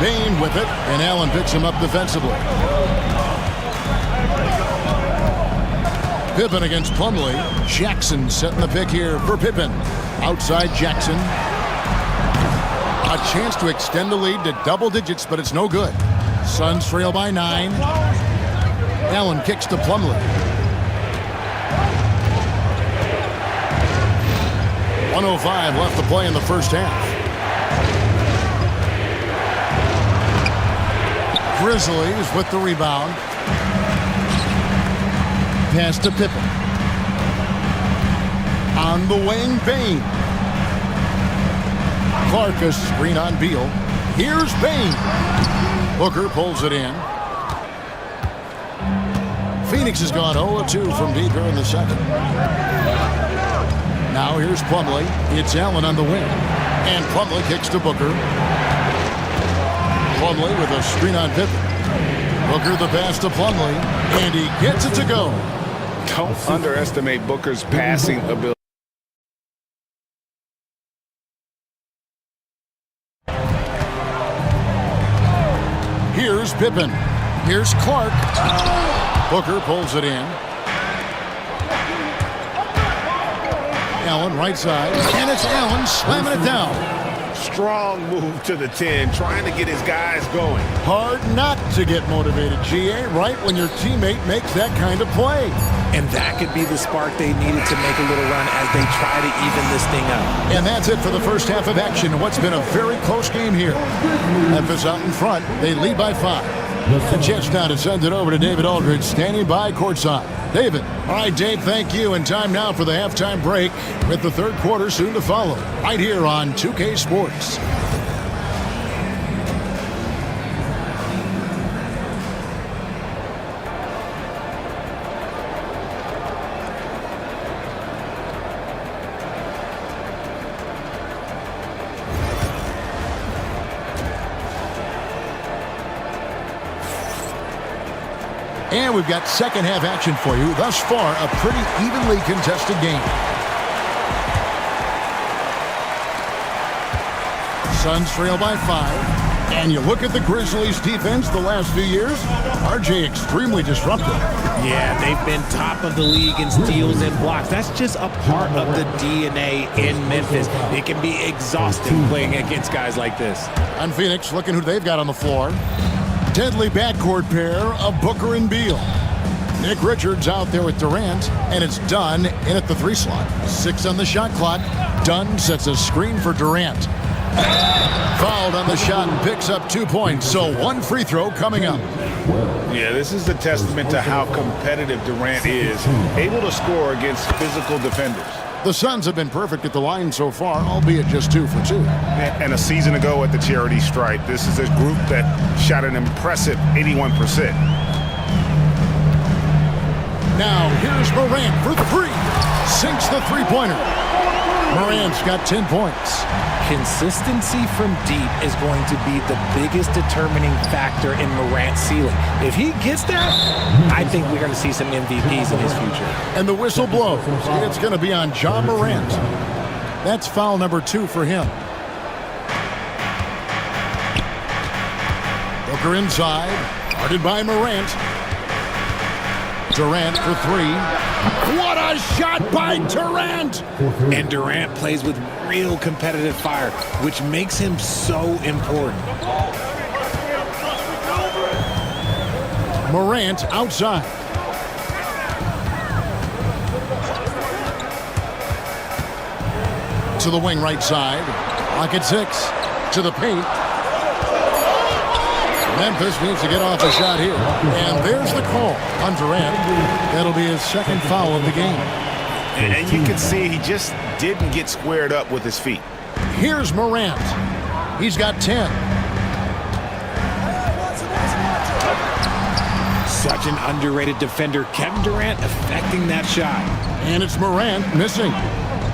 Bane with it, and Allen picks him up defensively. Pippen against Plumlee. Jackson setting the pick here for Pippen. Outside Jackson. A chance to extend the lead to double digits, but it's no good. Suns trail by 9. Allen kicks to Plumlee. 1:05 left to play in the first half. Grizzlies with the rebound. Pass to Pippen. On the wing, Bane. Clark a screen on Beal. Here's Bane. Booker pulls it in. Phoenix has gone 0-2 from deep here in the second. Now here's Plumlee. It's Allen on the wing. And Plumlee kicks to Booker. Plumlee with a screen on Pippen. Booker the pass to Plumlee. And he gets it to go. Don't underestimate Booker's passing ability. Here's Pippen. Here's Clark. Booker pulls it in. Allen right side. And it's Allen slamming it down. Strong move to the 10, trying to get his guys going. Hard not to get motivated, GA, right when your teammate makes that kind of play. And that could be the spark they needed to make a little run as they try to even this thing up. And that's it for the first half of action in what's been a very close game here. Memphis out in front. They lead by 5. The chance now to send it over to David Aldridge, standing by courtside. David. All right, Dave, thank you. And time now for the halftime break with the third quarter soon to follow. Right here on 2K Sports. And we've got second half action for you. Thus far, a pretty evenly contested game. Suns trail by 5. And you look at the Grizzlies' defense the last few years, RJ extremely disruptive. Yeah, they've been top of the league in steals and blocks. That's just a part of the DNA in Memphis. It can be exhausting playing against guys like this. On Phoenix, looking who they've got on the floor. Deadly backcourt pair of Booker and Beal. Nick Richards out there with Durant, and it's Dunn in at the 3 slot. 6 on the shot clock. Dunn sets a screen for Durant. Fouled on the shot and picks up 2 points, so 1 free throw coming up. Yeah, this is a testament to how competitive Durant is, able to score against physical defenders. The Suns have been perfect at the line so far, albeit just 2 for 2. And a season ago at the charity stripe, this is a group that shot an impressive 81%. Now here's Morant for 3. Sinks the three-pointer. Morant's got 10 points. Consistency from deep is going to be the biggest determining factor in Morant's ceiling. If he gets that, I think we're going to see some MVPs in his future. And the whistle blows. It's going to be on John Morant. That's foul number 2 for him. Booker inside. Guarded by Morant. Durant for 3. What a shot by Durant! And Durant plays with real competitive fire, which makes him so important. Morant outside. To the wing right side. Lock at 6. To the paint. Memphis needs to get off a shot here. And there's the call on Durant. That'll be his 2nd foul of the game. And you can see he just didn't get squared up with his feet. Here's Morant. He's got 10. Such an underrated defender. Kevin Durant affecting that shot. And it's Morant missing.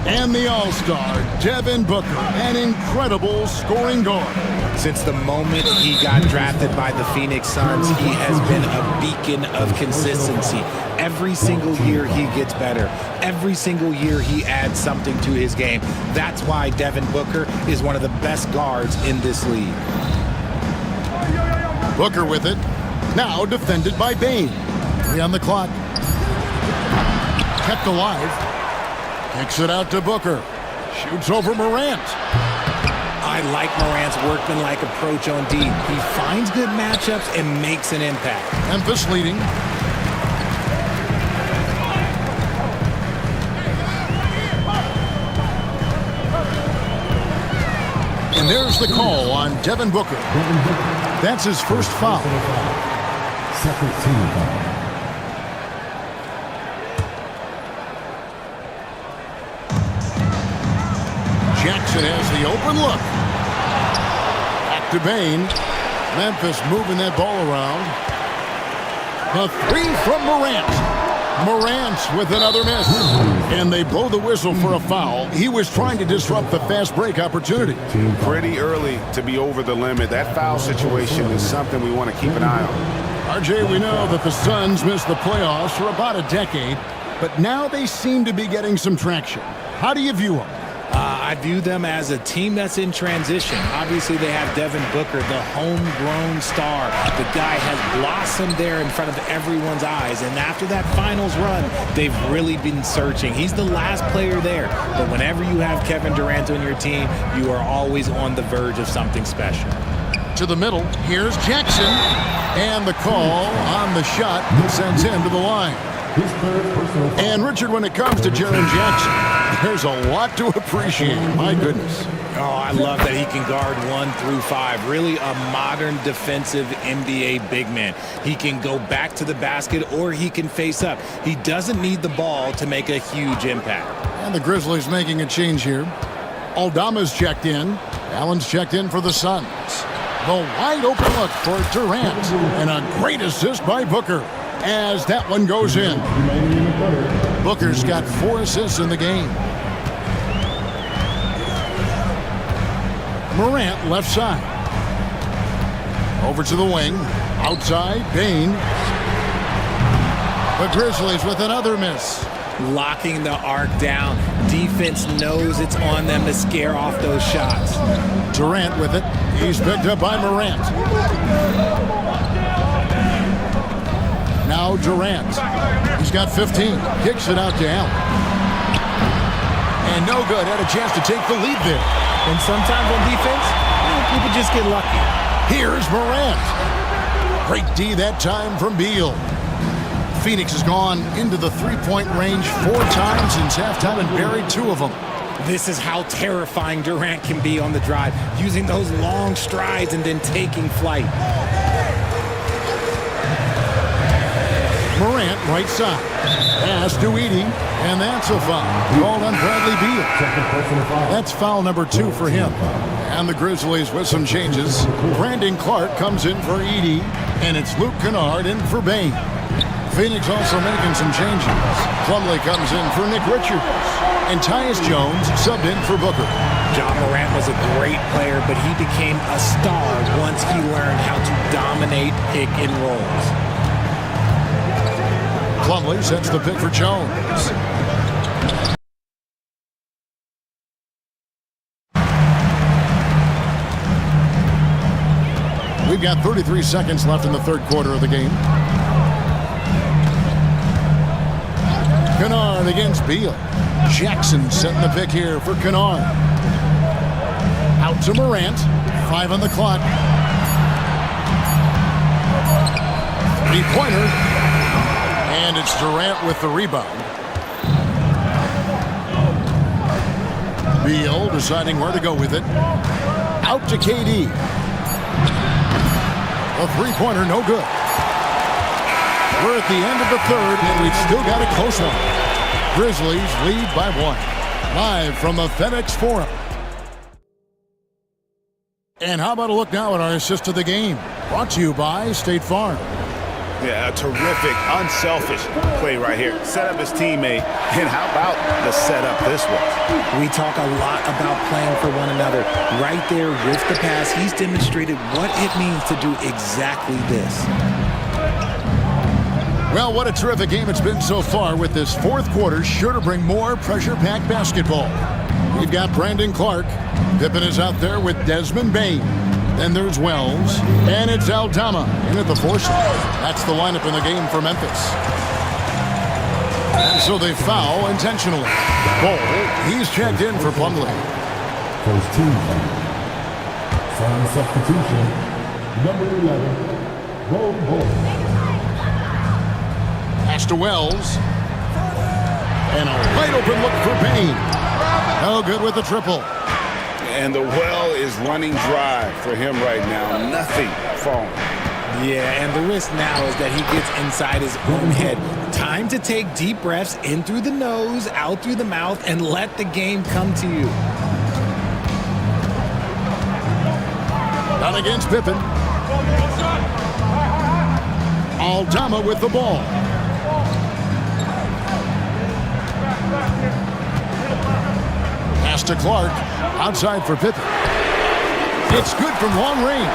And the All-Star, Devin Booker, an incredible scoring guard. Since the moment he got drafted by the Phoenix Suns, he has been a beacon of consistency. Every single year he gets better. Every single year he adds something to his game. That's why Devin Booker is one of the best guards in this league. Booker with it. Now defended by Bane. 3 on the clock. Kept alive. Kicks it out to Booker. Shoots over Morant. I like Morant's workmanlike approach on D. He finds good matchups and makes an impact. Memphis leading. And there's the call on Devin Booker. That's his 1st foul. 2nd team foul. Jackson has the open look. Back to Bane. Memphis moving that ball around. A 3 from Morant. Morant with another miss. And they blow the whistle for a foul. He was trying to disrupt the fast break opportunity. Pretty early to be over the limit. That foul situation is something we want to keep an eye on. RJ, we know that the Suns missed the playoffs for about a decade, but now they seem to be getting some traction. How do you view them? I view them as a team that's in transition. Obviously, they have Devin Booker, the homegrown star. The guy has blossomed there in front of everyone's eyes. And after that finals run, they've really been searching. He's the last player there. But whenever you have Kevin Durant on your team, you are always on the verge of something special. To the middle, here's Jackson. And the call on the shot that sends him to the line. And Richard, when it comes to Jaren Jackson, there's a lot to appreciate. My goodness. Oh, I love that he can guard 1 through 5. Really a modern defensive NBA big man. He can go back to the basket or he can face up. He doesn't need the ball to make a huge impact. And the Grizzlies making a change here. Aldama's checked in. Allen's checked in for the Suns. The wide open look for Durant. And a great assist by Booker as that one goes in. Booker's got 4 assists in the game. Morant left side. Over to the wing. Outside, Bane. The Grizzlies with another miss. Locking the arc down. Defense knows it's on them to scare off those shots. Durant with it. He's picked up by Morant. Now Durant. He's got 15. Kicks it out to Allen. And no good. Had a chance to take the lead there. And sometimes on defense, people just get lucky. Here's Morant. Great D that time from Beal. Phoenix has gone into the three-point range 4 times since halftime and buried 2 of them. This is how terrifying Durant can be on the drive, using those long strides and then taking flight. Morant, right side. Pass to Edey, and that's a foul. Called on Bradley Beal. That's foul number 2 for him. And the Grizzlies with some changes. Brandon Clark comes in for Edey, and it's Luke Kennard in for Bane. Phoenix also making some changes. Plumlee comes in for Nick Richards, and Tyus Jones subbed in for Booker. John Morant was a great player, but he became a star once he learned how to dominate pick and rolls. Plumlee sets the pick for Jones. We've got 33 seconds left in the third quarter of the game. Kennard against Beal. Jackson setting the pick here for Kennard. Out to Morant. 5 on the clock. 3-pointer. And it's Durant with the rebound. Beal deciding where to go with it. Out to KD. A 3-pointer, no good. We're at the end of the third, and we've still got a close one. Grizzlies lead by 1. Live from the FedEx Forum. And how about a look now at our assist of the game? Brought to you by State Farm. Yeah, a terrific, unselfish play right here. Set up his teammate, and how about the setup this was? We talk a lot about playing for one another. Right there with the pass, he's demonstrated what it means to do exactly this. Well, what a terrific game it's been so far, with this fourth quarter sure to bring more pressure-packed basketball. We've got Brandon Clark. Pippen is out there with Desmond Bane. Then there's Wells, and it's Aldama in at the 4 slot. That's the lineup in the game for Memphis. And so they foul intentionally. Ball, he's checked in for Plumlee. First team foul. Foul substitution, number 11, Ball. Pass to Wells. And a wide open look for Bane. No good with the triple. And the well is running dry for him right now. Nothing falling. Yeah, and the risk now is that he gets inside his own head. Time to take deep breaths in through the nose, out through the mouth, and let the game come to you. Not against Pippen. Aldama with the ball. Pass to Clark. Outside for Pippen. It's good from long range.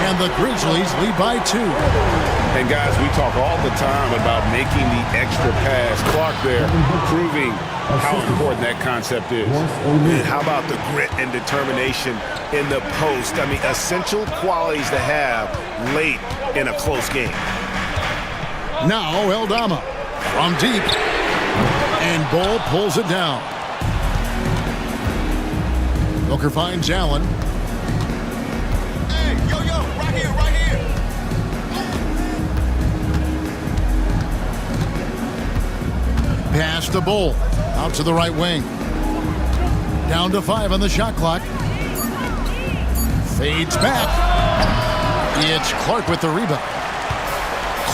And the Grizzlies lead by 2. And guys, we talk all the time about making the extra pass. Clark there proving how important that concept is. And how about the grit and determination in the post? I mean, essential qualities to have late in a close game. Now Aldama from deep. And Ball pulls it down. Booker finds Allen. Hey, yo, right here. Pass to Bull. Out to the right wing. Down to 5 on the shot clock. Fades back. It's Clark with the rebound.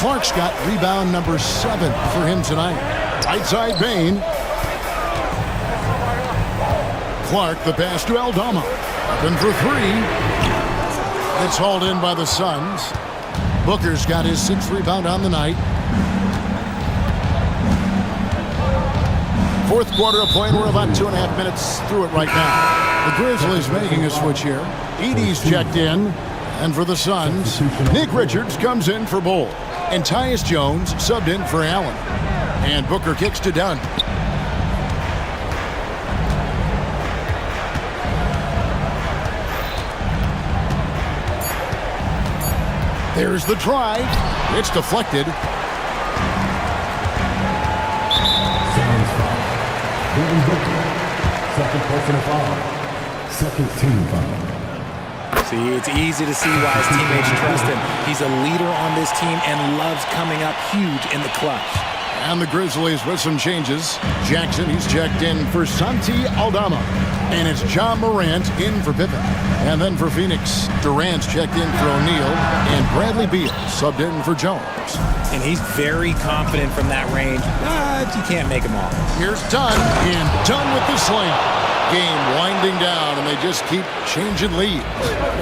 Clark's got rebound number 7 for him tonight. Right side Bane. Clark, the pass to Aldama. Open for 3. It's hauled in by the Suns. Booker's got his 6th rebound on the night. Fourth quarter of play. We're about 2.5 minutes through it right now. The Grizzlies making a switch here. Edey's checked in. And for the Suns, Nick Richards comes in for Bull. And Tyus Jones subbed in for Allen. And Booker kicks to Dunn. There's the drive. It's deflected. Second personal foul. Second team foul. See, it's easy to see why his teammates trust him. He's a leader on this team and loves coming up huge in the clutch. And the Grizzlies with some changes. Jackson, he's checked in for Santi Aldama. And it's John Morant in for Pippen. And then for Phoenix, Durant's checked in for O'Neal. And Bradley Beal subbed in for Jones. And he's very confident from that range, but you can't make him all. Here's Dunn, and Dunn with the slam. Game winding down, and they just keep changing leads.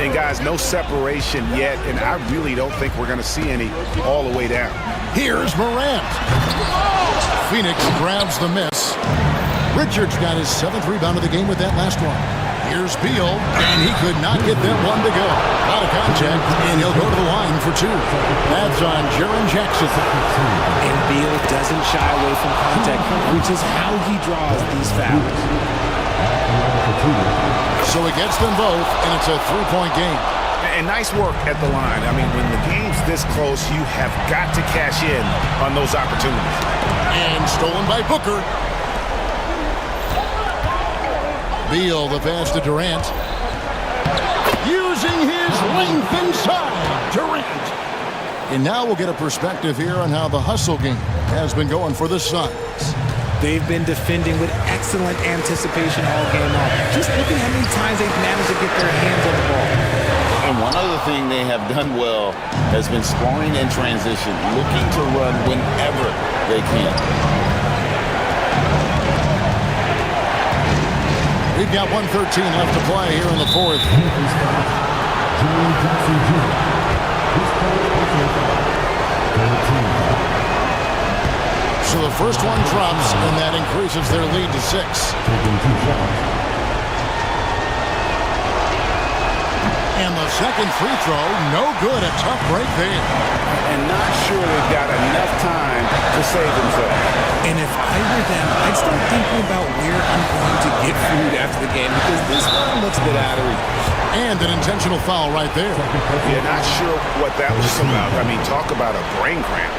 And guys, no separation yet, and I really don't think we're going to see any all the way down. Here's Morant. Phoenix grabs the miss. Richards got his 7th rebound of the game with that last one. Here's Beal, and he could not get that one to go. Out of contact, and he'll go to the line for 2. That's on Jaren Jackson. And Beal doesn't shy away from contact, which is how he draws these fouls. So he gets them both, and it's a 3-point game. And nice work at the line. I mean, when the game's this close, you have got to cash in on those opportunities. And stolen by Booker. Beal, the pass to Durant. Using his length inside, Durant. And now we'll get a perspective here on how the hustle game has been going for the Suns. They've been defending with excellent anticipation all game long. Just look at how many times they've managed to get their hands on the ball. And one other thing they have done well has been scoring in transition, looking to run whenever they can. We've got 1:13 left to play here in the 4th. So the first one drops, and that increases their lead to 6. And the second free throw, no good. A tough break there. And not sure they've got enough time to save themselves. And if I were them, I'd start thinking about where I'm going to get food after the game, because this one looks a bit out of reach. And an intentional foul right there. Yeah, not sure what that was about. I mean, talk about a brain cramp.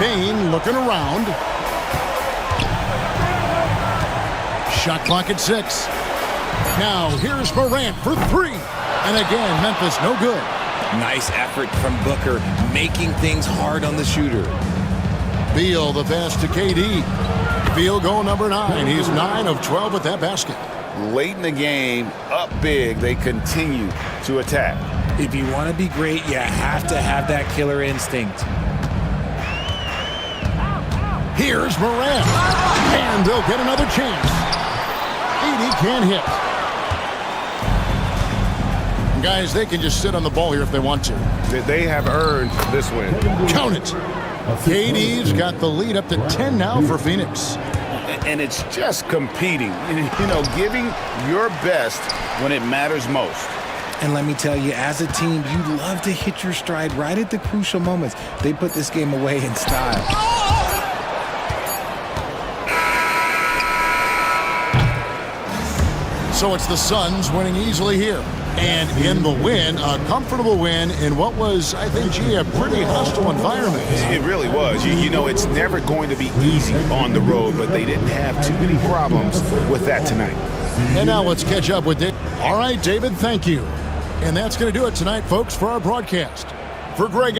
Bain looking around. Shot clock at 6. Now here's Morant for 3. And again, Memphis no good. Nice effort from Booker, making things hard on the shooter. Beal, the pass to KD. Field goal number 9. He's 9 of 12 with that basket. Late in the game, up big, they continue to attack. If you want to be great, you have to have that killer instinct. Here's Morant. And they'll get another chance. 80 can't hit. Guys, they can just sit on the ball here if they want to. They have earned this win. Count it. KD's got the lead up to 10 now for Phoenix. And it's just competing, you know, giving your best when it matters most. And let me tell you, as a team, you love to hit your stride right at the crucial moments. They put this game away in style. So it's the Suns winning easily here. And in the win, a comfortable win in what was, I think, a pretty hostile environment. It really was. You know, it's never going to be easy on the road, but they didn't have too many problems with that tonight. And now let's catch up with David. All right, David, thank you. And that's going to do it tonight, folks, for our broadcast. For Greg.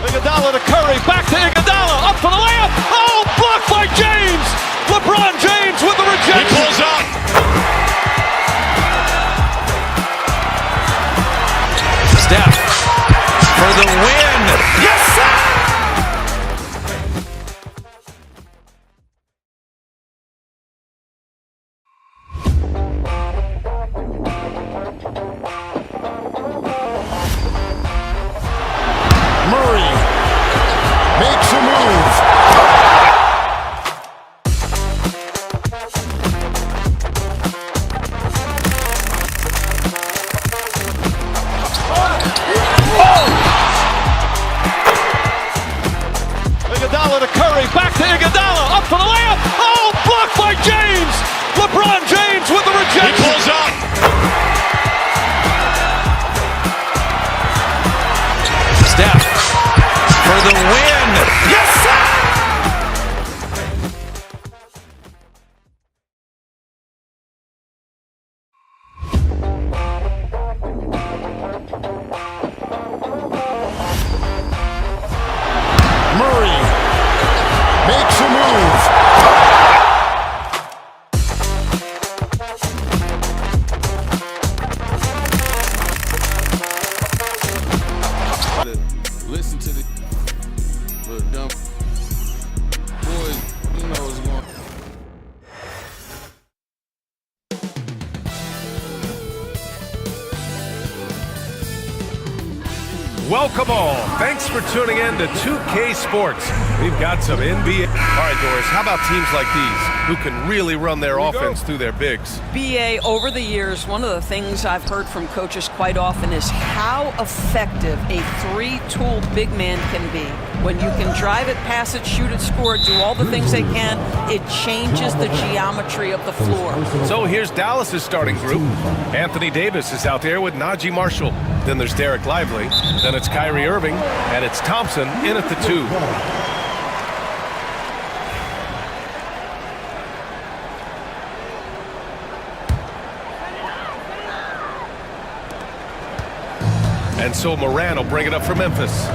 Iguodala to Curry, back to Iguodala, up for the layup. Oh, blocked by James. LeBron James with the rejection. He pulls up. Steph for the win. Yes, sir. Makes a move. Welcome all. Thanks for tuning in to 2K Sports. We've got some NBA. All right, Doris, how about teams like these who can really run their offense through their bigs? BA, over the years, one of the things I've heard from coaches quite often is how effective a three-tool big man can be. When you can drive it, pass it, shoot it, score it, do all the things they can, it changes the geometry of the floor. So here's Dallas's starting group. Anthony Davis is out there with Najee Marshall. Then there's Derek Lively. Then it's Kyrie Irving. And it's Thompson in at the 2. And so Moran will bring it up for Memphis.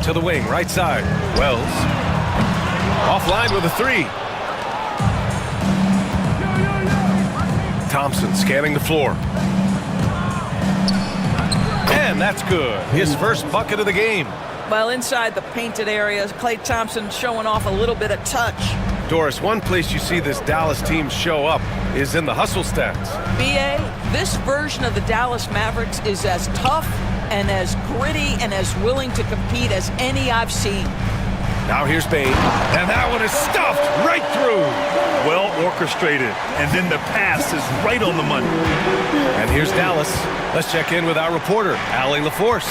To the wing, right side. Wells. Offline with a 3. Thompson scanning the floor. And that's good. His first bucket of the game. Well, inside the painted areas, Klay Thompson showing off a little bit of touch. Doris, one place you see this Dallas team show up is in the hustle stats. BA, this version of the Dallas Mavericks is as tough and as gritty and as willing to compete as any I've seen. Now here's Bane, and that one is stuffed right through. Well orchestrated, and then the pass is right on the money. And here's Dallas. Let's check in with our reporter, Allie LaForce.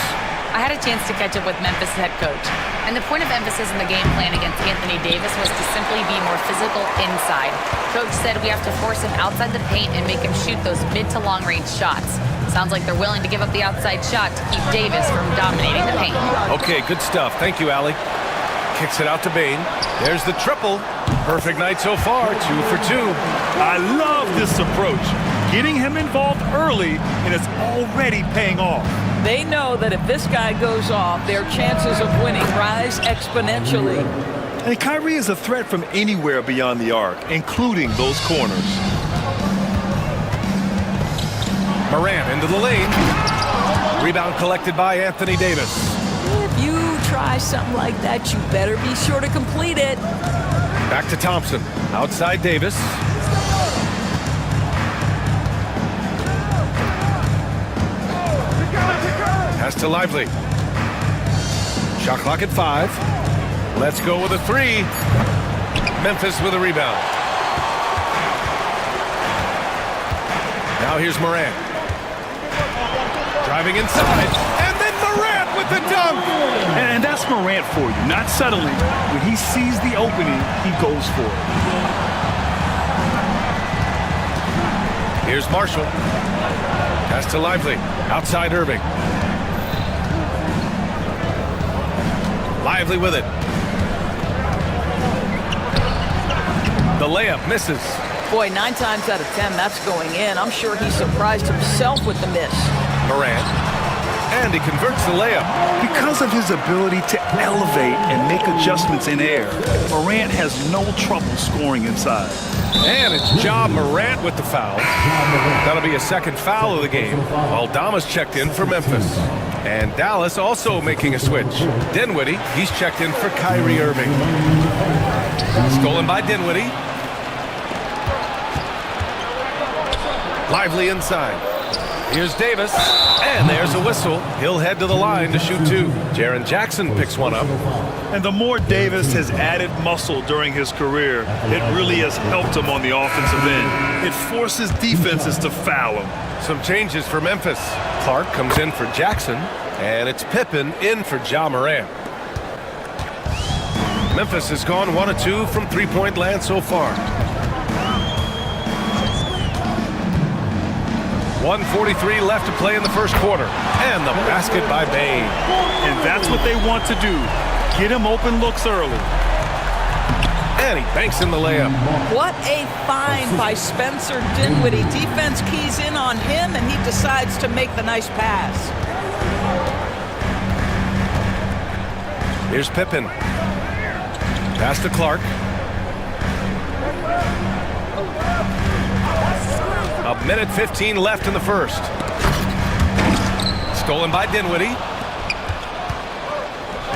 I had a chance to catch up with Memphis head coach, and the point of emphasis in the game plan against Anthony Davis was to simply be more physical inside. Coach said we have to force him outside the paint and make him shoot those mid to long range shots. Sounds like they're willing to give up the outside shot to keep Davis from dominating the paint. Okay, good stuff. Thank you, Allie. Kicks it out to Bane. There's the triple. Perfect night so far, 2 for 2. I love this approach. Getting him involved early, and it's already paying off. They know that if this guy goes off, their chances of winning rise exponentially. And Kyrie is a threat from anywhere beyond the arc, including those corners. Morant into the lane. Rebound collected by Anthony Davis. If you try something like that, you better be sure to complete it. Back to Thompson. Outside Davis. Pass to Lively. Shot clock at 5. Let's go with a 3. Memphis with a rebound. Now here's Morant. Driving inside. And then Morant with the dunk. And that's Morant for you. Not settling. When he sees the opening, he goes for it. Here's Marshall. Pass to Lively. Outside Irving. Lively with it. The layup misses. Boy, 9 times out of 10, that's going in. I'm sure he surprised himself with the miss. Morant. And he converts the layup. Because of his ability to elevate and make adjustments in air, Morant has no trouble scoring inside. And it's Ja Morant with the foul. That'll be a second foul of the game. Aldama's checked in for Memphis. And Dallas also making a switch. Dinwiddie, he's checked in for Kyrie Irving. Stolen by Dinwiddie. Lively inside. Here's Davis, and there's a whistle. He'll head to the line to shoot 2. Jaren Jackson picks one up. And the more Davis has added muscle during his career, it really has helped him on the offensive end. It forces defenses to foul him. Some changes for Memphis. Clark comes in for Jackson, and it's Pippen in for Ja Morant. Memphis has gone 1 of 2 from three-point land so far. 1:43 left to play in the first quarter. And the basket by Bane. And that's what they want to do. Get him open looks early. And he banks in the layup. What a find by Spencer Dinwiddie. Defense keys in on him, and he decides to make the nice pass. Here's Pippen. Pass to Clark. A minute 15 left in the first. Stolen by Dinwiddie.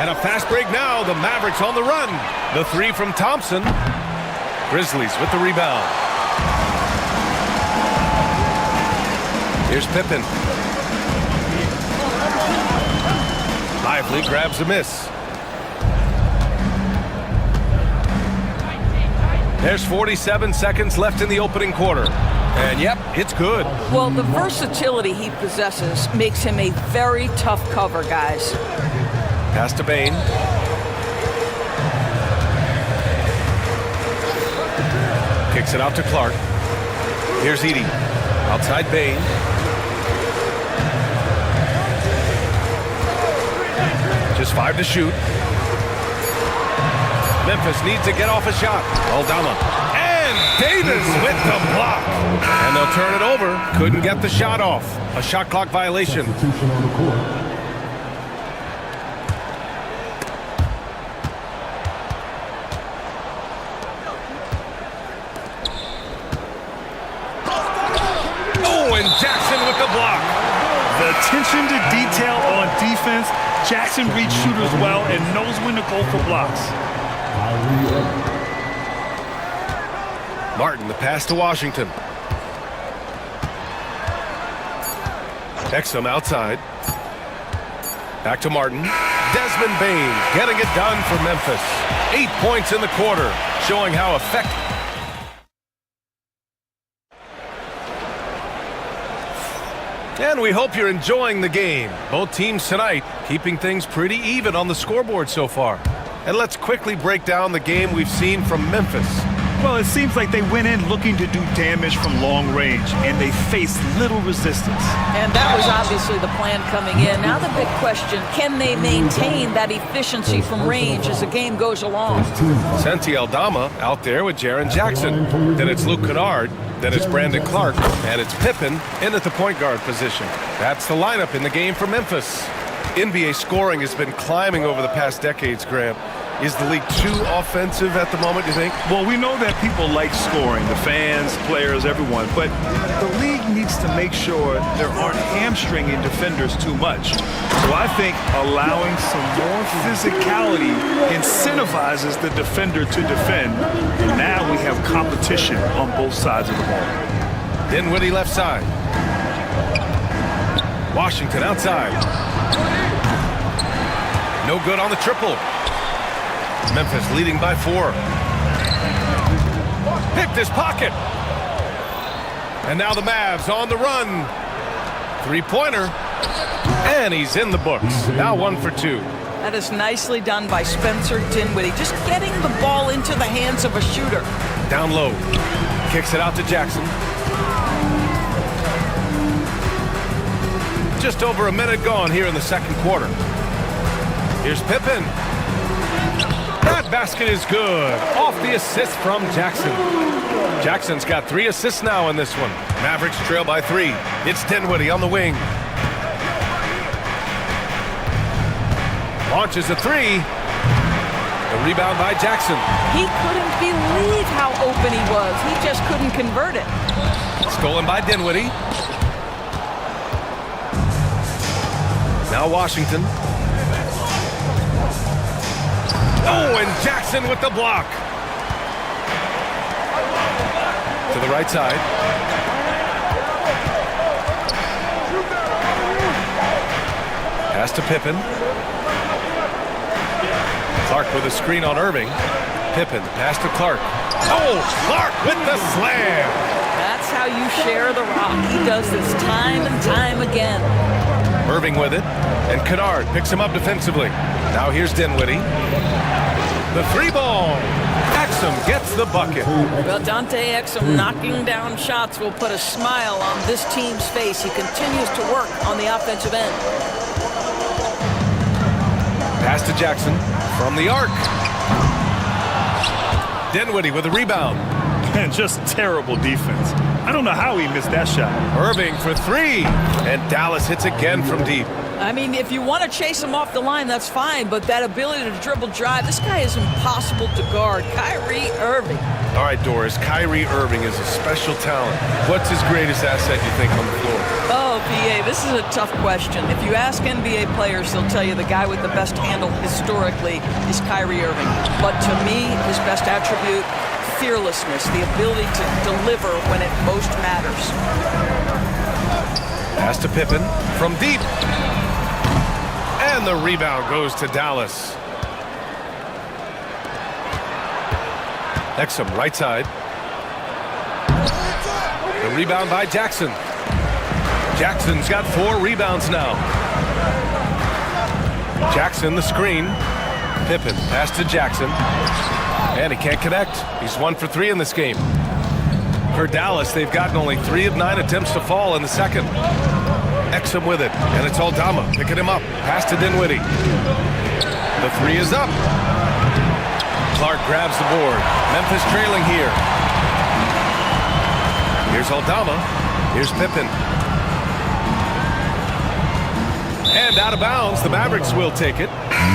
And a fast break now. The Mavericks on the run. The 3 from Thompson. Grizzlies with the rebound. Here's Pippen. Lively grabs a miss. There's 47 seconds left in the opening quarter. And yep, it's good. Well, the versatility he possesses makes him a very tough cover, guys. Pass to Bain. Kicks it out to Clark. Here's Edey. Outside Bain. Just 5 to shoot. Memphis needs to get off a shot. Aldama. And Davis with the block. And they'll turn it over. Couldn't get the shot off. A shot clock violation. Oh, and Jackson with the block. The attention to detail on defense. Jackson reads shooters well and knows when to go for blocks. Martin, the pass to Washington. Exum outside. Back to Martin. Desmond Bain getting it done for Memphis. 8 points in the quarter, showing how effective. And we hope you're enjoying the game. Both teams tonight keeping things pretty even on the scoreboard so far. And let's quickly break down the game we've seen from Memphis. Well, it seems like they went in looking to do damage from long range, and they faced little resistance. And that was obviously the plan coming in. Now the big question, can they maintain that efficiency from range as the game goes along? Santi Aldama out there with Jaren Jackson. Then it's Luke Kennard. Then it's Brandon Clark. And it's Pippen in at the point guard position. That's the lineup in the game for Memphis. NBA scoring has been climbing over the past decades, Graham. Is the league too offensive at the moment, you think? Well, we know that people like scoring, the fans, players, everyone, but the league needs to make sure there aren't hamstringing defenders too much. So I think allowing some more physicality incentivizes the defender to defend, and now we have competition on both sides of the ball. Dinwiddie left side. Washington outside. No good on the triple. Memphis leading by 4. Picked his pocket. And now the Mavs on the run. Three-pointer. And he's in the books. Now 1 for 2. That is nicely done by Spencer Dinwiddie. Just getting the ball into the hands of a shooter. Down low. Kicks it out to Jackson. Just over a minute gone here in the second quarter. Here's Pippen. That basket is good. Off the assist from Jackson. Jackson's got 3 assists now in this one. Mavericks trail by 3. It's Dinwiddie on the wing. Launches a 3. The rebound by Jackson. He couldn't believe how open he was. He just couldn't convert it. Stolen by Dinwiddie. Now Washington. Oh, and Jackson with the block. To the right side. Pass to Pippen. Clark with a screen on Irving. Pippen, pass to Clark. Oh, Clark with the slam. That's how you share the rock. He does this time and time again. Irving with it. And Kennard picks him up defensively. Now here's Dinwiddie. The 3-ball. Exum gets the bucket. Well, Dante Exum knocking down shots will put a smile on this team's face. He continues to work on the offensive end. Pass to Jackson from the arc. Dinwiddie with a rebound. And just terrible defense. I don't know how he missed that shot. Irving for 3. And Dallas hits again from deep. I mean, if you want to chase him off the line, that's fine. But that ability to dribble drive, this guy is impossible to guard. Kyrie Irving. All right, Doris, Kyrie Irving is a special talent. What's his greatest asset, you think, on the floor? Oh, PA, this is a tough question. If you ask NBA players, they'll tell you the guy with the best handle historically is Kyrie Irving. But to me, his best attribute, fearlessness, the ability to deliver when it most matters. Pass to Pippen from deep. And the rebound goes to Dallas. Exum, right side. The rebound by Jackson. Jackson's got 4 rebounds now. Jackson, the screen. Pippen, pass to Jackson. And he can't connect. He's 1 for 3 in this game. For Dallas, they've gotten only 3 of 9 attempts to fall in the second. Exum with it, and it's Aldama picking him up. Pass to Dinwiddie. The 3 is up. Clark grabs the board. Memphis trailing here. Here's Aldama. Here's Pippen. And out of bounds, the Mavericks will take it.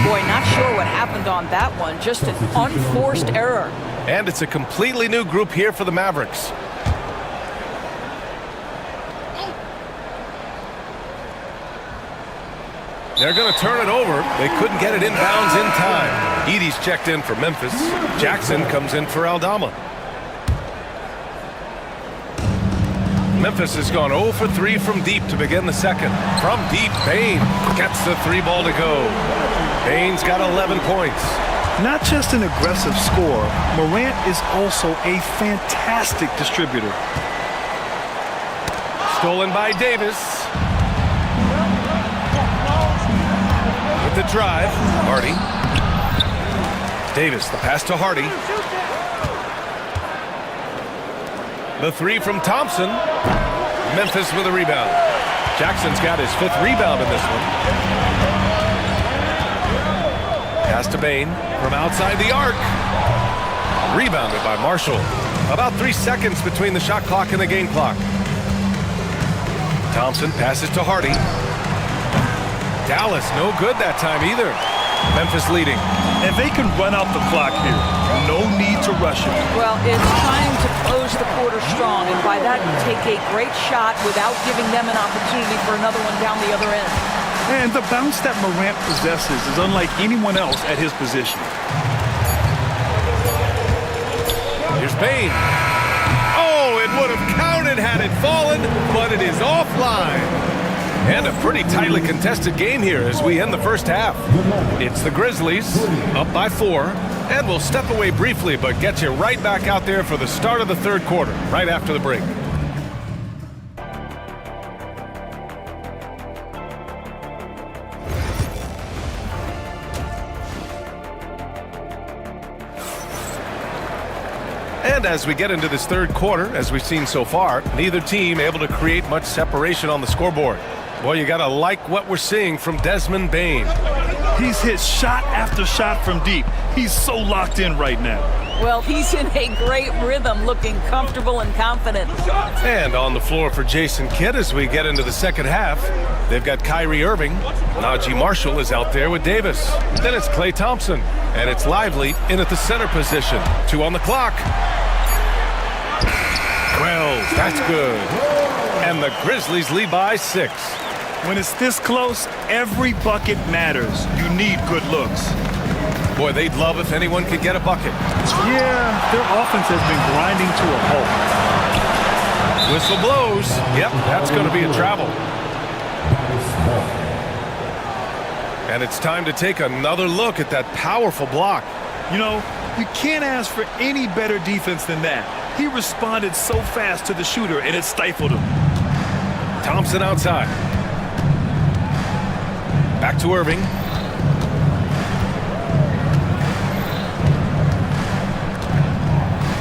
Boy, not sure what happened on that one. Just an unforced error. And it's a completely new group here for the Mavericks. They're going to turn it over. They couldn't get it inbounds in time. Edey's checked in for Memphis. Jackson comes in for Aldama. Memphis has gone 0 for 3 from deep to begin the second. From deep, Bane gets the 3 ball to go. Bane's got 11 points. Not just an aggressive scorer, Morant is also a fantastic distributor. Stolen by Davis. With the drive, Hardy. Davis, the pass to Hardy. The 3 from Thompson. Memphis with a rebound. Jackson's got his 5th rebound in this one. Pass to Bane from outside the arc. Rebounded by Marshall. About 3 seconds between the shot clock and the game clock. Thompson passes to Hardy. Dallas no good that time either. Memphis leading. And they can run out the clock here. No need to rush it. Well, it's time to close the quarter strong, and by that, take a great shot without giving them an opportunity for another one down the other end. And the bounce that Morant possesses is unlike anyone else at his position. Here's Bane. Oh, it would have counted had it fallen, but it is offline. And a pretty tightly contested game here as we end the first half. It's the Grizzlies up by 4, and we'll step away briefly, but get you right back out there for the start of the third quarter, right after the break. And as we get into this third quarter, as we've seen so far, neither team able to create much separation on the scoreboard. Boy, you gotta like what we're seeing from Desmond Bane. He's hit shot after shot from deep. He's so locked in right now. Well, he's in a great rhythm, looking comfortable and confident. And on the floor for Jason Kidd as we get into the second half, they've got Kyrie Irving. Najee Marshall is out there with Davis. Then it's Klay Thompson, and it's Lively in at the center position. 2 on the clock. 12, that's good. And the Grizzlies lead by 6. When it's this close, every bucket matters. You need good looks. Boy, they'd love if anyone could get a bucket. Yeah, their offense has been grinding to a halt. Whistle blows. Yep, that's going to be a travel. And it's time to take another look at that powerful block. You know, you can't ask for any better defense than that. He responded so fast to the shooter, and it stifled him. Thompson outside. Back to Irving.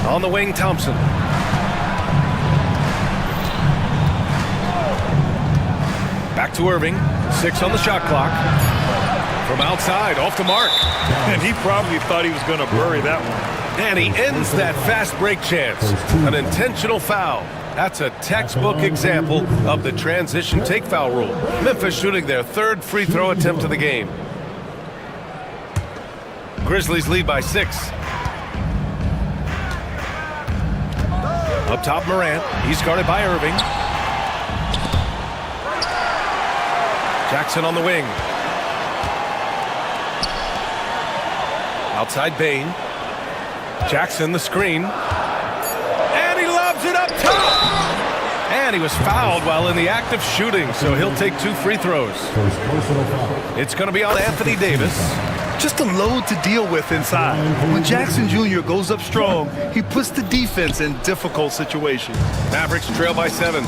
On the wing, Thompson. Back to Irving. 6 on the shot clock. From outside, off the mark. And he probably thought he was going to bury that one. And he ends that fast break chance. An intentional foul. That's a textbook example of the transition take foul rule. Memphis shooting their 3rd free throw attempt of the game. Grizzlies lead by 6. Up top, Morant. He's guarded by Irving. Jackson on the wing. Outside Bane. Jackson the screen. And he lobs it up top. And he was fouled while in the act of shooting, so he'll take 2 free throws. First personal foul. It's going to be on Anthony Davis. Just a load to deal with inside. When Jackson Jr. goes up strong, he puts the defense in difficult situations. Mavericks trail by 7.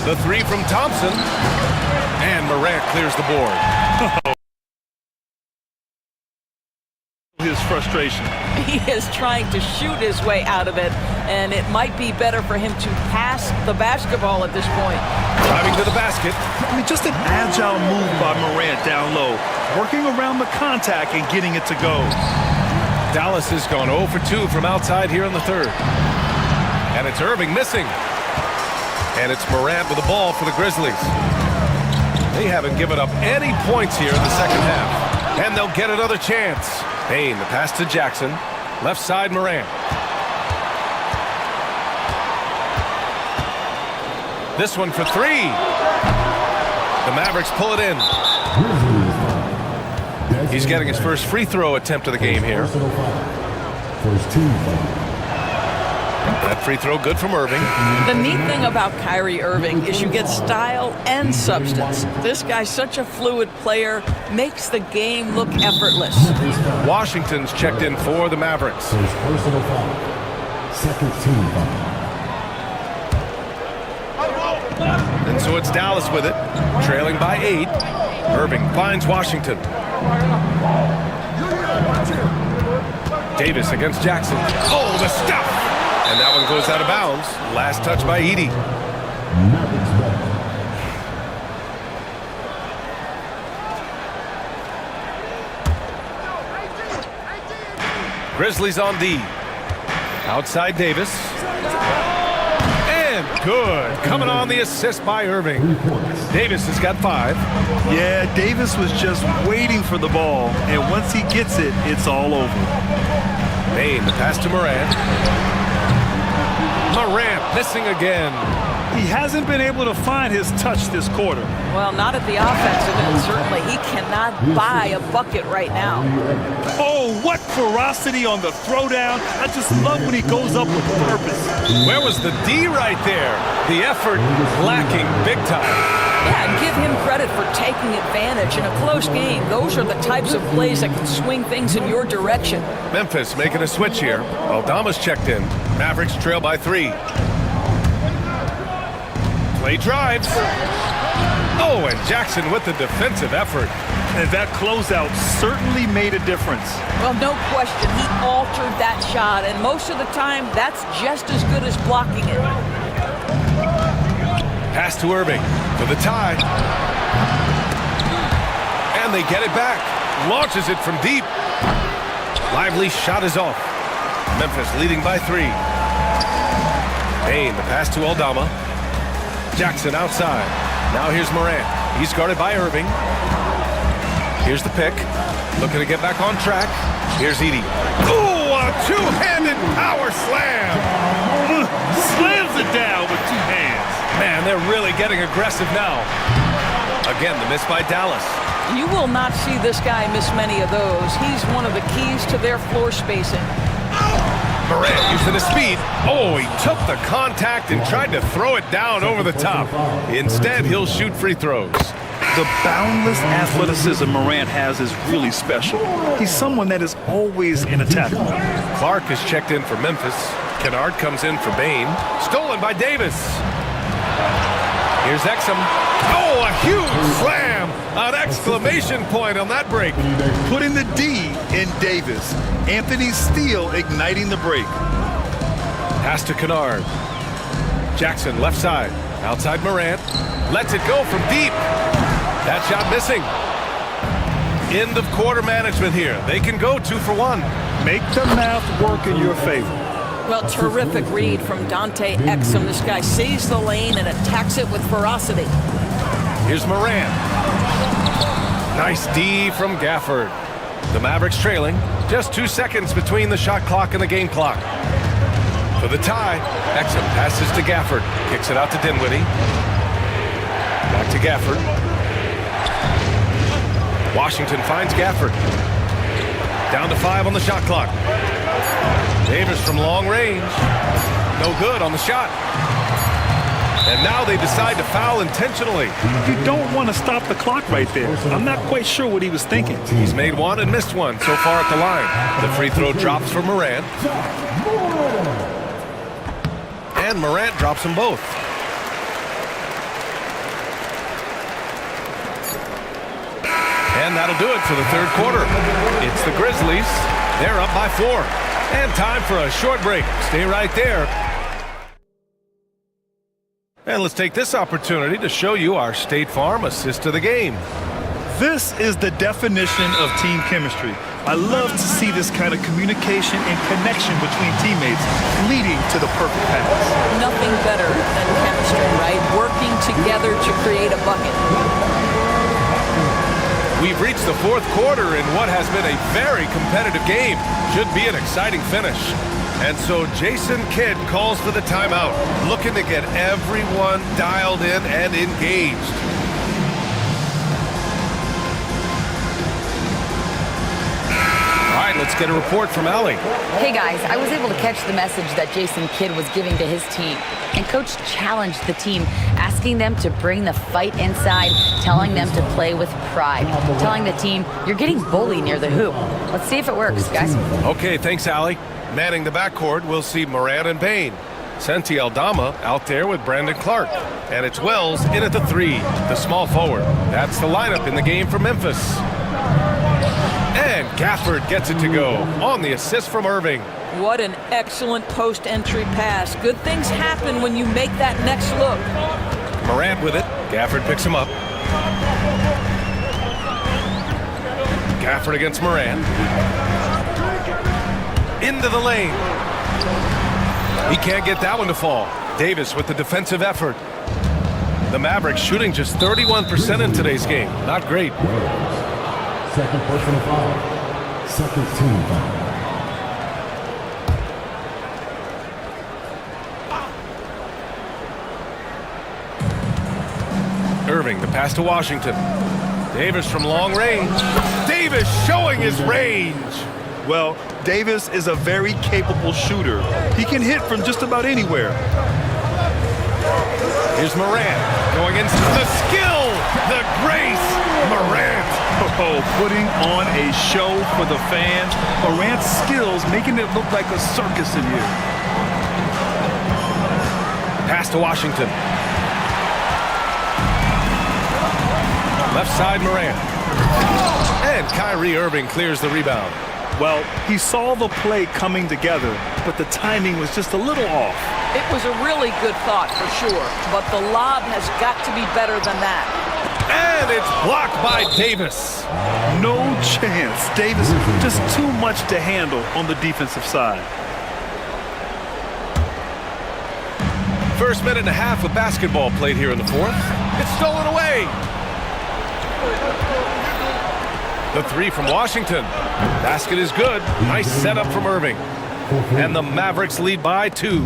The 3 from Thompson. And Morant clears the board. His frustration. He is trying to shoot his way out of it, and it might be better for him to pass the basketball at this point. Driving to the basket. I mean, just an agile move by Morant down low, working around the contact and getting it to go. Dallas has gone 0 for 2 from outside here in the 3rd. And it's Irving missing. And it's Morant with the ball for the Grizzlies. They haven't given up any points here in the second half. And they'll get another chance. Payne, the pass to Jackson. Left side, Morant. This one for 3. The Mavericks pull it in. He's getting his first free throw attempt of the game here. First team foul. That free throw good from Irving. The neat thing about Kyrie Irving is you get style and substance. This guy's such a fluid player, makes the game look effortless. Washington's checked in for the Mavericks. First personal foul. Second team foul. And so it's Dallas with it, trailing by 8. Irving finds Washington. Davis against Jackson. Oh, the stuff! And that one goes out of bounds. Last touch by Edey. Grizzlies on D. Outside Davis. And good. Coming on the assist by Irving. Davis has got 5. Yeah, Davis was just waiting for the ball, and once he gets it, it's all over. Payne, the pass to Morant. Morant missing again. He hasn't been able to find his touch this quarter. Well, not at the offensive end, certainly. He cannot buy a bucket right now. Oh, what ferocity on the throwdown. I just love when he goes up with purpose. Where was the D right there? The effort lacking big time. Yeah, and give him credit for taking advantage in a close game. Those are the types of plays that can swing things in your direction. Memphis making a switch here. Aldama's checked in. Mavericks trail by 3. Play drives. Oh, and Jackson with the defensive effort. And that closeout certainly made a difference. Well, no question. He altered that shot, and most of the time, that's just as good as blocking it. Pass to Irving for the tie. And they get it back. Launches it from deep. Lively shot is off. Memphis leading by 3. Payne, the pass to Aldama. Jackson outside. Now here's Morant. He's guarded by Irving. Here's the pick. Looking to get back on track. Here's Edey. Oh, a two-handed power slam. Slams it down with 2 hands. Man, they're really getting aggressive now. Again, the miss by Dallas. You will not see this guy miss many of those. He's one of the keys to their floor spacing. Morant using his speed. Oh, he took the contact and tried to throw it down over the top. Instead, he'll shoot free throws. The boundless athleticism Morant has is really special. He's someone that is always in attack mode. Clark is checked in for Memphis. Kennard comes in for Bane. Stolen by Davis. Here's Exum. Oh, a huge slam! An exclamation point on that break. Putting the D in Davis. Anthony's steal igniting the break. Pass to Kennard. Jackson left side. Outside Morant. Lets it go from deep. That shot missing. End of quarter management here. They can go 2 for 1. Make the math work in your favor. Well, terrific read from Dante Exum. This guy sees the lane and attacks it with ferocity. Here's Morant. Nice D from Gafford. The Mavericks trailing. Just 2 seconds between the shot clock and the game clock. For the tie, Exum passes to Gafford. Kicks it out to Dinwiddie. Back to Gafford. Washington finds Gafford. Down to 5 on the shot clock. Davis from long range. No good on the shot. And now they decide to foul intentionally. You don't want to stop the clock right there. I'm not quite sure what he was thinking. He's made one and missed one so far at the line. The free throw drops for Morant. And Morant drops them both. And that'll do it for the third quarter. It's the Grizzlies. They're up by 4. And time for a short break. Stay right there. And let's take this opportunity to show you our State Farm assist of the game. This is the definition of team chemistry. I love to see this kind of communication and connection between teammates leading to the perfect pass. Nothing better than chemistry, right? Working together to create a bucket. We've reached the fourth quarter in what has been a very competitive game. Should be an exciting finish. And so Jason Kidd calls for the timeout, looking to get everyone dialed in and engaged. All right, let's get a report from Allie. Hey guys, I was able to catch the message that Jason Kidd was giving to his team. And Coach challenged the team, asking them to bring the fight inside, telling them to play with pride, telling the team, you're getting bullied near the hoop. Let's see if it works, guys. Okay, thanks, Allie. Manning the backcourt, we'll see Morant and Payne. Senti Aldama out there with Brandon Clark. And it's Wells in at the 3, the small forward. That's the lineup in the game for Memphis. And Gafford gets it to go on the assist from Irving. What an excellent post-entry pass. Good things happen when you make that next look. Morant with it. Gafford picks him up. Gafford against Morant. Into the lane. He can't get that one to fall. Davis with the defensive effort. The Mavericks shooting just 31% in today's game. Not great. Second personal foul. Second team foul. Irving, the pass to Washington. Davis from long range. Davis showing his range. Well, Davis is a very capable shooter. He can hit from just about anywhere. Here's Morant going into the skill, the grace, Morant. Oh, putting on a show for the fans. Morant's skills making it look like a circus in here. Pass to Washington. Left side Morant. And Kyrie Irving clears the rebound. Well, he saw the play coming together, but the timing was just a little off. It was a really good thought for sure, but the lob has got to be better than that. And it's blocked by Davis. No chance. Davis just too much to handle on the defensive side. First minute and a half of basketball played here in the fourth. It's stolen away. The 3 from Washington. Basket is good. Nice setup from Irving. And the Mavericks lead by 2.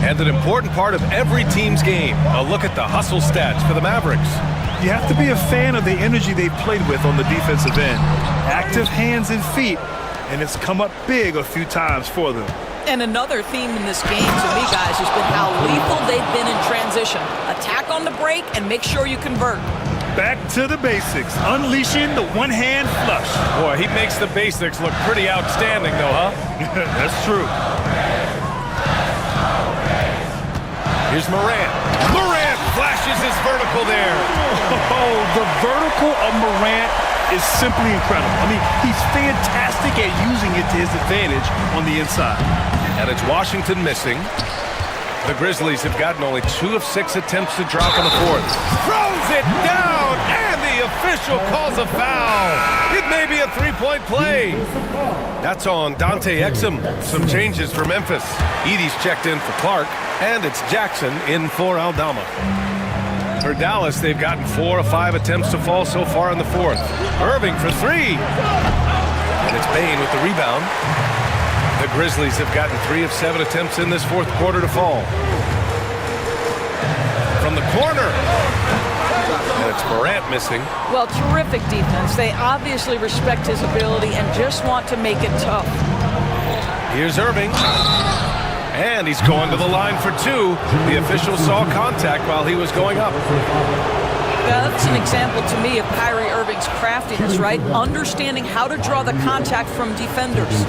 And an important part of every team's game. A look at the hustle stats for the Mavericks. You have to be a fan of the energy they've played with on the defensive end. Active hands and feet, and it's come up big a few times for them. And another theme in this game to me, guys, has been how lethal they've been in transition. Attack on the break and make sure you convert. Back to the basics, unleashing the one-hand flush. Boy, he makes the basics look pretty outstanding, though, huh? That's true. Here's Morant. Morant flashes his vertical there. Oh, the vertical of Morant is simply incredible. I mean, he's fantastic at using it to his advantage on the inside. And it's Washington missing. The Grizzlies have gotten only 2 of 6 attempts to drop in the fourth. Throws it down, and the official calls a foul. It may be a 3-point play. That's on Dante Exum. Some changes for Memphis. Edey's checked in for Clark, and it's Jackson in for Aldama. For Dallas, they've gotten 4 of 5 attempts to fall so far in the fourth. Irving for 3. And it's Payne with the rebound. The Grizzlies have gotten 3 of 7 attempts in this fourth quarter to fall. From the corner. And it's Morant missing. Well, terrific defense. They obviously respect his ability and just want to make it tough. Here's Irving. And And he's going to the line for two. The official saw contact while he was going up. That's an example to me of Kyrie Irving's craftiness, right? Understanding how to draw the contact from defenders.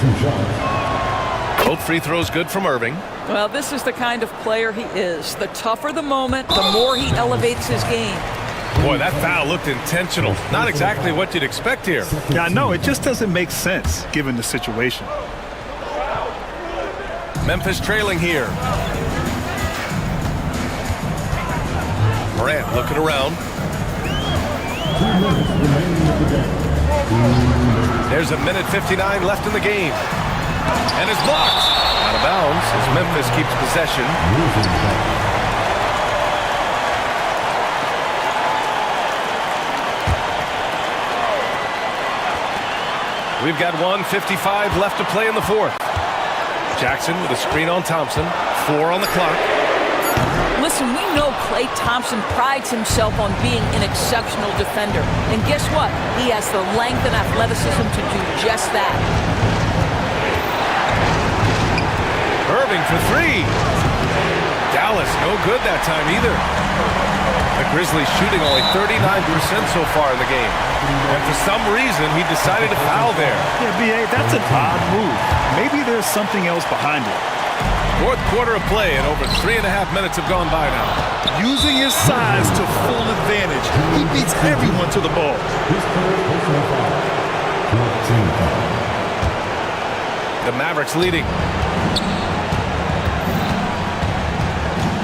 Both free throws good from Irving. Well, this is the kind of player he is. The tougher the moment, the more he elevates his game. Boy, that foul looked intentional. Not exactly what you'd expect here. Yeah, no, it just doesn't make sense given the situation. Memphis trailing here. Morant looking around. There's a minute 59 left in the game. And it's blocked. Out of bounds as Memphis keeps possession. We've got 1:55 left to play in the fourth. Jackson with a screen on Thompson. 4 on the clock. Listen, we know Klay Thompson prides himself on being an exceptional defender. And guess what? He has the length and athleticism to do just that. Irving for 3. Dallas no good that time either. The Grizzlies shooting only 39% so far in the game. And for some reason, he decided to foul there. Yeah, B.A., that's an odd move. Maybe there's something else behind it. Fourth quarter of play, and over 3.5 minutes have gone by now. Using his size to full advantage, he beats everyone to the ball. The Mavericks leading.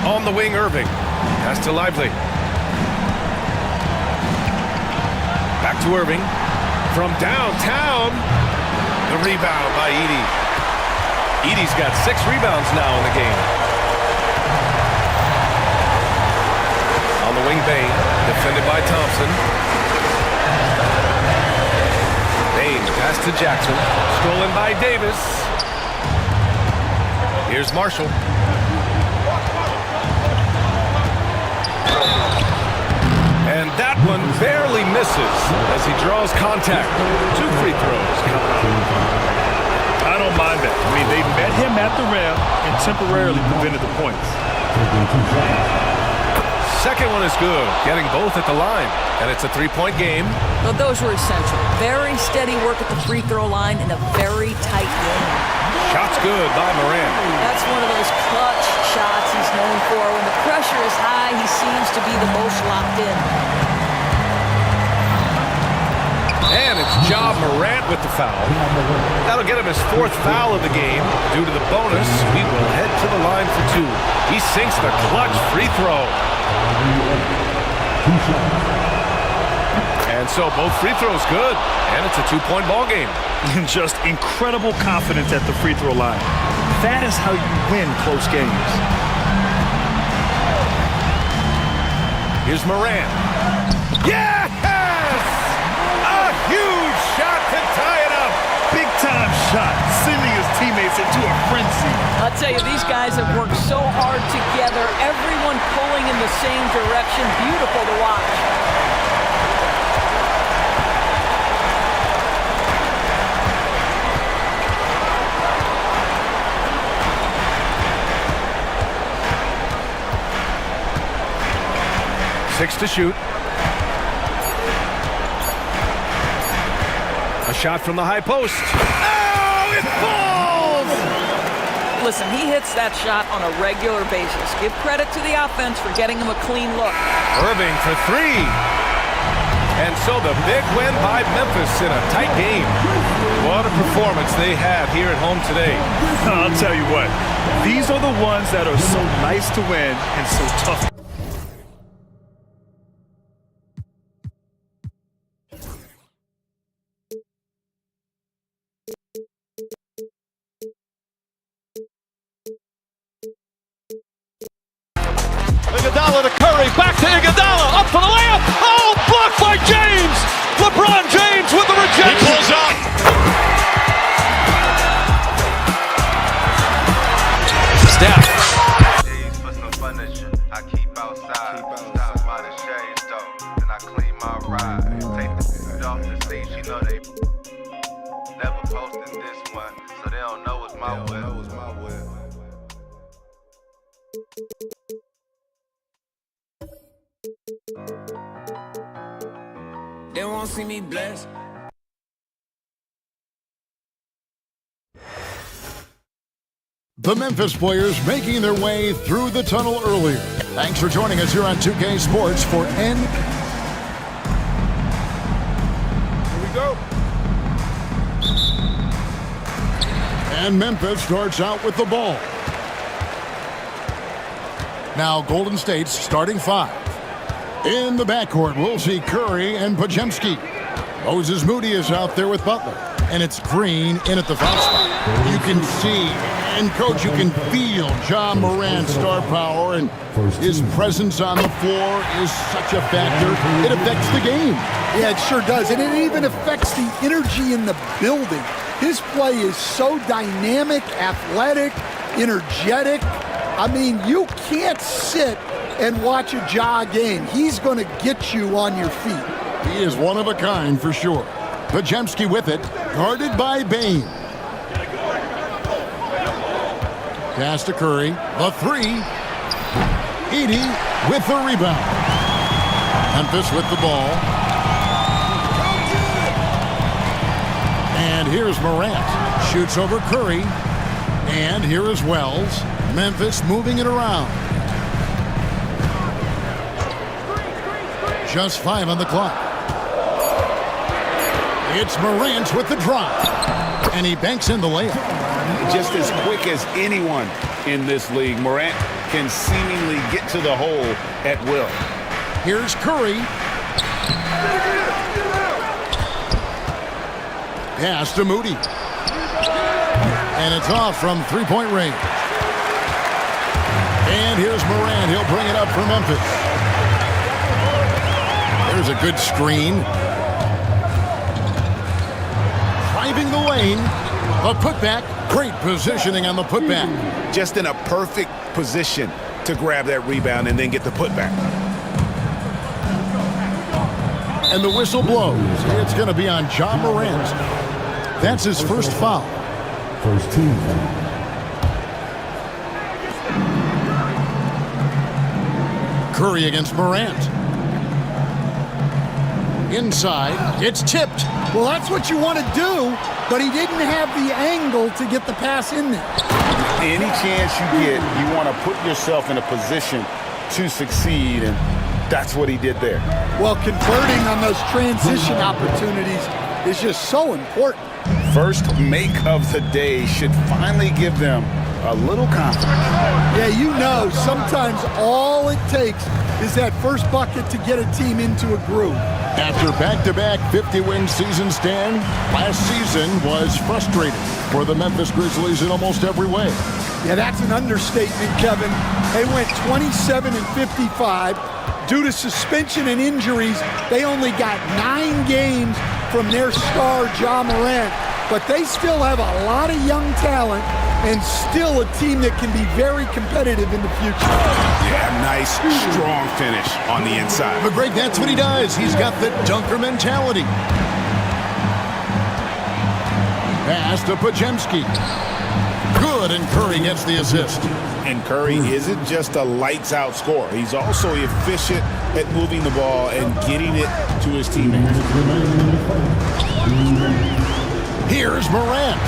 On the wing, Irving. Pass to Lively. Back to Irving. From downtown. The rebound by Edey. Edey's got 6 rebounds now in the game. On the wing, Bain. Defended by Thompson. Bain pass to Jackson. Stolen by Davis. Here's Marshall. And that one barely misses as he draws contact. 2 free throws coming up. I don't mind that. I mean, they met him at the rim and temporarily prevented the points. Second one is good, getting both at the line. And it's a 3-point game. Well, those were essential. Very steady work at the free throw line in a very tight game. Shot's good by Morant. That's one of those clutch shots he's known for. When the pressure is high, he seems to be the most locked in. And it's Ja Morant with the foul. That'll get him his 4th foul of the game. Due to the bonus, we will head to the line for 2. He sinks the clutch free throw. And so both free throws good. And it's a 2-point ball game. Just incredible confidence at the free throw line. That is how you win close games. Here's Morant. Yes! A huge shot to tie it up. Big time shot, sending his teammates into a frenzy. I'll tell you, these guys have worked so hard together. Everyone pulling in the same direction. Beautiful to watch. Six to shoot. A shot from the high post. Oh, it falls! Listen, he hits that shot on a regular basis. Give credit to the offense for getting him a clean look. Irving for 3. And so the big win by Memphis in a tight game. What a performance they had here at home today. I'll tell you what, these are the ones that are so nice to win and so tough. Iguodala to Curry, back to Iguodala, up for the layup. Oh, blocked by James. LeBron James with the rejection. He pulls up. Steph. For some furniture, I keep outside. Stop by the shade store, then I clean my ride. Take the food off the seat, you know they never posted this one, so they don't know it's my whip. gon' see me blessed. The Memphis players making their way through the tunnel earlier. Thanks for joining us here on 2K Sports for Here we go. And Memphis starts out with the ball. Now Golden State's starting five. In the backcourt, we'll see Curry and Podziemski. Moses Moody is out there with Butler. And it's Green in at the foul spot. You can see, and Coach, you can feel Ja Morant's star power, and his presence on the floor is such a factor. It affects the game. Yeah, it sure does. And it even affects the energy in the building. His play is so dynamic, athletic, energetic. I mean, you can't sit and watch a Ja game. He's going to get you on your feet. He is one of a kind for sure. Podziemski with it, guarded by Bane. Pass to Curry, the three. Edey with the rebound. Memphis with the ball. And here's Morant. Shoots over Curry. And here is Wells. Memphis moving it around. Just 5 on the clock. It's Morant with the drop. And he banks in the layup. Just as quick as anyone in this league, Morant can seemingly get to the hole at will. Here's Curry. Pass to Moody. And it's off from three-point range. And here's Morant. He'll bring it up for Memphis. There's a good screen. Driving the lane. A putback. Great positioning on the putback. Just in a perfect position to grab that rebound and then get the putback. And the whistle blows. It's going to be on Ja Morant. That's his first foul. First team foul. Curry against Morant. Inside, it's tipped. Well, that's what you want to do, but he didn't have the angle to get the pass in there. Any chance you get, you want to put yourself in a position to succeed, and that's what he did there. Well, converting on those transition opportunities is just so important. First make of the day should finally give them a little confidence. Yeah, you know, sometimes all it takes is that first bucket to get a team into a groove. After back-to-back 50-win seasons, Dan, last season was frustrating for the Memphis Grizzlies in almost every way. Yeah, that's an understatement, Kevin. They went 27 and 55. Due to suspension and injuries, they only got 9 games from their star, Ja Morant. But they still have a lot of young talent and still a team that can be very competitive in the future. Yeah, nice, strong finish on the inside. But Greg, that's what he does. He's got the dunker mentality. Pass to Podziemski. Good, and Curry gets the assist. And Curry isn't just a lights-out scorer. He's also efficient at moving the ball and getting it to his teammates. Here's Morant.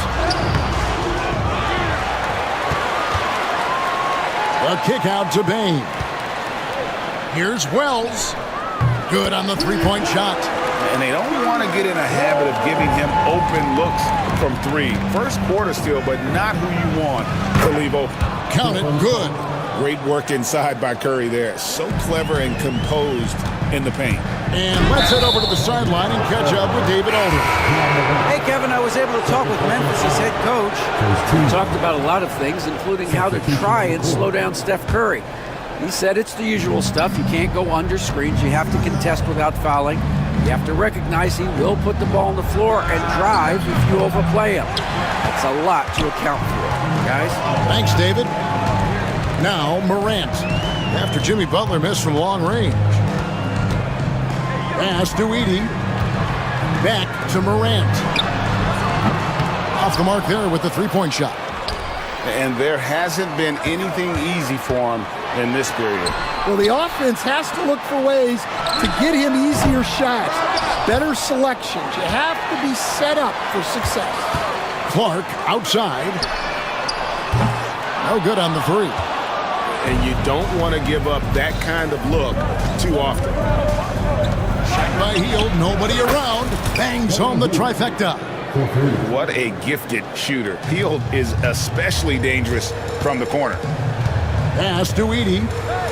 A kick out to Bane. Here's Wells. Good on the three-point shot. And they don't want to get in a habit of giving him open looks from three. First quarter still, but not who you want to leave open. Count it, good. Great work inside by Curry there. So clever and composed in the paint. And let's head over to the sideline and catch up with David Aldridge. Hey, Kevin, I was able to talk with Memphis' head coach. We talked about a lot of things, including how to try and slow down Steph Curry. He said it's the usual stuff. You can't go under screens. You have to contest without fouling. You have to recognize he will put the ball on the floor and drive if you overplay him. That's a lot to account for, guys. Thanks, David. Now, Morant. After Jimmy Butler missed from long range. Pass to Edey. Back to Morant. Off the mark there with the three-point shot. And there hasn't been anything easy for him in this period. Well, the offense has to look for ways to get him easier shots, better selections. You have to be set up for success. Clark outside. No good on the three. And you don't want to give up that kind of look too often. Shot by Hield, nobody around. Bangs home the trifecta. What a gifted shooter. Hield is especially dangerous from the corner. Pass to Edey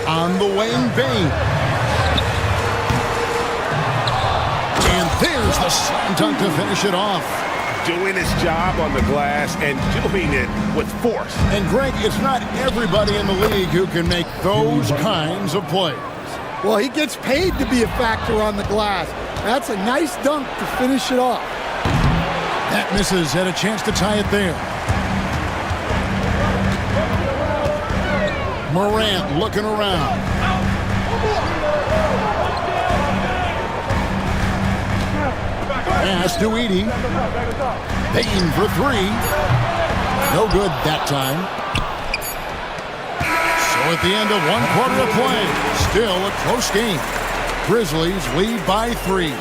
on the wing, Bain. And there's the slam dunk to finish it off. Doing his job on the glass and doing it with force. And Greg, it's not everybody in the league who can make those kinds of plays. Well, he gets paid to be a factor on the glass. That's a nice dunk to finish it off. That misses, had a chance to tie it there. Morant looking around. Pass to Edey. Payton for three. No good that time. So at the end of 1 quarter of play, still a close game. Grizzlies lead by 3.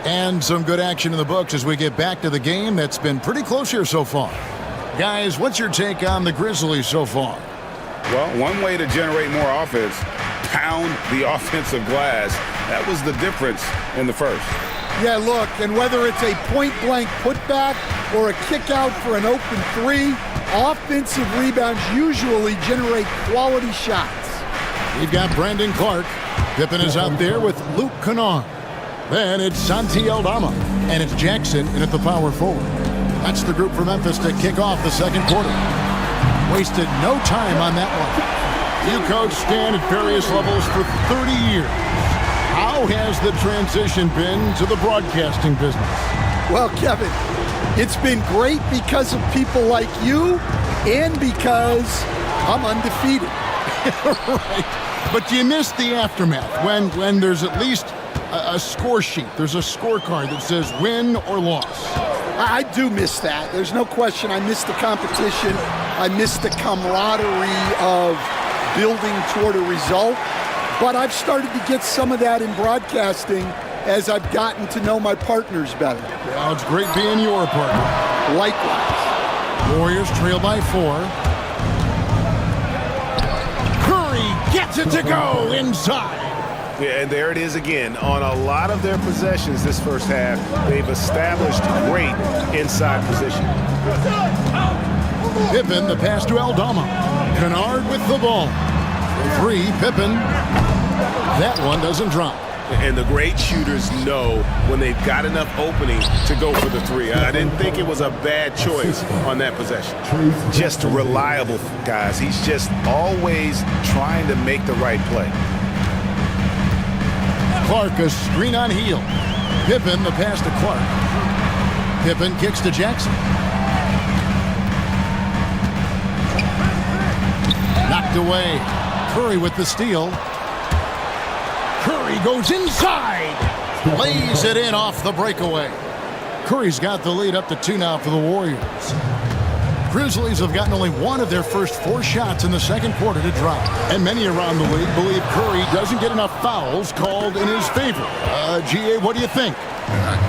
And some good action in the books as we get back to the game that's been pretty close here so far. Guys, what's your take on the Grizzlies so far? Well, one way to generate more offense, pound the offensive glass. That was the difference in the first. Yeah, look, and whether it's a point-blank putback or a kick out for an open three, offensive rebounds usually generate quality shots. We've got Brandon Clark. Pippen is out there with Luke Kennard. Then it's Santi Aldama, and it's Jackson in at the power forward. That's the group for Memphis to kick off the second quarter. Wasted no time on that one. You coach Stan at various levels for 30 years. How has the transition been to the broadcasting business? Well, Kevin, it's been great because of people like you and because I'm undefeated. Right. But you miss the aftermath when there's at least a score sheet. There's a scorecard that says win or loss. I do miss that. There's no question. I miss the competition. I miss the camaraderie of building toward a result. But I've started to get some of that in broadcasting as I've gotten to know my partners better. Well, it's great being your partner. Likewise. Warriors trail by 4. Curry gets it to go inside. Yeah, and there it is again. On a lot of their possessions this first half, they've established great inside position. Pippen, the pass to Aldama. Kennard with the ball. For 3, Pippen. That one doesn't drop. And the great shooters know when they've got enough opening to go for the 3. I didn't think it was a bad choice on that possession. Just reliable, guys. He's just always trying to make the right play. Clark, a screen on Hield. Pippen, the pass to Clark. Pippen kicks to Jackson. Knocked away. Curry with the steal. Curry goes inside. Lays it in off the breakaway. Curry's got the lead up to 2 now for the Warriors. Grizzlies have gotten only 1 of their first 4 shots in the second quarter to drop. And many around the league believe Curry doesn't get enough fouls called in his favor. GA, what do you think?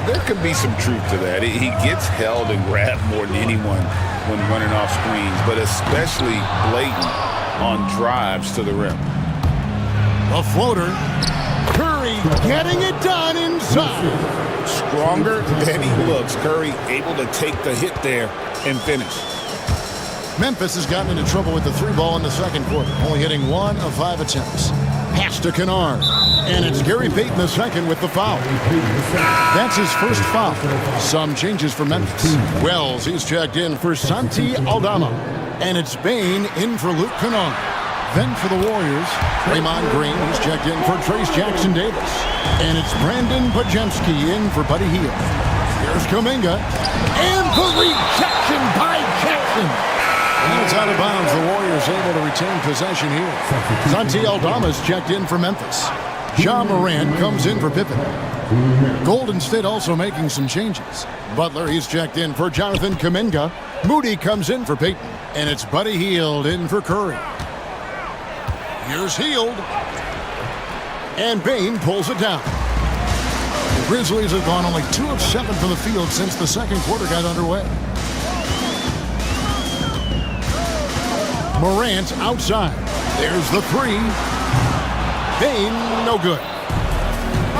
There could be some truth to that. He gets held and grabbed more than anyone when running off screens, but especially blatant on drives to the rim. A floater. Curry getting it done inside. Stronger than he looks. Curry able to take the hit there and finish. Memphis has gotten into trouble with the 3 ball in the second quarter, only hitting 1 of 5 attempts. Pass to Kennard, and it's Gary Payton the second with the foul. That's his first foul. Some changes for Memphis. Wells, he's checked in for Santi Aldama, and it's Bain in for Luke Kennard. Then for the Warriors, Draymond Green, he's checked in for Trace Jackson Davis, and it's Brandon Pajemski in for Buddy Hield. Here's Kuminga, and the rejection by Jackson. And it's out of bounds. The Warriors able to retain possession here. Santi Aldama's checked in for Memphis. Ja Morant comes in for Pippen. Golden State also making some changes. Butler, he's checked in for Jonathan Kuminga. Moody comes in for Peyton. And it's Buddy Hield in for Curry. Here's Hield. And Bane pulls it down. The Grizzlies have gone only 2 of 7 from the field since the second quarter got underway. Morant outside. There's the 3. Bane, no good.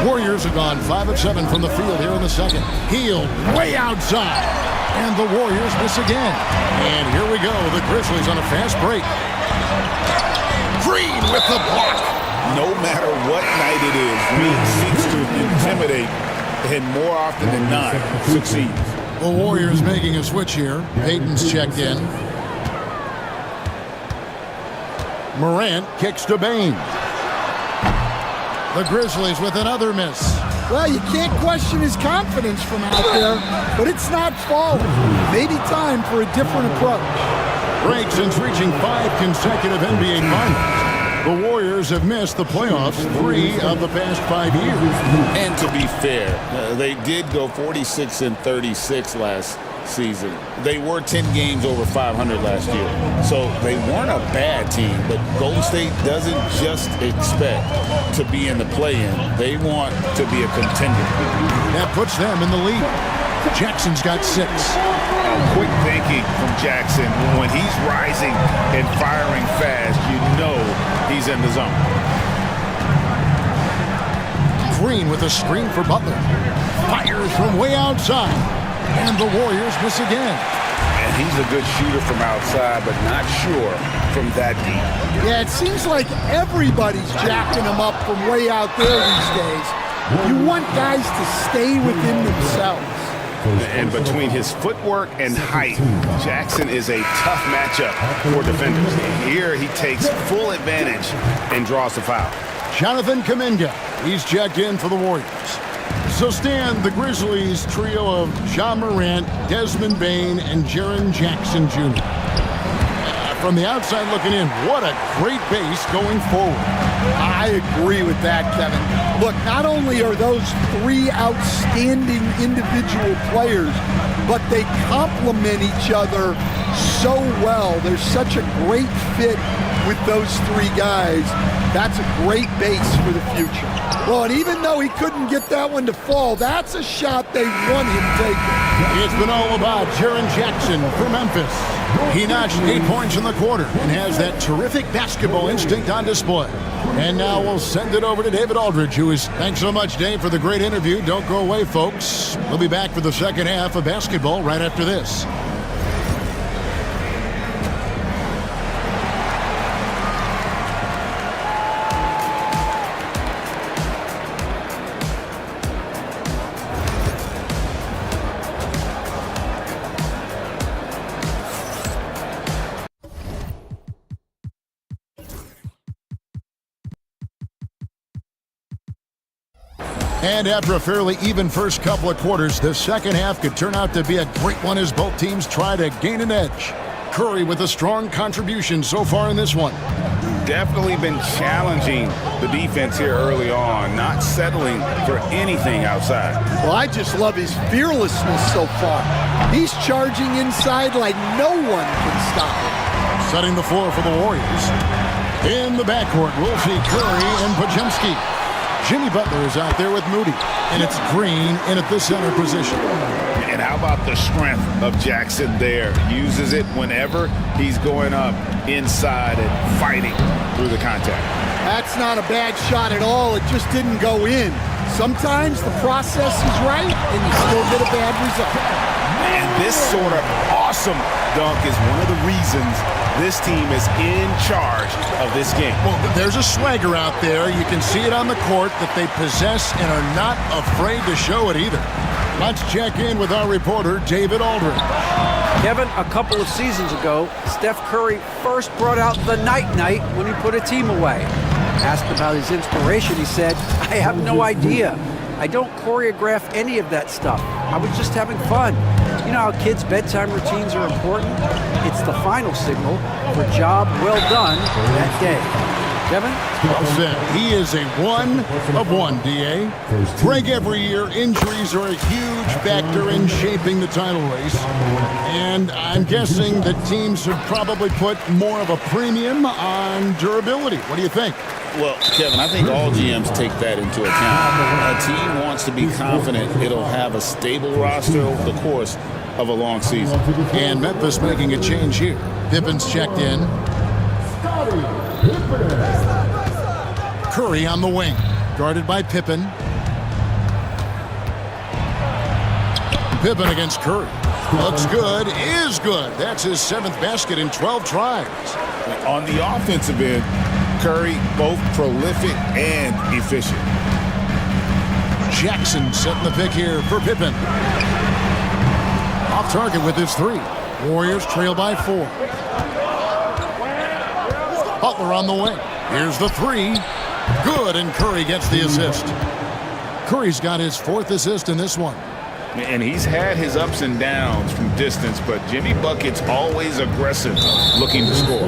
Warriors have gone 5 of 7 from the field here in the second. Hield way outside. And the Warriors miss again. And here we go. The Grizzlies on a fast break. Green with the block. No matter what night it is, Green seeks to intimidate and more often than not succeeds. The Warriors making a switch here. Peyton's checked in. Morant kicks to Bane. The Grizzlies with another miss. Well, you can't question his confidence from out there, but it's not falling. Maybe time for a different approach. Break since reaching 5 consecutive NBA Finals. The Warriors have missed the playoffs 3 of the past 5 years. And to be fair, they did go 46-36 last season. They were 10 games over 500 last year. So they weren't a bad team, but Golden State doesn't just expect to be in the play-in. They want to be a contender. That puts them in the lead. Jackson's got 6. Quick thinking from Jackson. When he's rising and firing fast, you know he's in the zone. Green with a screen for Butler. Fires from way outside. And the Warriors miss again. And he's a good shooter from outside, but not sure from that deep. Yeah, it seems like everybody's jacking him up from way out there these days. You want guys to stay within themselves. And between his footwork and height, Jackson is a tough matchup for defenders. Here he takes full advantage and draws the foul. Jonathan Kuminga, he's checked in for the Warriors. So Stan, the Grizzlies trio of Ja Morant, Desmond Bane, and Jaren Jackson Jr. From the outside looking in, what a great base going forward. I agree with that, Kevin. Look, not only are those 3 outstanding individual players, but they complement each other so well. There's such a great fit with those 3 guys. That's a great base for the future. Well, and even though he couldn't get that one to fall, that's a shot they want him taking. It's been all about Jaren Jackson for Memphis. He notched 8 points in the quarter and has that terrific basketball instinct on display. And now we'll send it over to David Aldridge, who is... Thanks so much, Dave, for the great interview. Don't go away, folks. We'll be back for the second half of basketball right after this. And after a fairly even first couple of quarters, the second half could turn out to be a great one as both teams try to gain an edge. Curry with a strong contribution so far in this one. Definitely been challenging the defense here early on, not settling for anything outside. Well, I just love his fearlessness so far. He's charging inside like no one can stop him. Setting the floor for the Warriors. In the backcourt, we'll see Curry and Podziemski. Jimmy Butler is out there with Moody, and it's Green in at the center position. And how about the strength of Jackson there? Uses it whenever he's going up inside and fighting through the contact. That's not a bad shot at all. It just didn't go in. Sometimes the process is right, and you still get a bad result. And this sort of awesome dunk is one of the reasons this team is in charge of this game. Well, there's a swagger out there. You can see it on the court that they possess and are not afraid to show it either. Let's check in with our reporter, David Aldridge. Kevin, a couple of seasons ago, Steph Curry first brought out the night-night when he put a team away. Asked about his inspiration, he said, "I have no idea. I don't choreograph any of that stuff. I was just having fun." You know how kids' bedtime routines are important? It's the final signal for job well done that day. Kevin? Well said. He is a 1 of 1, D.A. Greg, every year, injuries are a huge factor in shaping the title race. And I'm guessing that teams have probably put more of a premium on durability. What do you think? Well, Kevin, I think all GMs take that into account. A team wants to be confident it'll have a stable roster over the course of a long season. And Memphis making a change here. Pippen's checked in. Curry on the wing, guarded by Pippen. Pippen against Curry. Looks good, is good. That's his 7th basket in 12 tries. On the offensive end, Curry both prolific and efficient. Jackson setting the pick here for Pippen. Off target with his 3. Warriors trail by 4. Butler on the wing. Here's the 3. Good, and Curry gets the assist. Curry's got his 4th assist in this one. And he's had his ups and downs from distance, but Jimmy Bucket's always aggressive, looking to score.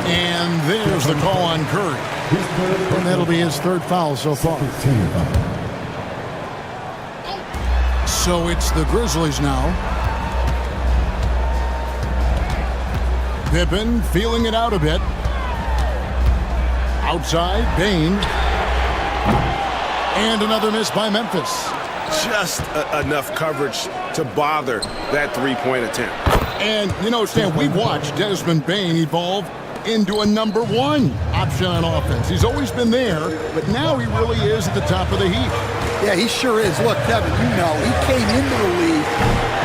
And there's the call on Curry. And that'll be his 3rd foul so far. So it's the Grizzlies now. Pippen feeling it out a bit. Outside, Bane. And another miss by Memphis. Just enough coverage to bother that three-point attempt. And, you know, Stan, we've watched Desmond Bane evolve into a number 1 option on offense. He's always been there, but now he really is at the top of the heap. Yeah, he sure is. Look, Kevin, you know, he came into the league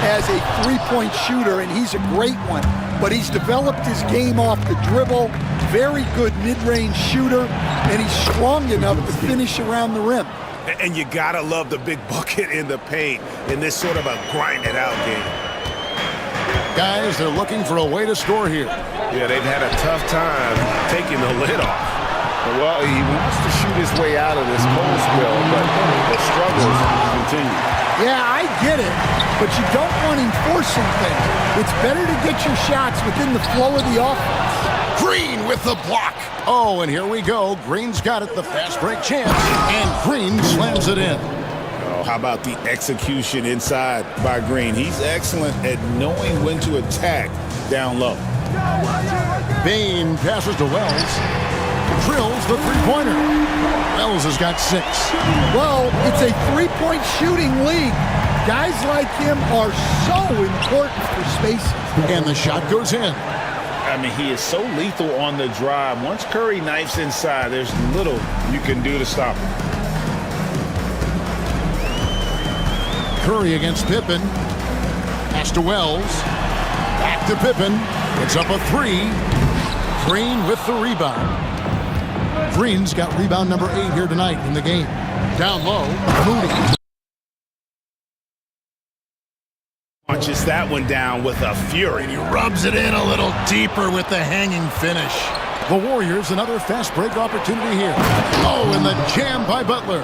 as a three-point shooter, and he's a great one. But he's developed his game off the dribble, very good mid-range shooter, and he's strong enough to finish around the rim. And you gotta love the big bucket in the paint in this sort of a grind-it-out game. Guys, they're looking for a way to score here. Yeah, they've had a tough time taking the lid off. Well, he wants to shoot his way out of this cold spell, but the struggles continue. Yeah, I get it, but you don't want him forcing things. It's better to get your shots within the flow of the offense. Green with the block. Oh, and here we go. Green's got it, the fast break chance, and Green slams it in. Oh, how about the execution inside by Green? He's excellent at knowing when to attack down low. Bane passes to Wells. Drills the three-pointer. Wells has got 6. Well, it's a three-point shooting league. Guys like him are so important for spacing. And the shot goes in. I mean, he is so lethal on the drive. Once Curry knifes inside, there's little you can do to stop him. Curry against Pippen. Pass to Wells. Back to Pippen. It's up a 3. Green with the rebound. Green's got rebound number 8 here tonight in the game. Down low, Moody. Punches that one down with a fury. And he rubs it in a little deeper with the hanging finish. The Warriors, another fast break opportunity here. Oh, and the jam by Butler.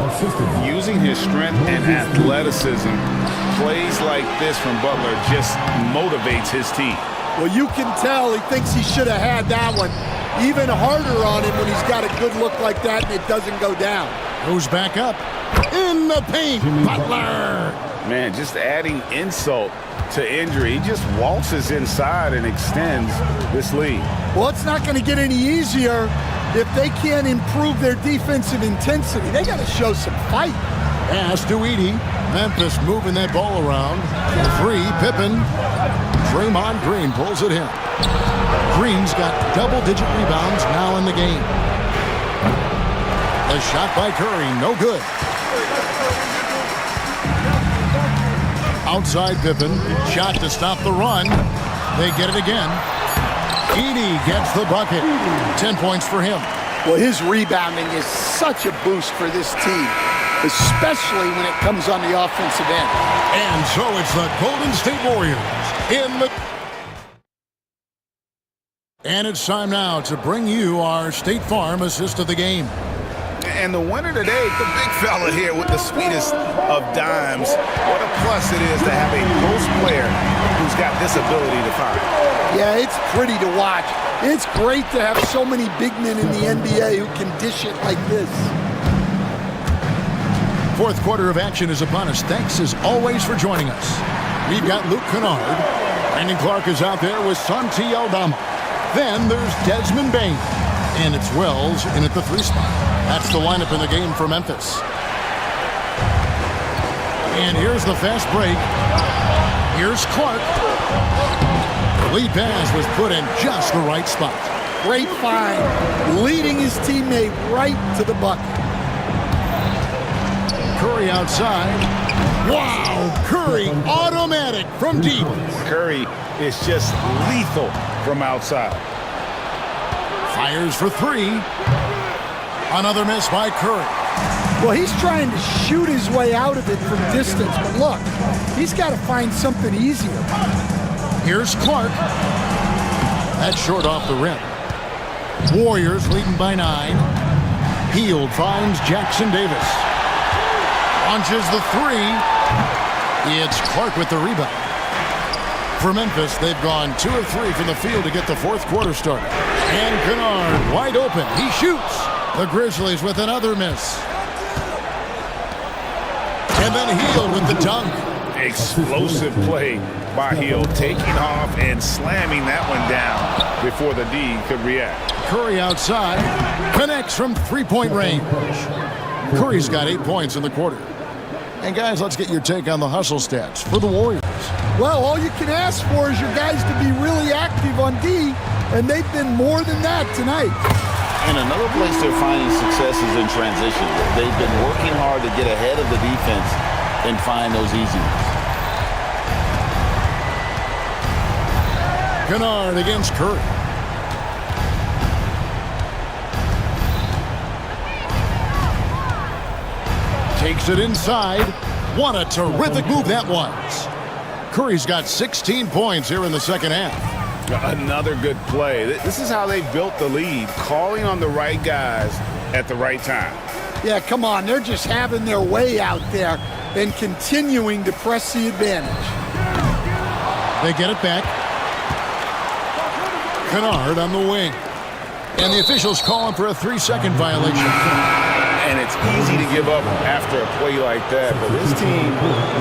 Using his strength and athleticism, plays like this from Butler just motivates his team. Well, you can tell he thinks he should have had that one. Even harder on him when he's got a good look like that and it doesn't go down. Goes back up. In the paint, Butler. Man, just adding insult to injury. He just waltzes inside and extends this lead. Well, it's not going to get any easier if they can't improve their defensive intensity. They got to show some fight. Pass to Edey. Memphis moving that ball around. 3, Pippen. Draymond Green pulls it in. Green's got double-digit rebounds now in the game. A shot by Curry, no good. Outside Pippen, shot to stop the run. They get it again. Edey gets the bucket. 10 points for him. Well, his rebounding is such a boost for this team, especially when it comes on the offensive end. And so it's the Golden State Warriors in the... And it's time now to bring you our State Farm assist of the game. And the winner today, the big fella here with the sweetest of dimes. What a plus it is to have a post player who's got this ability to find. Yeah, it's pretty to watch. It's great to have so many big men in the NBA who can dish it like this. Fourth quarter of action is upon us. Thanks as always for joining us. We've got Luke Kennard. Brandon Clark is out there with Santi Aldama. Then there's Desmond Bain. And it's Wells in at the 3 spot. That's the lineup in the game for Memphis. And here's the fast break. Here's Clark. The lead pass was put in just the right spot. Great find, leading his teammate right to the bucket. Curry outside. Wow, Curry automatic from deep. Curry is just lethal from outside. Fires for 3. Another miss by Curry. Well, he's trying to shoot his way out of it from distance, but look, he's got to find something easier. Here's Clark. That's short off the rim. Warriors leading by 9. Hield finds Jackson Davis. Launches the 3. It's Clark with the rebound. For Memphis, they've gone 2 of 3 from the field to get the fourth quarter started. And Kennard wide open. He shoots. The Grizzlies with another miss. And then Hield with the dunk. Explosive play by Hield, taking off and slamming that one down before the D could react. Curry outside. Connects from 3-point range. Curry's got 8 points in the quarter. And guys, let's get your take on the hustle stats for the Warriors. Well, all you can ask for is your guys to be really active on D, and they've been more than that tonight. And another place they're finding success is in transition. They've been working hard to get ahead of the defense and find those easy ones. Kennard against Curry. Takes it inside. What a terrific move that was. Curry's got 16 points here in the second half. Another good play. This is how they built the lead, calling on the right guys at the right time. Yeah, come on. They're just having their way out there and continuing to press the advantage. They get it back. Kennard on the wing. And the officials calling for a 3-second violation. And it's easy to give up after a play like that, but this team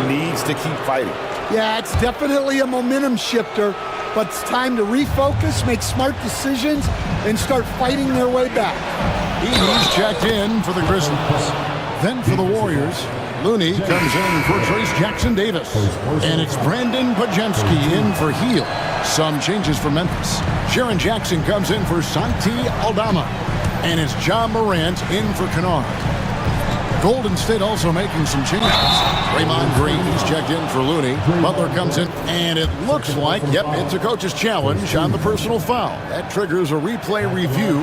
needs to keep fighting. Yeah, it's definitely a momentum shifter, but it's time to refocus, make smart decisions, and start fighting their way back. He's checked in for the Grizzlies. Then for the Warriors, Looney comes in for Trace Jackson Davis. And it's Brandon Pajemski in for Hield. Some changes for Memphis. Sharon Jackson comes in for Santi Aldama. And it's John Morant in for Kennard. Golden State also making some changes. Draymond Green is checked in for Looney. Butler comes in, and it looks like, yep, it's a coach's challenge on the personal foul. That triggers a replay review.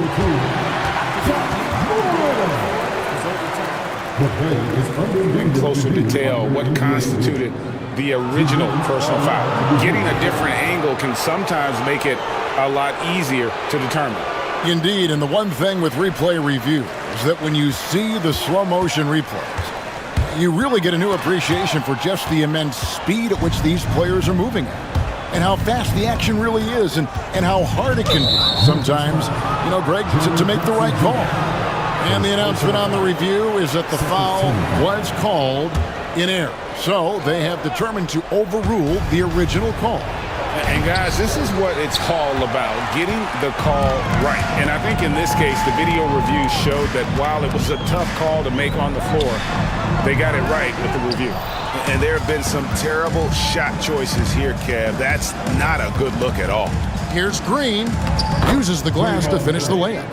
In closer detail, what constituted the original personal foul. Getting a different angle can sometimes make it a lot easier to determine. Indeed, and the one thing with replay review is that when you see the slow motion replays, you really get a new appreciation for just the immense speed at which these players are moving at, and how fast the action really is, and how hard it can be sometimes, you know, Greg, to make the right call. And the announcement on the review is that the foul was called in error. So they have determined to overrule the original call. And guys, this is what it's all about, getting the call right. And I think in this case, the video review showed that while it was a tough call to make on the floor, they got it right with the review. And there have been some terrible shot choices here, Kev. That's not a good look at all. Here's Green, uses the glass to finish the layup.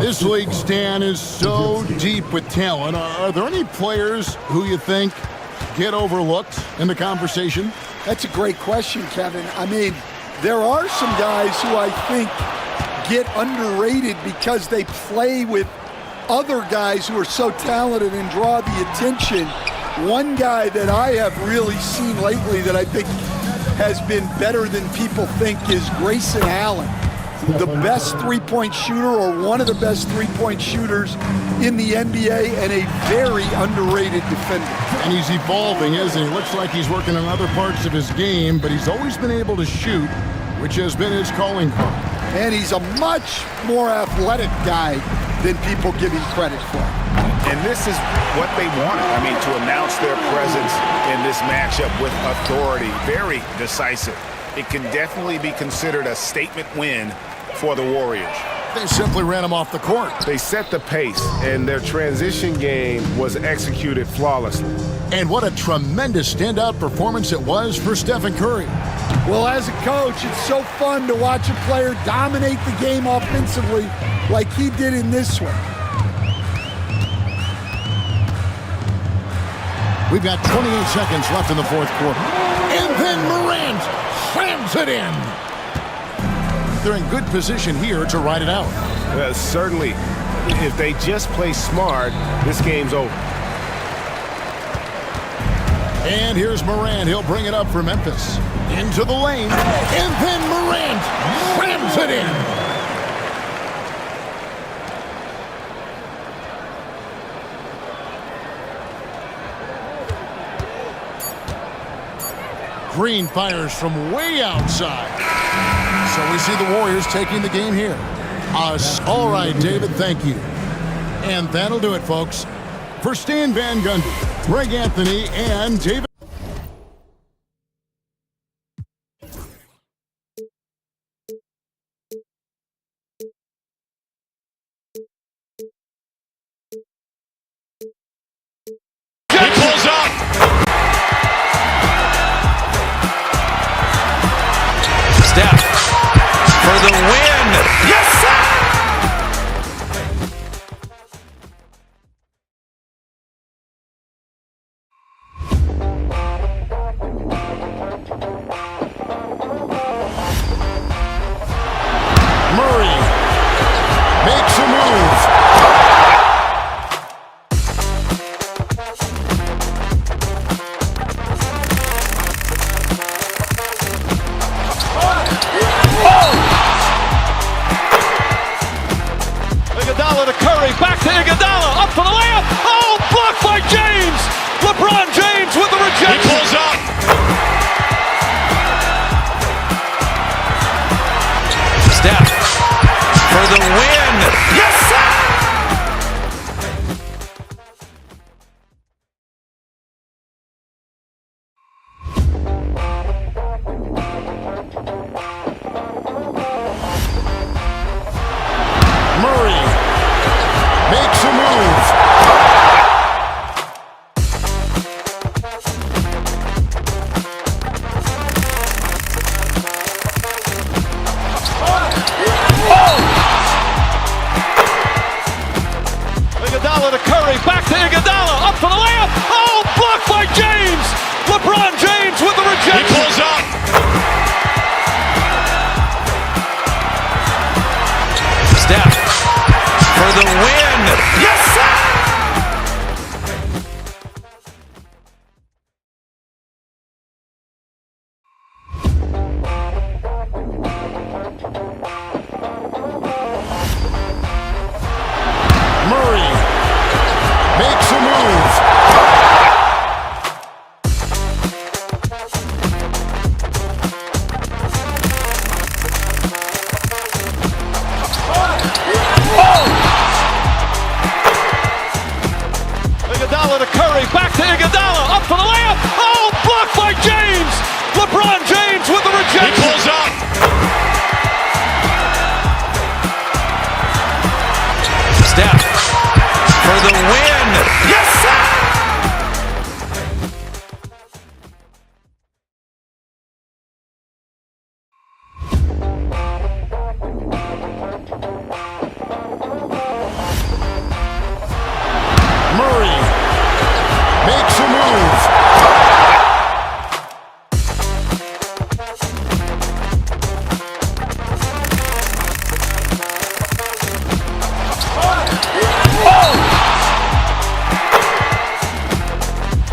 This league, Stan, is so deep with talent. Are there any players who you think get overlooked in the conversation? That's a great question, Kevin. I mean, there are some guys who I think get underrated because they play with other guys who are so talented and draw the attention. One guy that I have really seen lately that I think has been better than people think is Grayson Allen, the best three-point shooter or one of the best three-point shooters in the NBA and a very underrated defender. And he's evolving, isn't he? Looks like he's working on other parts of his game, but he's always been able to shoot which has been his calling card. And he's a much more athletic guy than people give him credit for. And this is what they wanted. I mean, to announce their presence in this matchup with authority, very decisive. It can definitely be considered a statement win for the Warriors. They simply ran him off the court. They set the pace, and their transition game was executed flawlessly. And what a tremendous standout performance it was for Stephen Curry. Well, as a coach, it's so fun to watch a player dominate the game offensively like he did in this one. We've got 28 seconds left in the fourth quarter. And then Morant slams it in. They're in good position here to ride it out. Certainly, if they just play smart, this game's over. And here's Morant. He'll bring it up for Memphis. Into the lane. And then Morant slams it in. Green fires from way outside. So we see the Warriors taking the game here. All right, David, thank you. And that'll do it, folks. For Stan Van Gundy, Greg Anthony, and David. He pulls up. Steph for the win. Yes, sir! Murray makes a move. Iguodala to Curry, back to Iguodala, up for the layup. Oh, blocked by James. LeBron James with the rejection. He pulls up. Steph for the win. Yes, sir! Murray makes a move. Iguodala to Curry, back to Iguodala, up for the layup. Oh, blocked by James. LeBron James with the rejection. He pulls up. Steph for the win. Yes, sir! Murray makes a move. Iguodala to Curry, back to Iguodala, up for the layup. Oh, blocked by James. LeBron James with the rejection. He pulls up. Steph for the win. Yes, sir! Murray makes a move.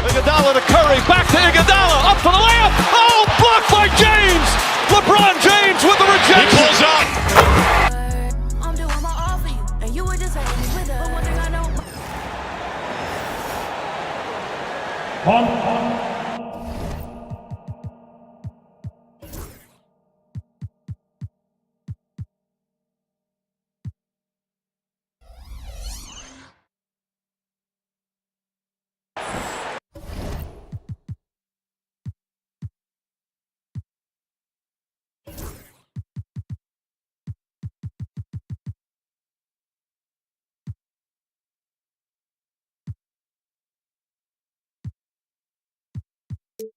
Iguodala to Curry, back to Iguodala, up for the layup. Oh, blocked by James. LeBron James with the rejection. He pulls up. I'm doing my all for you, and you were just hating with us. But one thing I know. Well,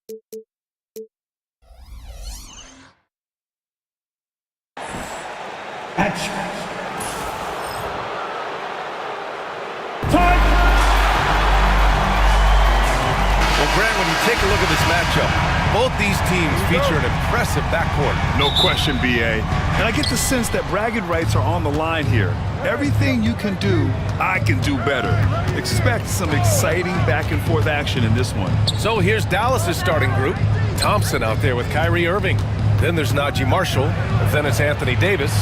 Grant, when you take a look at this matchup, both these teams feature an impressive backcourt. No question, B.A. And I get the sense that bragging rights are on the line here. Everything you can do, I can do better. Expect some exciting back-and-forth action in this one. So here's Dallas's starting group. Thompson out there with Kyrie Irving. Then there's Najee Marshall. Then it's Anthony Davis.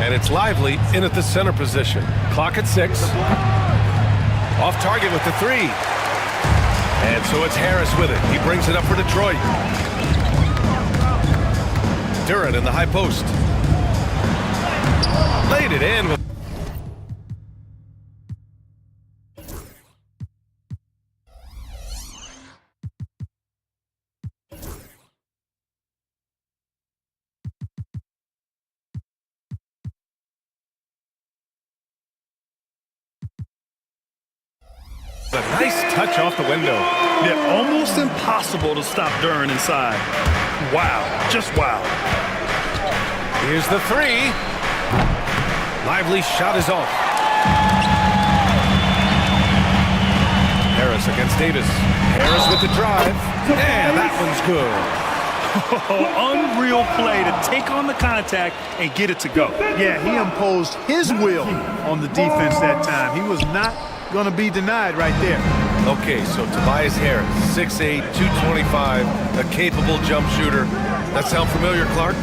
And it's Lively in at the center position. Clock at 6. Off target with the 3. And so it's Harris with it. He brings it up for Detroit. Duren in the high post. Laid it in with a nice touch off the window. Yeah, almost impossible to stop Duren inside. Wow, just wow. Here's the 3. Lively shot is off. Harris against Davis. Harris with the drive. And that one's good. Unreal play to take on the contact and get it to go. Yeah, he imposed his will on the defense that time. He was not going to be denied right there. Okay, so Tobias Harris, 6'8", 225, a capable jump shooter. That sound familiar, Clark?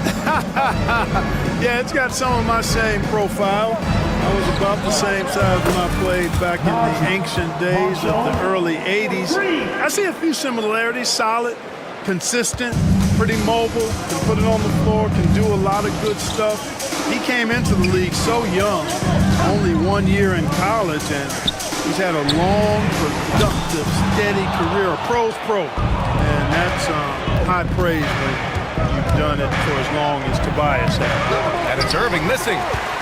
Yeah, it's got some of my same profile. I was about the same size when I played back in the ancient days of the early 80s. I see a few similarities. Solid, consistent, pretty mobile, can put it on the floor, can do a lot of good stuff. He came into the league so young, only 1 year in college, and he's had a long, productive, steady career, a pro's pro. And that's high praise when you've done it for as long as Tobias has. And it's Irving missing.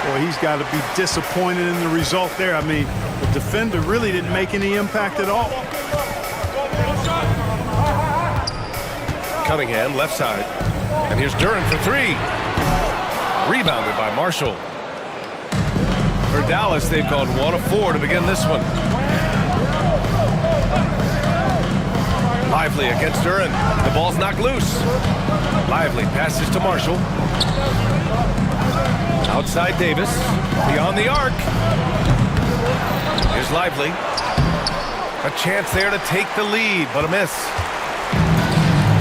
Boy, he's got to be disappointed in the result there. I mean, the defender really didn't make any impact at all. Cunningham, left side. And here's Duren for 3. Rebounded by Marshall. For Dallas, they've gone 1 of 4 to begin this one. Lively against Duren. The ball's knocked loose. Lively passes to Marshall. Outside Davis. Beyond the arc. Here's Lively. A chance there to take the lead, but a miss.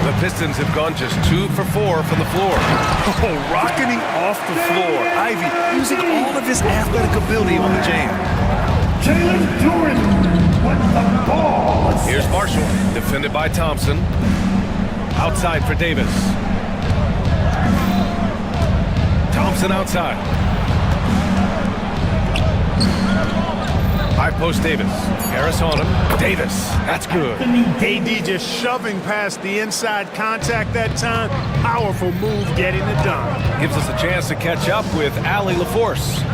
The Pistons have gone just 2 for 4 from the floor. Oh, rocketing off the floor. Ivy using all of his athletic ability on the jam. Jalen Duren with the ball. Here's Marshall, defended by Thompson. Outside for Davis. Thompson outside. High post Davis. Harris on him. Davis. That's good. AD just shoving past the inside contact that time. Powerful move getting it done. Gives us a chance to catch up with Allie LaForce.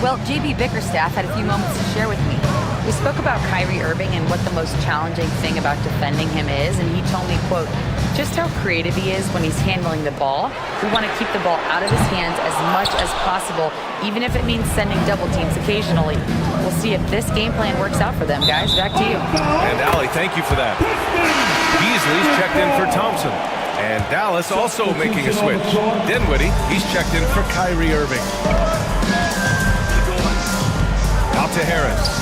Well, JB Bickerstaff had a few moments to share with me. We spoke about Kyrie Irving and what the most challenging thing about defending him is, and he told me, quote, just how creative he is when he's handling the ball. We want to keep the ball out of his hands as much as possible, even if it means sending double teams occasionally. We'll see if this game plan works out for them, guys. Back to you. And Allie, thank you for that. Beasley's checked in for Thompson. And Dallas also making a switch. Dinwiddie, he's checked in for Kyrie Irving. Out to Harris.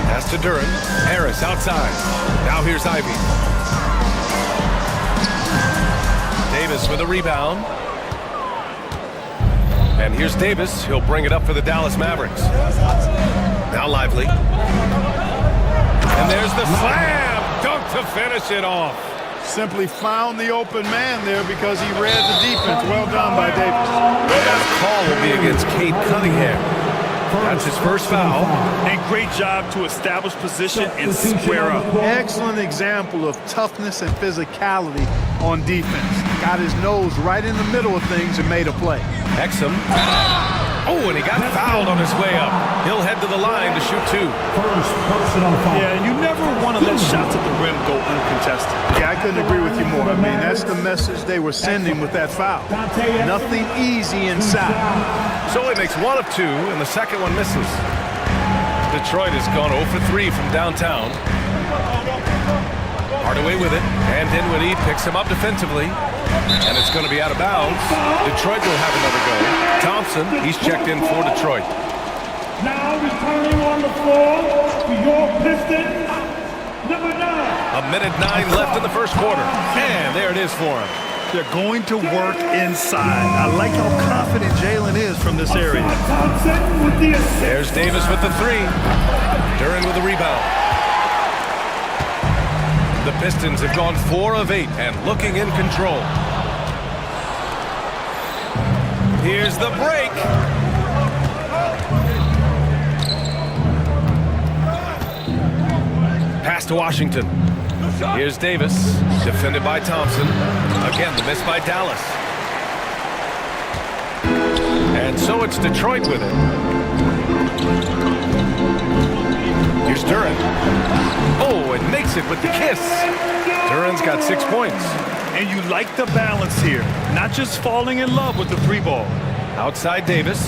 Pass to Duren. Harris outside. Now here's Ivy. Davis with a rebound. And here's Davis. He'll bring it up for the Dallas Mavericks. Now Lively. And there's the slam. Dunk to finish it off. Simply found the open man there because he read the defense. Well done by Davis. Well, that call will be against Cade Cunningham. That's his first foul. And great job to establish position and square up. Excellent example of toughness and physicality on defense. Got his nose right in the middle of things and made a play. Exum. Oh, and he got fouled on his way up. He'll head to the line to shoot 2. Yeah, you never want to let shots at the rim go uncontested. Yeah, I couldn't agree with you more. I mean, that's the message they were sending with that foul. Nothing easy inside. So he makes 1 of 2, and the second one misses. Detroit has gone 0 for 3 from downtown. Hardaway with it, and Dinwiddie picks him up defensively, and it's going to be out of bounds. Detroit will have another go. Thompson, he's checked in for Detroit. Now returning on the floor for your Pistons, number 9. A minute 9 left in the first quarter, and there it is for him. They're going to work inside. I like how confident Jalen is from this area. There's Davis with the 3. Duren with the rebound. The Pistons have gone 4 of 8 and looking in control. Here's the break. Pass to Washington. Here's Davis, defended by Thompson. Again, the miss by Dallas. And so it's Detroit with it. Here's Duren. Oh, and makes it with the kiss. Duren's got 6 points. And you like the balance here. Not just falling in love with the 3 ball. Outside Davis.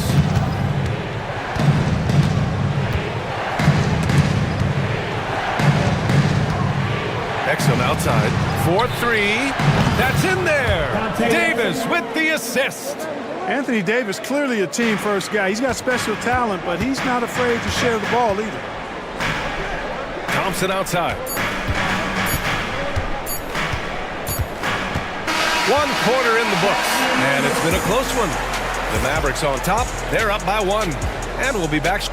Exum outside. 4-3. That's in there. Davis with the assist. Anthony Davis, clearly a team-first guy. He's got special talent, but he's not afraid to share the ball either. Thompson outside. 1 quarter in the books, and it's been a close one. The Mavericks on top. They're up by 1, and we'll be back.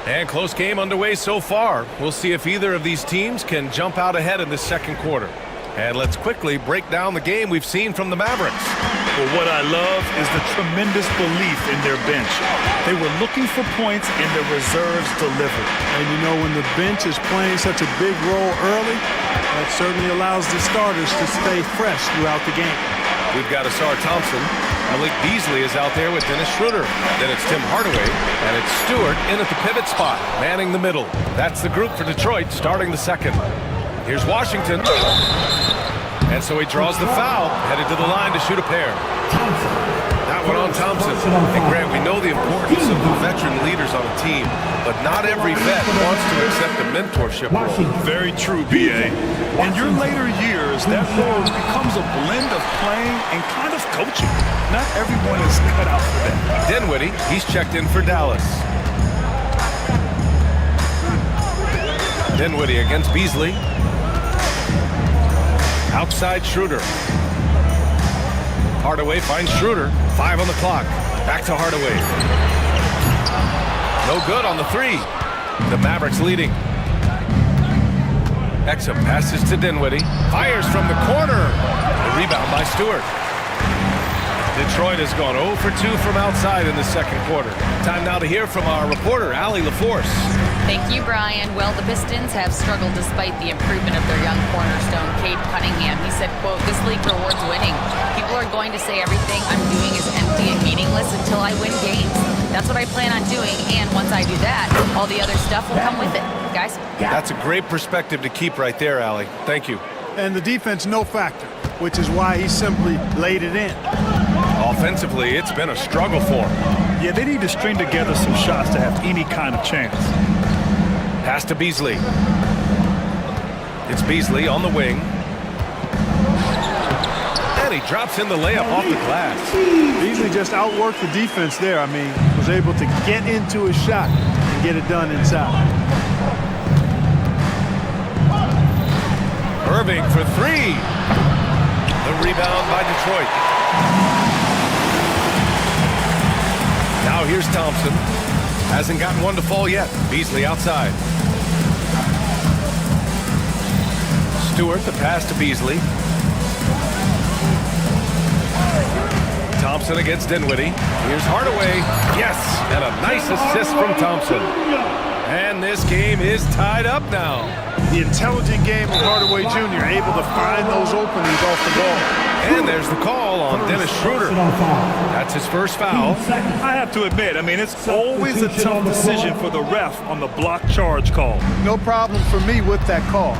And close game underway so far. We'll see if either of these teams can jump out ahead in this second quarter. And let's quickly break down the game we've seen from the Mavericks. Well, what I love is the tremendous belief in their bench. They were looking for points, and their reserves delivered. And you know, when the bench is playing such a big role early, that certainly allows the starters to stay fresh throughout the game. We've got Asar Thompson. Malik Beasley is out there with Dennis Schroeder. Then it's Tim Hardaway, and it's Stewart in at the pivot spot, manning the middle. That's the group for Detroit starting the second. Here's Washington. And so he draws the foul, headed to the line to shoot a pair. That one on Thompson. And Grant, we know the importance of the veteran leaders on a team, but not every vet wants to accept a mentorship role. Very true, B.A. In your later years, that role becomes a blend of playing and kind of coaching. Not everyone is cut out for that. Dinwiddie, he's checked in for Dallas. Dinwiddie against Beasley. Outside Schroeder. Hardaway finds Schroeder. 5 on the clock. Back to Hardaway. No good on the 3. The Mavericks leading. Exum passes to Dinwiddie. Fires from the corner. The rebound by Stewart. Detroit has gone 0 for 2 from outside in the second quarter. Time now to hear from our reporter, Allie LaForce. Thank you, Brian. Well, the Pistons have struggled despite the improvement of their young cornerstone, Cade Cunningham. He said, quote, "This league rewards winning. People are going to say everything I'm doing is empty and meaningless until I win games. That's what I plan on doing, and once I do that, all the other stuff will come with it." Guys? That's a great perspective to keep right there, Allie. Thank you. And the defense, no factor, which is why he simply laid it in. Offensively, it's been a struggle for him. Yeah, they need to string together some shots to have any kind of chance. Pass to Beasley. It's Beasley on the wing. And he drops in the layup off the glass. Beasley just outworked the defense there. I mean, was able to get into his shot and get it done inside. Irving for 3. The rebound by Detroit. Now here's Thompson. Hasn't gotten one to fall yet. Beasley outside. Stewart, the pass to Beasley. Thompson against Dinwiddie. Here's Hardaway. Yes, and a nice assist from Thompson. And this game is tied up now. The intelligent game of Hardaway Jr., able to find those openings off the ball. And there's the call on Dennis Schroeder. That's his first foul. I have to admit, it's always a tough decision for the ref on the block charge call. No problem for me with that call.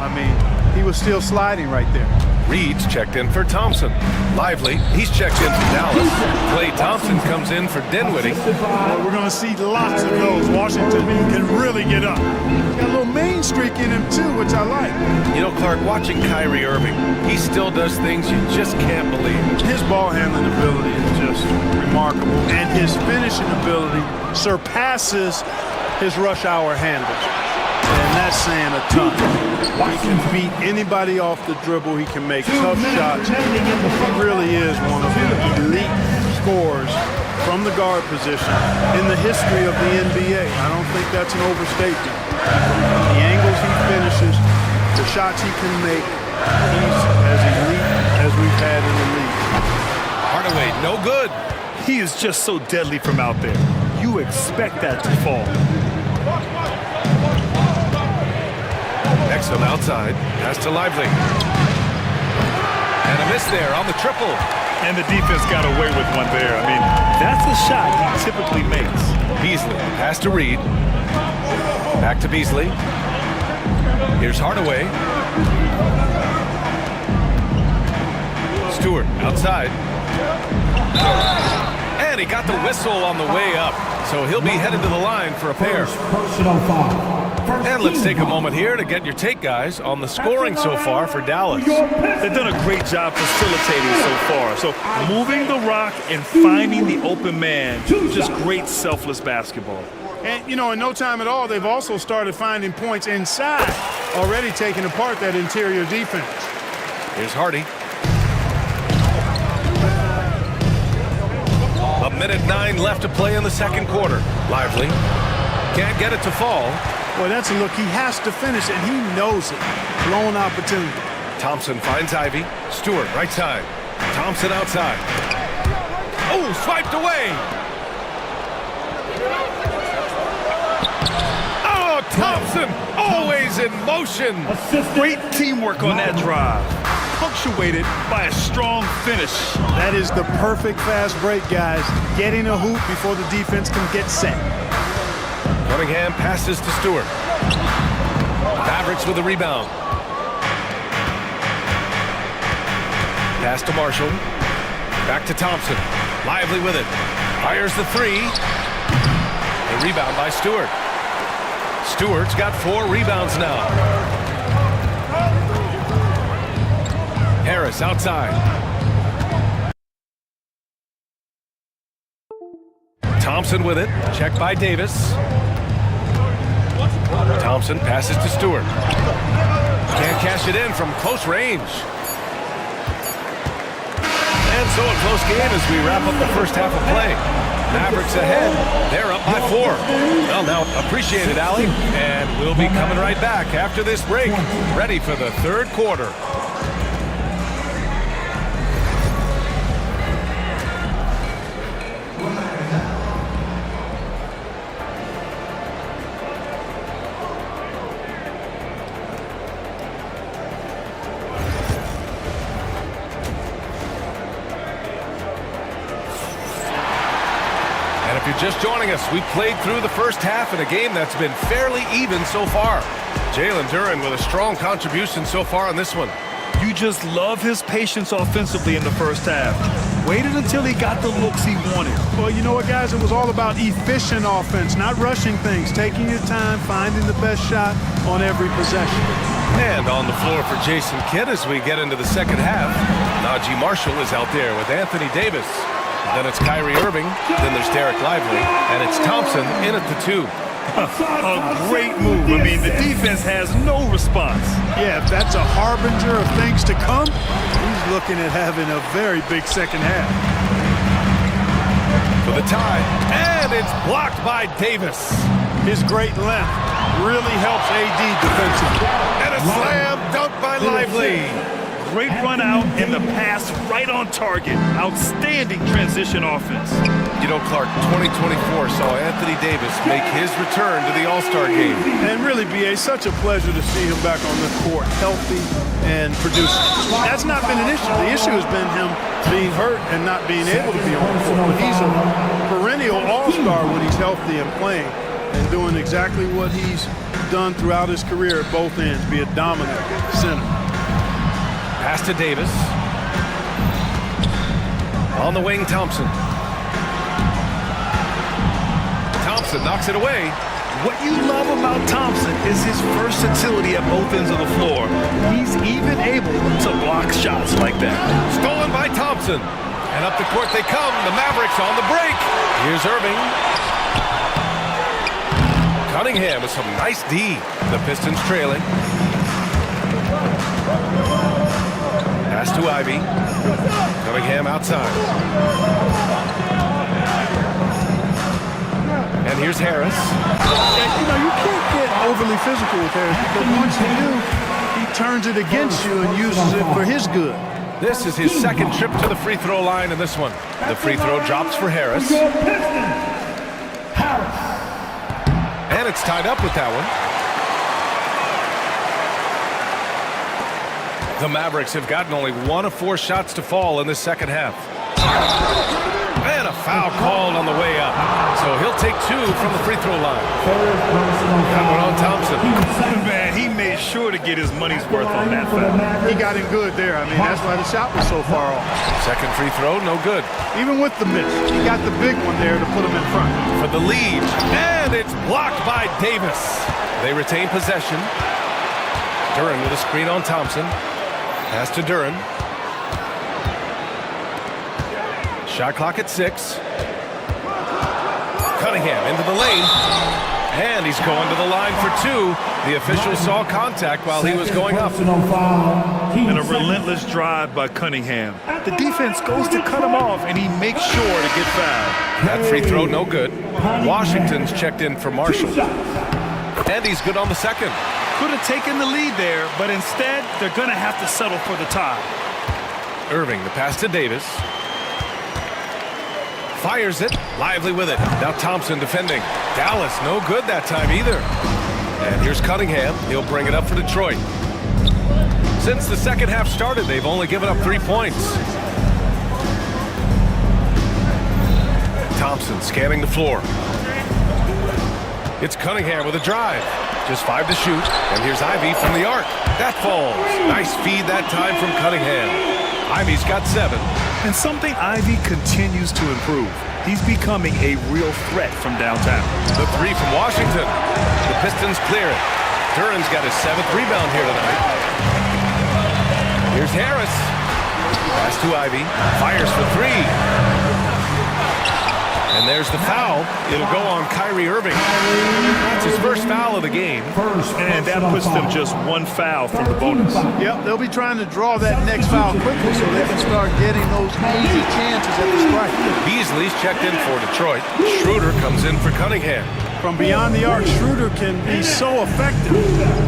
He was still sliding right there. Reed's checked in for Thompson. Lively, he's checked in for Dallas. Klay Thompson comes in for Dinwiddie. We're going to see lots of those. Washington can really get up. Got a little main streak in him too, which I like. You know, Clark, watching Kyrie Irving, he still does things you just can't believe. His ball handling ability is just remarkable, and his finishing ability surpasses his rush hour handles. And that's saying a ton. He can beat anybody off the dribble. He can make tough shots. He really is one of the elite scorers from the guard position in the history of the NBA. I don't think that's an overstatement. The angles he finishes, the shots he can make, he's as elite as we've had in the league. Hardaway, no good. He is just so deadly from out there. You expect that to fall. Exum outside, pass to Lively. And a miss there on the triple. And the defense got away with one there. That's a shot he typically makes. Beasley, pass to Reed. Back to Beasley. Here's Hardaway. Stewart outside. And he got the whistle on the way up. So he'll be headed to the line for a pair. Personal foul. And let's take a moment here to get your take, guys, on the scoring so far for Dallas. They've done a great job facilitating so far. So moving the rock and finding the open man, just great selfless basketball. And, in no time at all, they've also started finding points inside, already taking apart that interior defense. Here's Hardy. 1:09 left to play in the second quarter. Lively. Can't get it to fall. Well, that's a look. He has to finish, and he knows it. Blown opportunity. Thompson finds Ivy. Stewart, right side. Thompson outside. Oh, swiped away. Oh, Thompson, always in motion. Great teamwork on that drive. Punctuated by a strong finish. That is the perfect fast break, guys. Getting a hoop before the defense can get set. Cunningham passes to Stewart. Mavericks with the rebound. Pass to Marshall. Back to Thompson. Lively with it. Fires the three. A rebound by Stewart. Stewart's got 4 rebounds now. Harris outside. Thompson with it. Checked by Davis. Thompson passes to Stewart. Can't cash it in from close range. And so a close game as we wrap up the first half of play. Mavericks ahead. They're up by 4. Well, now, appreciate it, Allie. And we'll be coming right back after this break, ready for the third quarter. If you're just joining us, we played through the first half in a game that's been fairly even so far. Jalen Duren with a strong contribution so far in this one. You just love his patience offensively in the first half. Waited until he got the looks he wanted. Well, you know what, guys? It was all about efficient offense, not rushing things, taking your time, finding the best shot on every possession. And on the floor for Jason Kidd as we get into the second half, Najee Marshall is out there with Anthony Davis. Then it's Kyrie Irving, then there's Derek Lively, and it's Thompson in at the 2. A great move. The defense has no response. Yeah, if that's a harbinger of things to come, he's looking at having a very big second half. For the tie, and it's blocked by Davis. His great length really helps AD defensively. And a slam dunk by Lively. Great run out and the pass right on target. Outstanding transition offense. You know, Clark, 2024 saw Anthony Davis make his return to the All-Star game. And really, B.A., such a pleasure to see him back on the court, healthy and producing. That's not been an issue. The issue has been him being hurt and not being able to be on the court. But he's a perennial all-star when he's healthy and playing and doing exactly what he's done throughout his career at both ends, be a dominant center. Pass to Davis. On the wing, Thompson. Thompson knocks it away. What you love about Thompson is his versatility at both ends of the floor. He's even able to block shots like that. Stolen by Thompson. And up the court they come. The Mavericks on the break. Here's Irving. Cunningham with some nice D. The Pistons trailing. Pass to Ivy. Cunningham outside. And here's Harris. And, you know, you can't get overly physical with Harris because once you do, he turns it against you and uses it for his good. This is his second trip to the free throw line in this one. The free throw drops for Harris. And it's tied up with that one. The Mavericks have gotten only 1 of 4 shots to fall in this second half. And a foul called on the way up. So he'll take 2 from the free throw line. That one on Thompson. Man, he made sure to get his money's worth on that foul. He got him good there. I mean, that's why the shot was so far off. Second free throw, no good. Even with the miss, he got the big one there to put him in front. For the lead. And it's blocked by Davis. They retain possession. Duren with a screen on Thompson. Pass to Duren. Shot clock at 6. Cunningham into the lane. And he's going to the line for 2. The official saw contact while he was going up. And a relentless drive by Cunningham. The defense goes to cut him off, and he makes sure to get fouled. That free throw, no good. Washington's checked in for Marshall. And he's good on the second. Could have taken the lead there, but instead, they're going to have to settle for the tie. Irving, the pass to Davis. Fires it, lively with it. Now Thompson defending. Dallas, no good that time either. And here's Cunningham. He'll bring it up for Detroit. Since the second half started, they've only given up 3 points. Thompson scanning the floor. It's Cunningham with a drive. Just 5 to shoot. And here's Ivy from the arc. That falls. Nice feed that time from Cunningham. Ivy's got 7. And something Ivy continues to improve. He's becoming a real threat from downtown. The 3 from Washington. The Pistons clear it. Duren's got his 7th rebound here tonight. Here's Harris. Pass to Ivy. Fires for 3. And there's the foul. It'll go on Kyrie Irving. That's his first foul of the game. And that puts them just 1 foul from the bonus. Yep, they'll be trying to draw that next foul quickly so they can start getting those easy chances at the strike. Beasley's checked in for Detroit. Schroeder comes in for Cunningham. From beyond the arc, Schroeder can be so effective.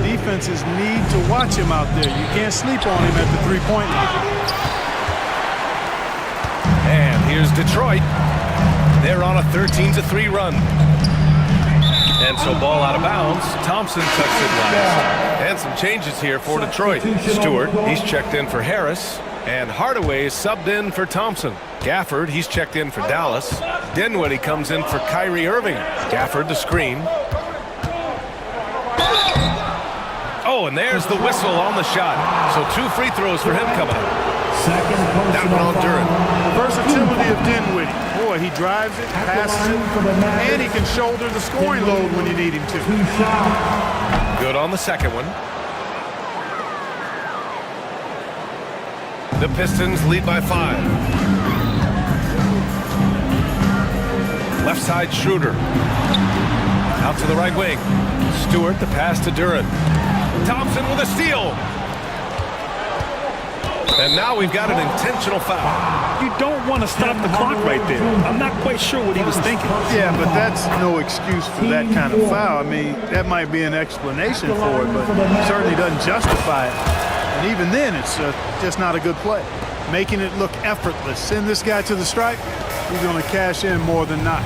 Defenses need to watch him out there. You can't sleep on him at the three-point line. And here's Detroit. They're on a 13-3 run. And so ball out of bounds. Thompson touched it last. And some changes here for Detroit. Stewart, he's checked in for Harris. And Hardaway is subbed in for Thompson. Gafford, he's checked in for Dallas. Dinwiddie comes in for Kyrie Irving. Gafford, the screen. Oh, and there's the whistle on the shot. So 2 free throws for him coming up. That one on Duren. Versatility of Dinwiddie. Boy, he drives it, passes it, and he can shoulder the scoring load when you need him to. Good on the second one. The Pistons lead by 5. Left side, Schroeder. Out to the right wing. Stewart, the pass to Duren. Thompson with a steal. And now we've got an intentional foul. You don't want to stop the clock right there. I'm not quite sure what he was thinking. Yeah, but that's no excuse for that kind of foul. I mean, that might be an explanation for it, but certainly doesn't justify it. And even then, it's just not a good play. Making it look effortless. Send this guy to the stripe, he's going to cash in more than not.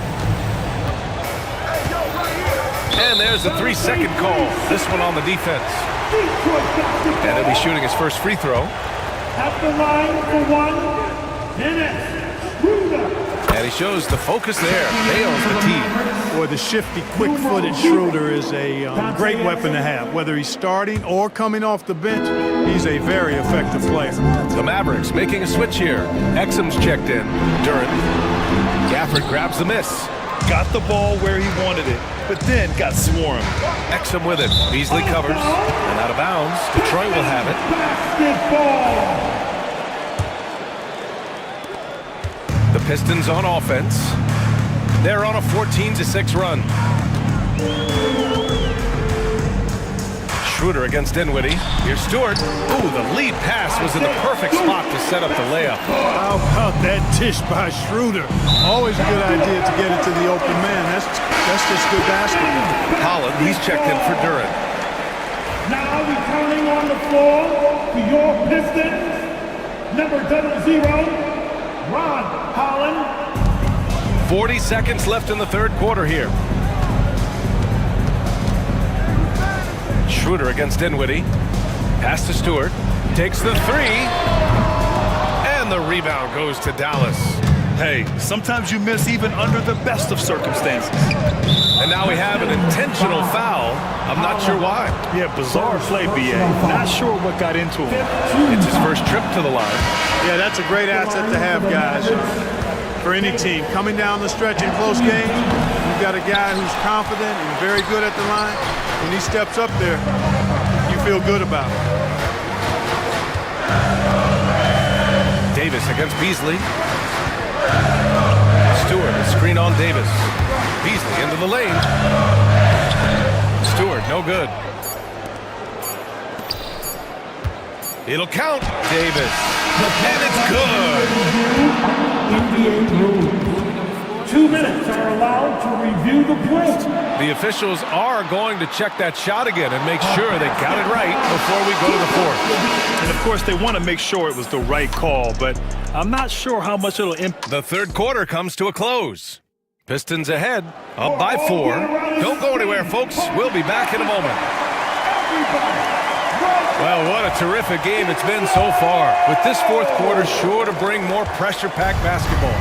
And there's the 3-second call. This one on the defense. And he'll be shooting his first free throw. At the line for one, Dennis Schroeder. And he shows the focus there. Nails the tee. Boy, the shifty, quick-footed Schroeder is a great weapon to have. Whether he's starting or coming off the bench, he's a very effective player. The Mavericks making a switch here. Exum's checked in. Durant. Gafford grabs the miss. Got the ball where he wanted it, but then got swarmed. Exum with it. Beasley covers. And out of bounds. Detroit will have it. Basketball. The Pistons on offense. They're on a 14-6 run. Schroeder against Dinwiddie. Here's Stewart. Ooh, the lead pass was in the perfect spot to set up the layup. How about that dish by Schroeder? Always a good idea to get it to the open man. That's just good basketball. Holland, he's checked in for Durant. Now returning on the floor for your Pistons, number 00, Ron Holland. 40 seconds left in the third quarter here. Schroeder against Dinwiddie. Pass to Stewart. Takes the three. And the rebound goes to Dallas. Hey, sometimes you miss even under the best of circumstances. And now we have an intentional foul. I'm not sure why. Yeah, bizarre play, B.A. Not sure what got into him. It's his first trip to the line. Yeah, that's a great asset to have, guys, for any team. Coming down the stretch in close games, you've got a guy who's confident and very good at the line. When he steps up there, you feel good about it. Davis against Beasley. Stewart, a screen on Davis. Beasley into the lane. Stewart, no good. It'll count. Davis. And it's good. NBA rules. 2 minutes are allowed to review the play. The officials are going to check that shot again and make sure they got it right before we go to the fourth. And of course, they want to make sure it was the right call, but I'm not sure how much it'll impact. The third quarter comes to a close. Pistons ahead, up by 4. Don't go anywhere, folks. We'll be back in a moment. Well, what a terrific game it's been so far. With this fourth quarter sure to bring more pressure-packed basketball.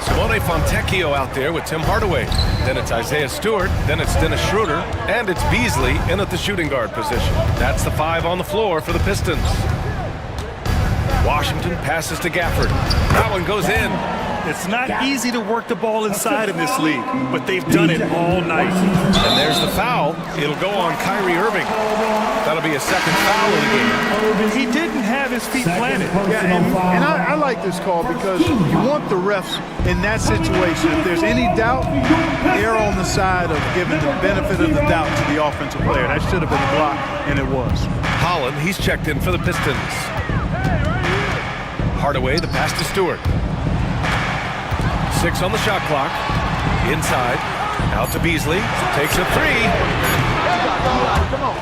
Simone Fontecchio out there with Tim Hardaway. Then it's Isaiah Stewart. Then it's Dennis Schroeder. And it's Beasley in at the shooting guard position. That's the 5 on the floor for the Pistons. Washington passes to Gafford. That one goes in. It's not easy to work the ball inside in this league, but they've done it all night. And there's the foul. It'll go on Kyrie Irving. That'll be a second foul of the game. He didn't have his feet planted. Yeah, and I like this call because you want the refs in that situation. If there's any doubt, err on the side of giving the benefit of the doubt to the offensive player. That should have been a block, and it was. Holland, he's checked in for the Pistons. Hardaway, the pass to Stewart. 6 on the shot clock. Inside. Out to Beasley. Takes a 3.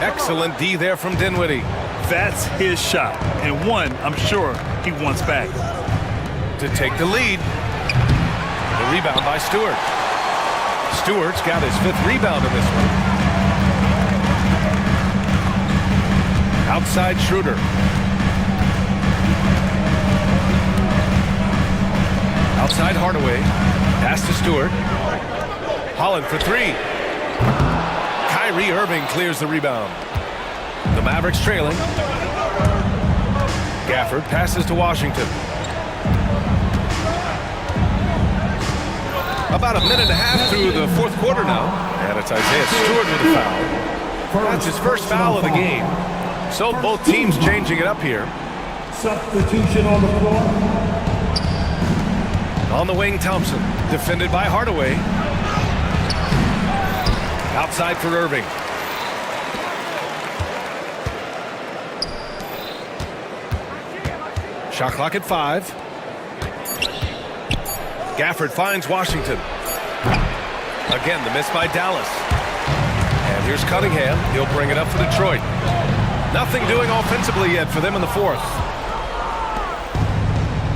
Excellent D there from Dinwiddie. That's his shot. And one, I'm sure, he wants back. To take the lead. The rebound by Stewart. Stewart's got his 5th rebound in this one. Outside Schroeder. Outside Hardaway. Pass to Stewart. Holland for 3. Kyrie Irving clears the rebound. The Mavericks trailing. Gafford passes to Washington. About a minute and a half through the fourth quarter now. And it's Isaiah Stewart with a foul. That's his first foul of the game. So both teams changing it up here. Substitution on the floor. On the wing, Thompson, defended by Hardaway. Outside for Irving. Shot clock at 5. Gafford finds Washington. Again, the miss by Dallas. And here's Cunningham. He'll bring it up for Detroit. Nothing doing offensively yet for them in the fourth.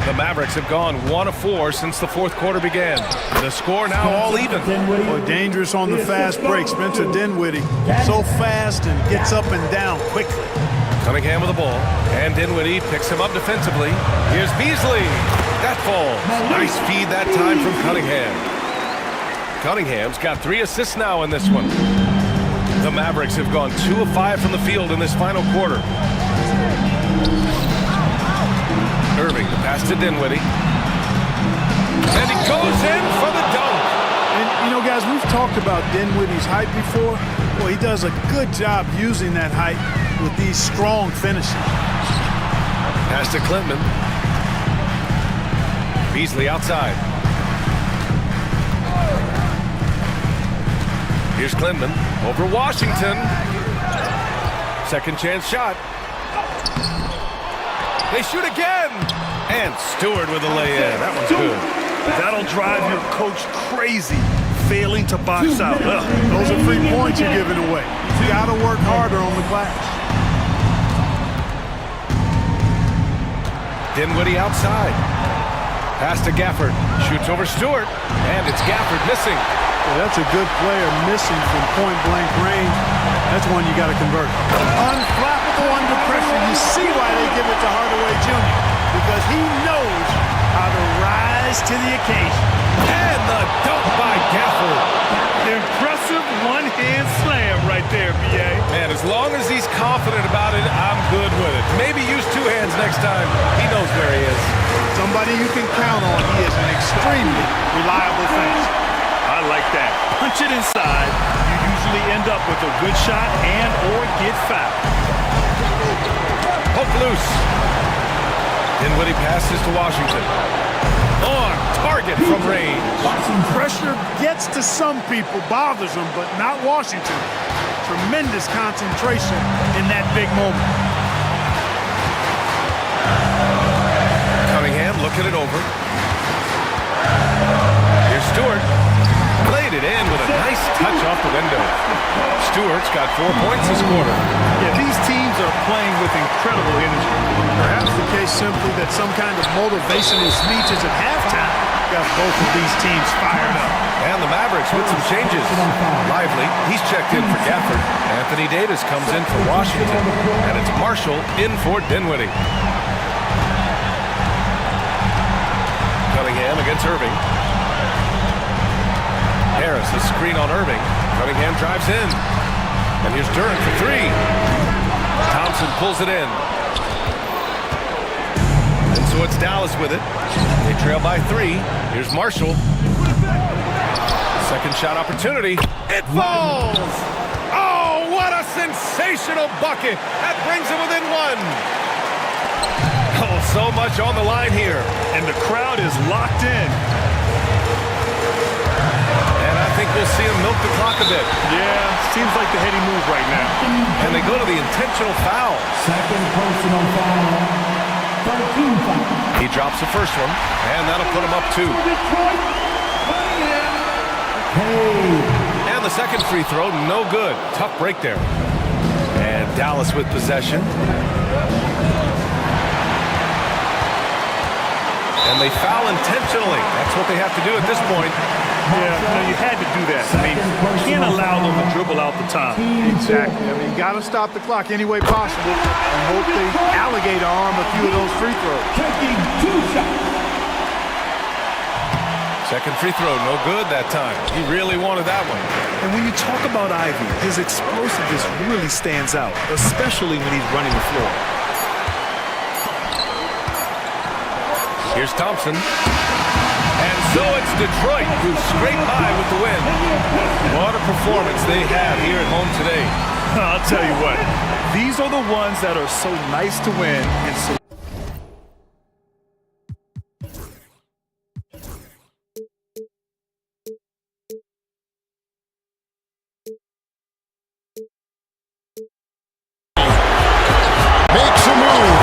The Mavericks have gone 1 of 4 since the fourth quarter began. The score now all even. Boy, dangerous on the fast break. Spencer Dinwiddie, so fast and gets up and down quickly. Cunningham with the ball, and Dinwiddie picks him up defensively. Here's Beasley. That falls. Nice feed that time from Cunningham. Cunningham's got 3 assists now in this one. The Mavericks have gone 2 of 5 from the field in this final quarter. Irving, the pass to Dinwiddie. And he goes in for the dunk. And, you know, guys, we've talked about Dinwiddie's height before. Well, he does a good job using that height with these strong finishes. Pass to Clinton. Beasley outside. Here's Clinton over Washington. Second chance shot. They shoot again. And Stewart with a lay-in. That one's good. That'll drive your coach crazy, failing to box out. Those are 3 points you're giving away. You got to work harder on the glass. Dinwiddie outside. Pass to Gafford. Shoots over Stewart. And it's Gafford missing. Well, that's a good player missing from point-blank range. That's one you got to convert. Unflappable under pressure. You see why they give it to Hardaway Jr. Because he knows how to rise to the occasion. And the dunk by Gafford. Impressive one-hand slam right there, B.A. Man, as long as he's confident about it, I'm good with it. Maybe use 2 hands next time. He knows where he is. Somebody you can count on. He is an extremely reliable finisher. I like that. Punch it inside. You usually end up with a good shot and or get fouled. Hook loose. Dinwiddie passes to Washington. On target from range. Pressure gets to some people, bothers them, but not Washington. Tremendous concentration in that big moment. Cunningham looking it over. Here's Stewart. Played it in with a nice touch off the window. Stewart's got 4 points this quarter. Yeah, these teams are playing with incredible energy. Perhaps the case simply that some kind of motivational speeches at halftime got both of these teams fired up. And the Mavericks with some changes. Lively, he's checked in for Gafford. Anthony Davis comes in for Washington. And it's Marshall in for Dinwiddie. Cunningham against Irving. Harris, a screen on Irving. Cunningham drives in. And here's Durant for 3. Thompson pulls it in. And so it's Dallas with it. They trail by 3. Here's Marshall. Second shot opportunity. It falls! Oh, what a sensational bucket! That brings him within 1. Oh, so much on the line here. And the crowd is locked in. I think we'll see him milk the clock a bit. Yeah, seems like the heady move right now. And they go to the intentional foul. Second personal foul. 13 foul. He drops the first one, and that'll put him up 2. And the second free throw, no good. Tough break there. And Dallas with possession. And they foul intentionally. That's what they have to do at this point. Yeah, you had to do that. I mean, you can't allow them to dribble out the time. Exactly. I mean, you got to stop the clock any way possible and hope they alligator arm a few of those free throws. Taking 2 shots. Second free throw, no good that time. He really wanted that one. And when you talk about Ivy, his explosiveness really stands out, especially when he's running the floor. Here's Thompson. And so it's Detroit who scraped by with the win. What a performance they have here at home today. I'll tell you what, these are the ones that are so nice to win and so makes a move.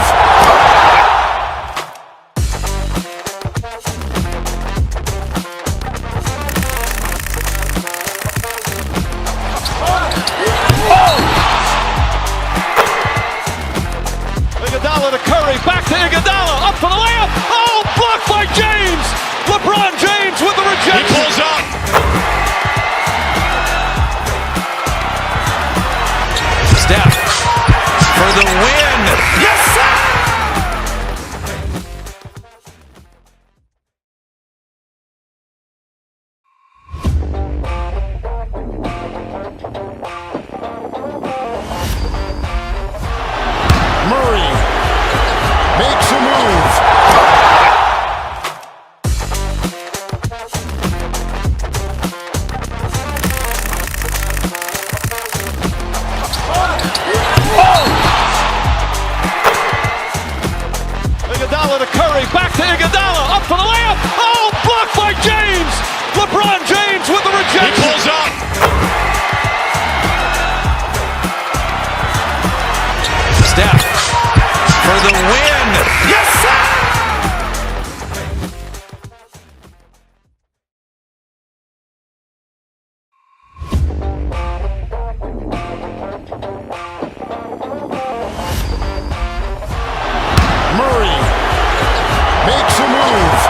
Iguodala to Curry, back to Iguodala, up for the layup. Oh, blocked by James. LeBron James with the rejection. He pulls up. Steph for the win. Yes, sir! Murray makes a move.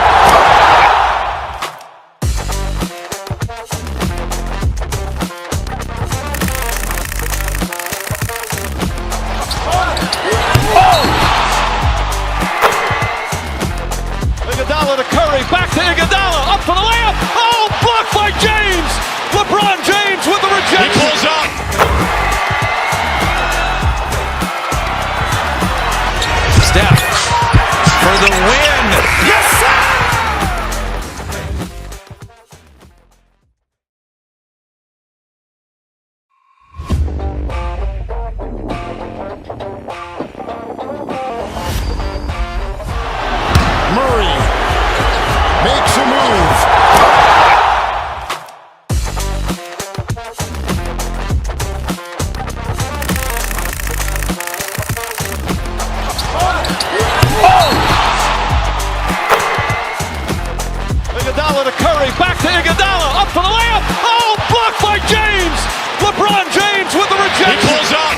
Iguodala to Curry, back to Iguodala, up for the layup. Oh, blocked by James. LeBron James with the rejection. He pulls up. Steph for the win. Yes, sir! Murray makes a move. Iguodala to Curry, back to Iguodala, up for the layup. Oh, blocked by James. LeBron James with the rejection. He pulls up.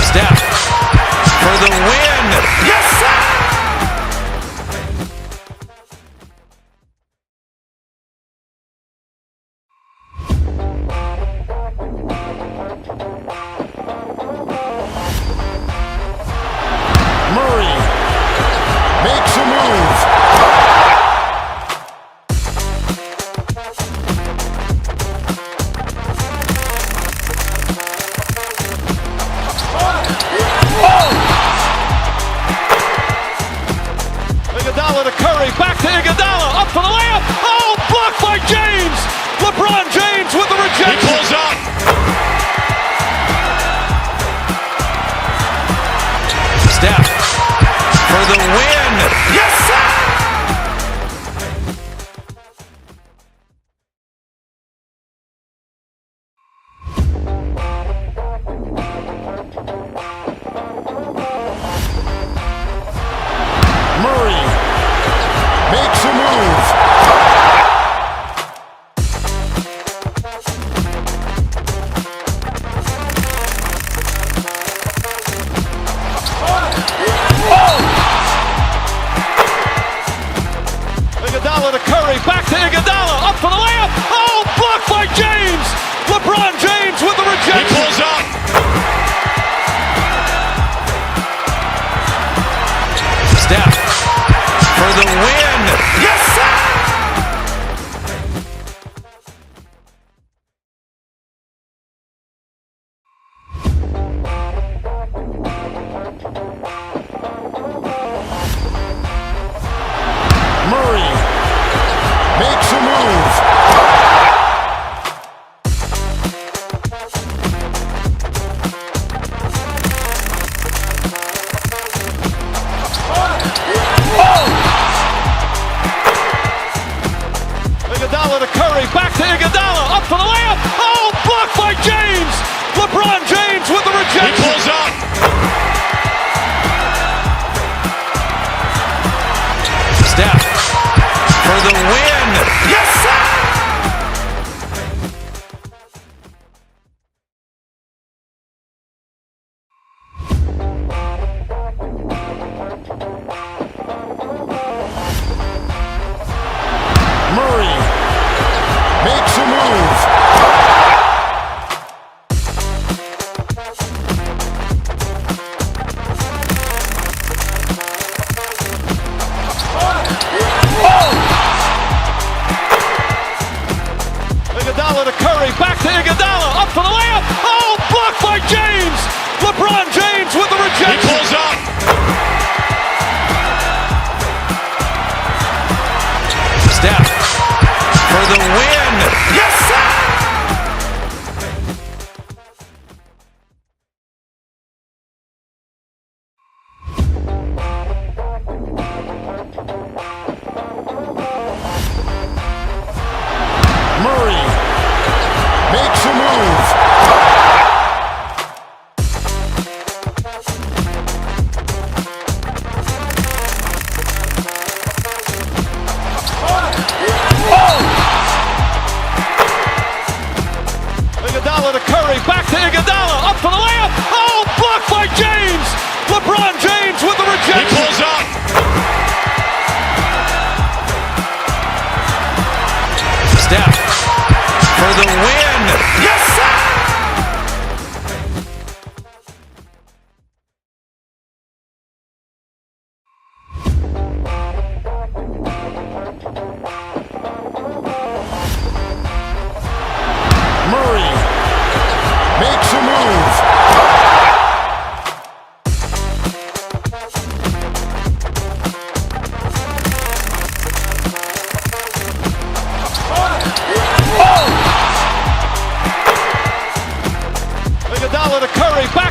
Steph for the win. Yes, sir! Murray makes a move. Iguodala to Curry, back to Iguodala, up for the layup. Oh, blocked by James. LeBron James with the rejection. He pulls up. Steph for the win. Yes, sir! Murray makes a move. Iguodala to Curry, back to Iguodala, up for the layup. Oh, blocked by James. LeBron James with the rejection. He pulls up. Steph for the win. Yes, sir! Murray makes a move.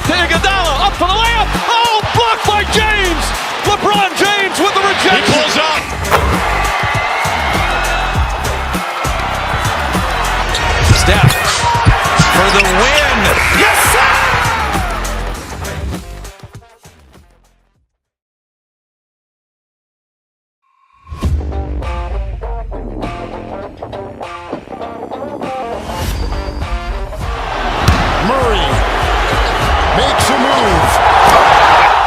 to Iguodala, up for the layup. Oh, blocked by James. LeBron James with the rejection. He pulls up. Steph for the win. Yes, sir! Murray makes a move.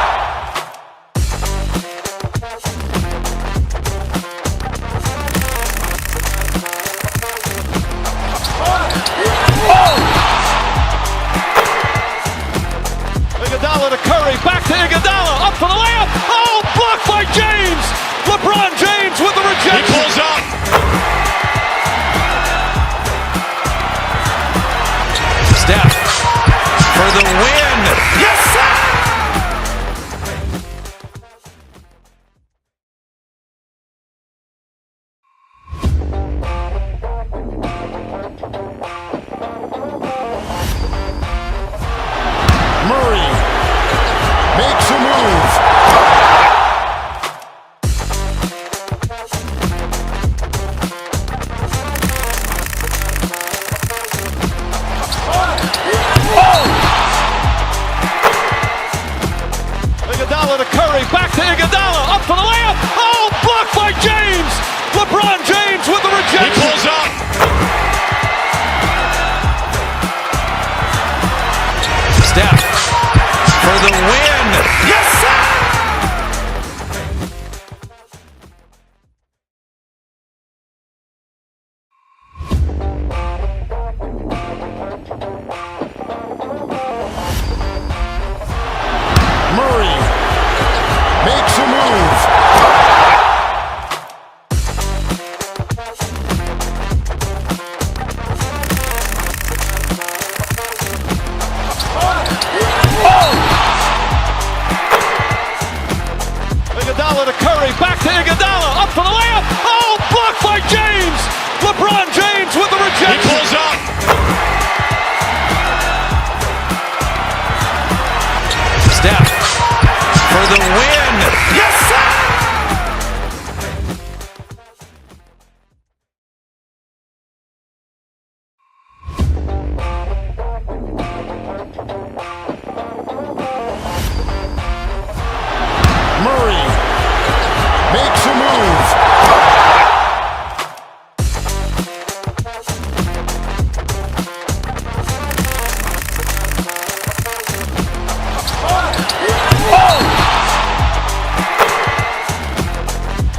Iguodala to Curry, back to Iguodala, up for the layup. Oh, blocked by James. LeBron James with the rejection. He pulls up. Steph for the win. Yes, sir! Murray makes a move. Iguodala to Curry, back to Iguodala, up for the layup. Oh, blocked by James. LeBron James with the rejection. He pulls up. Steph for the win. Yes, sir! Murray makes a move. Iguodala to Curry, back to Iguodala, up for the layup. Oh, blocked by James. LeBron James with the He rejection. pulls up. Steph for the win. Yes, sir! Murray makes a move.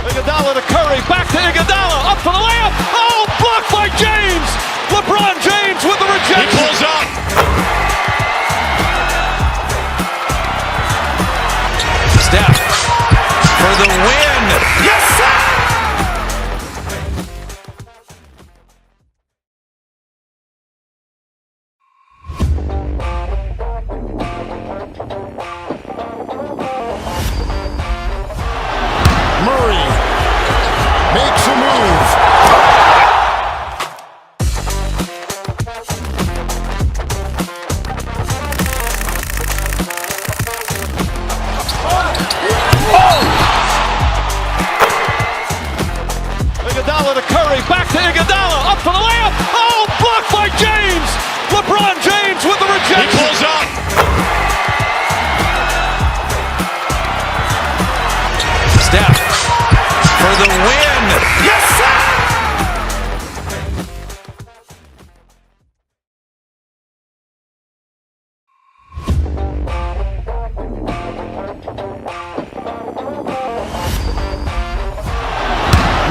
Iguodala to Curry, back to Iguodala, up for the layup. Oh, blocked by James. LeBron James with the He rejection. pulls up. Steph for the win. Yes, sir! Murray makes a move. Iguodala to Curry, back to Iguodala, up for the layup. Oh, blocked by James. LeBron James with the He rejection. pulls up. Steph for the win. Yes, sir!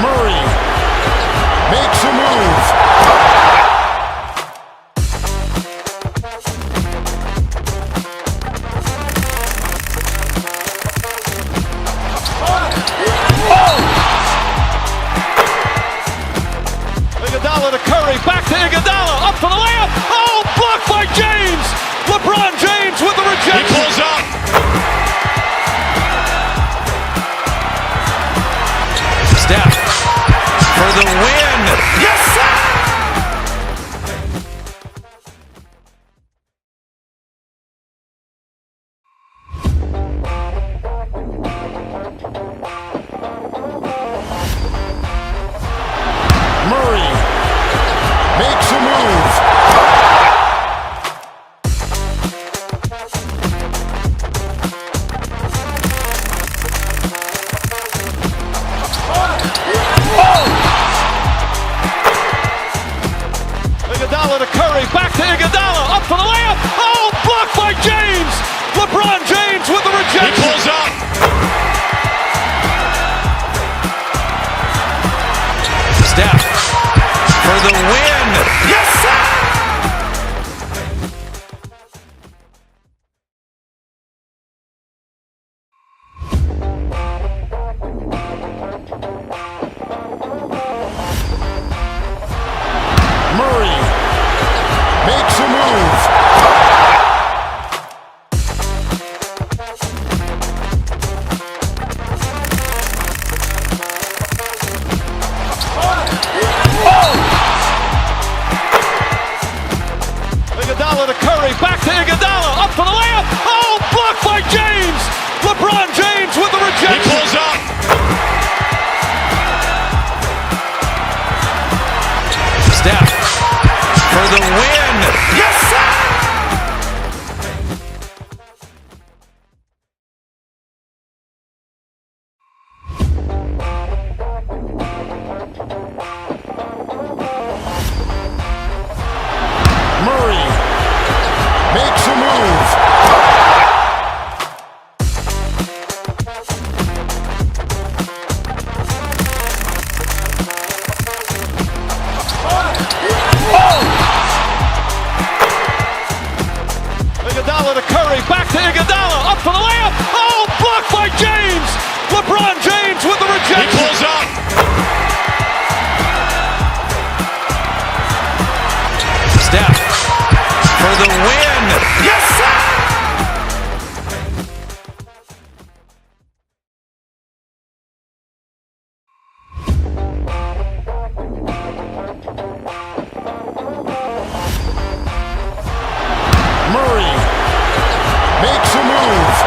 Murray makes a move. Iguodala to Curry, back to Iguodala, up for the layup. Oh, blocked by James. LeBron James with the He rejection. pulls up. Steph for the win. Yes, sir! back to Iguodala, up for the layup. Oh, blocked by James. LeBron James with the rejection. He pulls up. Steph for the win. Yes, sir! Murray makes a move.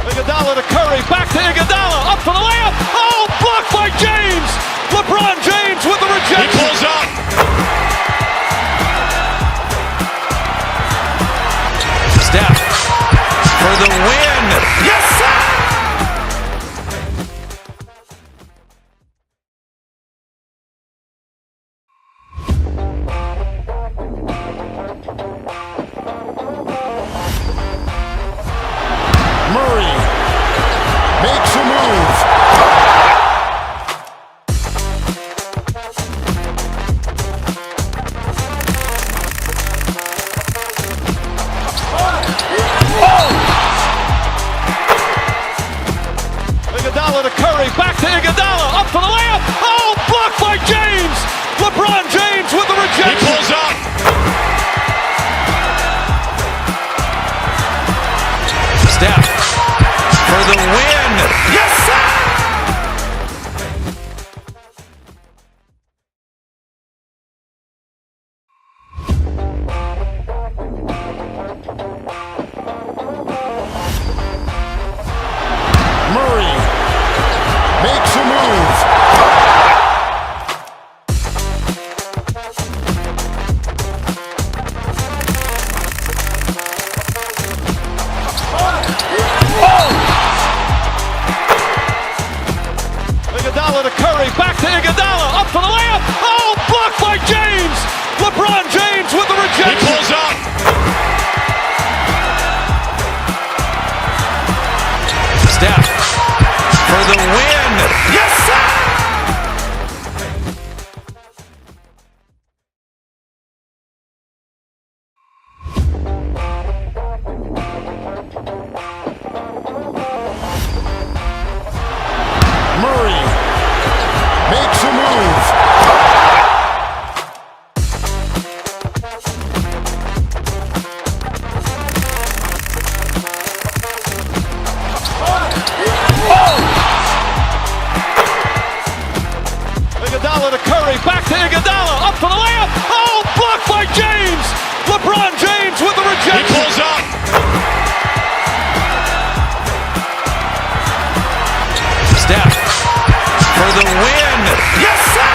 Iguodala to Curry, back to Iguodala, up for the layup. Oh, blocked by James. LeBron James with the rejection. He pulls up. Steph for the win. Yes, sir! Murray makes a move. Iguodala to Curry, back to Iguodala, up for the layup. Oh, blocked by James. LeBron James with the rejection. He pulls up. Steph for the win. Yes, sir! Murray makes a move. Iguodala to Curry, back to Iguodala, up for the layup. Oh, blocked by James. LeBron James with the rejection. He pulls up. Steph for the win. Yes, sir! Murray makes a move. Iguodala to Curry, back to Iguodala, up for the layup. Oh, blocked by James. LeBron James with the rejection. He pulls up. Steph for the win. Yes, sir!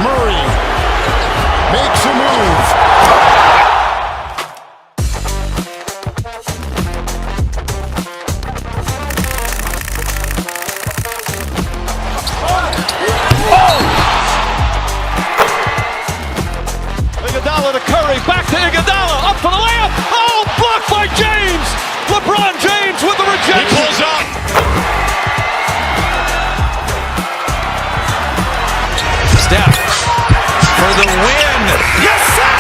Murray makes a move. Iguodala to Curry, back to Iguodala, up for the layup. Oh, blocked by James. LeBron James with the He rejection. pulls up. Steph for the win. Yes, sir!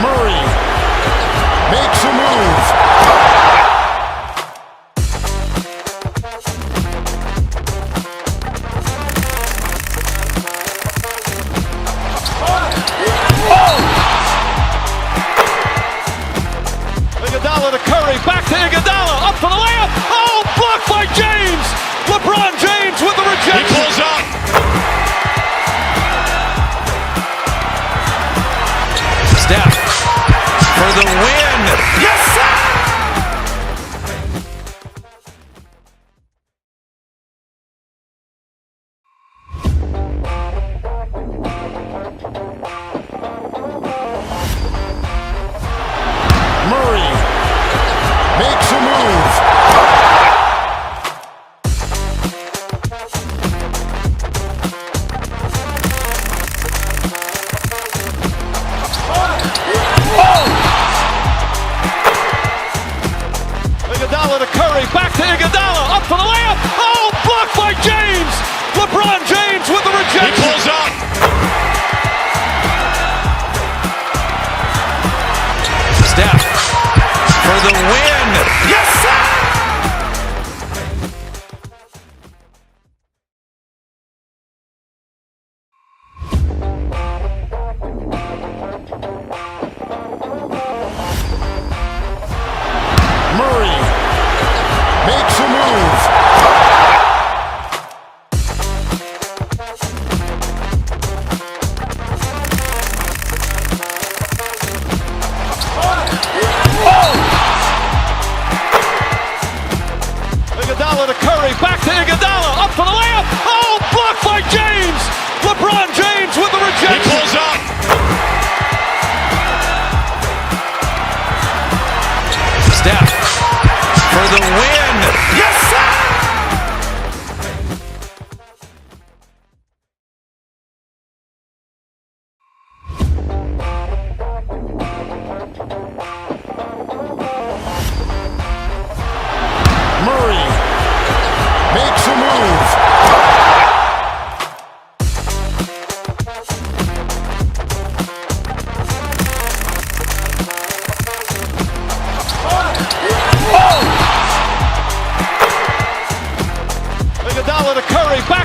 Murray makes a move.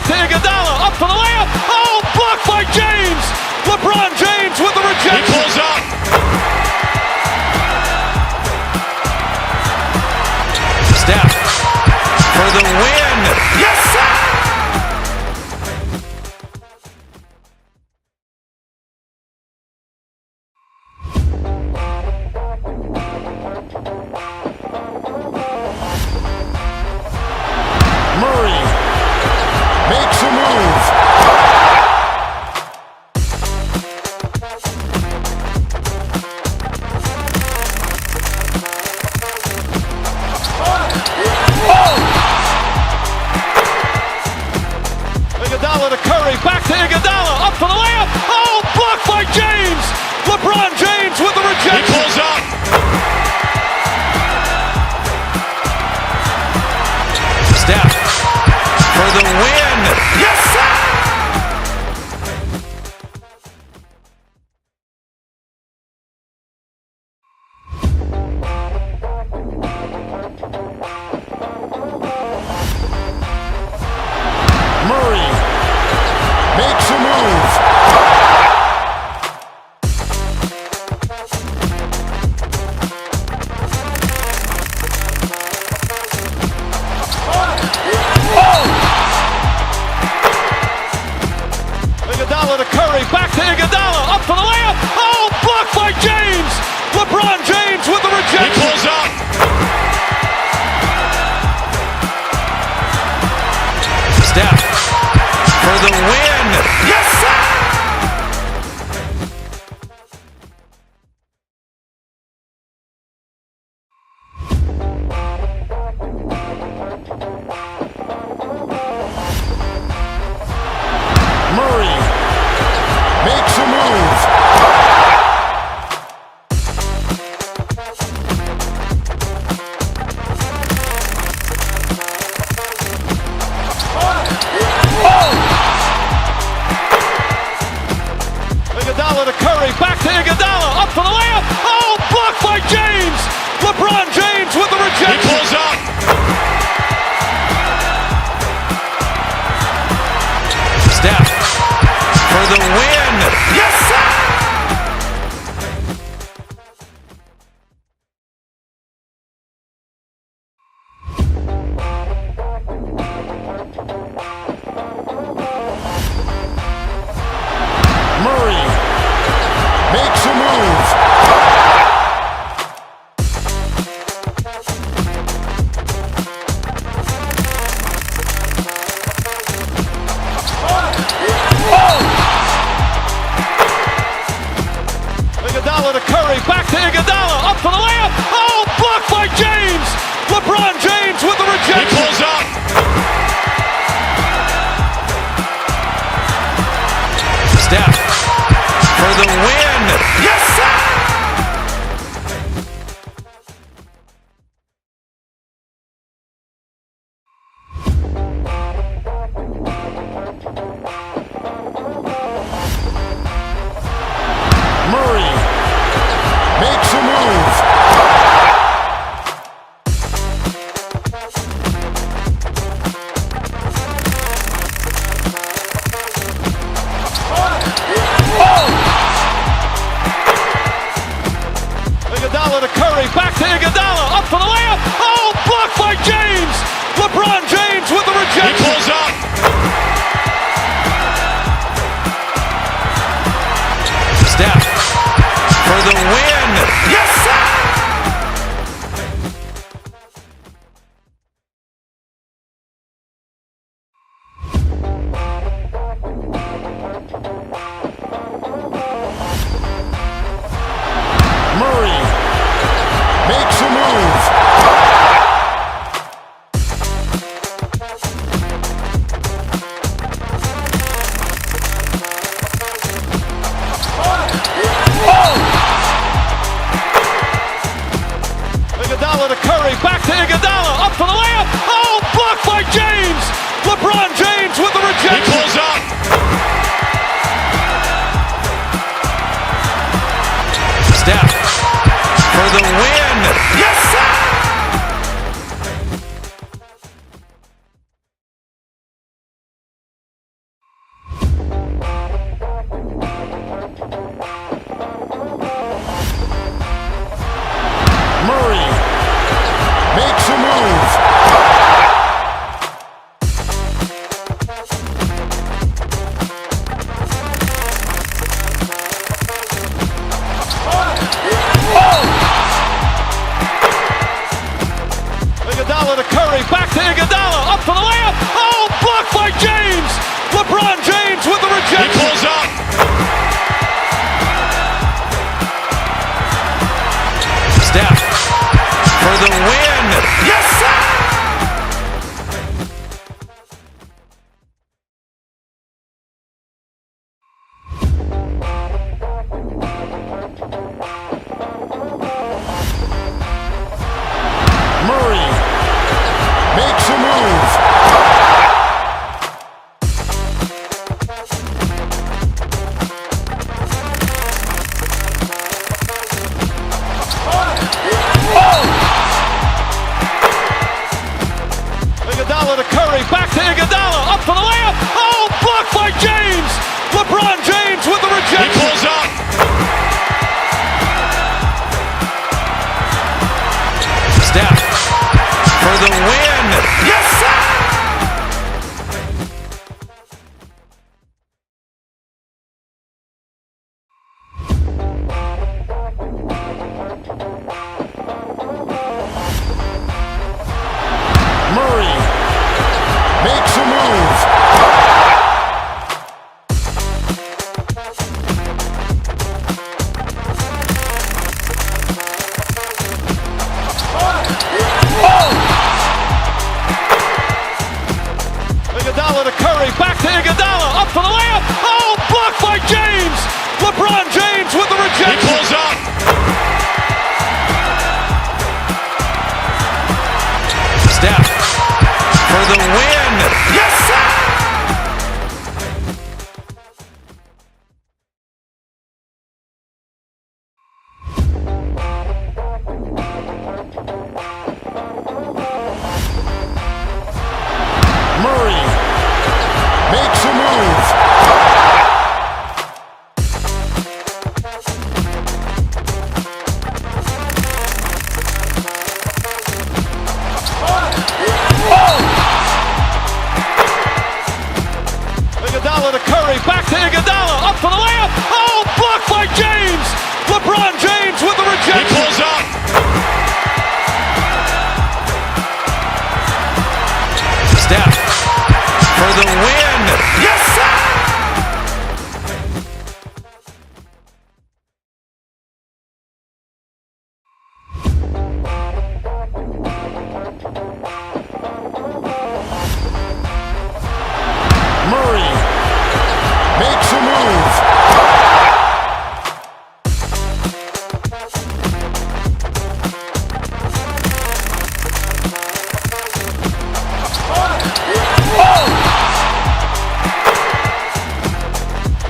to Iguodala, up for the layup. Oh, blocked by James. LeBron James with the rejection. He pulls up. Steph for the win. Yes, sir! Murray makes a move. Iguodala to Curry, back to Iguodala, up for the layup. Oh, blocked by James. LeBron James with the rejection. He pulls up. Steph for the win. Yes, sir! Murray makes a move. Iguodala to Curry, back to Iguodala, up for the layup. Oh, blocked by James. LeBron James with the rejection. He pulls up. Steph for the win. Yes, sir! Murray makes a move. Iguodala to Curry, back to Iguodala, up for the layup. Oh, blocked by James. LeBron James with the rejection. He pulls up. Steph for the win. Yes, sir! Murray makes a move. Iguodala to Curry, back to Iguodala, up for the layup. Oh, blocked by James. LeBron James with the rejection. He pulls up. Steph for the win. Yes, sir! Murray makes a move. LeBron James with the rejection. He pulls up. Steph for the win. Yes, sir! Murray makes a move. Iguodala to Curry, back to Iguodala, up for the layup. Oh, blocked by James. LeBron James with the rejection. He pulls up. Steph for the win. Yes, sir! Murray makes a move. Iguodala to Curry, back to Iguodala, up for the layup. Oh, blocked by James. LeBron James with the rejection. He pulls up. Steph for the win. Yes, sir! Murray makes a move.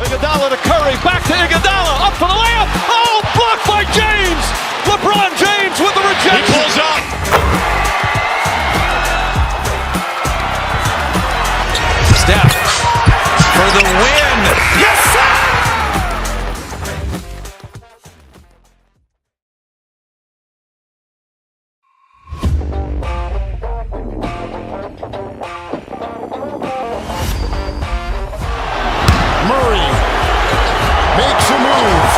Iguodala to Curry, back to Iguodala, up for the layup. Oh, blocked by James. LeBron James with the rejection. He pulls up. Steph for the win. Yes, sir! Murray makes a move.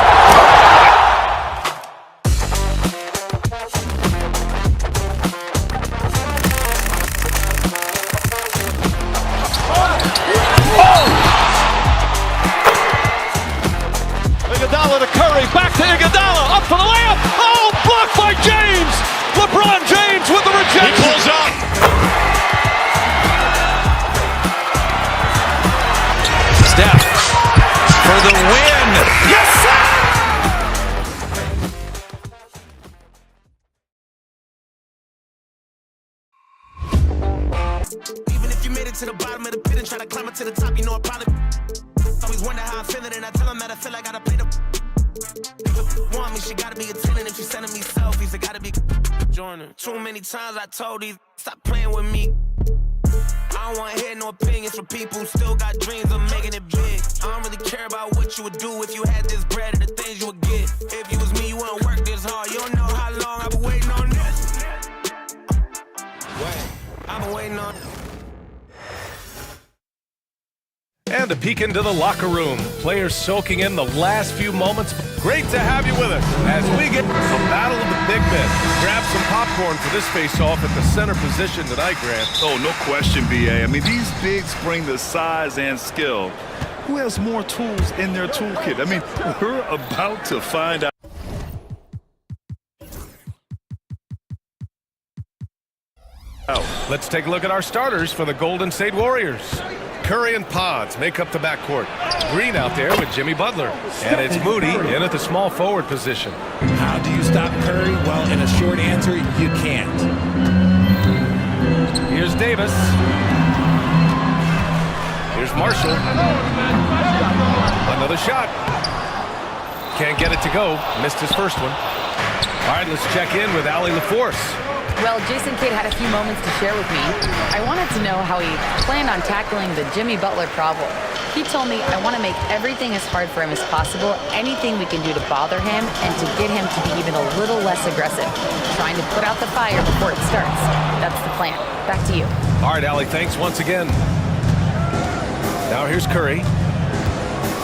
Iguodala to Curry, back to Iguodala, up for the layup. Oh, blocked by James. LeBron James with the He rejection. pulls up. Steph for the win. Yes, sir! Even if you made it to the bottom of the pit and try to climb it to the top, you know I probably always wonder how I'm feeling, and I tell them that I feel like I gotta play the want me, she gotta be a 10, and if she's sending me selfies, I gotta be joining. Too many times I told these stop playing with me. I don't want to hear no opinions from people who still got dreams of making it big. I don't really care about what you would do if you had this bread and the things you would get. If you was me, you wouldn't work this hard. You don't know how long I've been waiting on this. Wait, I've been waiting on. And a peek into the locker room. Players soaking in the last few moments. Great to have you with us as we get the battle of the big men. Grab some popcorn for this face-off at the center position tonight, Grant. Oh, no question, B.A. I mean, these bigs bring the size and skill. Who has more tools in their toolkit? I mean, we're about to find out. Let's take a look at our starters for the Golden State Warriors. Curry and Pods make up the backcourt. Green out there with Jimmy Butler. And it's Moody in at the small forward position. How do you stop Curry? Well, in a short answer, you can't. Here's Davis. Here's Marshall. Another shot. Can't get it to go. Missed his first one. All right, let's check in with Allie LaForce. Well, Jason Kidd had a few moments to share with me. I wanted to know how he planned on tackling the Jimmy Butler problem. He told me, I want to make everything as hard for him as possible, anything we can do to bother him and to get him to be even a little less aggressive, trying to put out the fire before it starts. That's the plan. Back to you. All right, Allie, thanks once again. Now here's Curry.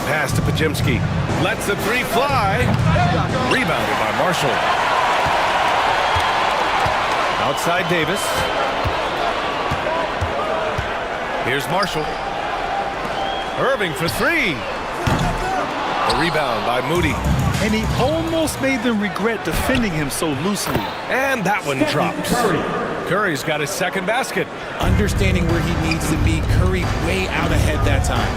Pass to Pajemski. Lets the three fly. Rebounded by Marshall. Outside Davis. Here's Marshall. Irving for three. The rebound by Moody. And he almost made them regret defending him so loosely. And that one drops. Curry's got his second basket. Understanding where he needs to be, Curry way out ahead that time.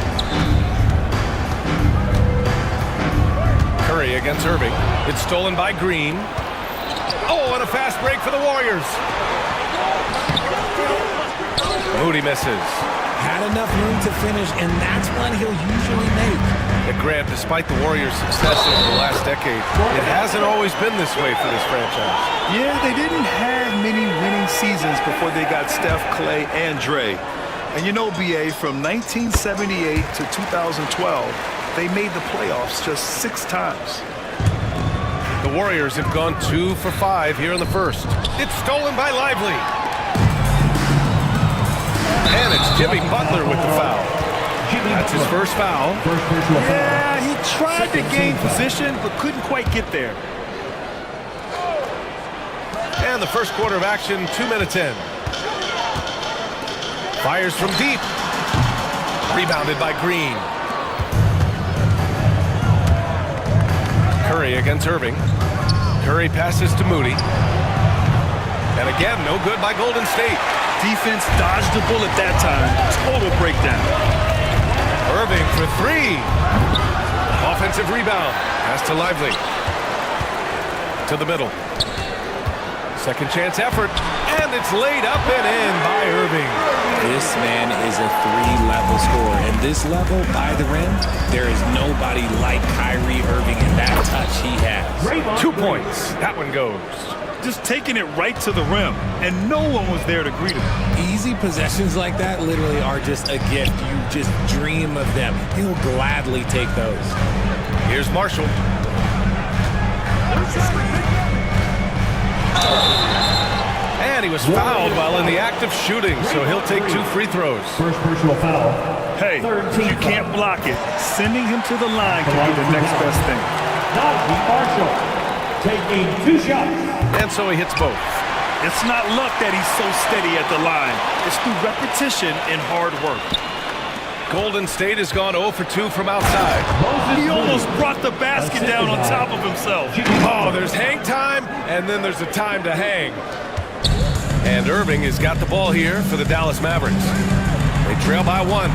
Curry against Irving. It's stolen by Green. Oh, and a fast break for the Warriors. Moody misses. Had enough room to finish, and that's one he'll usually make. And Grant, despite the Warriors' success over the last decade, it hasn't always been this way for this franchise. Yeah, they didn't have many winning seasons before they got Steph, Clay, and Dre. And you know, BA, from 1978 to 2012, they made the playoffs just 6 times. The Warriors have gone 2 for 5 here in the first. It's stolen by Lively. And it's Jimmy Butler with the foul. That's his first foul. Yeah, he tried to gain position, but couldn't quite get there. And the first quarter of action, 2 minutes in. Fires from deep. Rebounded by Green. Curry against Irving. Curry passes to Moody. And again, no good by Golden State. Defense dodged the bullet that time. Total breakdown. Irving for 3. Offensive rebound. Pass to Lively. To the middle. Second chance effort. And it's laid up and in by Irving. This man is a 3-level scorer. And this level, by the rim, there is nobody like Kyrie Irving in that touch he has. 2 points. That one goes. Just taking it right to the rim, and no one was there to greet him. Easy possessions like that literally are just a gift. You just dream of them. He'll gladly take those. Here's Marshall. And he was fouled while in the act of shooting, so he'll take 2 free throws. First personal foul. Hey, if you can't block it, sending him to the line can be the next best thing. Marshall taking 2 shots. And so he hits both. It's not luck that he's so steady at the line. It's through repetition and hard work. Golden State has gone 0 for 2 from outside. He almost brought the basket down on top of himself. Oh, there's hang time, and then there's a time to hang. And Irving has got the ball here for the Dallas Mavericks. They trail by 1.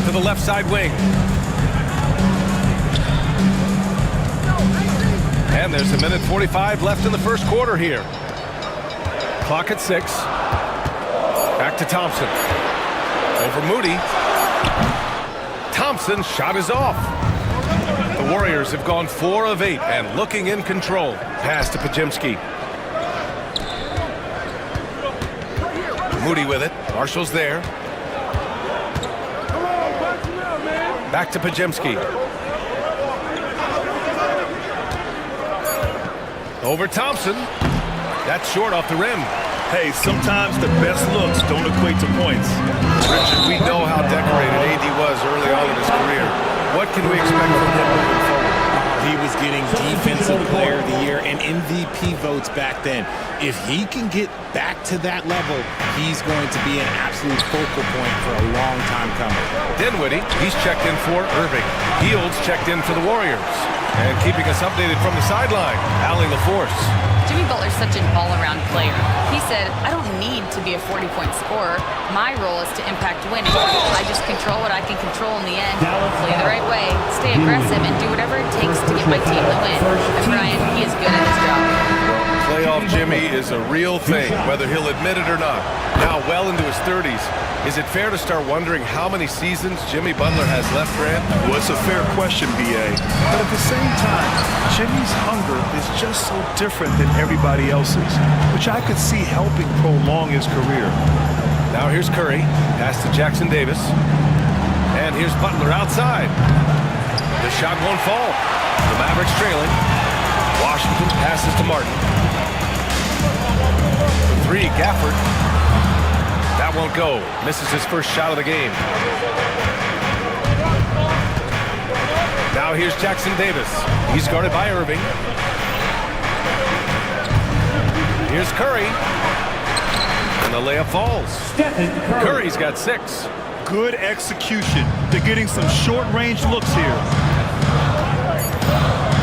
To the left side wing. And there's 1:45 left in the first quarter here. Clock at 6. Back to Thompson. Over Moody. Thompson's shot is off. The Warriors have gone 4 of 8 and looking in control. Pass to Pajemski. Moody with it. Marshall's there. Back to Pajemski. Over Thompson. That's short off the rim. Hey, sometimes the best looks don't equate to points. Richard, we know how decorated AD was early on in his career. What can we expect from him moving forward? He was getting Defensive Player of the Year and MVP votes back then. If he can get back to that level, he's going to be an absolute focal point for a long time coming. Dinwiddie, he's checked in for Irving. Fields checked in for the Warriors. And keeping us updated from the sideline, Allie LaForce. Jimmy Butler's such an all-around player. He said, I don't need to be a 40-point scorer. My role is to impact winning. I just control what I can control in the end. Play the right way, stay aggressive, and do whatever it takes to get my team to win. And Brian, he is good at his job. Playoff Jimmy is a real thing, whether he'll admit it or not. Now well into his 30s, is it fair to start wondering how many seasons Jimmy Butler has left, Grant? Well, it's a fair question, B.A. But at the same time, Jimmy's hunger is just so different than everybody else's, which I could see helping prolong his career. Now here's Curry. Pass to Jackson Davis. And here's Butler outside. The shot won't fall. The Mavericks trailing. Washington passes to Martin. The three, Gafford. That won't go. Misses his first shot of the game. Now here's Jackson Davis. He's guarded by Irving. Here's Curry. And the layup falls. Curry's got 6. Good execution. They're getting some short-range looks here.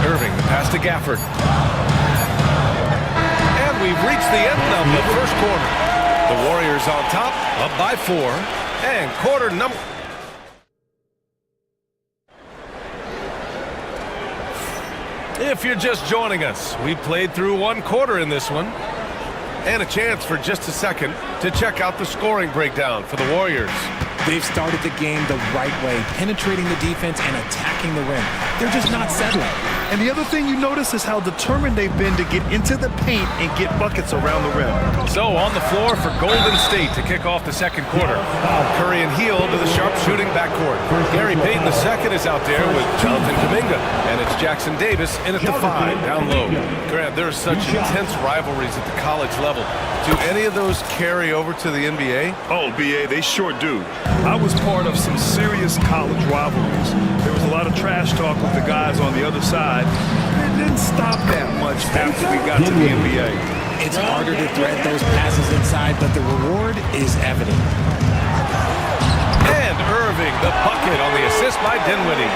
Irving, the pass to Gafford. And we've reached the end of the first quarter. The Warriors on top, up by 4. And quarter number... If you're just joining us, we played through 1 quarter in this one. And a chance for just a second to check out the scoring breakdown for the Warriors. They've started the game the right way, penetrating the defense and attacking the rim. They're just not settling. And the other thing you notice is how determined they've been to get into the paint and get buckets around the rim. So on the floor for Golden State to kick off the second quarter. Curry and Hield to the sharpshooting backcourt. Gary Payton II is out there with Jonathan Kuminga. And it's Jackson Davis in at the 5, down low. Grant, there are such intense rivalries at the college level. Do any of those carry over to the NBA? Oh, BA, they sure do. I was part of some serious college rivalries. There was a lot of trash talk with the guys on the other side. It didn't stop that much after we got to the NBA. It's harder to thread those passes inside, but the reward is evident. And Irving, the bucket on the assist by Dinwiddie.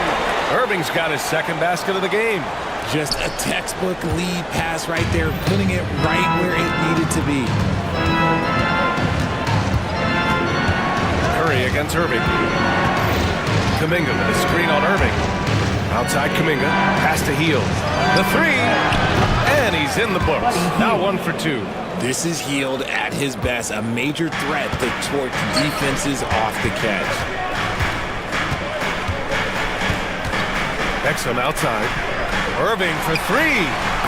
Irving's got his second basket of the game. Just a textbook lead pass right there, putting it right where it needed to be. Curry against Irving. Kuminga with a screen on Irving. Outside Kuminga, pass to Hield. The 3, and he's in the books. Now 1 for 2. This is Hield at his best, a major threat to torch defenses off the catch. Exum outside. Irving for 3.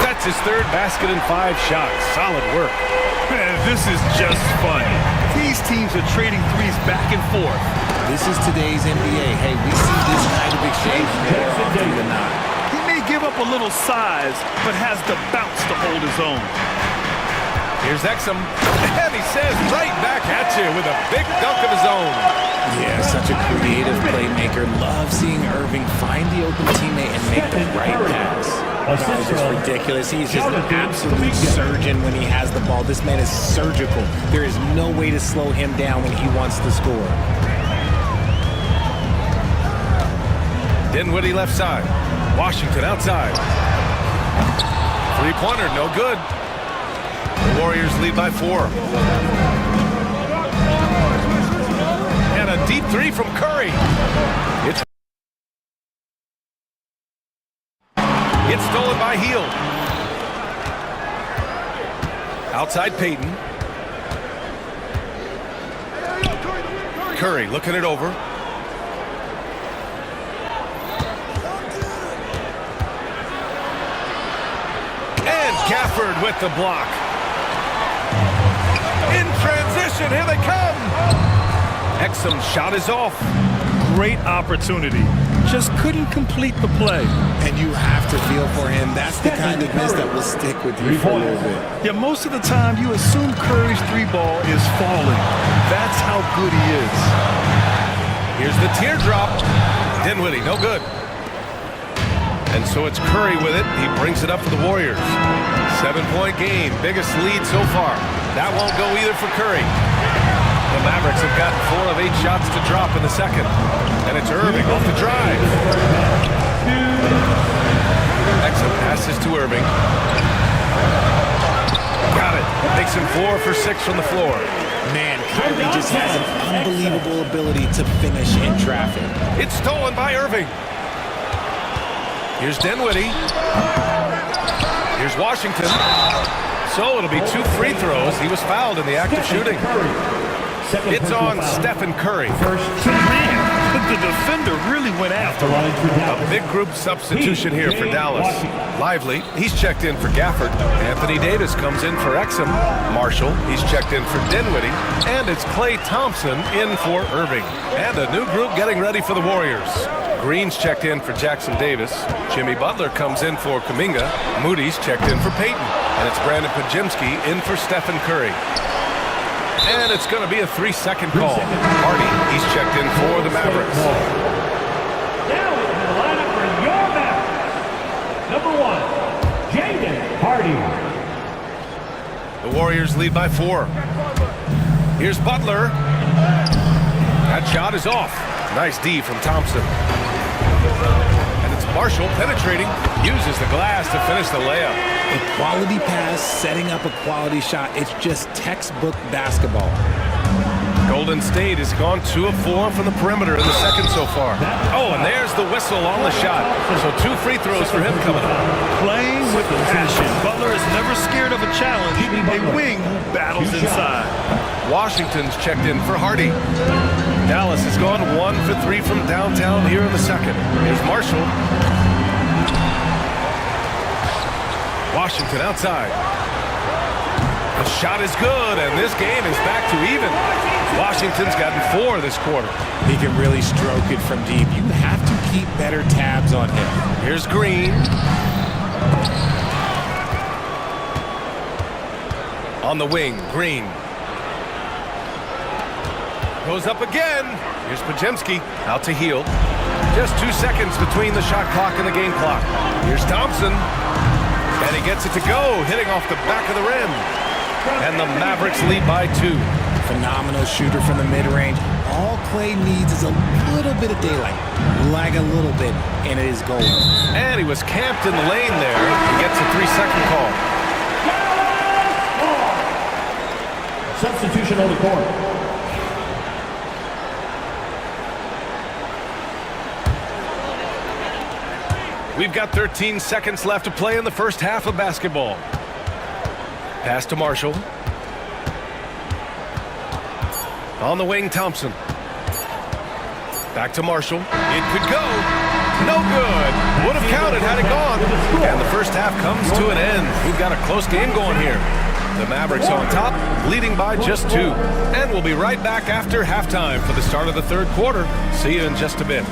That's his third basket in 5 shots. Solid work. Man, this is just fun. These teams are trading threes back and forth. This is today's NBA. Hey, we see this kind of exchange more often than not. He may give up a little size, but has the bounce to hold his own. Here's Exum, and he says right back at you with a big dunk of his own. Yeah, such a creative playmaker. Love seeing Irving find the open teammate and make the right pass. That was just ridiculous. He's just an absolute surgeon when he has the ball. This man is surgical. There is no way to slow him down when he wants to score. Dinwiddie left side. Washington outside. Three-pointer, no good. The Warriors lead by 4. And a deep 3 from Curry. It's stolen by Hield. Outside Payton. Curry looking it over. And Gafford with the block. In transition, here they come. Exum's shot is off. Great opportunity. Just couldn't complete the play. And you have to feel for him. That's the kind of miss that will stick with you for a little bit. Yeah, most of the time you assume Curry's 3-ball is falling. That's how good he is. Here's the teardrop. Dinwiddie, no good. And so it's Curry with it. He brings it up for the Warriors. 7-point game, biggest lead so far. That won't go either for Curry. The Mavericks have gotten 4 of 8 shots to drop in the second. And it's Irving off the drive. Exum passes to Irving. Got it. Makes him 4 for 6 from the floor. Man, Kyrie just has an unbelievable ability to finish in traffic. It's stolen by Irving. Here's Dinwiddie. Here's Washington. So it'll be 2 free throws. He was fouled in the act of shooting. It's on Stephen Curry. Man, the The defender really went after him. A big group substitution here for Dallas. Lively, he's checked in for Gafford. Anthony Davis comes in for Exum. Marshall, he's checked in for Dinwiddie. And it's Klay Thompson in for Irving. And a new group getting ready for the Warriors. Green's checked in for Jackson Davis. Jimmy Butler comes in for Kuminga. Moody's checked in for Payton. And it's Brandon Podziemski in for Stephen Curry. And it's going to be a 3-second call. Hardy, he's checked in for the Mavericks. Now into the lineup for your Mavericks. Number 1, Jaden Hardy. The Warriors lead by 4. Here's Butler. That shot is off. Nice D from Thompson. And it's Marshall penetrating. Uses the glass to finish the layup. A quality pass, setting up a quality shot. It's just textbook basketball. Golden State has gone 2 of 4 from the perimeter in the second so far. Oh, and there's the whistle on the shot. So 2 free throws for him coming up. Playing with passion. Butler is never scared of a challenge. A wing who battles inside. Washington's checked in for Hardy. Dallas has gone 1 for 3 from downtown here in the second. Here's Marshall. Washington outside. The shot is good, and this game is back to even. Washington's gotten 4 this quarter. He can really stroke it from deep. You have to keep better tabs on him. Here's Green. On the wing, Green. Goes up again. Here's Podziemski out to Hield. Just 2 seconds between the shot clock and the game clock. Here's Thompson. And he gets it to go, hitting off the back of the rim. And the Mavericks lead by 2. Phenomenal shooter from the mid-range. All Klay needs is a little bit of daylight. Lag a little bit, and it is gold. And he was camped in the lane there. He gets a 3-second call. Substitution on the court. We've got 13 seconds left to play in the first half of basketball. Pass to Marshall. On the wing, Thompson. Back to Marshall. It could go. No good. Would have counted had it gone. And the first half comes to an end. We've got a close game going here. The Mavericks on top, leading by just 2. And we'll be right back after halftime for the start of the third quarter. See you in just a bit.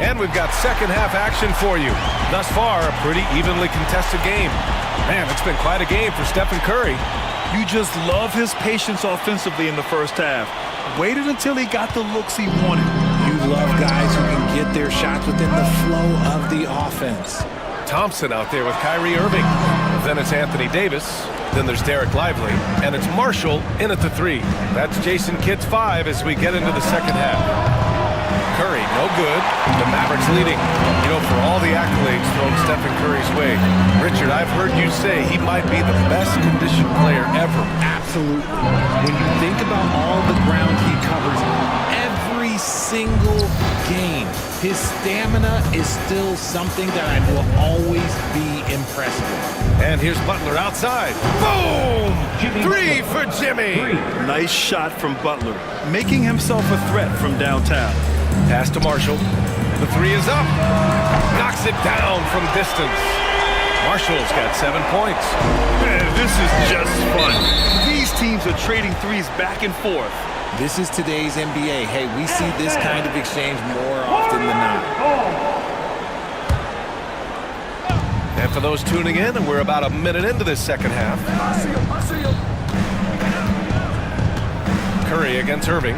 And we've got second half action for you. Thus far, a pretty evenly contested game. Man, it's been quite a game for Stephen Curry. You just love his patience offensively in the first half. Waited until he got the looks he wanted. You love guys who can get their shots within the flow of the offense. Thompson out there with Kyrie Irving. Then it's Anthony Davis. Then there's Derek Lively. And it's Marshall in at the 3. That's Jason Kidd's 5 as we get into the second half. Curry, no good. The Mavericks leading. You know, for all the accolades thrown Stephen Curry's way, Richard, I've heard you say he might be the best conditioned player ever. Absolutely. When you think about all the ground he covers every single game, his stamina is still something that I will always be impressed with. And here's Butler outside. Boom! 3 for Jimmy. Nice shot from Butler, making himself a threat from downtown. Pass to Marshall. The 3 is up. Knocks it down from distance. Marshall's got 7 points. Man, this is just fun. These teams are trading threes back and forth. This is today's NBA. Hey, we see this kind of exchange more often than not. And for those tuning in, we're about a minute into this second half. Curry against Irving.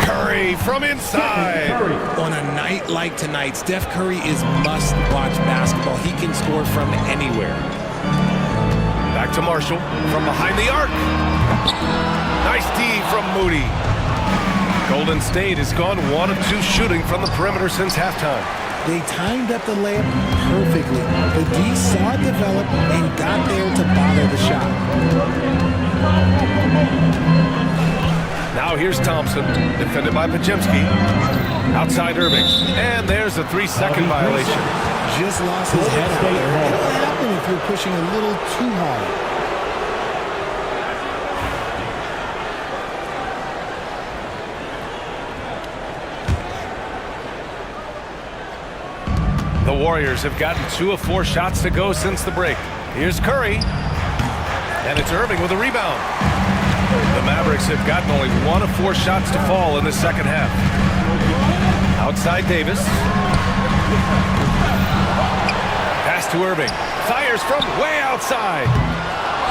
Curry from inside. On a night like tonight, Steph Curry is must-watch basketball. He can score from anywhere. Back to Marshall from behind the arc. Nice D from Moody. Golden State has gone 1 of 2 shooting from the perimeter since halftime. They timed up the layup perfectly. The D saw it develop and got there to bother the shot. Now here's Thompson, defended by Pajemski. Outside Irving. And there's a 3-second violation. Just lost his head out there. What'll happen if you're pushing a little too hard? The Warriors have gotten 2 of 4 shots to go since the break. Here's Curry. And it's Irving with a rebound. The Mavericks have gotten only 1 of 4 shots to fall in the second half. Outside Davis. Pass to Irving. Fires from way outside.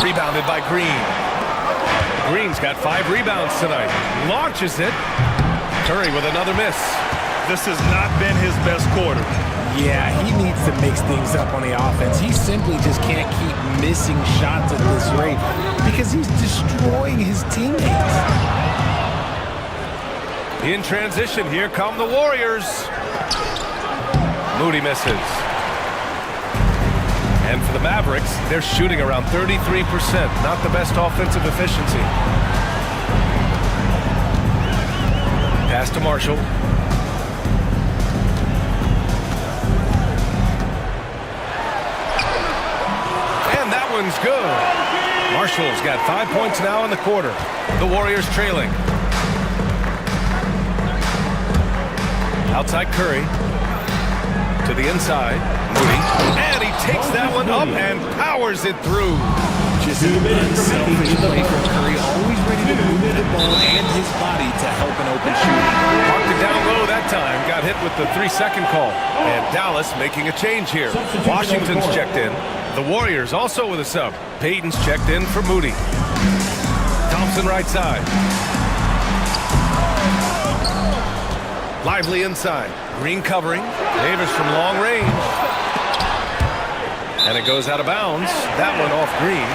Rebounded by Green. Green's got 5 rebounds tonight. Launches it. Curry with another miss. This has not been his best quarter. Yeah, he needs to mix things up on the offense. He simply just can't keep missing shots at this rate because he's destroying his teammates. In transition, here come the Warriors. Moody misses. And for the Mavericks, they're shooting around 33%. Not the best offensive efficiency. Pass to Marshall. One's good. Marshall's got 5 points now in the quarter. The Warriors trailing. Outside Curry. To the inside. Moody. And he takes that one up and powers it through. Just an unselfish play from Curry. Always ready to move the ball and his body to help an open shooter. Marked it down low that time. Got hit with the 3-second call. And Dallas making a change here. Washington's checked in. The Warriors also with a sub. Payton's checked in for Moody. Thompson right side. Lively inside. Green covering. Davis from long range. And it goes out of bounds. That one off Green.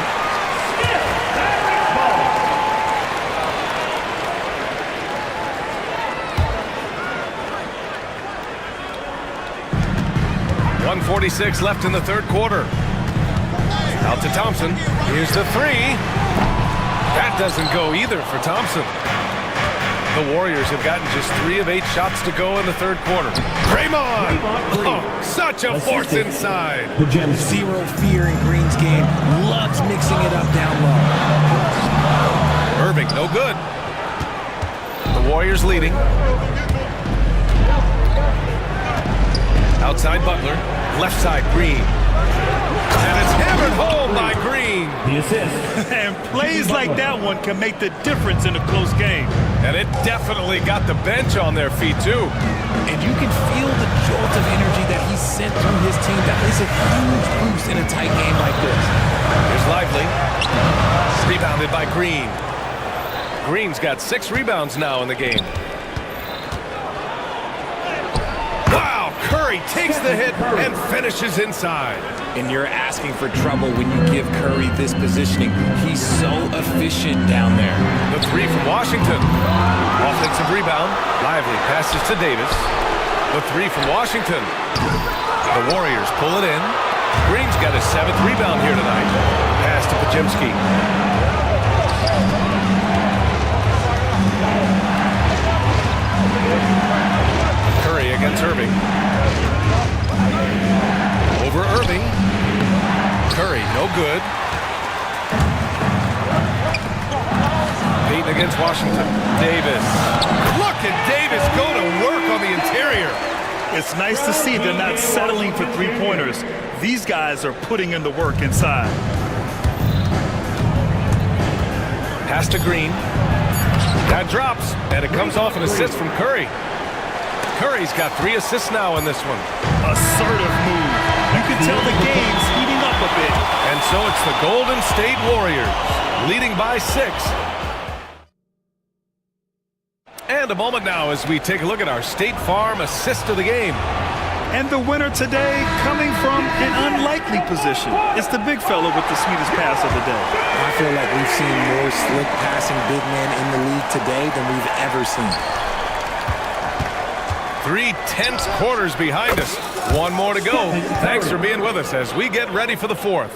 .146 left in the third quarter. Out to Thompson. Here's the 3. That doesn't go either for Thompson. The Warriors have gotten just 3 of 8 shots to go in the third quarter. Draymond! Oh, such a force inside. Zero fear in Green's game. Loves mixing it up down low. Irving, no good. The Warriors leading. Outside Butler. Left side Green. And it's hammered home by Green. The assist. And plays like that one can make the difference in a close game. And it definitely got the bench on their feet, too. And you can feel the jolt of energy that he sent through his team. That is a huge boost in a tight game like this. Here's Lively. Rebounded by Green. Green's got 6 rebounds now in the game. Wow, Curry takes the hit and finishes inside. And you're asking for trouble when you give Curry this positioning. He's so efficient down there. The 3 from Washington. Offensive rebound. Lively passes to Davis. The 3 from Washington. The Warriors pull it in. Green's got his 7th rebound here tonight. Pass to Pajemski. Curry against Irving. Over Irving. Curry, no good. Payton against Washington. Davis. Look at Davis go to work on the interior. It's nice to see they're not settling for 3-pointers. These guys are putting in the work inside. Pass to Green. That drops, and it comes off an assist from Curry. Curry's got 3 assists now in this one. Assertive move. You can tell the game's heating up a bit. And so it's the Golden State Warriors leading by 6. And a moment now as we take a look at our State Farm assist of the game. And the winner today coming from an unlikely position. It's the big fella with the sweetest pass of the day. I feel like we've seen more slick passing big men in the league today than we've ever seen. 3 tense quarters behind us. 1 more to go. Thanks for being with us as we get ready for the 4th.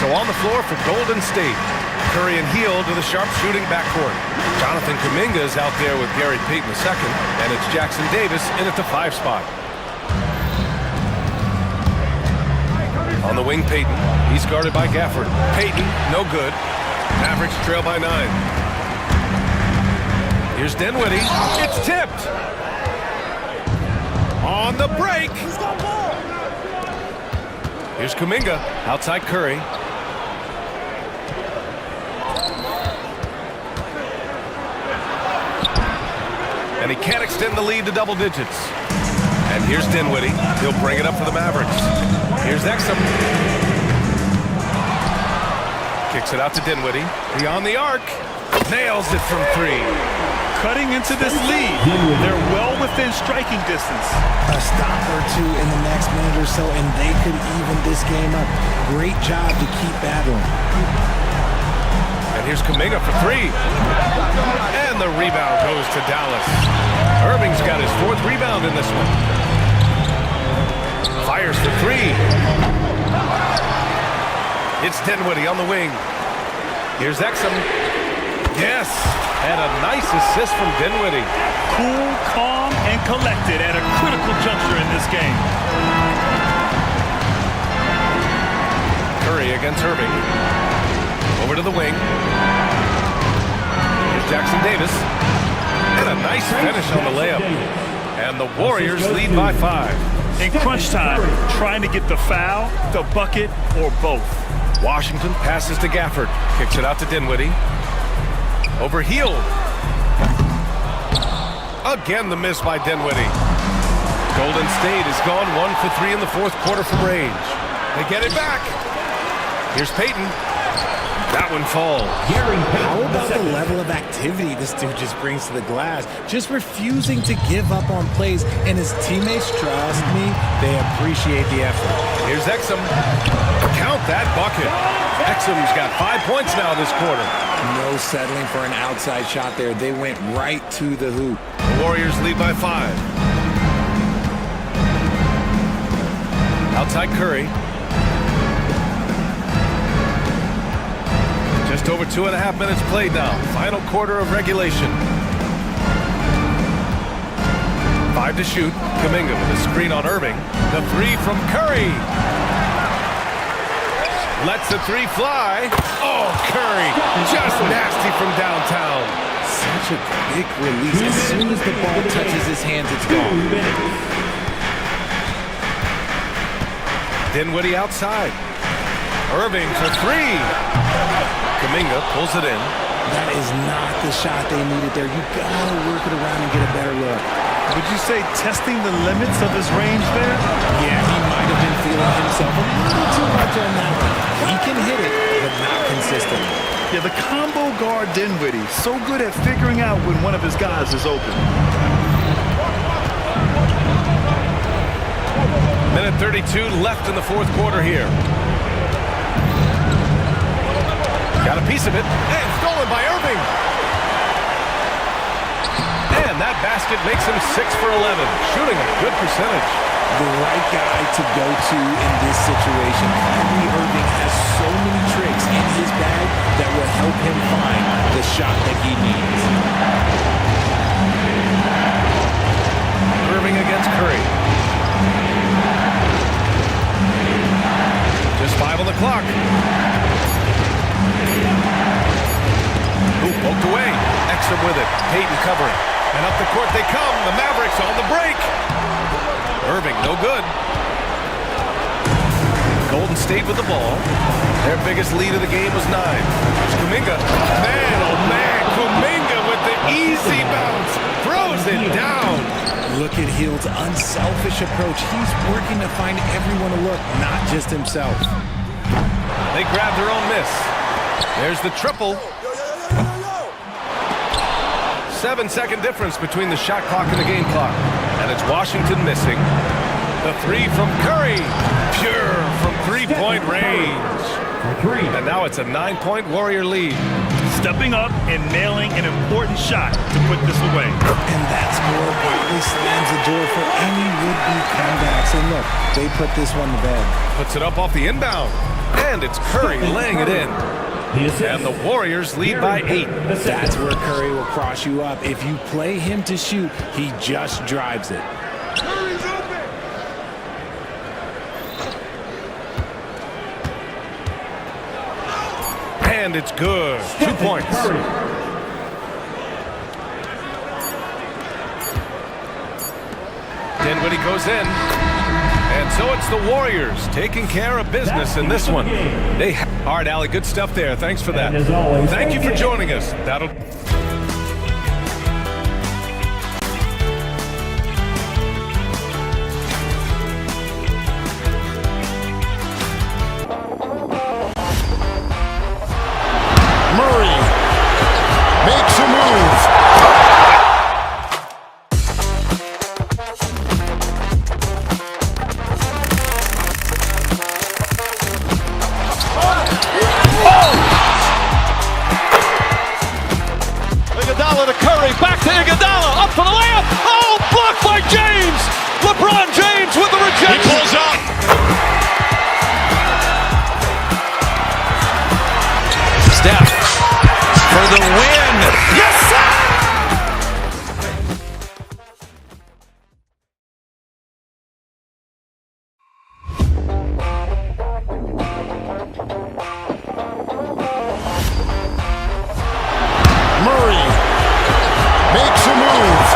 So on the floor for Golden State, Curry and Hield to the sharpshooting backcourt. Jonathan Kuminga is out there with Gary Payton II, and it's Jackson Davis in at the 5 spot. On the wing, Payton. He's guarded by Gafford. Payton, no good. Mavericks trail by 9. Here's Dinwiddie. It's tipped. On the break. Here's Kuminga. Outside Curry. And he can't extend the lead to double digits. And here's Dinwiddie. He'll bring it up for the Mavericks. Here's Exum. Kicks it out to Dinwiddie. Beyond the arc. Nails it from 3. Cutting into this lead. They're well within striking distance. A stop or two in the next minute or so, and they could even this game up. Great job to keep battling. And here's Kuminga for 3. And the rebound goes to Dallas. Irving's got his 4th rebound in this one. Fires for 3. It's Dinwiddie on the wing. Here's Exum. Yes, and a nice assist from Dinwiddie. Cool, calm, and collected at a critical juncture in this game. Curry against Irving. Over to the wing. Here's Jackson Davis. And a nice finish on the layup. And the Warriors lead by 5. In crunch time, trying to get the foul, the bucket, or both. Washington passes to Gafford. Kicks it out to Dinwiddie. Over Hield. Again, the miss by Dinwiddie. Golden State has gone 1 for 3 in the 4th quarter from range. They get it back. Here's Payton. That one falls. How about the level of activity this dude just brings to the glass? Just refusing to give up on plays, and his teammates, trust me, they appreciate the effort. Here's Exum. Count that bucket. Exum's got 5 points now this quarter. No settling for an outside shot there. They went right to the hoop. The Warriors lead by 5. Outside Curry. Just over 2.5 minutes played now. Final quarter of regulation. 5 to shoot. Kuminga with a screen on Irving. The 3 from Curry. Lets the 3 fly. Oh, Curry. Just nasty from downtown. Such a quick release. As soon as the ball touches his hands, it's gone. Dinwiddie outside. Irving for 3. Kuminga pulls it in. That is not the shot they needed there. You gotta work it around and get a better look. Would you say testing the limits of his range there? Yeah, he might have been feeling himself a little too much on that one. He can hit it, but not consistently. Yeah, the combo guard Dinwiddie, so good at figuring out when one of his guys is open. Minute 32 left in the 4th quarter here. Got a piece of it, and stolen by Irving. And that basket makes him 6 for 11, shooting a good percentage. The right guy to go to in this situation. Kyrie Irving has so many tricks in his bag that will help him find the shot that he needs. Irving against Curry. Just 5 on the clock. Ooh, poked away. Exum with it. Payton covering. And up the court they come. The Mavericks on the break. Irving, no good. Golden State with the ball. Their biggest lead of the game was 9. There's Kuminga. Man, oh man, Kuminga with the easy bounce. Throws it down. Look at Hield's unselfish approach. He's working to find everyone to look, not just himself. They grab their own miss. There's the triple. 7-second difference between the shot clock and the game clock. And it's Washington missing. The 3 from Curry. Pure from 3-point range. And now it's a 9-point Warrior lead. Stepping up and nailing an important shot to put this away. And that score probably slams the door for any would-be comebacks. And look, they put this one to bed. Puts it up off the inbound. And it's Curry laying it in. And the Warriors lead by 8. That's where Curry will cross you up. If you play him to shoot, he just drives it. And it's good. 2 points. Dinwiddie goes in. And so it's the Warriors taking care of business in this one. All right, Allie, good stuff there. Thanks for that. Thank you for joining us. That'll... Murray makes a move. Iguodala to Curry, back to Iguodala, up for the layup. Oh, blocked by James. LeBron James with the rejection. He pulls up. Steph for the win. Yes, sir! Murray makes a move.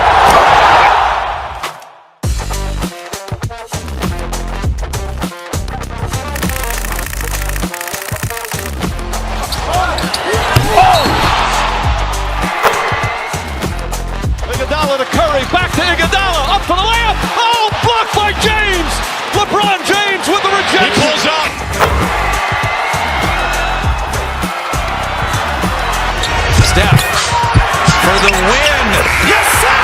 Iguodala to Curry, back to Iguodala, up for the layup. Oh, blocked by James. LeBron James with the rejection. He pulls up. Steph for the win. Yes, sir!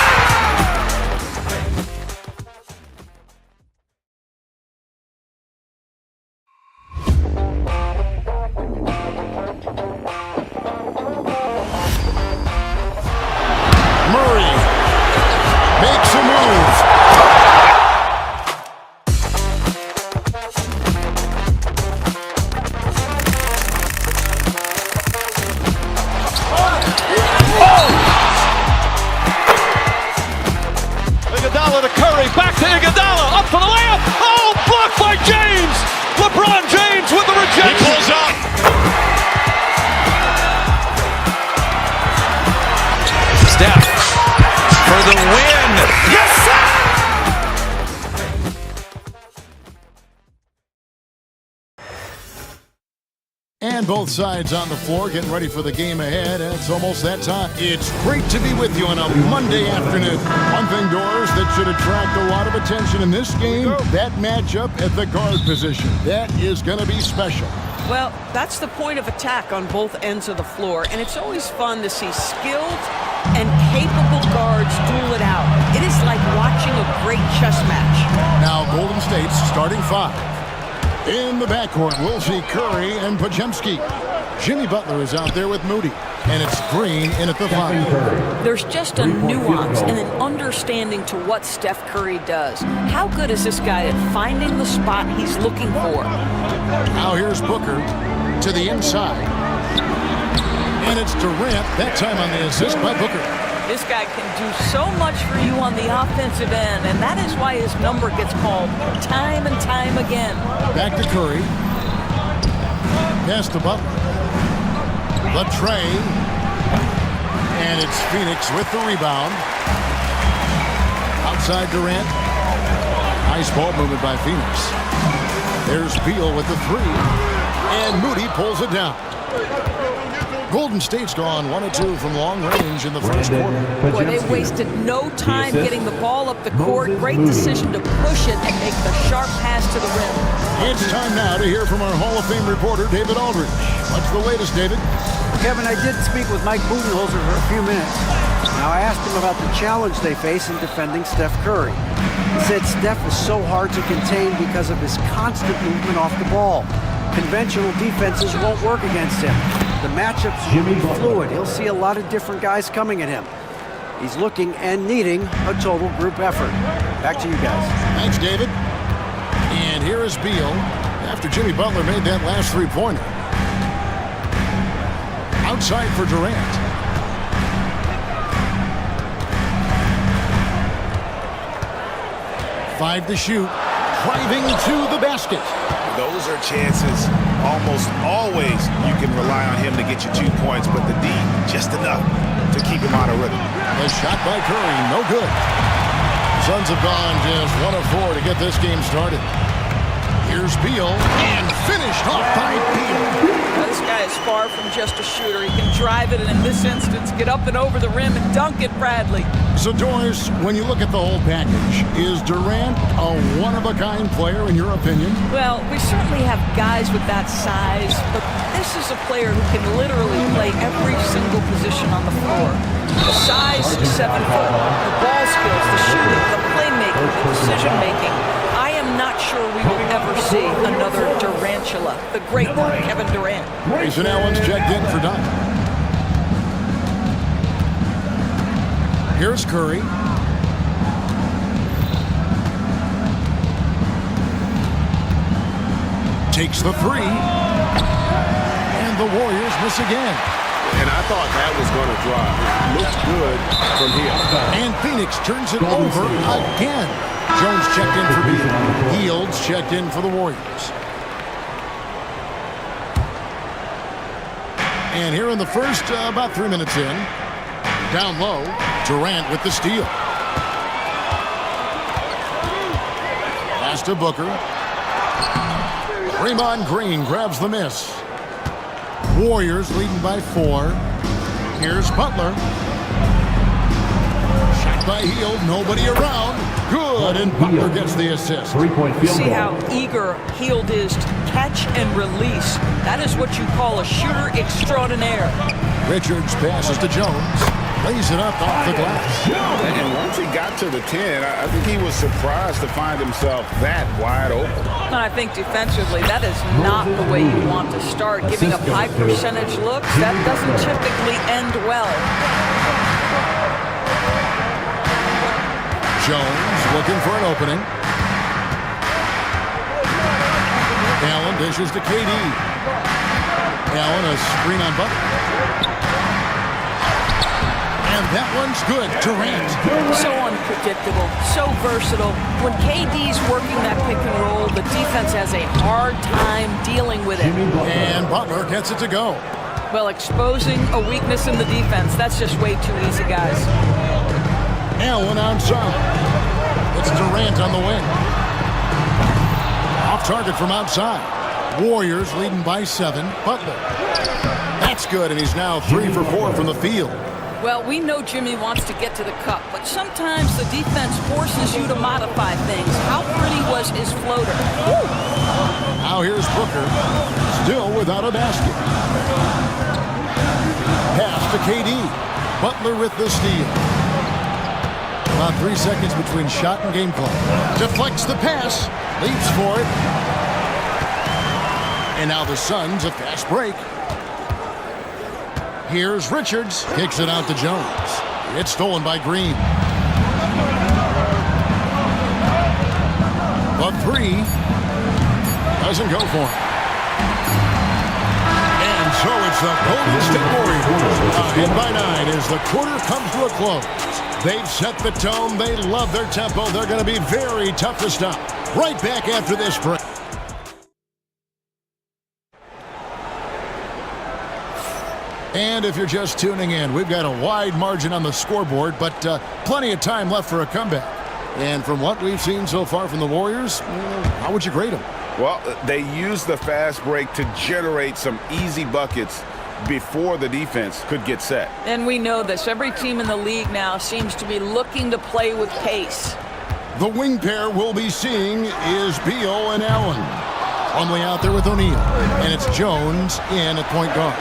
Murray makes a move. Iguodala to Curry, back to Iguodala, up for the layup. Oh, blocked by James. LeBron James with the rejection. He pulls up. Steph for the win. Yes, sir! And both sides on the floor getting ready for the game ahead, and it's almost that time. It's great to be with you on a Monday afternoon. One thing, Doors, that should attract a lot of attention in this game, that matchup at the guard position. That is going to be special. Well, that's the point of attack on both ends of the floor, and it's always fun to see skilled and capable guards duel it out. It is like watching a great chess match. Now, Golden State's starting 5. In the backcourt, we'll see Curry and Podziemski. Jimmy Butler is out there with Moody, and it's Green in at the 5. There's just a nuance and an understanding to what Steph Curry does. How good is this guy at finding the spot he's looking for? Now here's Booker to the inside. And it's Durant, that time on the assist by Booker. This guy can do so much for you on the offensive end, and that is why his number gets called time and time again. Back to Curry. Pass to Butler. The tray. And it's Phoenix with the rebound. Outside Durant. Nice ball movement by Phoenix. There's Beal with the 3. And Moody pulls it down. Golden State's gone 1-2 from long range in the first quarter. Boy, they wasted no time getting the ball up the court. Great decision to push it and make the sharp pass to the rim. It's time now to hear from our Hall of Fame reporter, David Aldridge. What's the latest, David? Kevin, I did speak with Mike Budenholzer for a few minutes. Now, I asked him about the challenge they face in defending Steph Curry. He said Steph is so hard to contain because of his constant movement off the ball. Conventional defenses won't work against him. The matchup's really fluid. He'll see a lot of different guys coming at him. He's looking and needing a total group effort. Back to you guys. Thanks, David. And here is Beal after Jimmy Butler made that last 3-pointer. Outside for Durant. Five to shoot. Driving to the basket. Those are chances almost always you can rely on him to get you 2 points, but the D just enough to keep him out of rhythm. A shot by Curry, no good. Suns have gone just 1 of 4 to get this game started. Here's Beal, and finished off by Beal. This guy is far from just a shooter. He can drive it, and in this instance, get up and over the rim and dunk it, Bradley. So, Doris, when you look at the whole package, is Durant a one-of-a-kind player in your opinion? Well, we certainly have guys with that size, but this is a player who can literally play every single position on the floor. The size, 7 foot. The ball skills, the shooting, the playmaking, the decision-making. I am not sure we will ever see another Durantula, the great one, Kevin Durant. Grayson Allen's checked in for dunk. Here's Curry. Takes the three. And the Warriors miss again. And I thought that was going to drop. Looked good from here. And Phoenix turns it over again. Jones checked in for Beal. Fields checked in for the Warriors. And here in the first, about 3 minutes in, down low, Durant with the steal. Pass to Booker. Draymond Green grabs the miss. Warriors leading by 4. Here's Butler. Shot by Hield, nobody around. Good, and Butler gets the assist. See how eager Hield is to catch and release. That is what you call a shooter extraordinaire. Richards passes to Jones. Lays it up off the glass. And once he got to the 10, I think he was surprised to find himself that wide open. And I think defensively, that is not the way you want to start. Giving up high percentage looks, that doesn't typically end well. Jones looking for an opening. Allen dishes to KD. Allen a screen on Butler. And that one's good. Durant. So unpredictable, so versatile. When KD's working that pick and roll, the defense has a hard time dealing with it. And Butler gets it to go. Well, exposing a weakness in the defense, that's just way too easy, guys. Allen outside. It's Durant on the wing. Off target from outside. Warriors leading by 7. Butler. That's good, and he's now 3 for 4 from the field. Well, we know Jimmy wants to get to the cup, but sometimes the defense forces you to modify things. How pretty was his floater? Woo! Now here's Booker, still without a basket. Pass to KD. Butler with the steal. About 3 seconds between shot and game clock. Deflects the pass, leaps for it. And now the Suns a fast break. Here's Richards, kicks it out to Jones. It's stolen by Green. The 3 doesn't go for him. And so it's the Golden State Warriors. In by 9 as the quarter comes to a close. They've set the tone. They love their tempo. They're going to be very tough to stop. Right back after this break. And if you're just tuning in, we've got a wide margin on the scoreboard, but plenty of time left for a comeback. And from what we've seen so far from the Warriors, how would you grade them? Well, they used the fast break to generate some easy buckets before the defense could get set. And we know this. Every team in the league now seems to be looking to play with pace. The wing pair we'll be seeing is Beal and Allen. Only out there with O'Neal. And it's Jones in at point guard.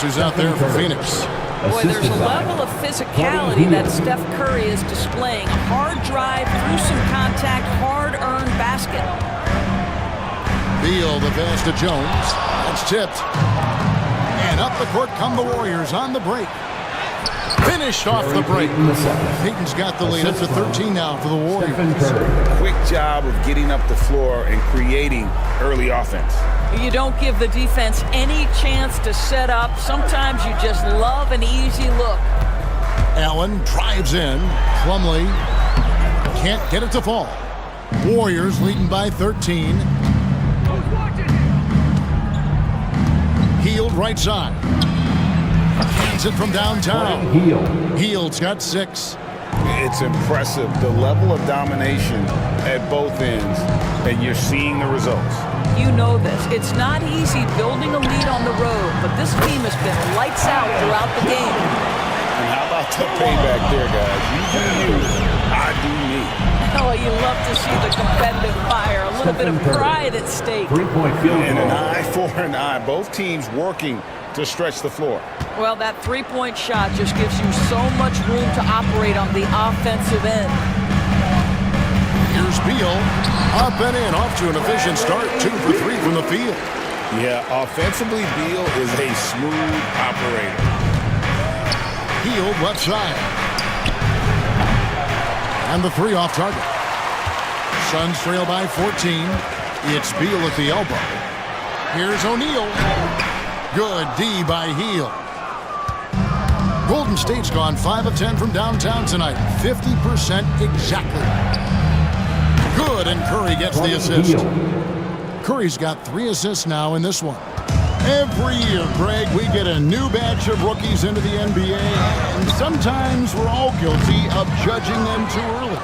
Who's out there for Phoenix. Boy, there's a level of physicality that Steph Curry is displaying. A hard drive, through some contact, hard-earned basket. Beal, the pass to Jones. That's tipped. And up the court come the Warriors on the break. Finished off the break. Peyton's got the lead up to 13 now for the Warriors. Quick job of getting up the floor and creating early offense. You don't give the defense any chance to set up. Sometimes you just love an easy look. Allen drives in. Plumlee can't get it to fall. Warriors leading by 13. Hield right side. Hands it from downtown. Hield's got 6. It's impressive, the level of domination at both ends, and you're seeing the results. You know this. It's not easy building a lead on the road, but this team has been lights out throughout the game. And how about the payback there, guys? You do you, I do me. Oh, you love to see the competitive fire, a little bit of pride at stake. 3-point field goal. And an eye for an eye. Both teams working to stretch the floor. Well, that three-point shot just gives you so much room to operate on the offensive end. Here's Beal. Up and in, off to an efficient start. 2 for 3 from the field. Yeah, offensively, Beal is a smooth operator. Hield left side. And the 3 off target. Suns trail by 14. It's Beal at the elbow. Here's O'Neal. Good D by Hield. Golden State's gone 5 of 10 from downtown tonight. 50% exactly. Good, and Curry gets the assist. Curry's got 3 assists now in this one. Every year, Greg, we get a new batch of rookies into the NBA, and sometimes we're all guilty of judging them too early.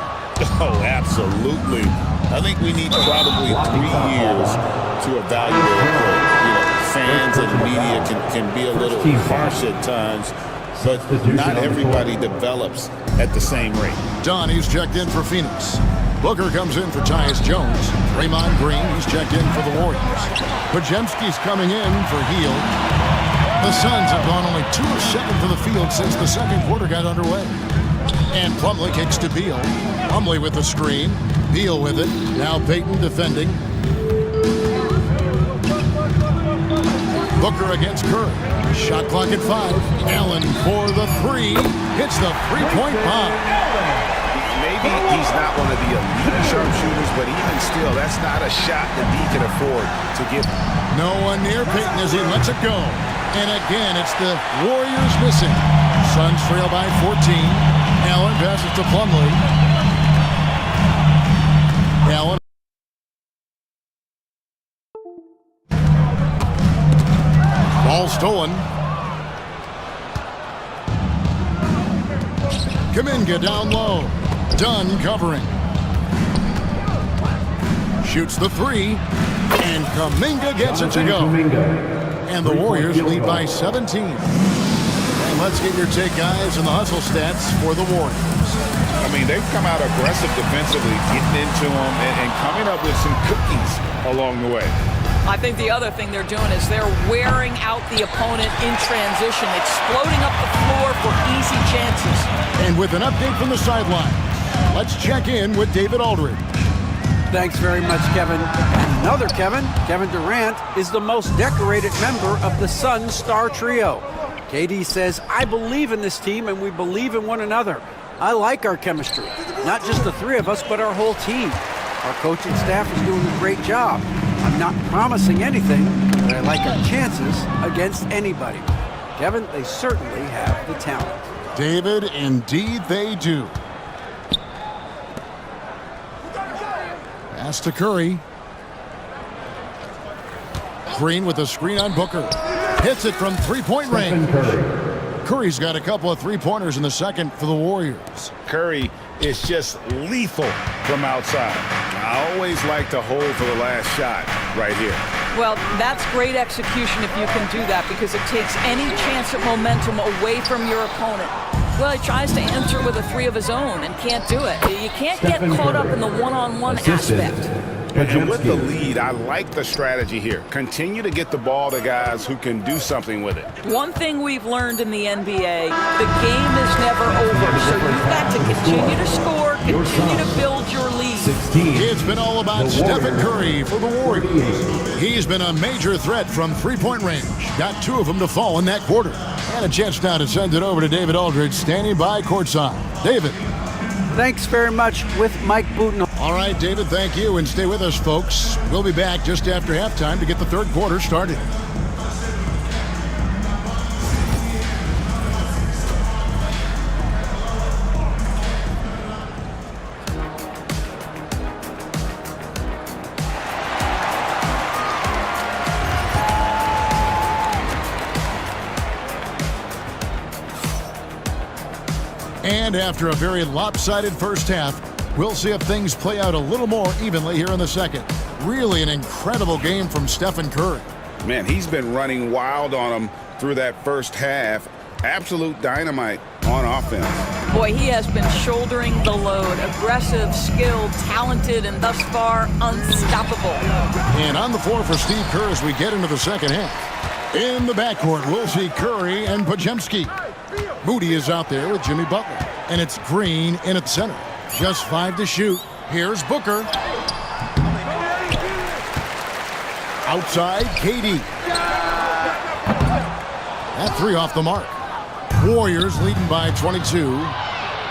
Oh, absolutely. I think we need probably 3 years to evaluate a player. Fans and media can be a little harsh at times, but not everybody develops at the same rate. Donnie's checked in for Phoenix. Booker comes in for Tyus Jones. Draymond Green, he's checked in for the Warriors. Podziemski's coming in for Hield. The Suns have gone only 2 of 7 to the field since the second quarter got underway. And Plumlee kicks to Beal. Plumlee with the screen. Beal with it. Now Payton defending. Booker against Curry. Shot clock at 5. Allen for the 3. Hits the 3-point bomb. Maybe he's not one of the elite sharpshooters, but even still, that's not a shot that he can afford to give. No one near Payton as he lets it go. And again, it's the Warriors missing. Suns trail by 14. Allen passes to Plumlee. Allen. Ball stolen. Kuminga down low. Dunn covering. Shoots the 3. And Kuminga gets it to go. And the Warriors lead by 17. And let's get your take, guys, on the hustle stats for the Warriors. I mean, they've come out aggressive defensively, getting into them and coming up with some cookies along the way. I think the other thing they're doing is they're wearing out the opponent in transition, exploding up the floor for easy chances. And with an update from the sideline, let's check in with David Aldridge. Thanks very much, Kevin. Another Kevin, Kevin Durant, is the most decorated member of the Suns star trio. KD says, I believe in this team and we believe in one another. I like our chemistry. Not just the 3 of us, but our whole team. Our coaching staff is doing a great job. I'm not promising anything, but I like our chances against anybody. Kevin, they certainly have the talent. David, indeed they do. Pass to Curry. Green with a screen on Booker. Hits it from 3-point range. Curry's got a couple of 3-pointers in the second for the Warriors. Curry is just lethal from outside. I always like to hold for the last shot right here. Well, that's great execution if you can do that, because it takes any chance at momentum away from your opponent. Well, he tries to enter with a 3 of his own and can't do it. You can't get caught up in the one-on-one aspect. And with the lead, I like the strategy here. Continue to get the ball to guys who can do something with it. One thing we've learned in the NBA, the game is never over. So you've got to continue to score, continue to build your lead. It's been all about Stephen Curry for the Warriors. He's been a major threat from 3-point range. Got 2 of them to fall in that quarter. And a chance now to send it over to David Aldridge, standing by courtside. David. Thanks very much with Mike Budenholzer. All right, David, thank you. And stay with us, folks. We'll be back just after halftime to get the third quarter started. And after a very lopsided first half, we'll see if things play out a little more evenly here in the second. Really an incredible game from Stephen Curry. Man, he's been running wild on them through that first half. Absolute dynamite on offense. Boy, he has been shouldering the load. Aggressive, skilled, talented, and thus far, unstoppable. And on the floor for Steve Kerr as we get into the second half. In the backcourt, we'll see Curry and Podziemski. Moody is out there with Jimmy Butler. And it's Green in at center. Just 5 to shoot. Here's Booker. Outside, KD. That 3 off the mark. Warriors leading by 22.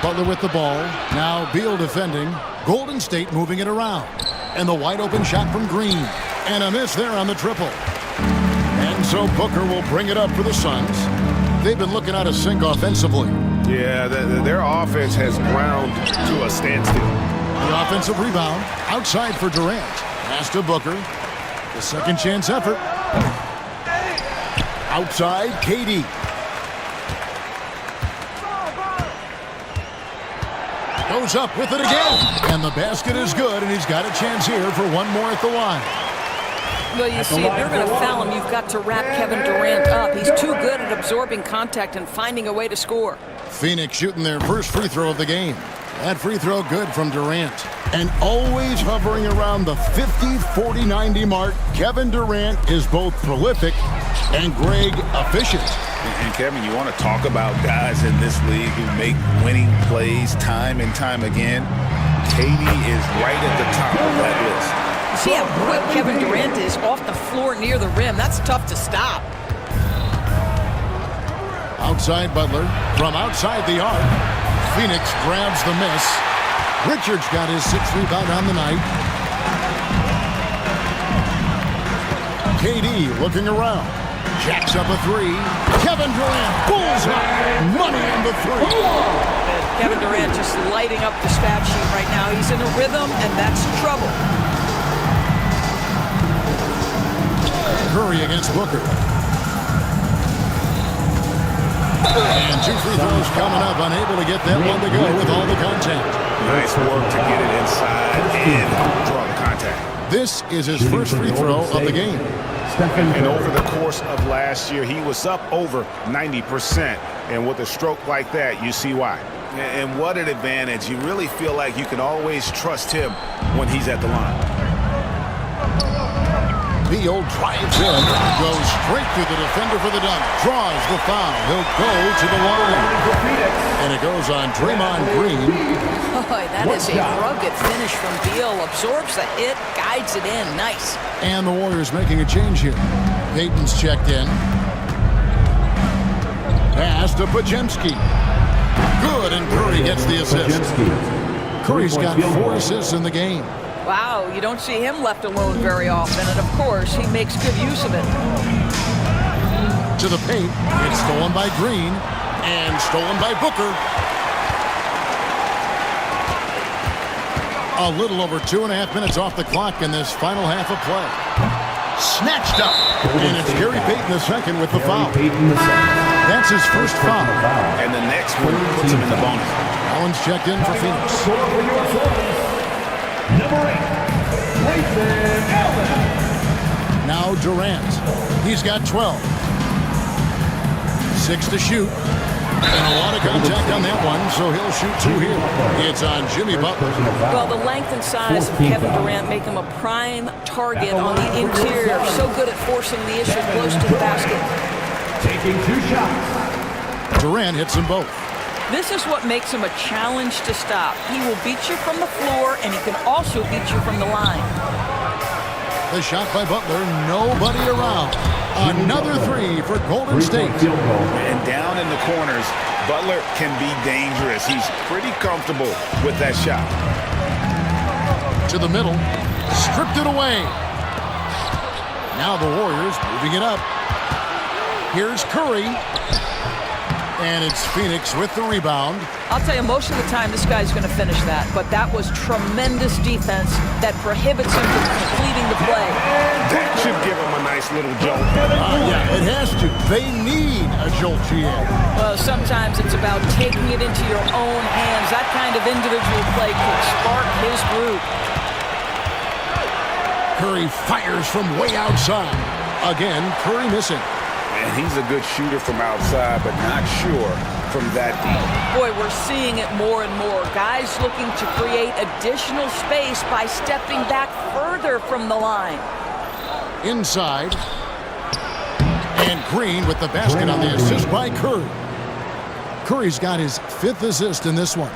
Butler with the ball. Now Beal defending. Golden State moving it around. And the wide open shot from Green. And a miss there on the triple. And so Booker will bring it up for the Suns. They've been looking out of sync offensively. Yeah, their offense has ground to a standstill. The offensive rebound outside for Durant. Pass to Booker. The second chance effort. Outside, KD. Goes up with it again. And the basket is good, and he's got a chance here for one more at the line. Well, you see, if you're going to foul him, you've got to wrap Kevin Durant up. He's too good at absorbing contact and finding a way to score. Phoenix shooting their first free throw of the game. That free throw good from Durant. And always hovering around the 50, 40, 90 mark, Kevin Durant is both prolific and Greg efficient. And Kevin, you want to talk about guys in this league who make winning plays time and time again? KD is right at the top of that list. See how quick Kevin Durant is off the floor near the rim. That's tough to stop. Outside Butler. From outside the arc. Phoenix grabs the miss. Richards got his 6th rebound on the night. KD looking around. Jacks up a 3. Kevin Durant bullseye. Money on the 3. And Kevin Durant just lighting up the stat sheet right now. He's in a rhythm, and that's trouble. Curry against Booker. And 2 free throws coming up. Unable to get that one to go with all the contact. Nice work to get it inside and draw the contact. This is his first free throw of the game. And over the course of last year, he was up over 90%. And with a stroke like that, you see why. And what an advantage. You really feel like you can always trust him when he's at the line. Beal drives in, goes straight to the defender for the dunk, draws the foul. He'll go to the line. And it goes on Draymond Green. Boy, that is a rugged finish from Beal. Absorbs the hit, guides it in. Nice. And the Warriors making a change here. Payton's checked in. Pass to Podziemski. Good, and Curry gets the assist. Curry's got 4 assists in the game. Wow, you don't see him left alone very often, and of course, he makes good use of it. To the paint, it's stolen by Green, and stolen by Booker. A little over 2.5 minutes off the clock in this final half of play. Snatched up, and it's Gary Payton II with the foul. That's his first foul. And the next one puts him in the bonus. Allen's checked in for Phoenix. Number 8, Grayson Allen. Now Durant. He's got 12. 6 to shoot. And a lot of contact on that one, so he'll shoot 2 here. It's on Jimmy Butler. Well, the length and size of Kevin Durant make him a prime target on the interior. So good at forcing the issue close to the basket. Taking 2 shots. Durant hits them both. This is what makes him a challenge to stop. He will beat you from the floor, and he can also beat you from the line. The shot by Butler, nobody around. Another three for Golden State. And down in the corners, Butler can be dangerous. He's pretty comfortable with that shot. To the middle, stripped it away. Now the Warriors moving it up. Here's Curry. And it's Phoenix with the rebound. I'll tell you, most of the time this guy's going to finish that, but that was tremendous defense that prohibits him from completing the play. That should give him a nice little jolt. Yeah, it has to. They need a jolt, GM. Well, sometimes it's about taking it into your own hands. That kind of individual play could spark his group. Curry fires from way outside. Again, Curry missing. And he's a good shooter from outside, but not sure from that deep. Boy, we're seeing it more and more. Guys looking to create additional space by stepping back further from the line. Inside. And Green with the basket on the assist by Curry. Curry's got his 5th assist in this one.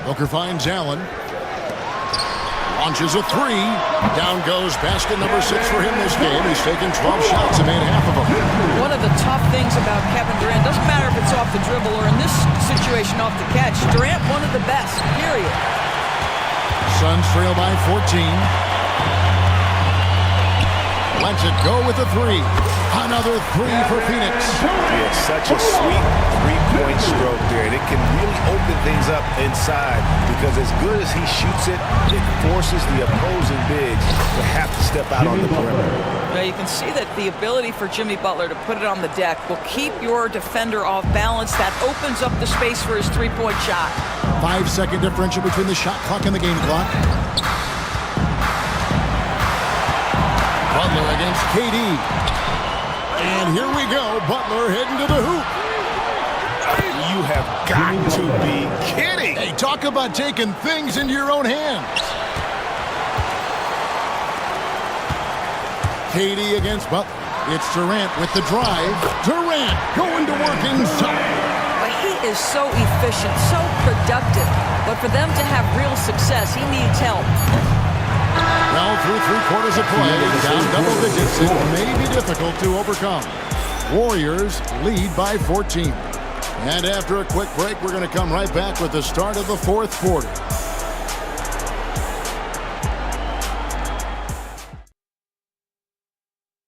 Booker finds Allen. Launches a three. Down goes basket number 6 for him this game. He's taken 12 shots and made half of them. One of the tough things about Kevin Durant, doesn't matter if it's off the dribble or in this situation off the catch, Durant one of the best, period. Suns trail by 14. Lets it go with a three. Another three for Phoenix. Yeah, such a sweet three-point stroke there. And it can really open things up inside because as good as he shoots it, it forces the opposing bigs to have to step out on the perimeter. Now you can see that the ability for Jimmy Butler to put it on the deck will keep your defender off balance. That opens up the space for his three-point shot. 5-second differential between the shot clock and the game clock. Butler against KD. And here we go. Butler heading to the hoop. You have got to be kidding. Hey, talk about taking things into your own hands. KD against Butler. It's Durant with the drive. Durant going to work inside. But he is so efficient, so productive. But for them to have real success, he needs help. Well, through 3 quarters of play, down double digits, it may be difficult to overcome. Warriors lead by 14. And after a quick break, we're going to come right back with the start of the 4th quarter.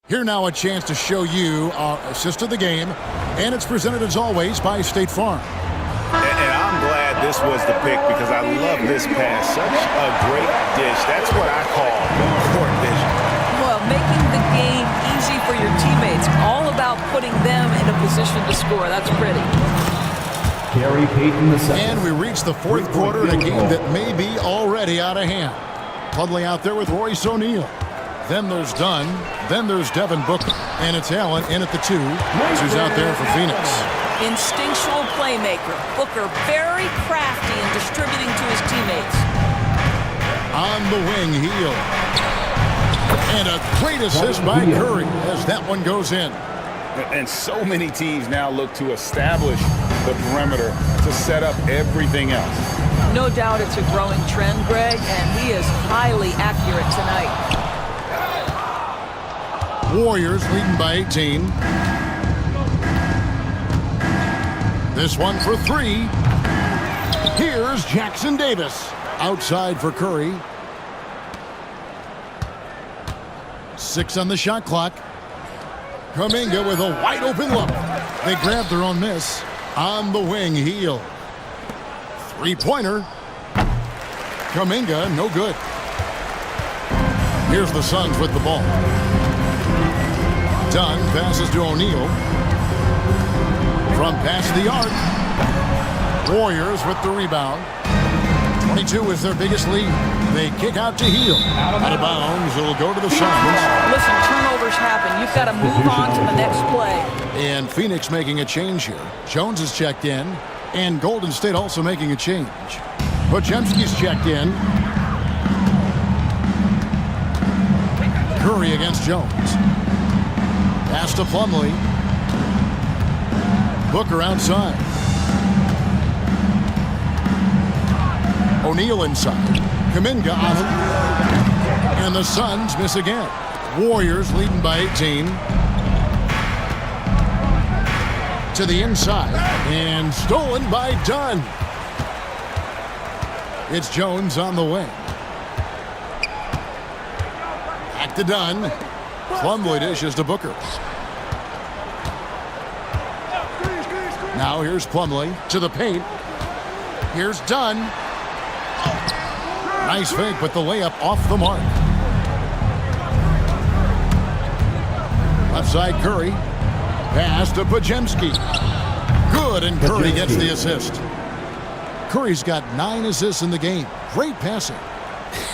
Here now a chance to show you our assist of the game, and it's presented as always by State Farm. And I'm glad this was the pick because I love this pass. Such a great dish. That's what I call court vision. Well, making the game easy for your teammates. All about putting them in a position to score. That's pretty. Gary Payton the second. And we reach the 4th quarter in a game that may be already out of hand. Puddling out there with Royce O'Neal. Then there's Dunn. Then there's Devin Booker. And it's Allen in at the 2. Who's out there for Phoenix. Instinctual playmaker. Booker very crafty in distributing to his teammates. On the wing, Heel. And a great assist by Curry as that one goes in. And so many teams now look to establish the perimeter to set up everything else. No doubt it's a growing trend, Greg, and he is highly accurate tonight. Warriors leading by 18. This one for 3. Here's Jackson Davis. Outside for Curry. 6 on the shot clock. Kuminga with a wide open look. They grab their own miss. On the wing, Heel. 3-pointer. Kuminga, no good. Here's the Suns with the ball. Dunn passes to O'Neal. From past the arc. Warriors with the rebound. 22 is their biggest lead. They kick out to Heel. Out of bounds, it'll go to the Suns. Listen, turnovers happen. You've got to move on to the next play. And Phoenix making a change here. Jones is checked in. And Golden State also making a change. Podziemski's checked in. Curry against Jones. Pass to Plumlee. Booker outside. O'Neal inside. Kuminga on it. And the Suns miss again. Warriors leading by 18. To the inside, and stolen by Dunn. It's Jones on the wing. Back to Dunn. Plumlee dishes to Booker. Now here's Plumlee to the paint. Here's Dunn. Nice fake, but the layup off the mark. Left side, Curry. Pass to Pajemski. Good, and Curry gets the assist. Curry's got 9 assists in the game. Great passing.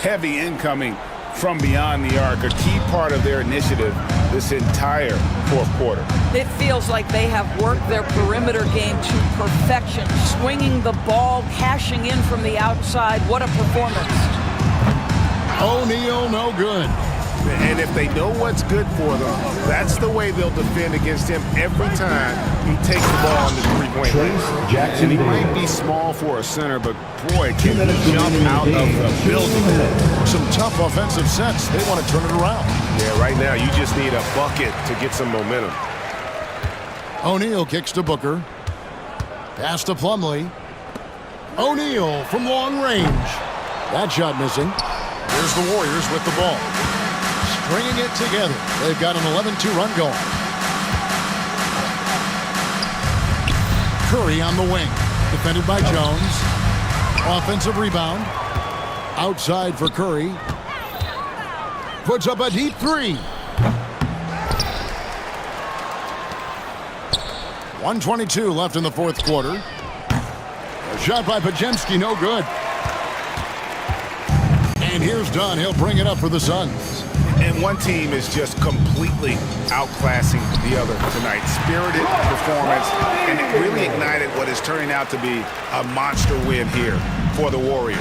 Heavy incoming from beyond the arc, a key part of their initiative this entire fourth quarter. It feels like they have worked their perimeter game to perfection, swinging the ball, cashing in from the outside. What a performance. O'Neal, no good. And if they know what's good for them, that's the way they'll defend against him every time he takes the ball on the three-point line. And he might be small for a center, but boy, can he jump out of the building. Some tough offensive sets. They want to turn it around. Yeah, right now you just need a bucket to get some momentum. O'Neal kicks to Booker. Pass to Plumlee. O'Neal from long range. That shot missing. Here's the Warriors with the ball. Stringing it together. They've got an 11-2 run going. Curry on the wing. Defended by Jones. Offensive rebound. Outside for Curry. Puts up a deep three. 1:22 left in the fourth quarter. A shot by Pajemski, no good. And here's Dunn. He'll bring it up for the Suns. And one team is just completely outclassing the other tonight. Spirited performance, and it really ignited what is turning out to be a monster win here for the Warriors.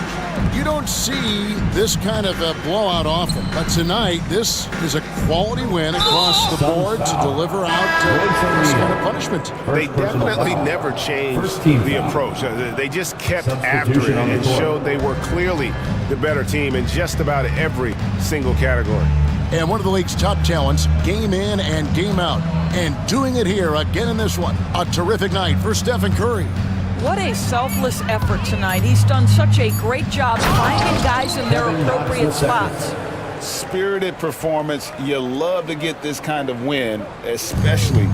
You don't see this kind of a blowout often, but tonight this is a quality win across the board to deliver out this kind of punishment. They definitely never changed the approach. They just kept after it and showed they were clearly the better team in just about every single category. And one of the league's top talents, game in and game out. And doing it here again in this one. A terrific night for Stephen Curry. What a selfless effort tonight. He's done such a great job finding guys in their appropriate spots. Spirited performance. You love to get this kind of win, especially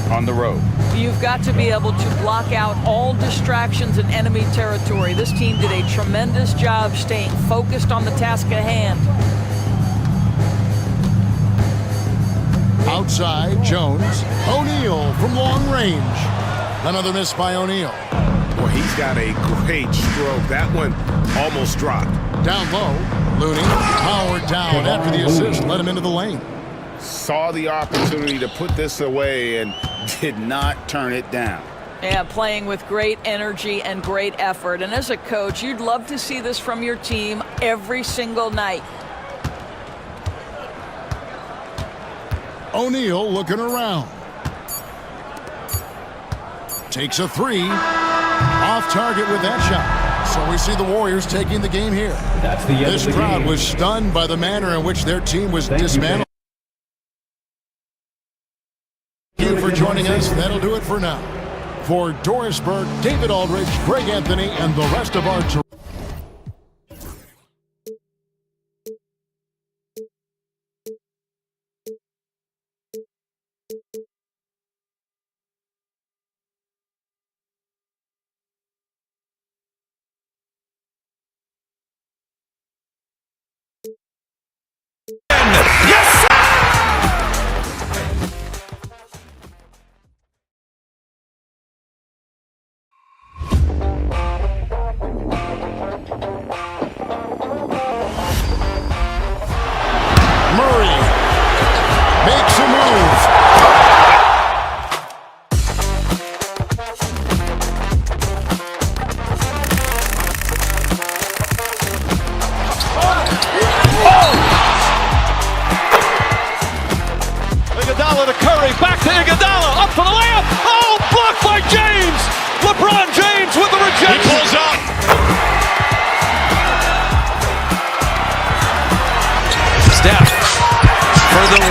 on the road. You've got to be able to block out all distractions in enemy territory. This team did a tremendous job staying focused on the task at hand. Outside, Jones. O'Neal from long range. Another miss by O'Neal. Well, he's got a great stroke. That one almost dropped. Down low, Looney. Powered down after the assist. Let him into the lane. Saw the opportunity to put this away and did not turn it down. Yeah, playing with great energy and great effort. And as a coach, you'd love to see this from your team every single night. O'Neal looking around. Takes a three. Off target with that shot. So we see the Warriors taking the game here. That's the end This of the crowd game. was stunned by the manner in which their team was dismantled. Thank you for joining us. That'll do it for now. For Doris Burke, David Aldridge, Greg Anthony, and the rest of our Iguodala to Curry, back to Iguodala, up for the layup. Oh, blocked by James. LeBron James with the rejection. He pulls up. Steph for the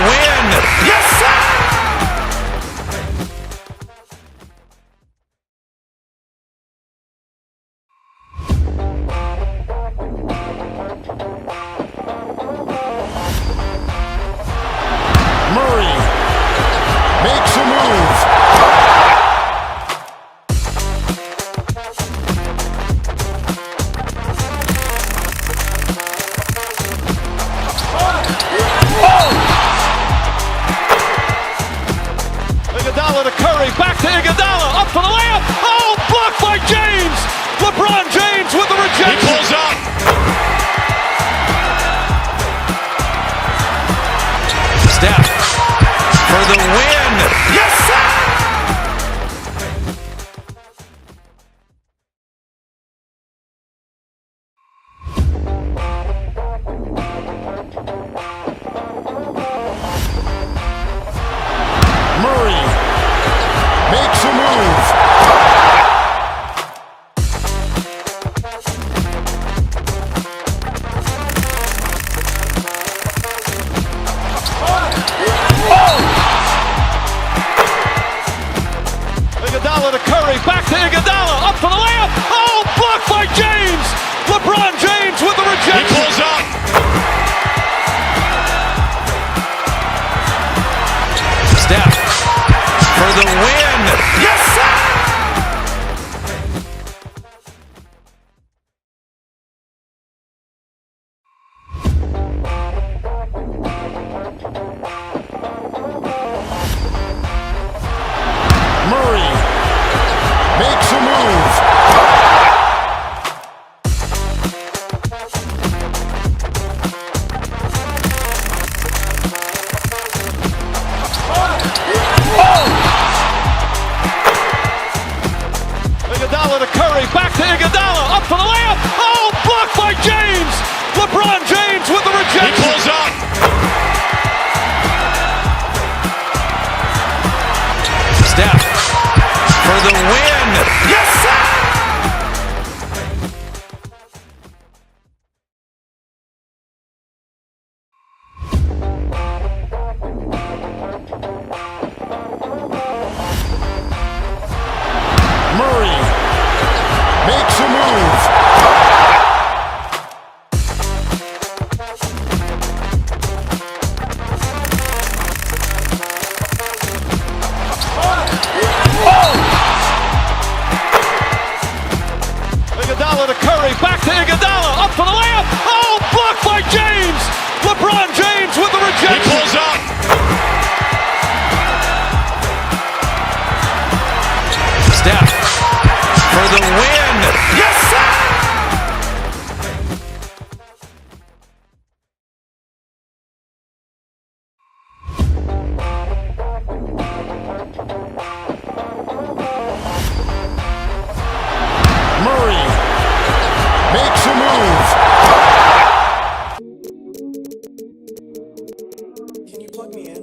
to Iguodala, up for the layup. Oh, blocked by James. LeBron James with the rejection. He pulls up. Steph for the win. Yes, sir! Murray makes a move. Can you plug me in?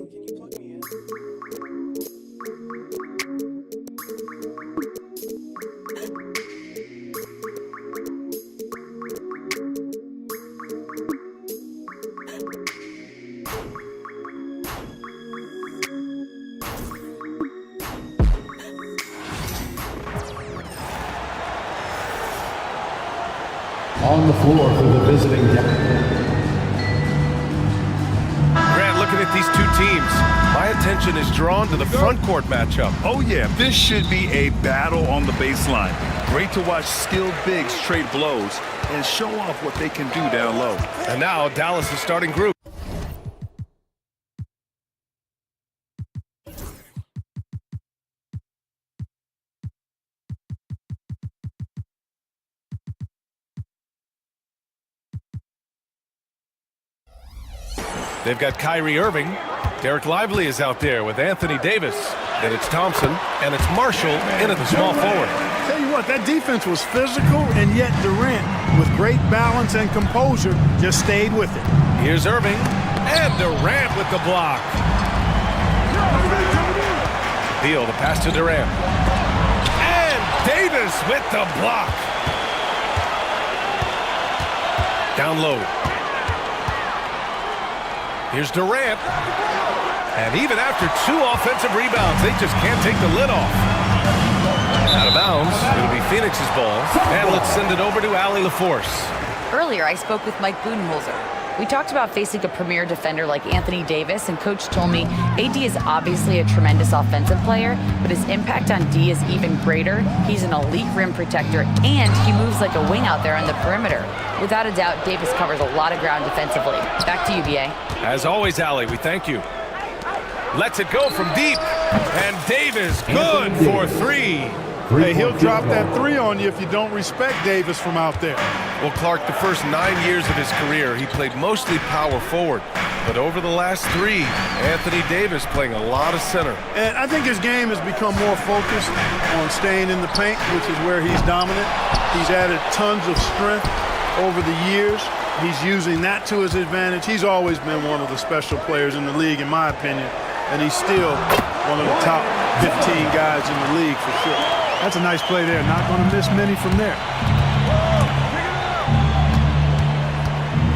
On the floor for the visiting. Grant, looking at these two teams, my attention is drawn to the front court matchup. Oh yeah, this should be a battle on the baseline. Great to watch skilled bigs trade blows and show off what they can do down low. And now Dallas is starting group. They've got Kyrie Irving. Derek Lively is out there with Anthony Davis. Then it's Thompson, and it's Marshall in at the small forward. Tell you what, that defense was physical, and yet Durant, with great balance and composure, just stayed with it. Here's Irving, and Durant with the block. Beal, the pass to Durant. And Davis with the block. Down low. Here's Durant. And even after 2 offensive rebounds, they just can't take the lid off. Out of bounds. It'll be Phoenix's ball. And let's send it over to Allie LaForce. Earlier, I spoke with Mike Budenholzer. We talked about facing a premier defender like Anthony Davis, and Coach told me AD is obviously a tremendous offensive player, but his impact on D is even greater. He's an elite rim protector, and he moves like a wing out there on the perimeter. Without a doubt, Davis covers a lot of ground defensively. Back to you, BA. As always, Allie, we thank you. Lets it go from deep, and Davis good for 3. Hey, he'll drop that 3 on you if you don't respect Davis from out there. Well, Clark, the first 9 years of his career, he played mostly power forward. But over the last 3, Anthony Davis playing a lot of center. And I think his game has become more focused on staying in the paint, which is where he's dominant. He's added tons of strength over the years. He's using that to his advantage. He's always been one of the special players in the league, in my opinion. And he's still one of the top 15 guys in the league for sure. That's a nice play there. Not going to miss many from there.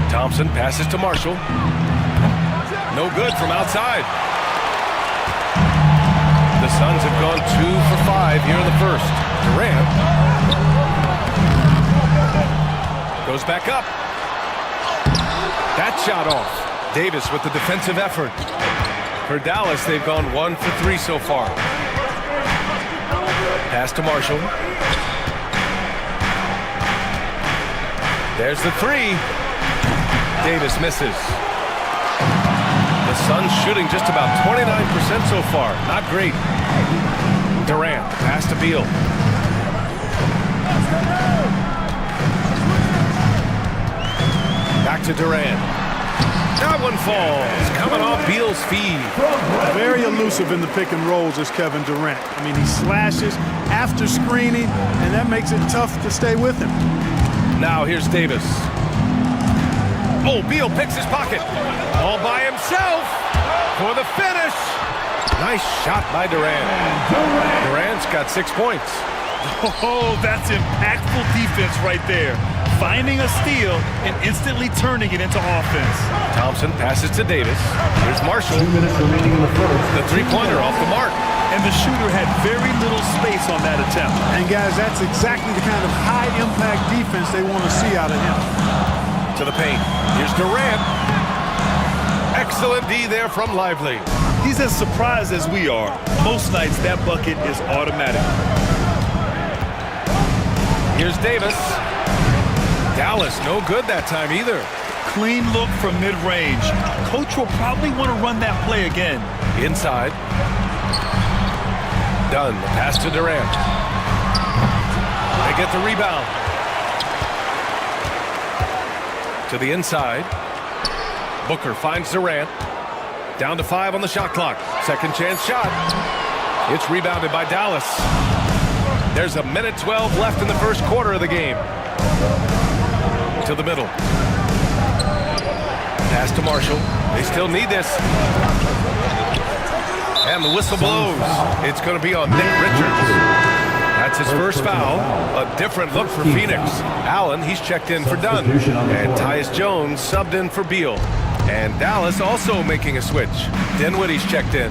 Thompson passes to Marshall. No good from outside. The Suns have gone 2 for 5 here in the first. Durant goes back up. That shot off. Davis with the defensive effort. For Dallas, they've gone 1 for 3 so far. Pass to Marshall. There's the 3. Davis misses. The Suns shooting just about 29% so far. Not great. Durant, pass to Beal. Back to Durant. That one falls. Coming off Beal's feed. Very elusive in the pick and rolls is Kevin Durant. I mean, he slashes after screening, and that makes it tough to stay with him. Now here's Davis. Oh, Beal picks his pocket. All by himself for the finish. Nice shot by Durant. Durant's got 6 points. Oh, that's impactful defense right there. Finding a steal and instantly turning it into offense. Thompson passes to Davis. Here's Marshall. 2 minutes remaining in the first. The three-pointer off the mark. And the shooter had very little space on that attempt. And guys, that's exactly the kind of high-impact defense they want to see out of him. To the paint. Here's Durant. Excellent D there from Lively. He's as surprised as we are. Most nights that bucket is automatic. Here's Davis. Dallas, no good that time either. Clean look from mid-range. Coach will probably want to run that play again. Inside. Dunn, the pass to Durant. They get the rebound. To the inside. Booker finds Durant. Down to 5 on the shot clock. Second chance shot. It's rebounded by Dallas. There's a minute 12 left in the first quarter of the game. To the middle. Pass to Marshall. They still need this. And the whistle blows. It's going to be on Nick Richards. That's his first foul. A different look for Phoenix. Allen, he's checked in for Dunn. And Tyus Jones subbed in for Beal. And Dallas also making a switch. Dinwiddie's checked in.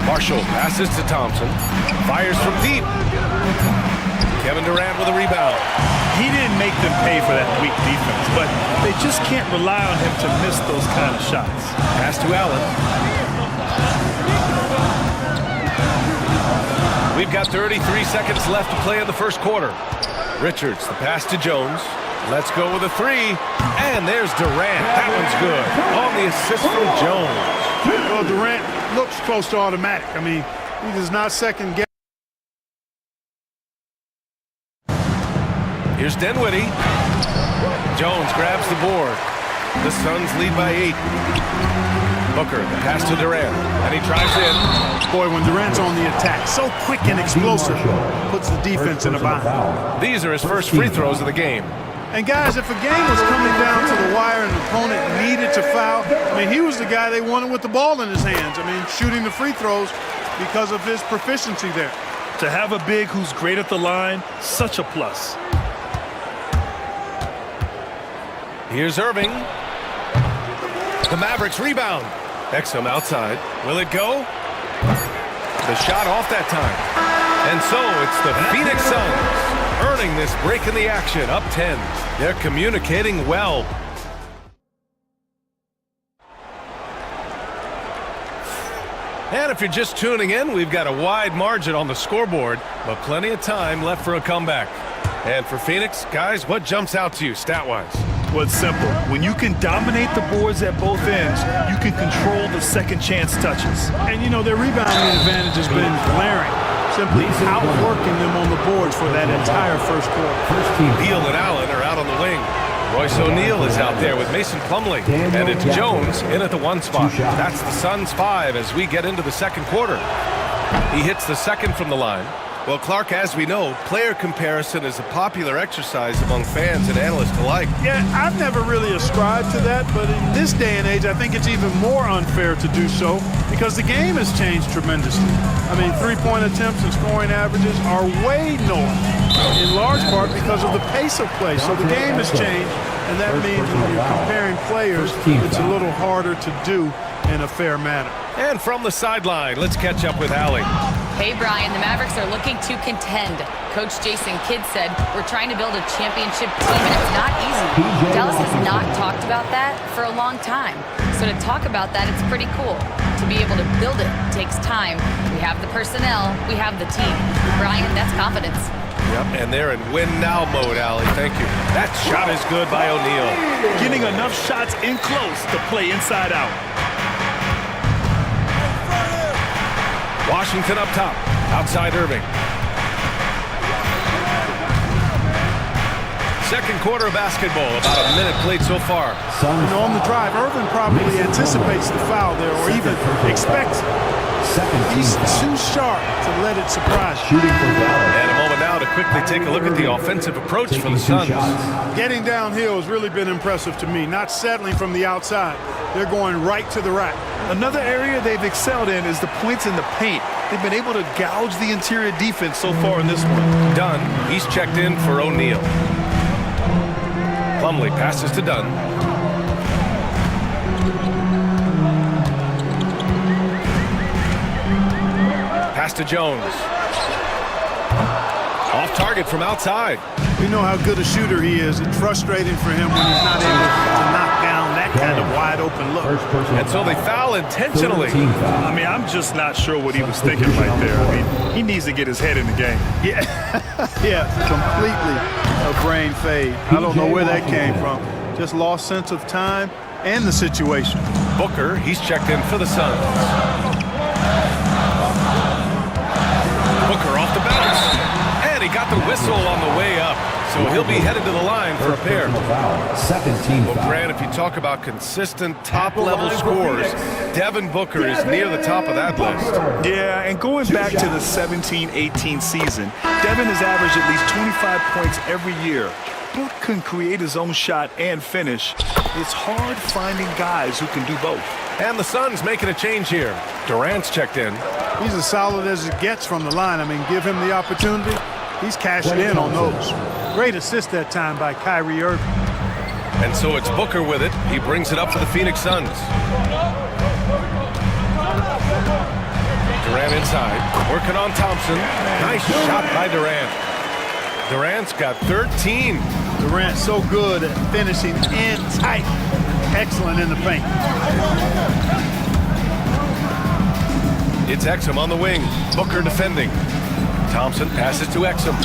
Marshall passes to Thompson. Fires from deep. Kevin Durant with a rebound. He didn't make them pay for that weak defense, but they just can't rely on him to miss those kind of shots. Pass to Allen. We've got 33 seconds left to play in the first quarter. Richards, the pass to Jones. Let's go with a 3. And there's Durant. That one's good. On the assist from Jones. Well, Durant looks close to automatic. I mean, he does not second guess. Here's Dinwiddie. Jones grabs the board. The Suns lead by 8. Booker, the pass to Durant. And he drives in. Boy, when Durant's on the attack, so quick and explosive, puts the defense in a bind. These are his first free throws of the game. And guys, if a game was coming down to the wire and the opponent needed to foul, I mean, he was the guy they wanted with the ball in his hands. I mean, shooting the free throws because of his proficiency there. To have a big who's great at the line, such a plus. Here's Irving. The Mavericks rebound. Exum outside. Will it go? The shot off that time. And so it's the Phoenix Suns earning this break in the action, up 10. They're communicating well. And if you're just tuning in, we've got a wide margin on the scoreboard, but plenty of time left for a comeback. And for Phoenix, guys, what jumps out to you stat-wise? Well, it's simple. When you can dominate the boards at both ends, you can control the second chance touches. And, you know, their rebounding advantage has been glaring. Simply outworking them on the boards for that entire first quarter. Beal and Allen are out on the wing. Royce O'Neal is out there with Mason Plumlee. And it's Jones in at the 1 spot. That's the Suns' 5 as we get into the second quarter. He hits the second from the line. Well, Clark, as we know, player comparison is a popular exercise among fans and analysts alike. Yeah, I've never really ascribed to that, but in this day and age, I think it's even more unfair to do so because the game has changed tremendously. I mean, three-point attempts and scoring averages are way north, in large part because of the pace of play. So the game has changed, and that means when you're comparing players, it's a little harder to do in a fair manner. And from the sideline, let's catch up with Allie. Hey, Brian, the Mavericks are looking to contend. Coach Jason Kidd said, we're trying to build a championship team, and it's not easy. Dallas has not talked about that for a long time. So to talk about that, it's pretty cool. To be able to build it takes time. We have the personnel, we have the team. Brian, that's confidence. Yep, and they're in win-now mode, Allie. Thank you. That shot is good by O'Neal. Getting enough shots in close to play inside out. Washington up top, outside Irving. Second quarter of basketball, about a minute played so far. And on the drive, Irving probably anticipates the foul there or even expects it. He's too sharp to let it surprise you. And a moment now to quickly take a look at the offensive approach for the Suns. Getting downhill has really been impressive to me, not settling from the outside. They're going right to the rack. Another area they've excelled in is the points in the paint. They've been able to gouge the interior defense so far in this one. Dunn, he's checked in for O'Neal. Plumlee passes to Dunn. Pass to Jones. Off target from outside. We know how good a shooter he is. It's frustrating for him when he's not able to knock down that that kind of wide open look. And so they foul intentionally. I mean, I'm just not sure what he was thinking right there. I mean, he needs to get his head in the game. Yeah, yeah, completely a brain fade. I don't know where that came from. Just lost sense of time and the situation. Booker, he's checked in for the Suns. Booker off the bounce. And he got the whistle on the way up. So he'll be headed to the line for a pair. Well, Grant, if you talk about consistent top-level scores, Devin Booker is near the top of that list. Yeah, and going back to the 17-18 season, Devin has averaged at least 25 points every year. Book can create his own shot and finish. It's hard finding guys who can do both. And the Suns making a change here. Durant's checked in. He's as solid as it gets from the line. I mean, give him the opportunity. He's cashing in on those. Great assist that time by Kyrie Irving. And so it's Booker with it. He brings it up for the Phoenix Suns. Durant inside, working on Thompson. Nice shot by Durant. Durant's got 13. Durant so good at finishing in tight. Excellent in the paint. It's Exum on the wing. Booker defending. Thompson passes to Exum.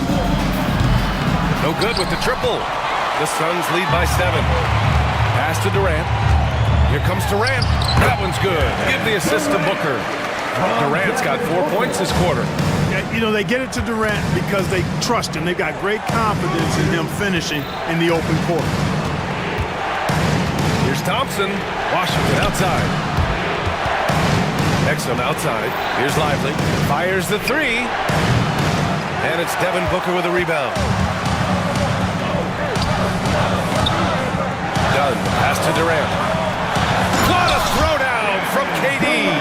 No good with the triple. The Suns lead by 7. Pass to Durant. Here comes Durant. That one's good. Give the assist to Booker. Durant's got 4 points this quarter. Yeah, you know, they get it to Durant because they trust him. They've got great confidence in him finishing in the open court. Here's Thompson. Washington outside. Exum outside. Here's Lively. Fires the 3. And it's Devin Booker with a rebound. Dunn. Pass to Durant. What a throwdown from KD.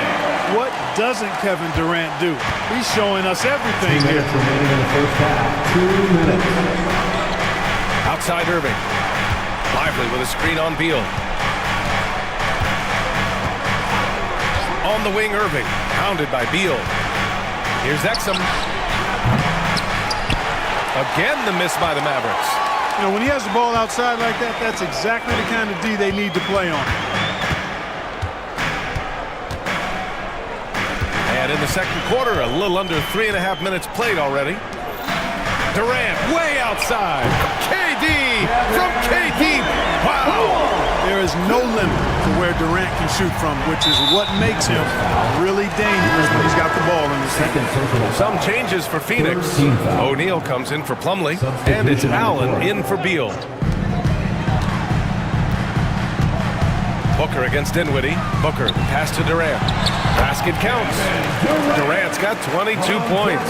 What doesn't Kevin Durant do? He's showing us everything here. 2 minutes remaining in the first half. 2 minutes. Outside Irving. Lively with a screen on Beal. On the wing, Irving. Pounded by Beal. Here's Exum. Again, the miss by the Mavericks. You know, when he has the ball outside like that, that's exactly the kind of D they need to play on. And in the second quarter, a little under 3.5 minutes played already. Durant way outside. KD from KD. Wow. There is no limit to where Durant can shoot from, which is what makes him really dangerous when he's got the ball in his hand. Some changes for Phoenix. O'Neal comes in for Plumlee, and it's Allen in for Beal. Booker against Dinwiddie. Booker, pass to Durant. Basket counts. Durant's got 22 points.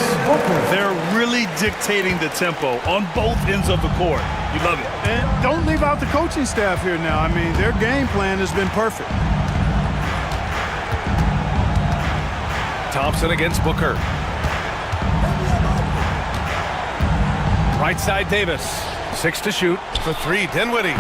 They're really dictating the tempo on both ends of the court. You love it. And don't leave out the coaching staff here now. I mean, their game plan has been perfect. Thompson against Booker. Right side Davis. 6 to shoot for 3. Dinwiddie.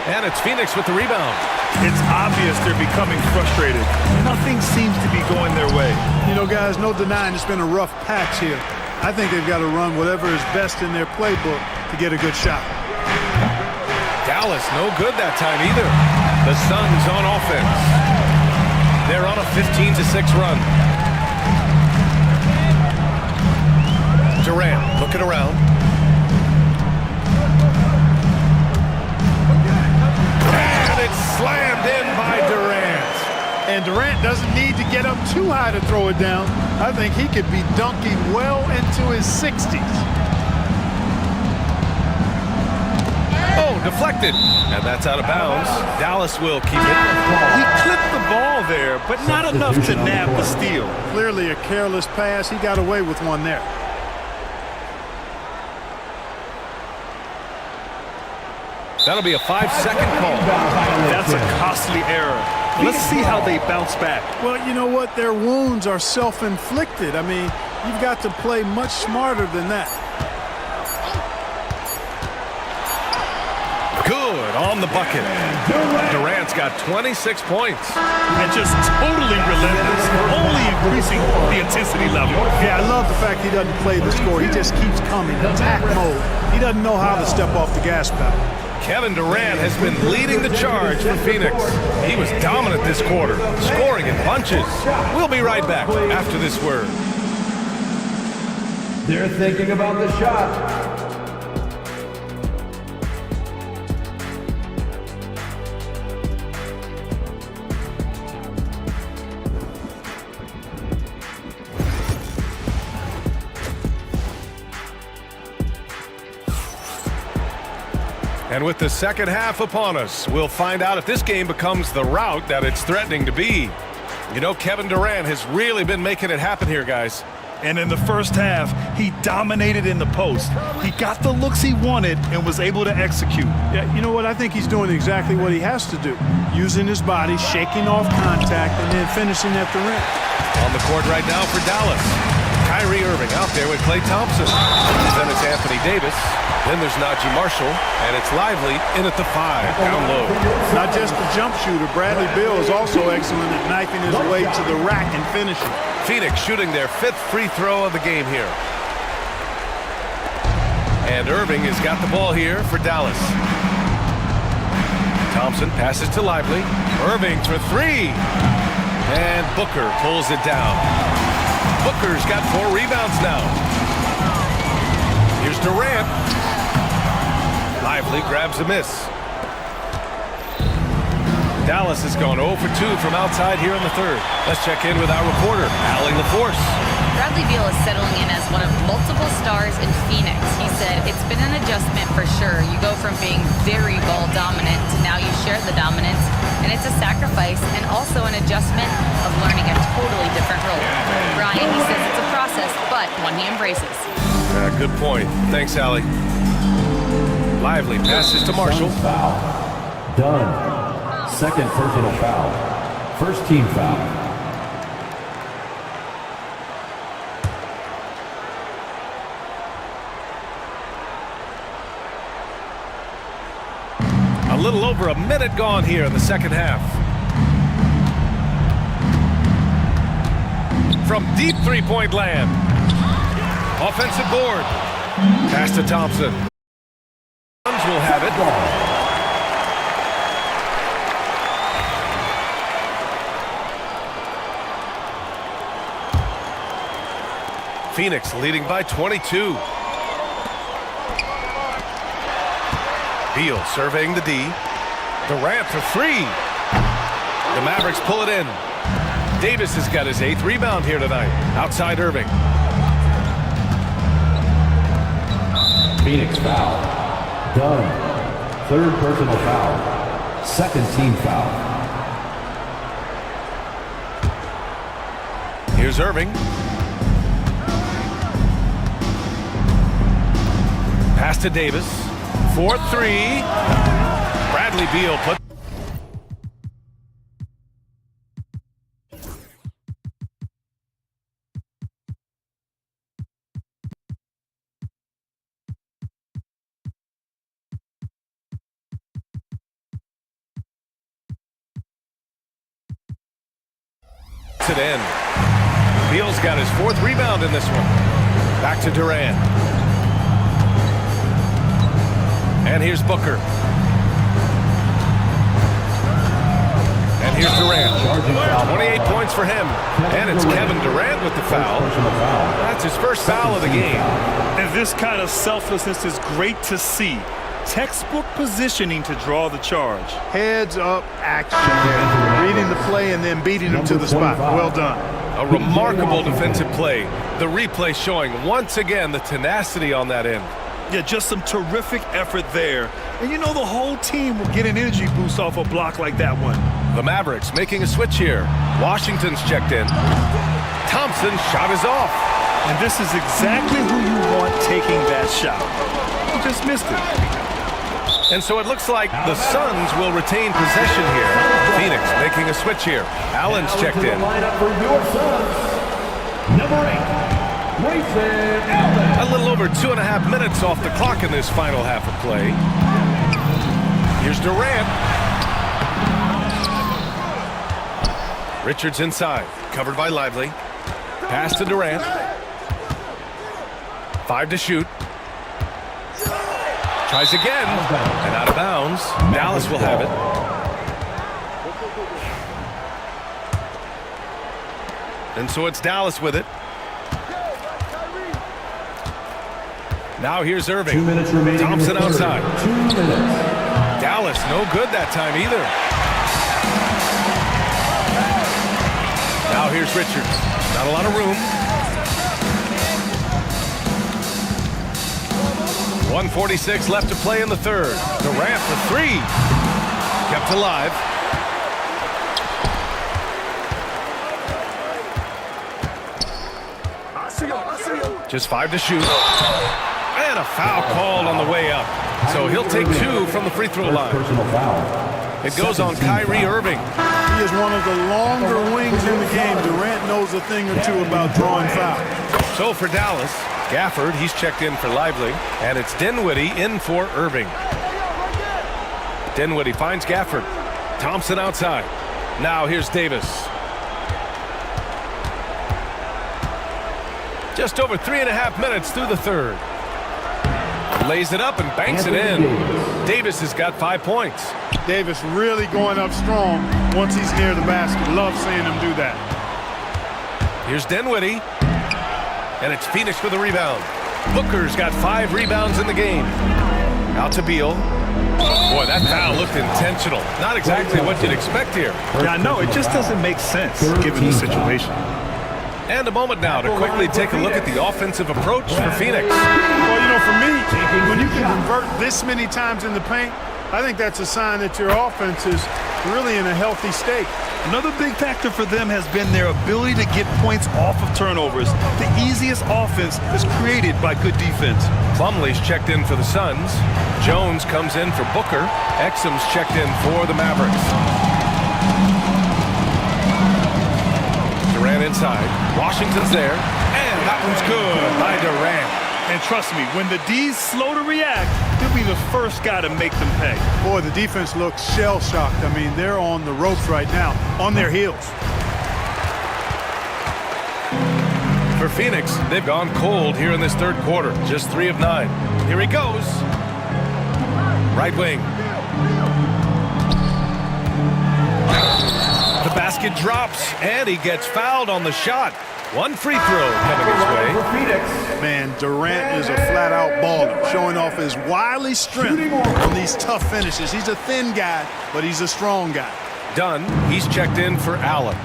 And it's Phoenix with the rebound. It's obvious they're becoming frustrated. Nothing seems to be going their way. You know, guys, no denying it's been a rough patch here. I think they've got to run whatever is best in their playbook to get a good shot. Dallas no good that time either. The Suns on offense. They're on a 15-6 run. Durant looking around. And it's slammed in by Durant. And Durant doesn't need to get up too high to throw it down. I think he could be dunking well into his 60s. Oh, deflected. And that's out of bounds. Dallas will keep it. He clipped the ball there, but not enough to nab the steal. Clearly a careless pass. He got away with one there. That'll be a 5-second call. That's a costly error. Let's see how they bounce back. Well, you know what? Their wounds are self-inflicted. I mean, you've got to play much smarter than that. Good on the bucket. Durant's got 26 points. And just totally relentless, only increasing the intensity level. Yeah, I love the fact he doesn't play the score. He just keeps coming, attack mode. He doesn't know how to step off the gas pedal. Kevin Durant has been leading the charge for Phoenix. He was dominant this quarter, scoring in bunches. We'll be right back after this word. They're thinking about the shot. And with the second half upon us, we'll find out if this game becomes the rout that it's threatening to be. You know, Kevin Durant has really been making it happen here, guys. And in the first half, he dominated in the post. He got the looks he wanted and was able to execute. Yeah, you know what? I think he's doing exactly what he has to do. Using his body, shaking off contact, and then finishing at the rim. On the court right now for Dallas. Kyrie Irving out there with Klay Thompson. Then it's Anthony Davis. Then there's Najee Marshall. And it's Lively in at the 5, down low. Not just a jump shooter, Bradley Beal is also excellent at knifing his way to the rack and finishing. Phoenix shooting their 5th free throw of the game here. And Irving has got the ball here for Dallas. Thompson passes to Lively. Irving for 3. And Booker pulls it down. Booker's got 4 rebounds now. Here's Durant. Lively grabs a miss. Dallas has gone 0 for 2 from outside here in the 3rd. Let's check in with our reporter, Allie LaForce. Bradley Beal is settling in as one of multiple stars in Phoenix. He said, it's been an adjustment for sure. You go from being very ball dominant to now you share the dominance, and it's a sacrifice and also an adjustment of learning a totally different role. Brian, he says it's a process, but one he embraces. Good point. Thanks, Allie. Lively passes to Marshall. Foul. Done. Second personal foul. First team foul. A little over a minute gone here in the second half. From deep three-point land. Offensive board. Pass to Thompson. Suns will have it. Phoenix leading by 22. Beal surveying the D. Durant for 3. The Mavericks pull it in. Davis has got his 8th rebound here tonight. Outside Irving. Phoenix foul. Done. Third personal foul. Second team foul. Here's Irving. Pass to Davis. 4-3. Bradley Beal put. It in. Beal's got his 4th rebound in this one. Back to Durant. And here's Booker. And here's Durant. 28 points for him. And it's Kevin Durant with the foul. That's his first foul of the game. And this kind of selflessness is great to see. Textbook positioning to draw the charge. Heads up action there. Reading the play and then beating him to the spot. Well done. A remarkable defensive play. The replay showing once again the tenacity on that end. Yeah, just some terrific effort there. And you know the whole team will get an energy boost off a block like that one. The Mavericks making a switch here. Washington's checked in. Thompson's shot is off. And this is exactly who you want taking that shot. He just missed it. And so it looks like the Suns will retain possession here. Phoenix making a switch here. Allen's checked in. Lineup for your Suns. Number 8, Grayson Allen. A little over 2.5 minutes off the clock in this final half of play. Here's Durant. Richards inside, covered by Lively. Pass to Durant. 5 to shoot. Tries again, and out of bounds. Dallas will have it. And so it's Dallas with it. Now here's Irving. 2 minutes remaining. Thompson outside. 2 minutes. Dallas no good that time either. Now here's Richards. Not a lot of room. 1:46 left to play in the third. Durant for three. Kept alive. Just 5 to shoot. And a foul called on the way up. So he'll take 2 from the free throw line. It goes on Kyrie Irving. He is one of the longer wings in the game. Durant knows a thing or two about drawing fouls. So for Dallas, Gafford, he's checked in for Lively. And it's Dinwiddie in for Irving. Dinwiddie finds Gafford. Thompson outside. Now here's Davis. Just over 3.5 minutes through the third. Lays it up and banks it in. Davis has got 5 points. Davis really going up strong once he's near the basket. Love seeing him do that. Here's Dinwiddie. And it's Phoenix with a rebound. Booker's got 5 rebounds in the game. Out to Beal. Boy, that foul looked intentional. Not exactly what you'd expect here. Yeah, no, it just doesn't make sense given the situation. And a moment now to quickly take a look at the offensive approach for Phoenix. Well, you know, for me, when you can convert this many times in the paint, I think that's a sign that your offense is really in a healthy state. Another big factor for them has been their ability to get points off of turnovers. The easiest offense is created by good defense. Plumlee's checked in for the Suns. Jones comes in for Booker. Exum's checked in for the Mavericks. Durant inside. Washington's there. And that one's good by Durant. And trust me, when the D's slow to react, he'll be the first guy to make them pay. Boy, the defense looks shell-shocked. I mean, they're on the ropes right now, on their heels. For Phoenix, they've gone cold here in this third quarter. Just 3 of 9. Here he goes. Right wing. The basket drops, and he gets fouled on the shot. One free throw coming his way. Man, Durant is a flat-out baller, showing off his wily strength on these tough finishes. He's a thin guy, but he's a strong guy. Dunn, he's checked in for Allen.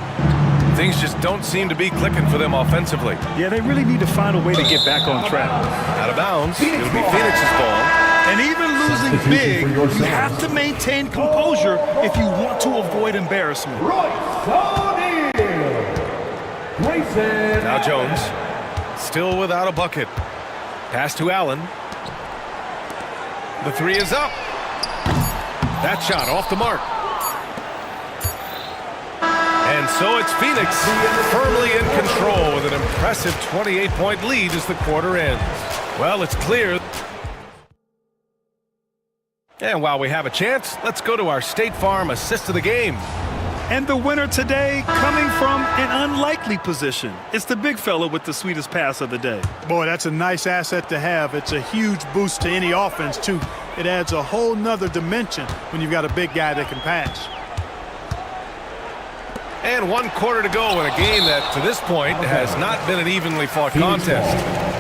Things just don't seem to be clicking for them offensively. Yeah, they really need to find a way to get back on track. Out of bounds, it'll be Phoenix's ball. And even losing big, you have to maintain composure if you want to avoid embarrassment. Now Jones, still without a bucket. Pass to Allen. The 3 is up. That shot off the mark. And so it's Phoenix firmly in control with an impressive 28-point lead as the quarter ends. Well, it's clear. And while we have a chance, let's go to our State Farm assist of the game. And the winner today coming from an unlikely position. It's the big fella with the sweetest pass of the day. Boy, that's a nice asset to have. It's a huge boost to any offense, too. It adds a whole nother dimension when you've got a big guy that can pass. And 1 quarter to go in a game that, to this point, has not been an evenly fought contest.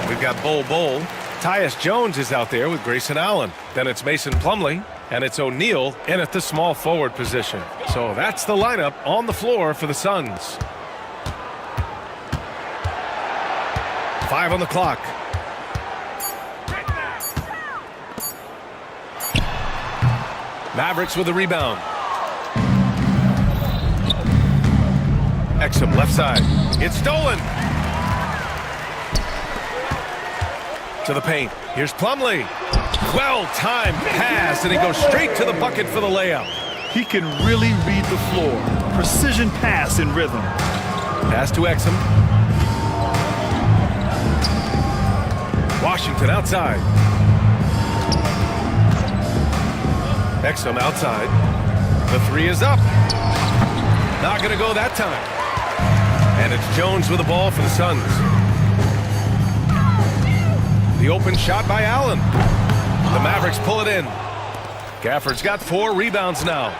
We've got Bol Bol. Tyus Jones is out there with Grayson Allen. Then it's Mason Plumlee. And it's O'Neal in at the small forward position. So that's the lineup on the floor for the Suns. 5 on the clock. Mavericks with the rebound. Exum left side. It's stolen. To the paint. Here's Plumlee. Well-timed pass, and he goes straight to the bucket for the layup. He can really read the floor. Precision pass in rhythm. Pass to Exum. Washington outside. Exum outside. The 3 is up. Not going to go that time. And it's Jones with the ball for the Suns. The open shot by Allen. The Mavericks pull it in. Gafford's got 4 rebounds now.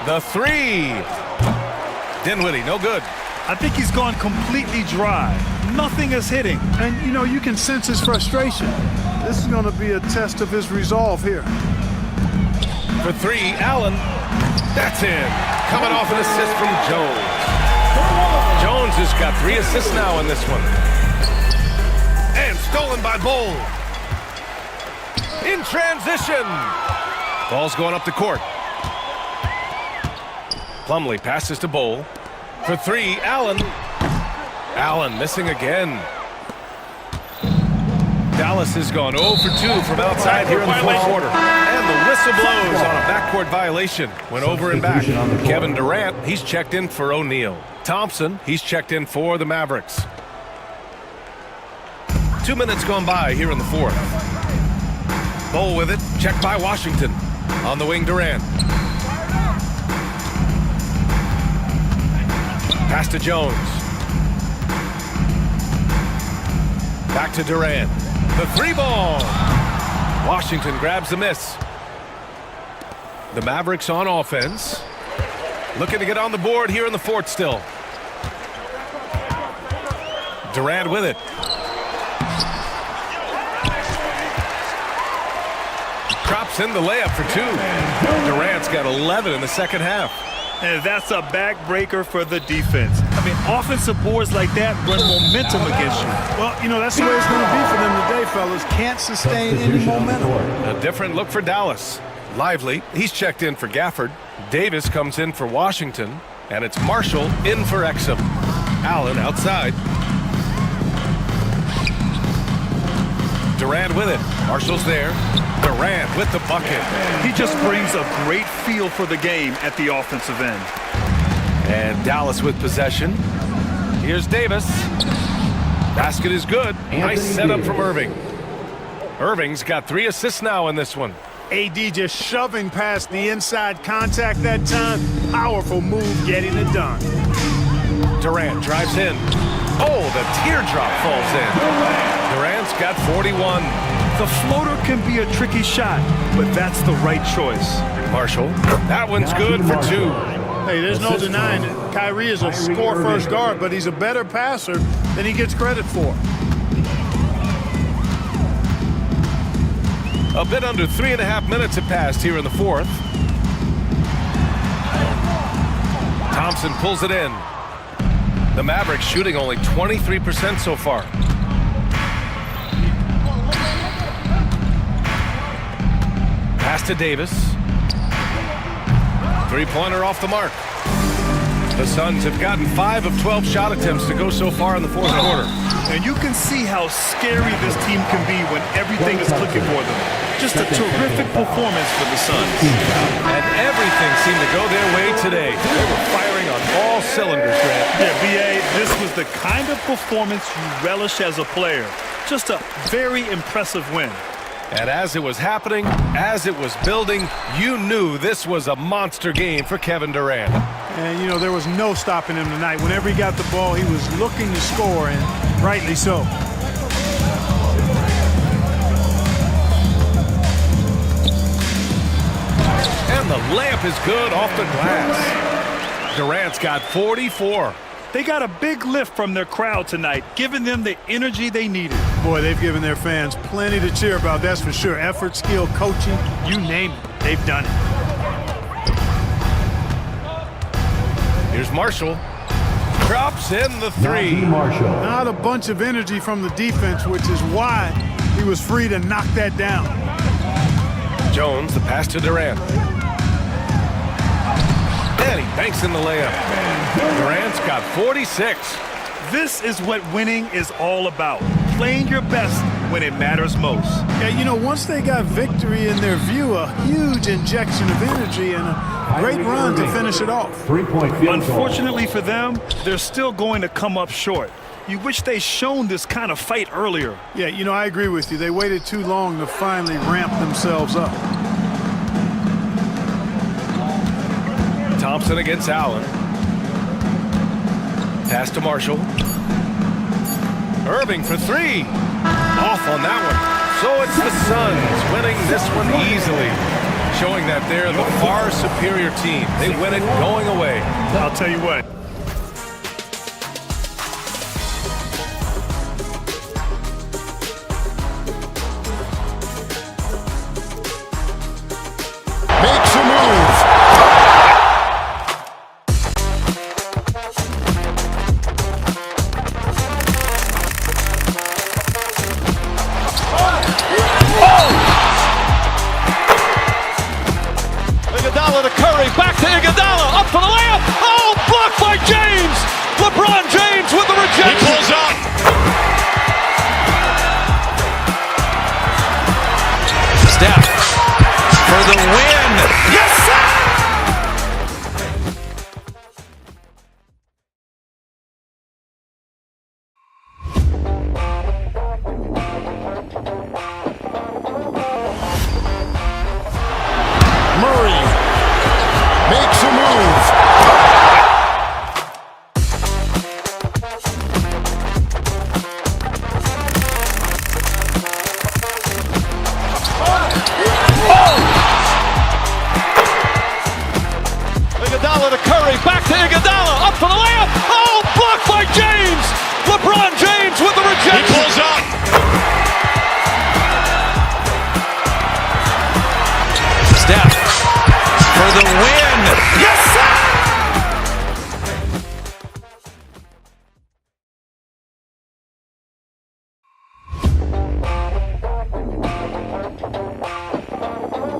The 3. Dinwiddie, no good. I think he's gone completely dry. Nothing is hitting. And, you know, you can sense his frustration. This is going to be a test of his resolve here. For 3, Allen. That's in. Coming off an assist from Jones. Jones has got 3 assists now in this one. And stolen by Bull. In transition. Ball's going up the court. Plumlee passes to Bull. For 3, Allen. Allen missing again. Dallas has gone 0 for 2 from outside here in the fourth quarter. And the whistle blows on a backcourt violation. Went over and back. Kevin Durant, he's checked in for O'Neal. Thompson, he's checked in for the Mavericks. 2 minutes gone by here in the fourth. Bull with it, checked by Washington. On the wing, Durant. Pass to Jones. Back to Durant. The 3-ball. Washington grabs the miss. The Mavericks on offense. Looking to get on the board here in the fourth still. Durant with it. Drops in the layup for 2. Durant's got 11 in the second half. And that's a backbreaker for the defense. I mean, offensive boards like that run momentum against you. Well, you know, that's the way it's going to be for them today, fellas. Can't sustain any momentum. A different look for Dallas. Lively, he's checked in for Gafford. Davis comes in for Washington. And it's Marshall in for Exum. Allen outside. Durant with it. Marshall's there. Durant with the bucket. He just brings a great feel for the game at the offensive end. And Dallas with possession. Here's Davis. Basket is good. Nice setup from Irving. Irving's got 3 assists now in this one. AD just shoving past the inside contact that time. Powerful move getting it done. Durant drives in. Oh, the teardrop falls in. Durant's got 41. The floater can be a tricky shot, but that's the right choice. Marshall, that one's good for 2. Hey, there's no denying it. Kyrie is a score-first guard, but he's a better passer than he gets credit for. A bit under 3.5 minutes have passed here in the fourth. Thompson pulls it in. The Mavericks shooting only 23% so far. Pass to Davis. 3-pointer off the mark. The Suns have gotten 5 of 12 shot attempts to go so far in the fourth quarter. And you can see how scary this team can be when everything is clicking for them. Just a terrific performance for the Suns. And everything seemed to go their way today. They were firing on all cylinders, Grant. Yeah, B.A., this was the kind of performance you relish as a player. Just a very impressive win. And as it was happening, as it was building, you knew this was a monster game for Kevin Durant. And, you know, there was no stopping him tonight. Whenever he got the ball, he was looking to score, and rightly so. And the layup is good off the glass. Durant's got 44. They got a big lift from their crowd tonight, giving them the energy they needed. Boy, they've given their fans plenty to cheer about, that's for sure. Effort, skill, coaching, you name it, they've done it. Here's Marshall. Drops in the 3. Not a bunch of energy from the defense, which is why he was free to knock that down. Jones, the pass to Durant. And he banks in the layup. Durant's got 46. This is what winning is all about. Playing your best when it matters most. Yeah, you know, once they got victory in their view, a huge injection of energy and a great run to finish it off. 3-point field goal. Unfortunately for them, they're still going to come up short. You wish they'd shown this kind of fight earlier. Yeah, you know, I agree with you. They waited too long to finally ramp themselves up. Thompson against Allen. Pass to Marshall. Irving for 3. off on that one. So it's the Suns winning this one easily, showing that they're the far superior team. They win it going away. I'll tell you what. Makes a move. Iguodala to Curry, back to Iguodala, up for the layup. Oh, blocked by James. LeBron James with the rejection. He pulls up.